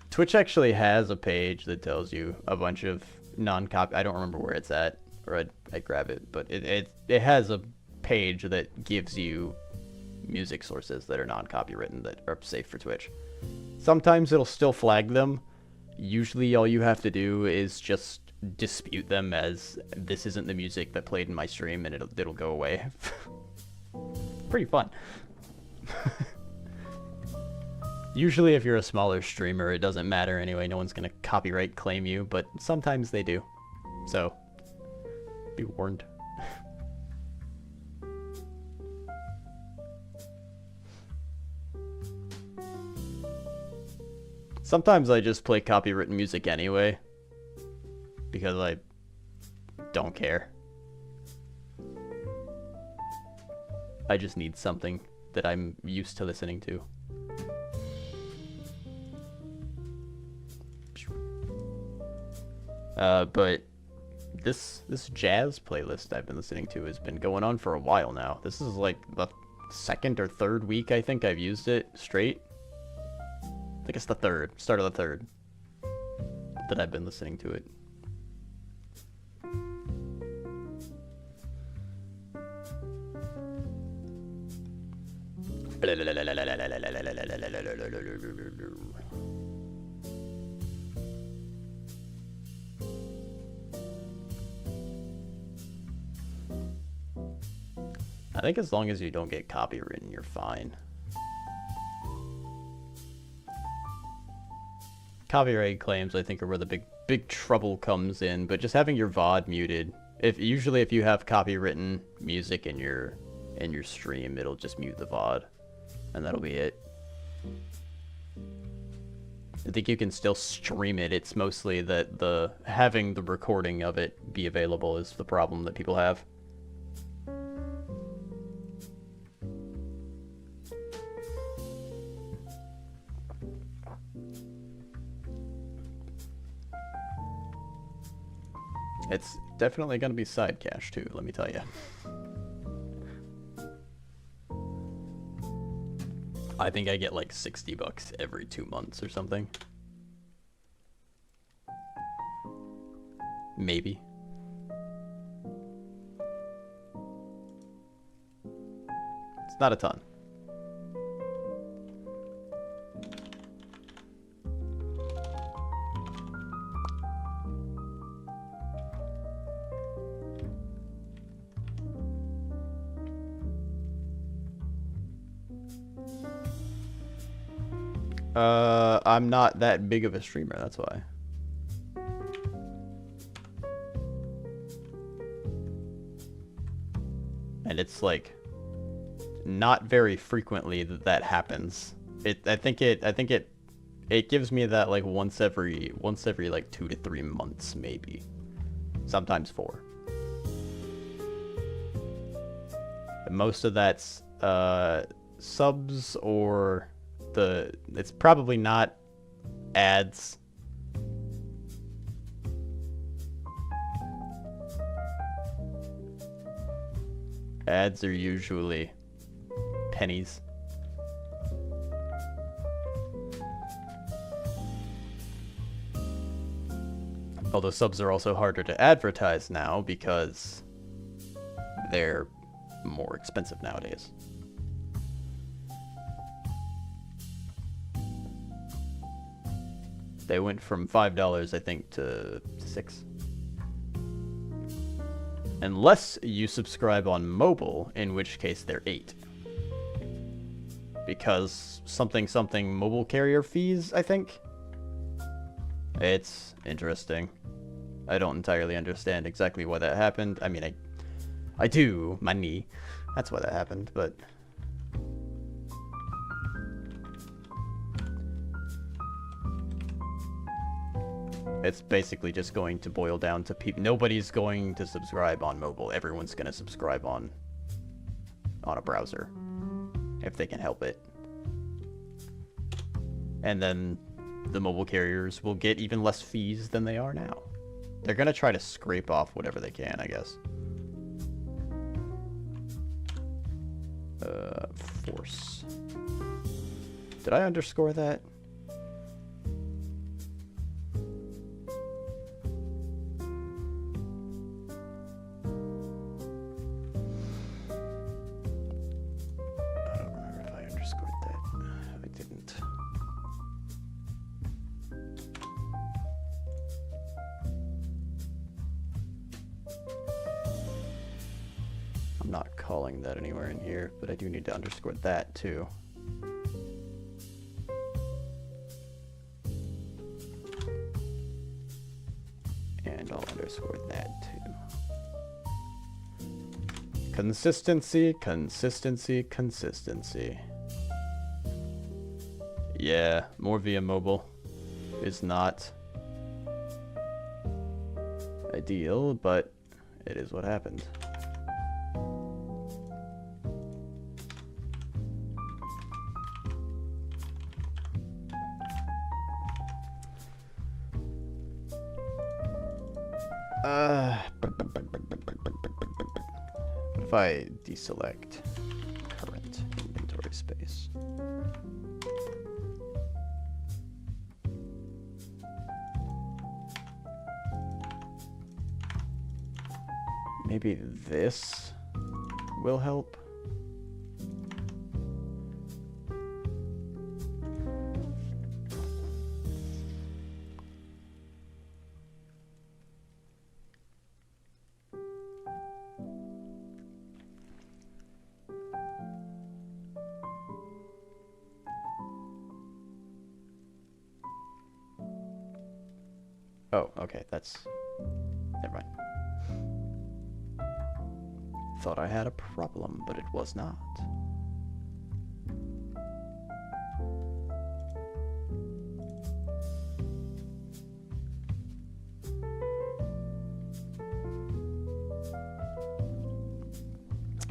Twitch actually has a page that tells you a bunch of non-copy. I don't remember where it's at, or I'd grab it, but it has a page that gives you music sources that are non-copywritten that are safe for Twitch. Sometimes it'll still flag them. Usually all you have to do is just dispute them as this isn't the music that played in my stream, and it'll go away. Pretty fun. Usually if you're a smaller streamer, it doesn't matter anyway. No one's gonna copyright claim you, but sometimes they do. So, be warned. Sometimes I just play copywritten music anyway, because I don't care. I just need something that I'm used to listening to. But this jazz playlist I've been listening to has been going on for a while now. This is like the second or third week I think I've used it straight. I think it's the start of the third that I've been listening to it. I think as long as you don't get copywritten, you're fine. Copyright claims, I think, are where the big trouble comes in, but just having your VOD muted. Usually if you have copywritten music in your stream, it'll just mute the VOD, and that'll be it. I think you can still stream it. It's mostly that having the recording of it be available is the problem that people have. It's definitely going to be side cash too, let me tell you. I think I get like $60 every 2 months or something. Maybe. It's not a ton. I'm not that big of a streamer, that's why. And it's like not very frequently that happens. I think it gives me that like once every like 2 to 3 months maybe. Sometimes 4. And most of that's subs or it's probably not ads. Ads are usually pennies. Although subs are also harder to advertise now because they're more expensive nowadays. They went from $5, I think, to $6. Unless you subscribe on mobile, in which case they're $8. Because something mobile carrier fees, I think. It's interesting. I don't entirely understand exactly why that happened. I mean, I do, money. That's why that happened, but... It's basically just going to boil down to people. Nobody's going to subscribe on mobile. Everyone's going to subscribe on a browser. if they can help it. And then the mobile carriers will get even less fees than they are now. They're going to try to scrape off whatever they can, I guess. Force. Did I underscore that? I don't remember if I underscored that. I didn't. I'm not calling that anywhere in here, but I do need to underscore that too. And I'll underscore that too. Consistency, consistency, consistency. Yeah, more via mobile is not ideal, but it is what happened. What if I deselect current inventory space? Maybe this will help. Oh, okay, that's... Never mind. Thought I had a problem, but it was not.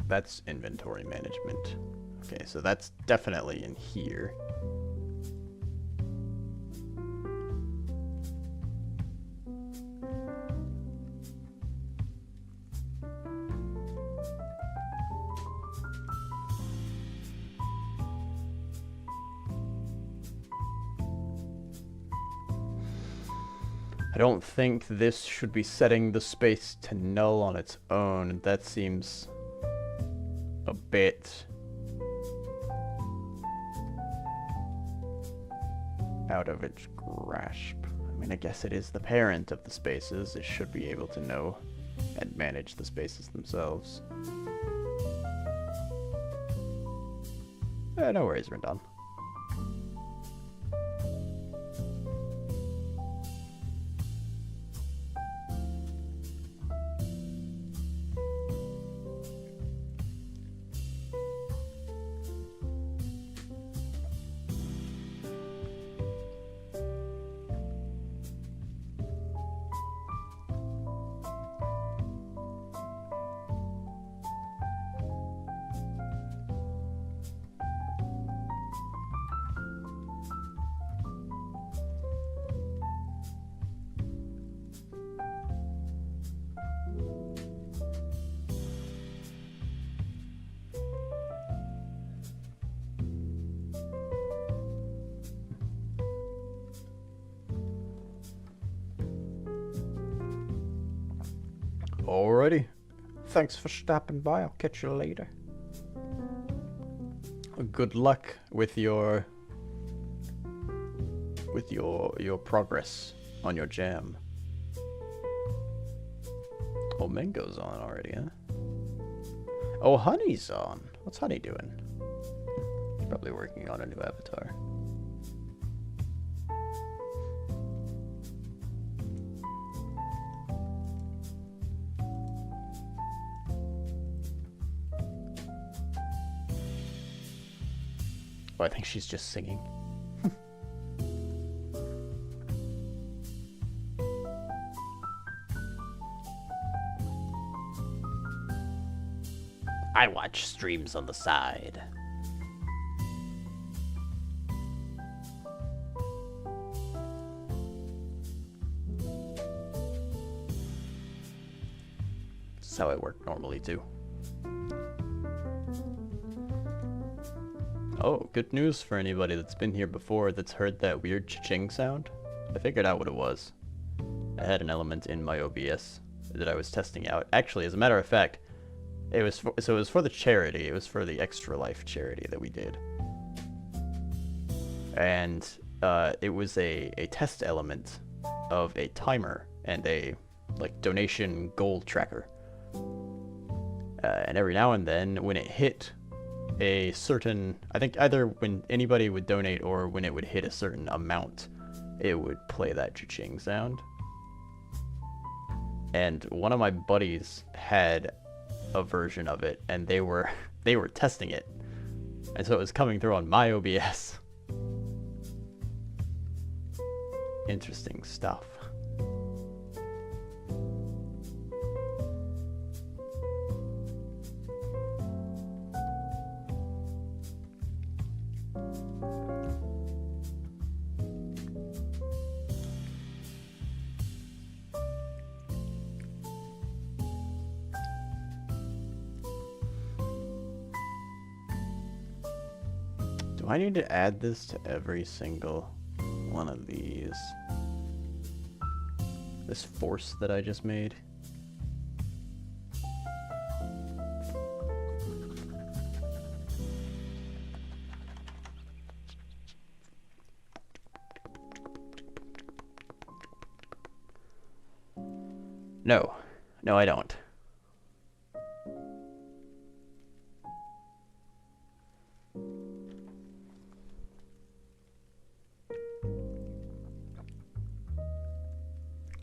That's inventory management. Okay, so that's definitely in here. I don't think this should be setting the space to null on its own. That seems a bit out of its grasp. I mean, I guess it is the parent of the spaces. It should be able to know and manage the spaces themselves. No worries, Rendon. Alrighty. Thanks for stopping by. I'll catch you later. Good luck with your progress on your jam. Oh, Mango's on already, huh? Oh, Honey's on. What's Honey doing? He's probably working on a new avatar. Oh, I think she's just singing. I watch streams on the side. That's how I work normally too. Oh, good news for anybody that's been here before that's heard that weird cha-ching sound. I figured out what it was. I had an element in my OBS that I was testing out. Actually, as a matter of fact, it was for the charity. It was for the Extra Life charity that we did. And it was a test element of a timer and a donation goal tracker. And every now and then, when it hit a certain, I think either when anybody would donate or when it would hit a certain amount, it would play that cha-ching sound. And one of my buddies had a version of it, and they were testing it, and so it was coming through on my OBS. Interesting stuff. Do I need to add this to every single one of these? This force that I just made? No. No, I don't.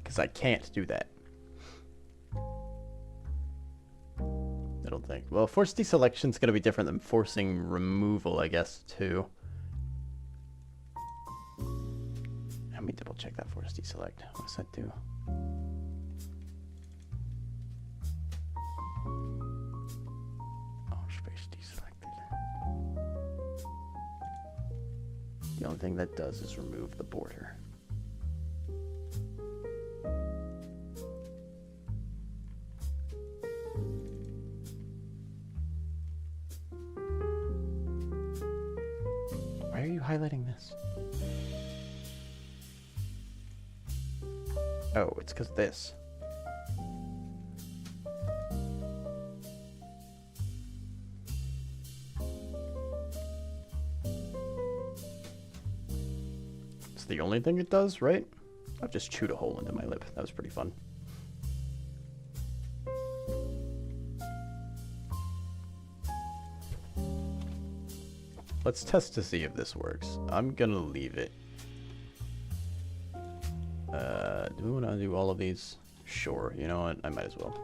Because I can't do that. I don't think. Well, force deselection is going to be different than forcing removal, I guess, too. Let me double check that force deselect. What does that do? Oh, space deselected. The only thing that does is remove the border. Why are you highlighting this? Oh, it's because this. It's the only thing it does, right? I've just chewed a hole into my lip. That was pretty fun. Let's test to see if this works. I'm gonna leave it. Do we want to do all of these? Sure, you know what? I might as well.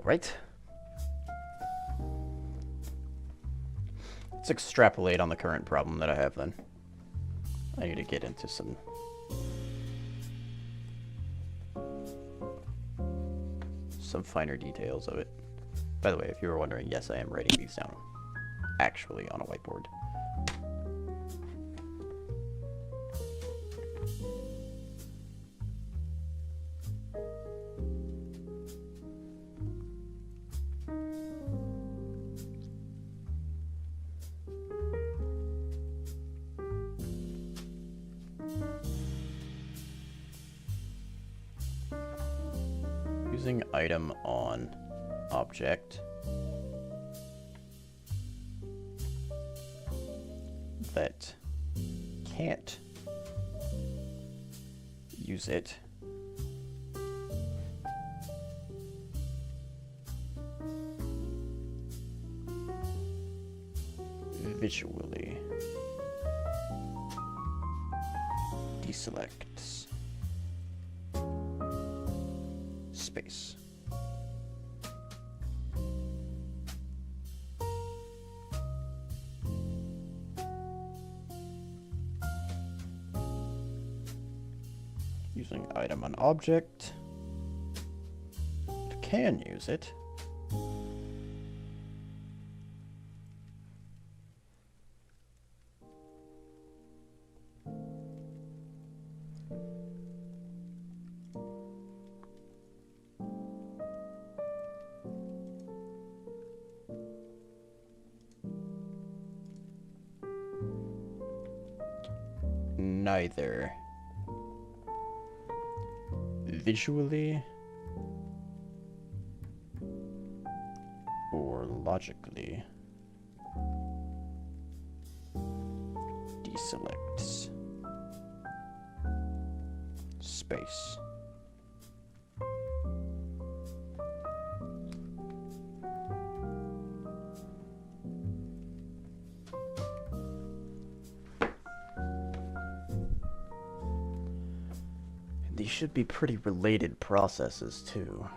Right? Let's extrapolate on the current problem that I have then. I need to get into some finer details of it. By the way, if you were wondering, yes, I am writing these down actually on a whiteboard. Using item on object that can't use it visually. Deselects. Space. Using item on object. Can use it. Neither. Visually or logically. Deselects. Space. These should be pretty related processes, too.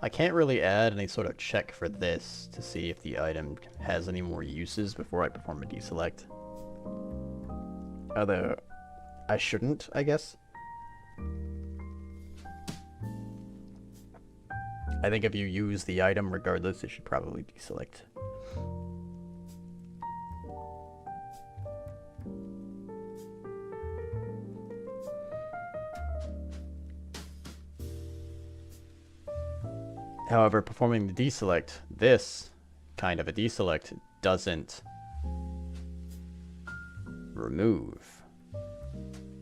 I can't really add any sort of check for this to see if the item has any more uses before I perform a deselect. Although, I shouldn't, I guess. I think if you use the item regardless, it should probably deselect. However, performing the deselect, this kind of a deselect, doesn't remove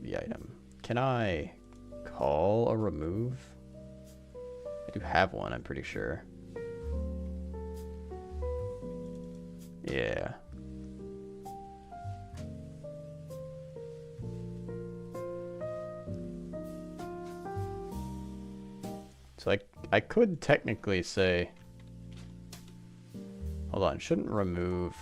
the item. Can I call a remove? I do have one, I'm pretty sure. Yeah. So I could technically say, hold on, shouldn't remove.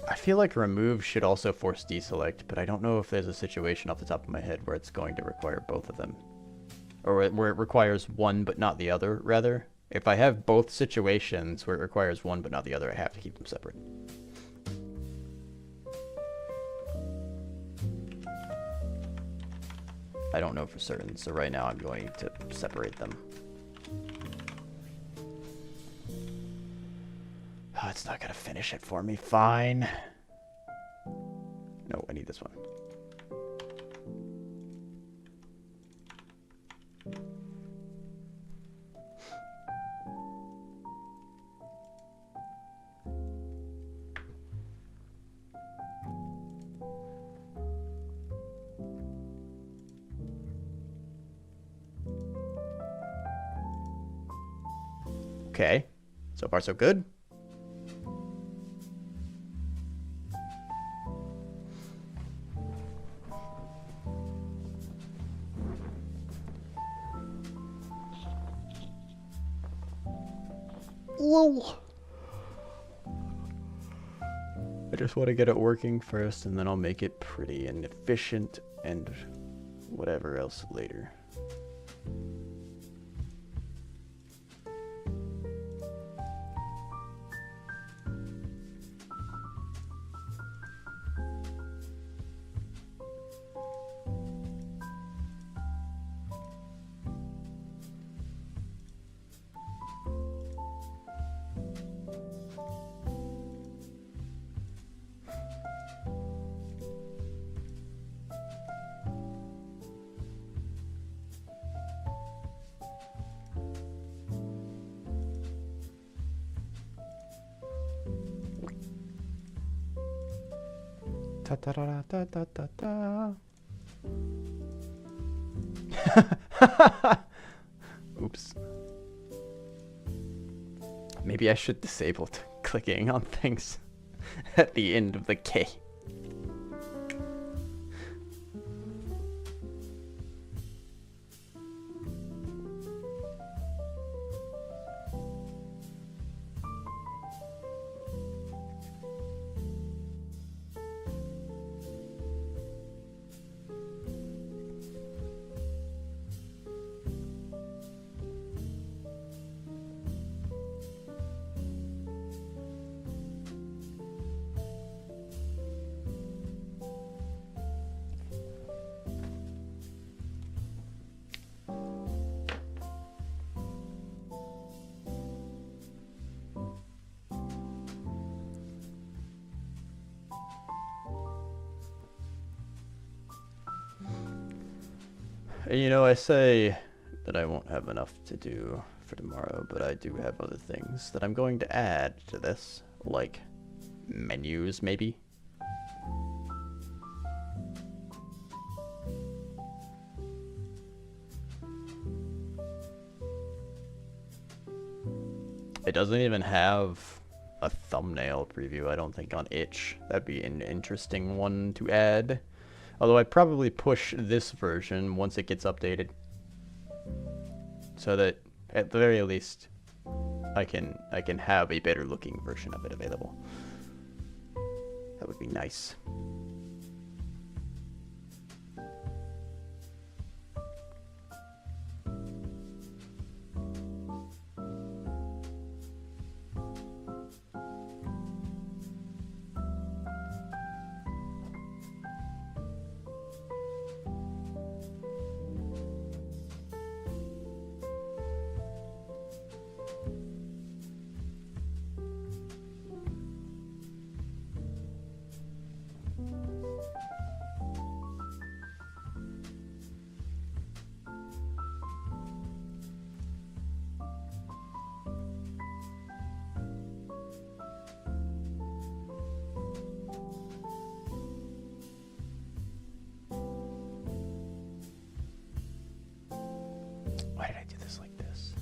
I feel like remove should also force deselect, but I don't know if there's a situation off the top of my head where it's going to require both of them. Or where it requires one but not the other, rather. If I have both situations where it requires one but not the other, I have to keep them separate. I don't know for certain, so right now I'm going to separate them. Oh, it's not gonna finish it for me. Fine. No, I need this one. Okay. So far, so good. No! I just want to get it working first, and then I'll make it pretty and efficient and whatever else later. Ta ta ta ta ta ta ta. Oops. Maybe I should disable clicking on things at the end of the K. You know, I say that I won't have enough to do for tomorrow, but I do have other things that I'm going to add to this, like menus, maybe. It doesn't even have a thumbnail preview, I don't think, on itch. That'd be an interesting one to add. Although I'd probably push this version once it gets updated, so that at the very least I can have a better looking version of it available. That would be nice. Why did I do this like this?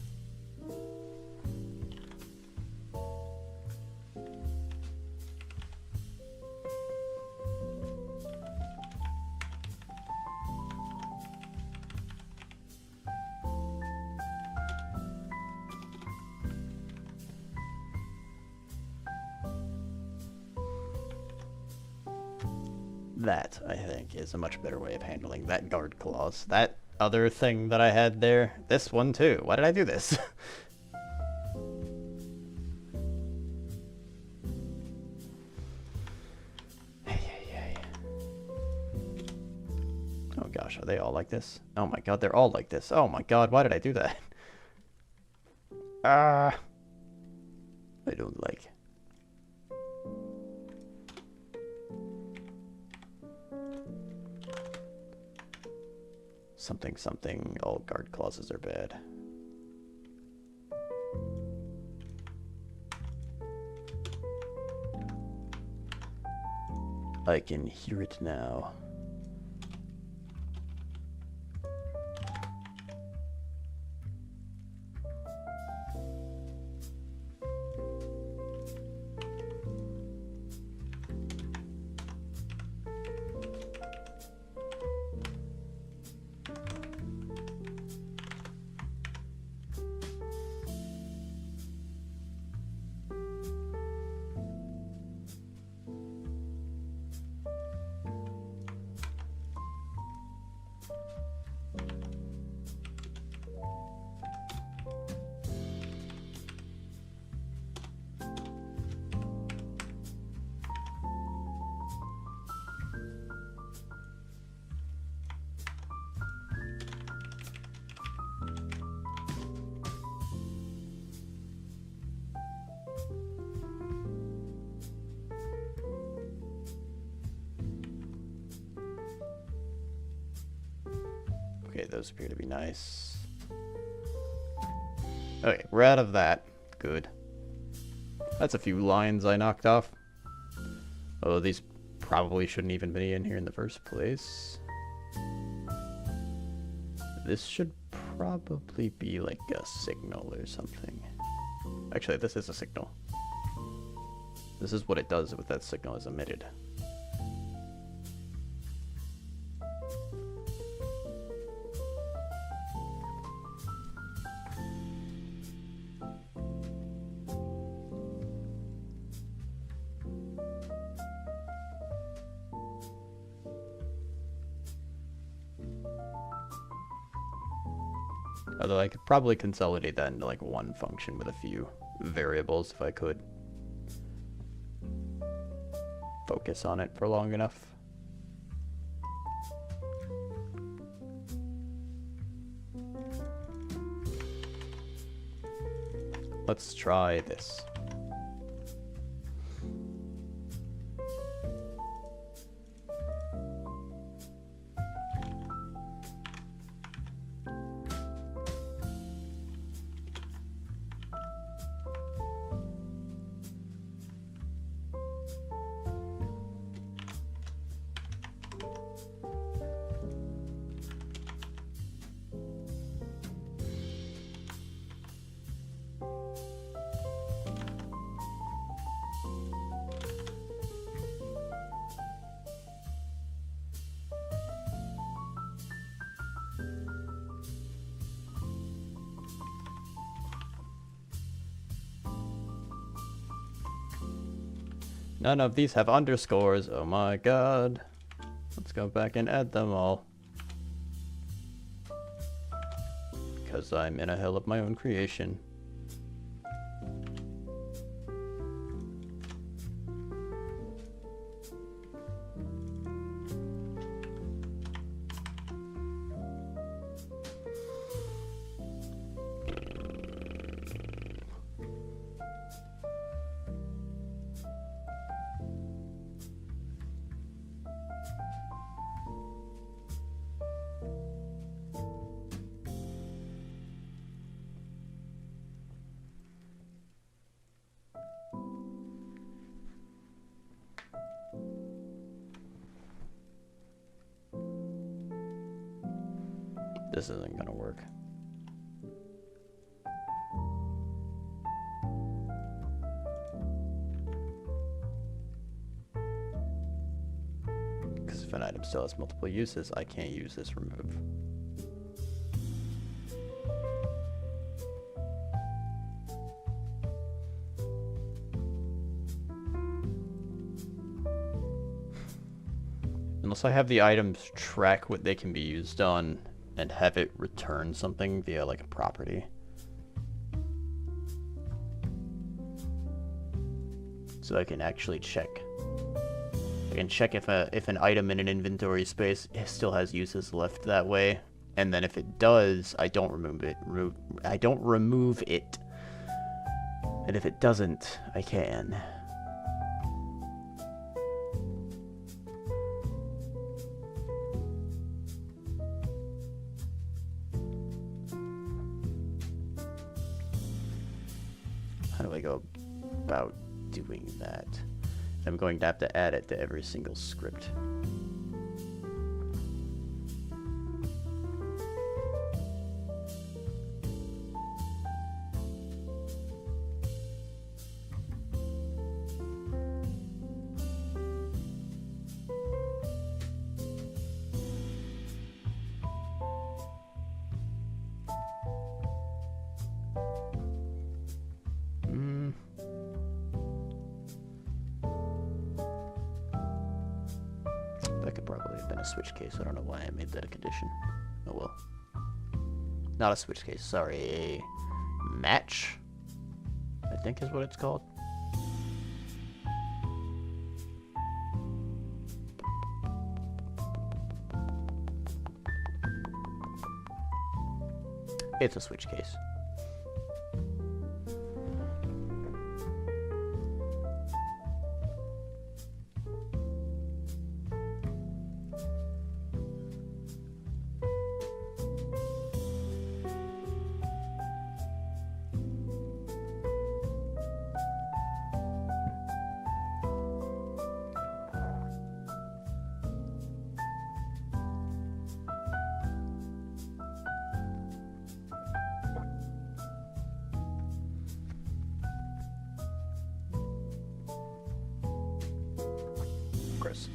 That, I think, is a much better way of handling that guard clause. That other thing that I had there, this one too. Why did I do this? Oh gosh, are they all like this? Oh my god, they're all like this. Oh my god, why did I do that? I don't like. Something, something, all guard clauses are bad. I can hear it now. those appear to be nice. Okay, we're out of that. Good. That's a few lines I knocked off. Oh, these probably shouldn't even be in here in the first place. This should probably be like a signal or something. Actually, this is a signal. This is what it does with that signal is emitted. Although I could probably consolidate that into like one function with a few variables if I could focus on it for long enough. Let's try this. None of these have underscores. Oh my god. Let's go back and add them all. Because I'm in a hell of my own creation. This isn't gonna work. Because if an item still has multiple uses, I can't use this remove. Unless I have the items track what they can be used on and have it return something via like a property. So I can actually check. I can check if an item in an inventory space still has uses left that way, and then if it does, I don't remove it. I don't remove it, and if it doesn't, I can. How do I go about doing that? I'm going to have to add it to every single script. That could probably have been a switch case. I don't know why I made that a condition. Oh well. Not a switch case, sorry. A match, I think is what it's called. It's a switch case. Chris.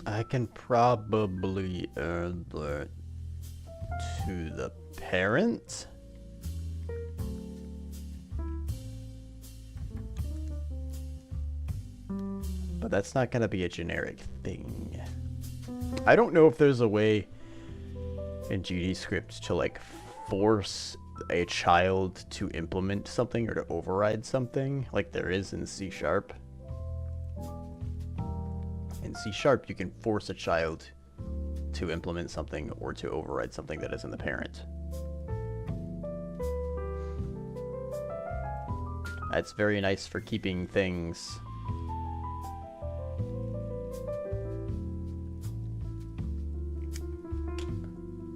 I can probably alert to the parent. But that's not gonna be a generic thing. I don't know if there's a way in GDScript to like force a child to implement something or to override something like there is in C#. In C#, you can force a child to implement something or to override something that is in the parent. That's very nice for keeping things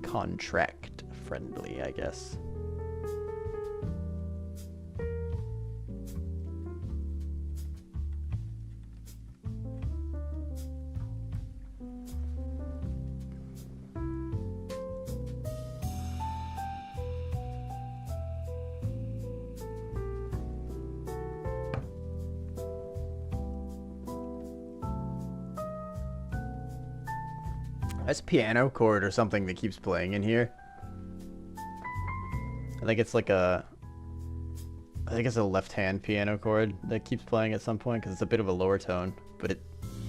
contract friendly, I guess. That's piano chord or something that keeps playing in here. I think it's like a left-hand piano chord that keeps playing at some point because it's a bit of a lower tone, but it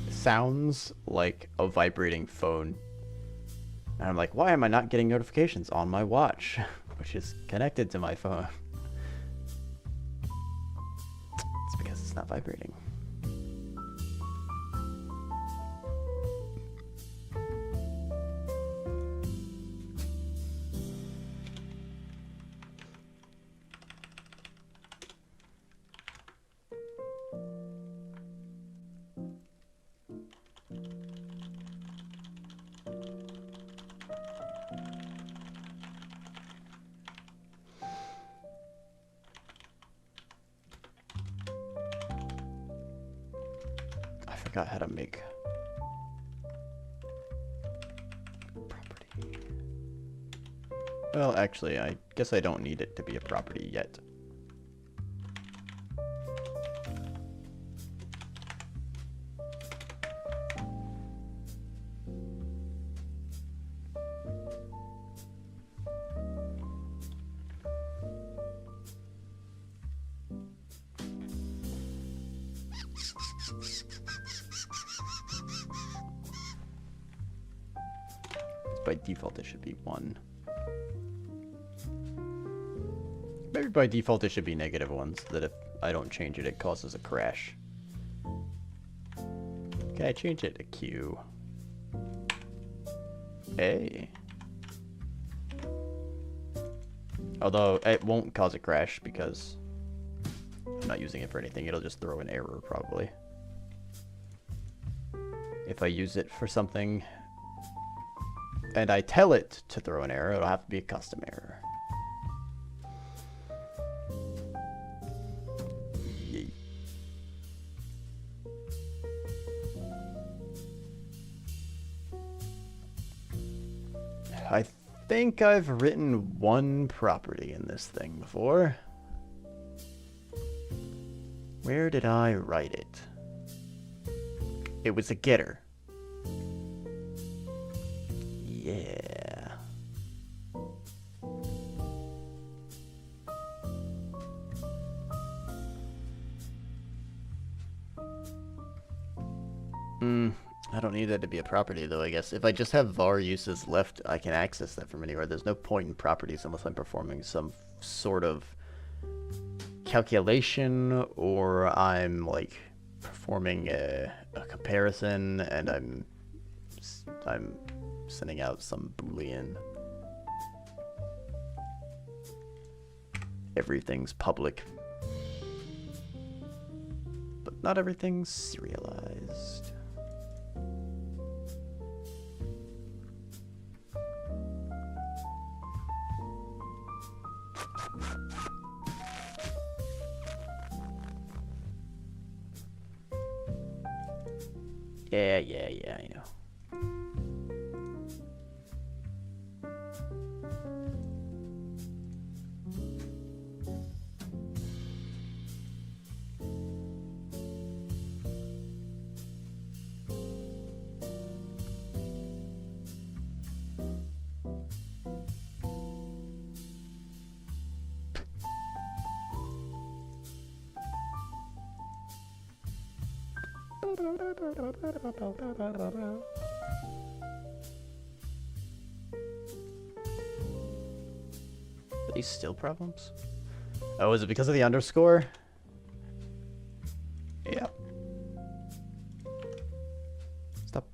sounds like a vibrating phone. And I'm like, why am I not getting notifications on my watch, which is connected to my phone? It's because it's not vibrating. I forgot how to make property. Well, actually, I guess I don't need it to be a property yet. By default, it should be 1. Maybe by default, it should be -1, so that if I don't change it, it causes a crash. Can I change it to Q? A. Although, it won't cause a crash because I'm not using it for anything. It'll just throw an error, probably. If I use it for something and I tell it to throw an error, it'll have to be a custom error. Yeet. I think I've written one property in this thing before. Where did I write it? It was a getter. Yeah. I don't need that to be a property though, I guess. If I just have var uses left, I can access that from anywhere. There's no point in properties unless I'm performing some sort of calculation or I'm like performing a comparison and I'm sending out some boolean. Everything's public, but not everything's serialized. Yeah, I know. Are these still problems? Oh, is it because of the underscore? Yeah. Stop.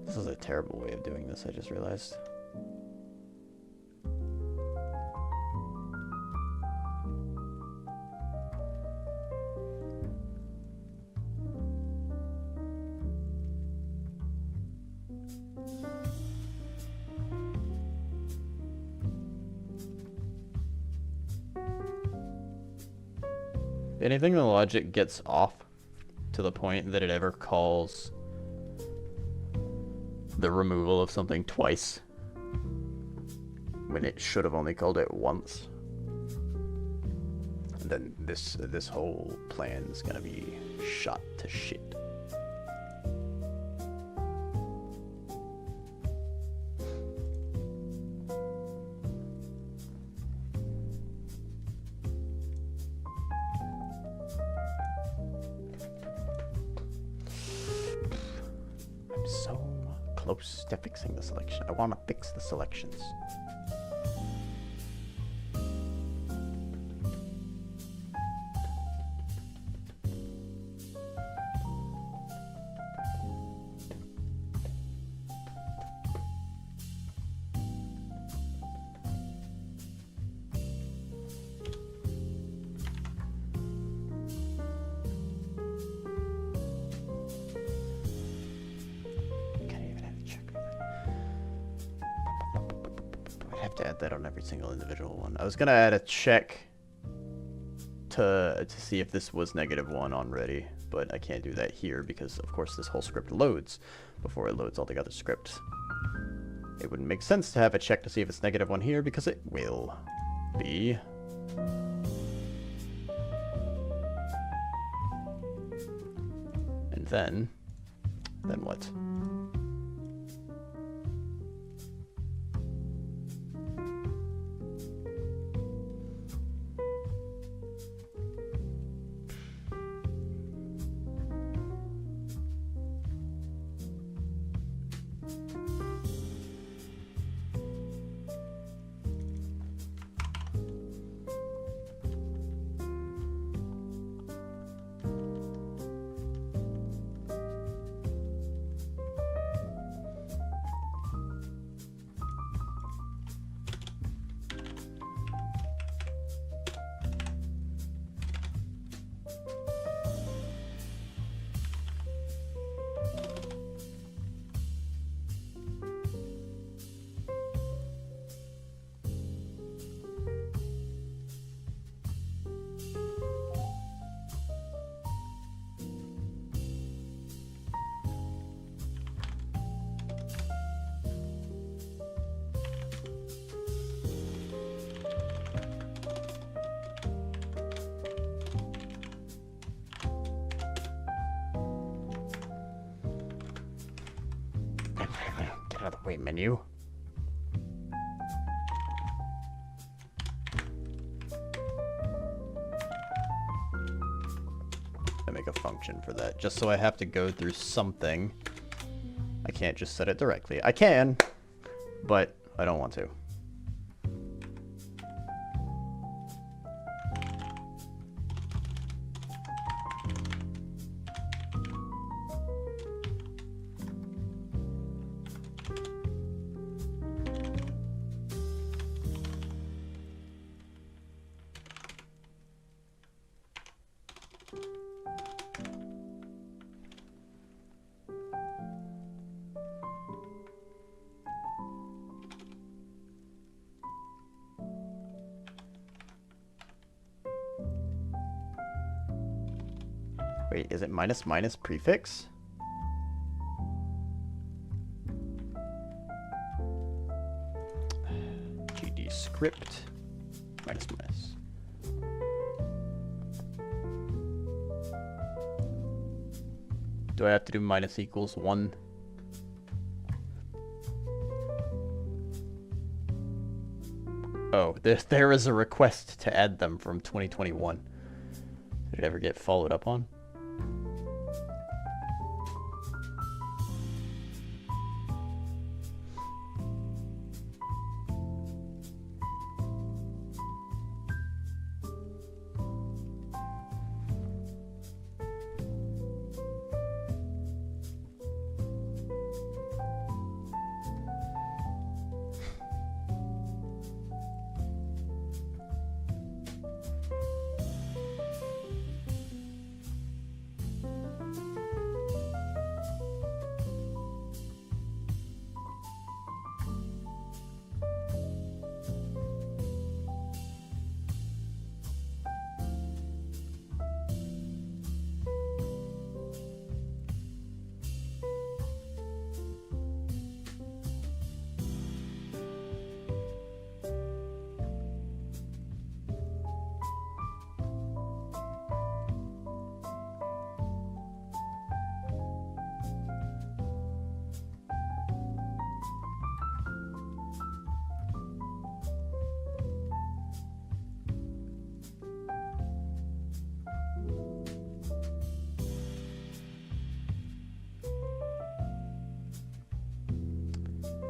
This is a terrible way of doing this, I just realized. Anything the logic gets off to the point that it ever calls the removal of something twice when it should have only called it once, and then this whole plan is gonna be shot to shit. I'm so close to fixing the selection. I want to fix the selections. To add that on every single individual one. I was gonna add a check to see if this was -1 on ready, but I can't do that here because of course this whole script loads before it loads all the other scripts. It wouldn't make sense to have a check to see if it's -1 here because it will be. And then what? Get out of the way, menu. I make a function for that, just so I have to go through something. I can't just set it directly. I can, but I don't want to. Wait, is it minus minus prefix? GD script minus minus. Do I have to do minus equals 1? Oh, there is a request to add them from 2021. Did it ever get followed up on?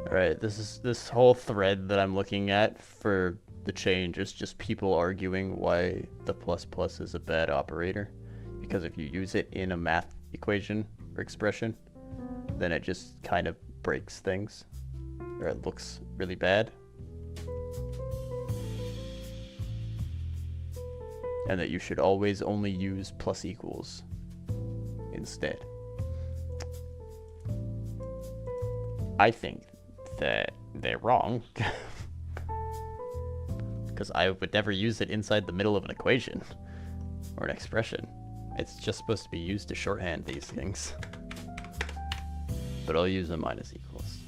Alright, this whole thread that I'm looking at for the change is just people arguing why the plus plus is a bad operator. Because if you use it in a math equation or expression, then it just kind of breaks things. Or it looks really bad. And that you should always only use plus equals instead. I think that they're wrong. Because I would never use it inside the middle of an equation or an expression. It's just supposed to be used to shorthand these things. But I'll use a minus equals.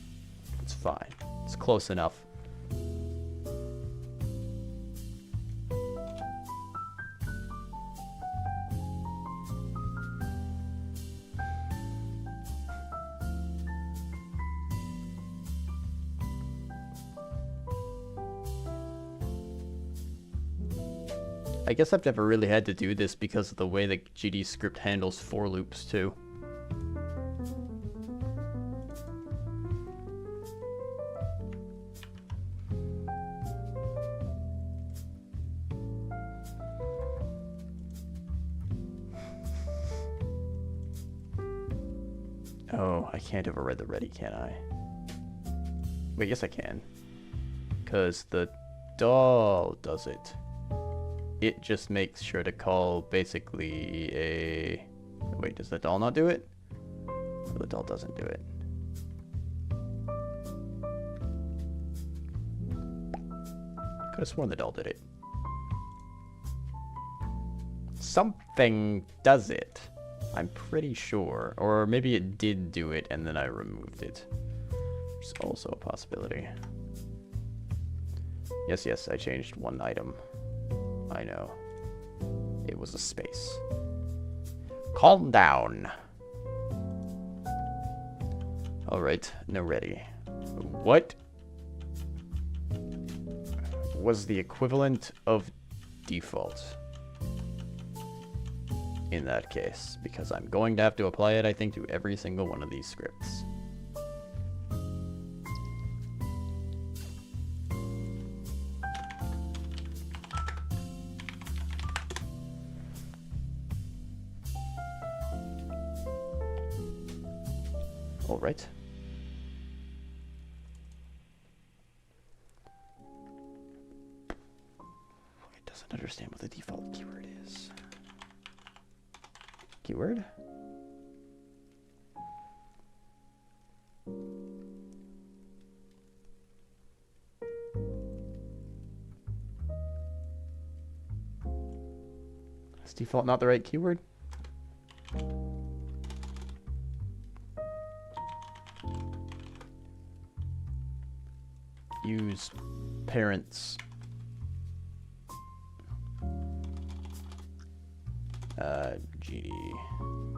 It's fine. It's close enough. I guess I've never really had to do this because of the way the GD script handles for loops too. Oh, I can't override the ready, can I? Wait, yes I can. Because the doll does it. It just makes sure to call basically a... Wait, does the doll not do it? No, the doll doesn't do it. Could have sworn the doll did it. Something does it. I'm pretty sure. Or maybe it did do it and then I removed it. Which is also a possibility. Yes, I changed one item. I know. It was a space. Calm down. Alright, now ready. What was the equivalent of default in that case? Because I'm going to have to apply it, I think, to every single one of these scripts. All right. It doesn't understand what the default keyword is. Keyword? Is default not the right keyword? use parents. GD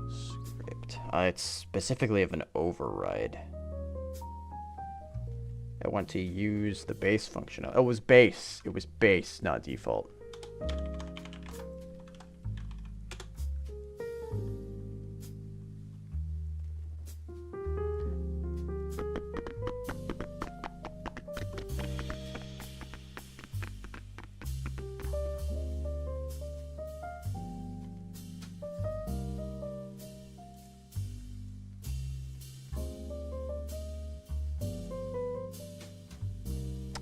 script. It's specifically of an override. I want to use the base function. Oh, it was base. It was base, not default.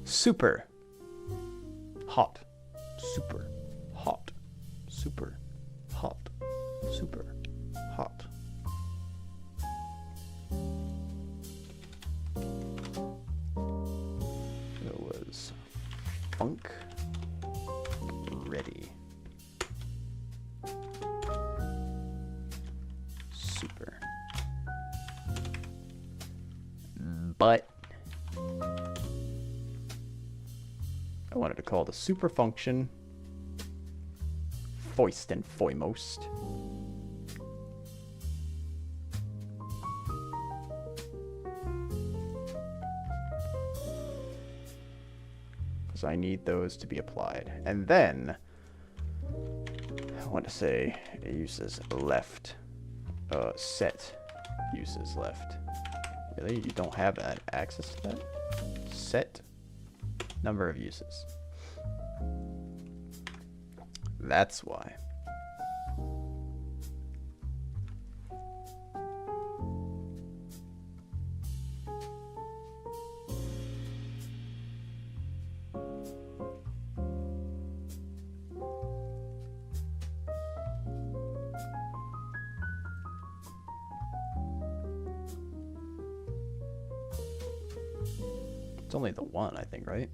Super hot, super hot, super hot, super hot. It was funk ready. Super. But I wanted to call the super function foist and foremost. Because I need those to be applied. And then I want to say uses left. Set uses left. Really? You don't have that access to that? Set number of uses. That's why. It's only the one, I think, right?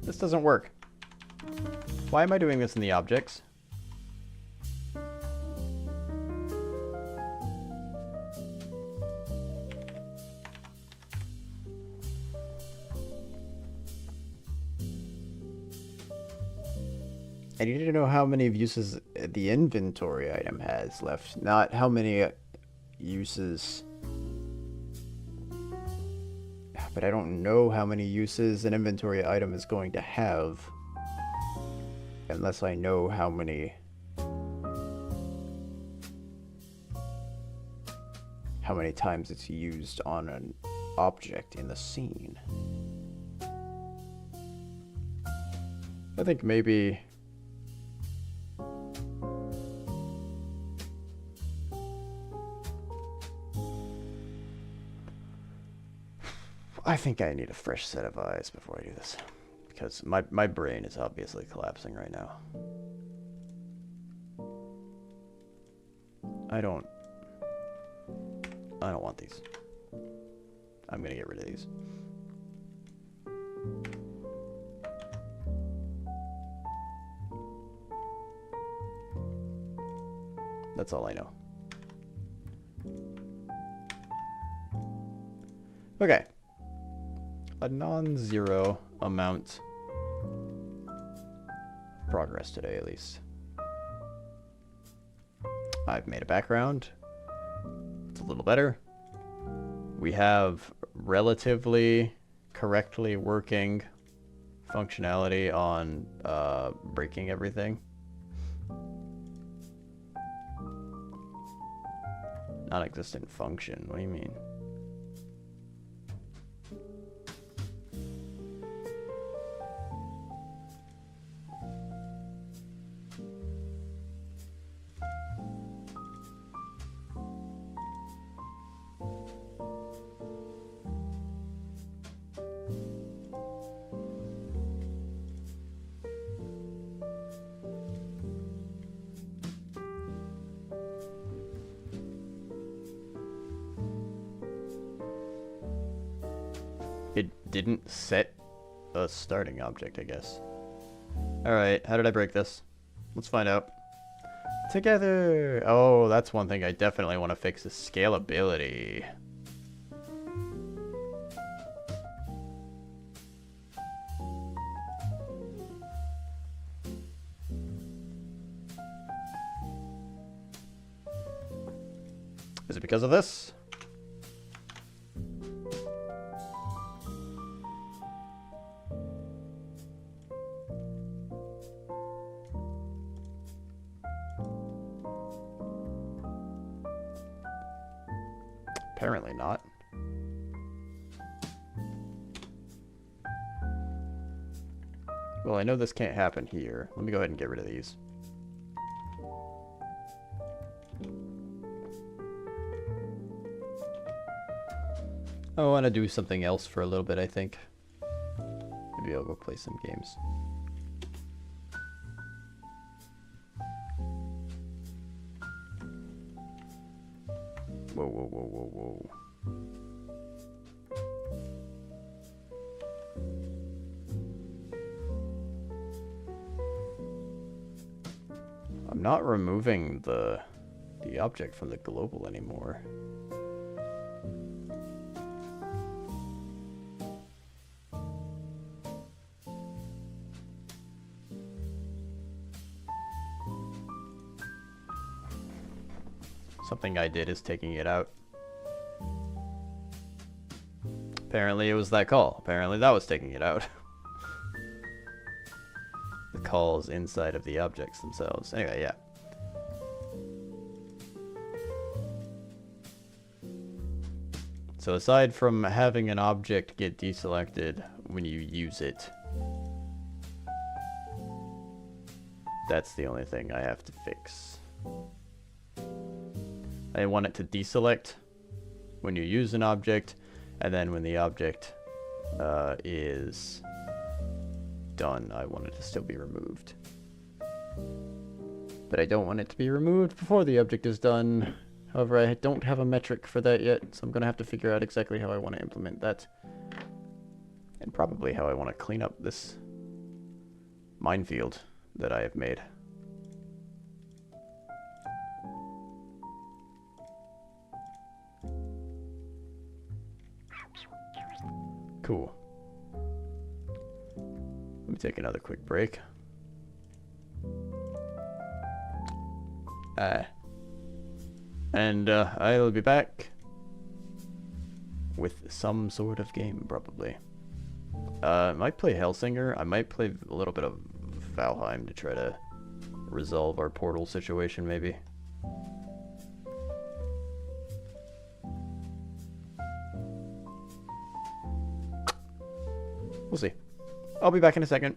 This doesn't work. Why am I doing this in the objects? I need to know how many uses the inventory item has left, not how many uses. But I don't know how many uses an inventory item is going to have unless I know how many times it's used on an object in the scene. I think maybe I think I need a fresh set of eyes before I do this, because my brain is obviously collapsing right now. I don't want these. I'm gonna get rid of these. That's all I know. Okay. A non-zero amount progress today, at least. I've made a background. It's a little better. We have relatively correctly working functionality on breaking everything. Non-existent function. What do you mean? It didn't set a starting object, I guess. Alright, how did I break this? Let's find out. Together! Oh, that's one thing I definitely want to fix is scalability. Is it because of this? Apparently not. Well, I know this can't happen here. Let me go ahead and get rid of these. I want to do something else for a little bit, I think. Maybe I'll go play some games. Whoa, whoa, whoa, whoa, whoa. I'm not removing the object from the global anymore. Something I did is taking it out. Apparently it was that call. Apparently that was taking it out. The calls inside of the objects themselves. Anyway, yeah. So aside from having an object get deselected when you use it, that's the only thing I have to fix. I want it to deselect when you use an object, and then when the object is done, I want it to still be removed. But I don't want it to be removed before the object is done. However, I don't have a metric for that yet, so I'm going to have to figure out exactly how I want to implement that. And probably how I want to clean up this minefield that I have made. Cool. Let me take another quick break. And I'll be back with some sort of game, probably. I might play Hellsinger. I might play a little bit of Valheim to try to resolve our portal situation, maybe. We'll see. I'll be back in a second.